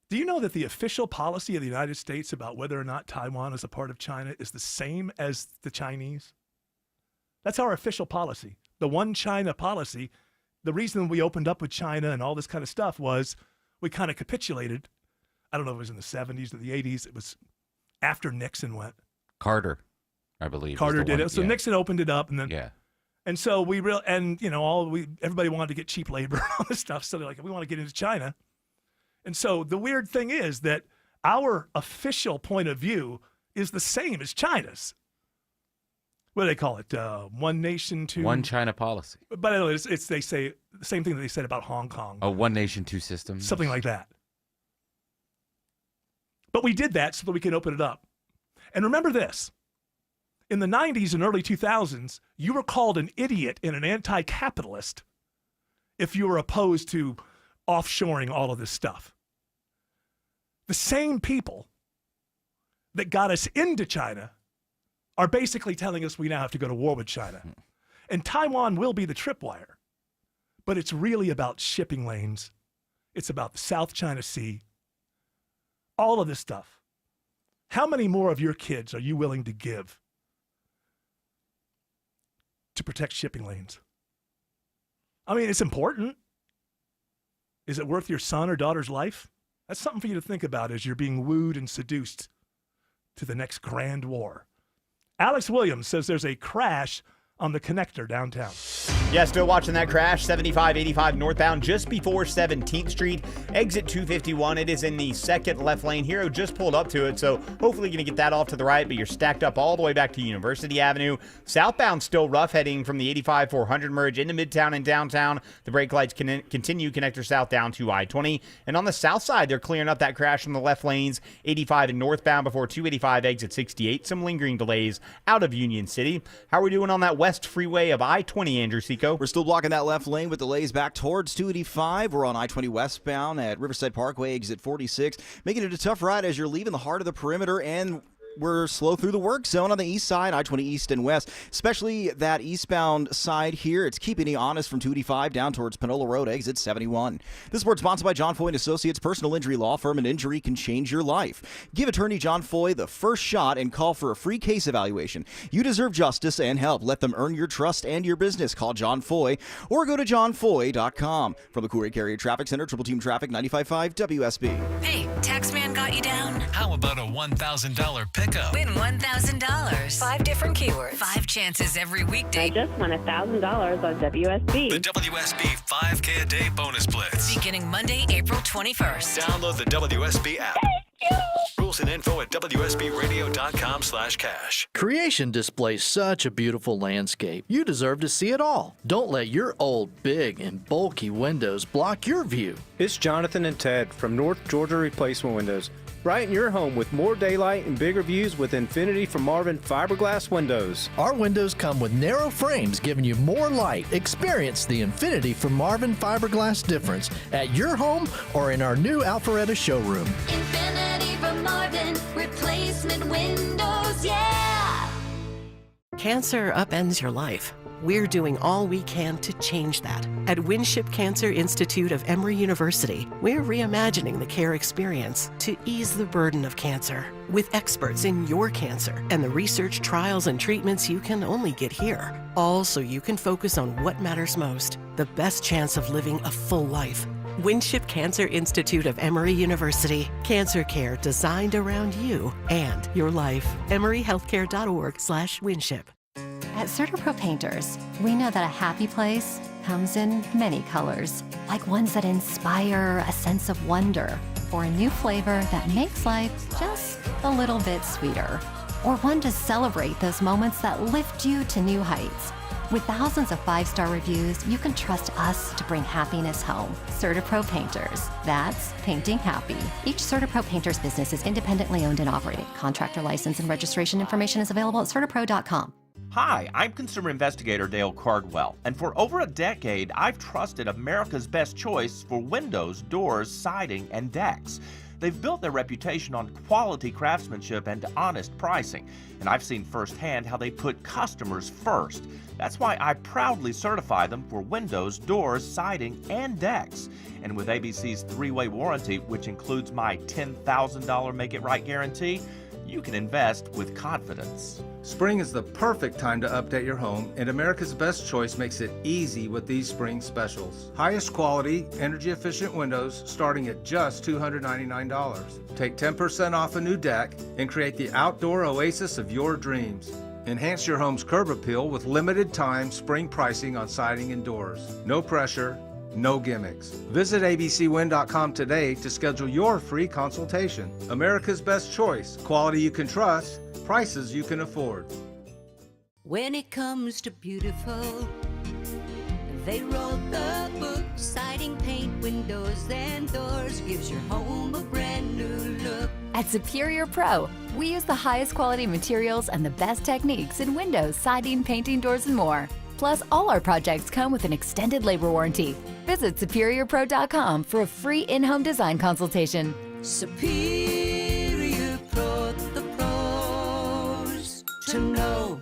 Do you know that the official policy of the United States about whether or not Taiwan is a part of China is the same as the Chinese? That's our official policy. The one China policy. The reason we opened up with China and all this kind of stuff was we kind of capitulated. I don't know if it was in the 70s or the 80s. It was after Nixon went. Carter, I believe. Carter did it. So yeah. Nixon opened it up, and then and so everybody wanted to get cheap labor and all this stuff. So they're like, we want to get into China. And so the weird thing is that our official point of view is the same as China's. What do they call it? One nation, two... One China policy. But I know they say the same thing that they said about Hong Kong. A one nation, two systems. Something like that. But we did that so that we can open it up. And remember this. In the 90s and early 2000s, you were called an idiot and an anti-capitalist if you were opposed to offshoring all of this stuff. The same people that got us into China are basically telling us we now have to go to war with China. And Taiwan will be the tripwire. But it's really about shipping lanes. It's about the South China Sea. All of this stuff. How many more of your kids are you willing to give to protect shipping lanes? I mean, it's important. Is it worth your son or daughter's life? That's something for you to think about as you're being wooed and seduced to the next grand war. Alex Williams says there's a crash on the connector downtown. Yeah, still watching that crash. 7585 northbound just before 17th Street, exit 251. It is in the second left lane. Hero just pulled up to it, so hopefully going to get that off to the right, but you're stacked up all the way back to University Avenue. Southbound still rough, heading from the 85-400 merge into Midtown and downtown. The brake lights continue connector south down to I-20. And on the south side, they're clearing up that crash from the left lanes, 85 and northbound before 285 exit 68. Some lingering delays out of Union City. How are we doing on that west freeway of I-20, Andrew Seco? We're still blocking that left lane with delays back towards 285. We're on I-20 westbound at Riverside Parkway, exit 46, making it a tough ride as you're leaving the heart of the perimeter, and we're slow through the work zone on the east side, I-20 east and west, especially that eastbound side here. It's keeping you honest from 285 down towards Panola Road, exit 71. This report sponsored by John Foy & Associates, personal injury law firm. An injury can change your life. Give attorney John Foy the first shot and call for a free case evaluation. You deserve justice and help. Let them earn your trust and your business. Call John Foy or go to johnfoy.com. From the Courier Carrier Traffic Center, Triple Team Traffic, 95.5 WSB. Hey, Taxman got you down? How about a $1,000 pickup? Win $1,000. 5 different keywords. 5 chances every weekday. I just won $1,000 on WSB. The WSB 5K a day bonus blitz. Beginning Monday, April 21st. Download the WSB app. Rules and info at WSBRadio.com/cash. Creation displays such a beautiful landscape. You deserve to see it all. Don't let your old, big, and bulky windows block your view. It's Jonathan and Ted from North Georgia Replacement Windows. Brighten your home with more daylight and bigger views with Infinity from Marvin fiberglass windows. Our windows come with narrow frames giving you more light. Experience the Infinity from Marvin fiberglass difference at your home or in our new Alpharetta showroom. Infinity from Marvin, replacement windows, yeah! Cancer upends your life. We're doing all we can to change that. At Winship Cancer Institute of Emory University, we're reimagining the care experience to ease the burden of cancer. With experts in your cancer and the research, trials, and treatments you can only get here. All so you can focus on what matters most, the best chance of living a full life. Winship Cancer Institute of Emory University. Cancer care designed around you and your life. EmoryHealthcare.org/Winship. At CertaPro Painters, we know that a happy place comes in many colors, like ones that inspire a sense of wonder, or a new flavor that makes life just a little bit sweeter, or one to celebrate those moments that lift you to new heights. With thousands of 5-star reviews, you can trust us to bring happiness home. CertaPro Painters. That's painting happy. Each CertaPro Painters business is independently owned and operated. Contractor license and registration information is available at CertaPro.com. Hi, I'm consumer investigator Dale Cardwell, and for over a decade, I've trusted America's best choice for windows, doors, siding, and decks. They've built their reputation on quality craftsmanship and honest pricing, and I've seen firsthand how they put customers first. That's why I proudly certify them for windows, doors, siding, and decks. And with ABC's 3-way warranty, which includes my $10,000 Make It Right guarantee, you can invest with confidence. Spring is the perfect time to update your home, and America's Best Choice makes it easy with these spring specials. Highest quality, energy-efficient windows starting at just $299. Take 10% off a new deck and create the outdoor oasis of your dreams. Enhance your home's curb appeal with limited time spring pricing on siding and doors. No pressure, no gimmicks. Visit abcwin.com today to schedule your free consultation. America's Best Choice. Quality you can trust, prices you can afford. When it comes to beautiful, they wrote the book. Siding, paint, windows, and doors gives your home a brand new look. At Superior Pro, we use the highest quality materials and the best techniques in windows, siding, painting, doors, and more. Plus, all our projects come with an extended labor warranty. Visit SuperiorPro.com for a free in-home design consultation. Superior Pro, the pros to know.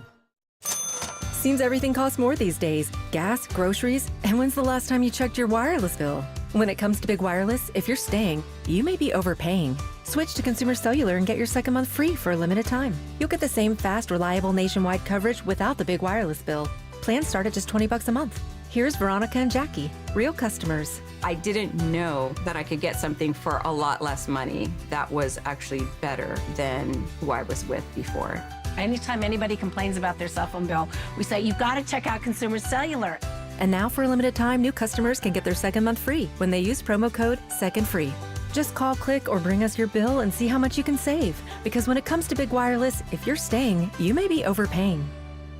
Seems everything costs more these days. Gas, groceries, and when's the last time you checked your wireless bill? When it comes to Big Wireless, if you're staying, you may be overpaying. Switch to Consumer Cellular and get your second month free for a limited time. You'll get the same fast, reliable nationwide coverage without the big wireless bill. Plans start at just $20 a month. Here's Veronica and Jackie, real customers. I didn't know that I could get something for a lot less money that was actually better than who I was with before. Anytime anybody complains about their cell phone bill, we say, you've got to check out Consumer Cellular. And now for a limited time, new customers can get their second month free when they use promo code SECONDFREE. Just call, click, or bring us your bill and see how much you can save. Because when it comes to Big Wireless, if you're staying, you may be overpaying.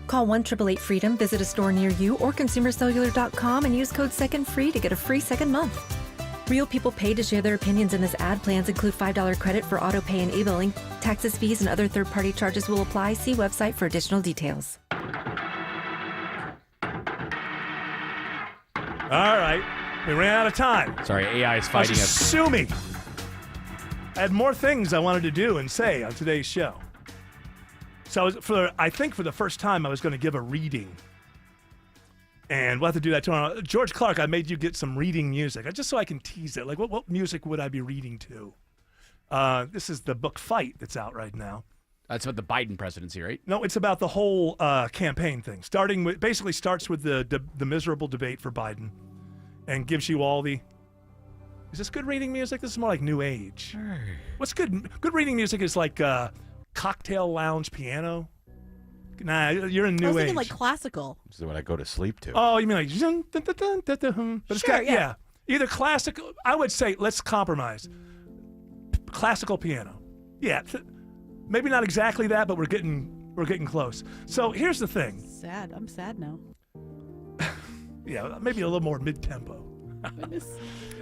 Call 1-888-FREEDOM, visit a store near you, or consumercellular.com and use code SECONDFREE to get a free second month. Real people paid to share their opinions in this ad. Plans include $5 credit for auto pay and e-billing. Taxes, fees, and other third-party charges will apply. See website for additional details. All right. We ran out of time. Sorry, AI is fighting us. Assuming I had more things I wanted to do and say on today's show. So I think for the first time I was going to give a reading. And we'll have to do that tomorrow. George Clark, I made you get some reading music, just so I can tease it. Like, what music would I be reading to? This is the book Fight that's out right now. That's about the Biden presidency, right? No, it's about the whole campaign thing. Basically starts with the miserable debate for Biden, and gives you all the. Is this good reading music? This is more like New Age. Sure. What's good? Good reading music is like cocktail lounge piano. Nah, you're in New I was Age. thinking like classical. This is what I go to sleep to. Oh, you mean like dun, dun, dun, dun, dun, dun. But it's Sure, got, yeah. either classical. I would say let's compromise. Classical piano. Yeah, maybe not exactly that, but we're getting close. So here's the thing. Sad. I'm sad now. Yeah, maybe a little more mid-tempo. Goodness.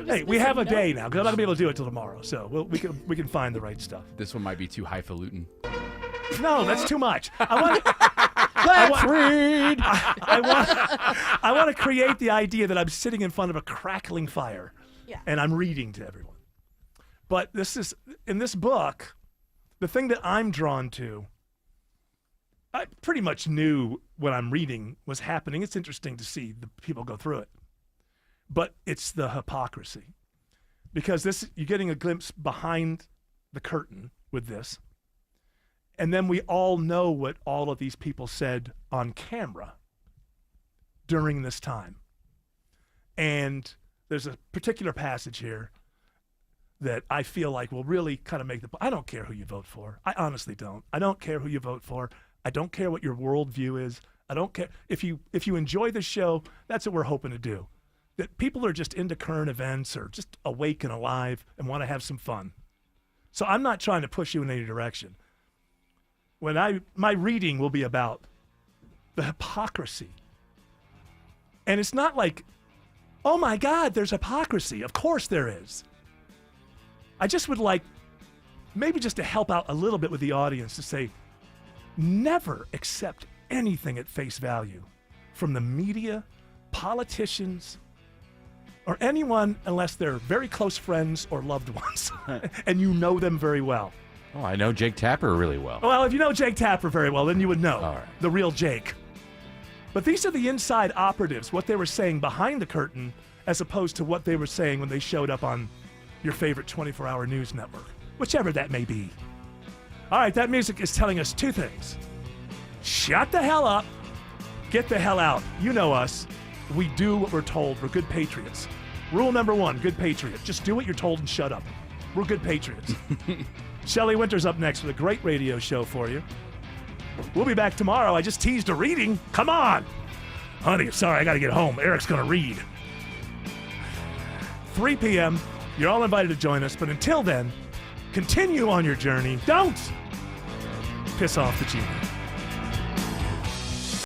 Hey, we have a day now because I'm not gonna be able to do it till tomorrow. So we can find the right stuff. This one might be too highfalutin. No, that's too much. I want to create the idea that I'm sitting in front of a crackling fire, and I'm reading to everyone. But in this book, the thing that I'm drawn to, I pretty much knew what I'm reading was happening. It's interesting to see the people go through it, but it's the hypocrisy, because you're getting a glimpse behind the curtain with this. And then we all know what all of these people said on camera during this time. And there's a particular passage here that I feel like will really kind of make I don't care who you vote for. I honestly don't. I don't care who you vote for. I don't care what your worldview is. I don't care. If you enjoy the show, that's what we're hoping to do. That people are just into current events or just awake and alive and want to have some fun. So I'm not trying to push you in any direction. My reading will be about the hypocrisy. And it's not like, oh my God, there's hypocrisy. Of course there is. I just would like, maybe just to help out a little bit with the audience, to say, never accept anything at face value from the media, politicians, or anyone unless they're very close friends or loved ones, and you know them very well. Oh, I know Jake Tapper really well. Well, if you know Jake Tapper very well, then you would know All right. the real Jake. But these are the inside operatives, what they were saying behind the curtain, as opposed to what they were saying when they showed up on your favorite 24-hour news network, whichever that may be. All right, that music is telling us two things. Shut the hell up. Get the hell out. You know us. We do what we're told. We're good patriots. Rule number one, good patriot. Just do what you're told and shut up. We're good patriots. Shelley Winter's up next with a great radio show for you. We'll be back tomorrow. I just teased a reading. Come on. Honey, sorry, I got to get home. Eric's going to read. 3 p.m. You're all invited to join us. But until then, continue on your journey. Don't piss off the genie.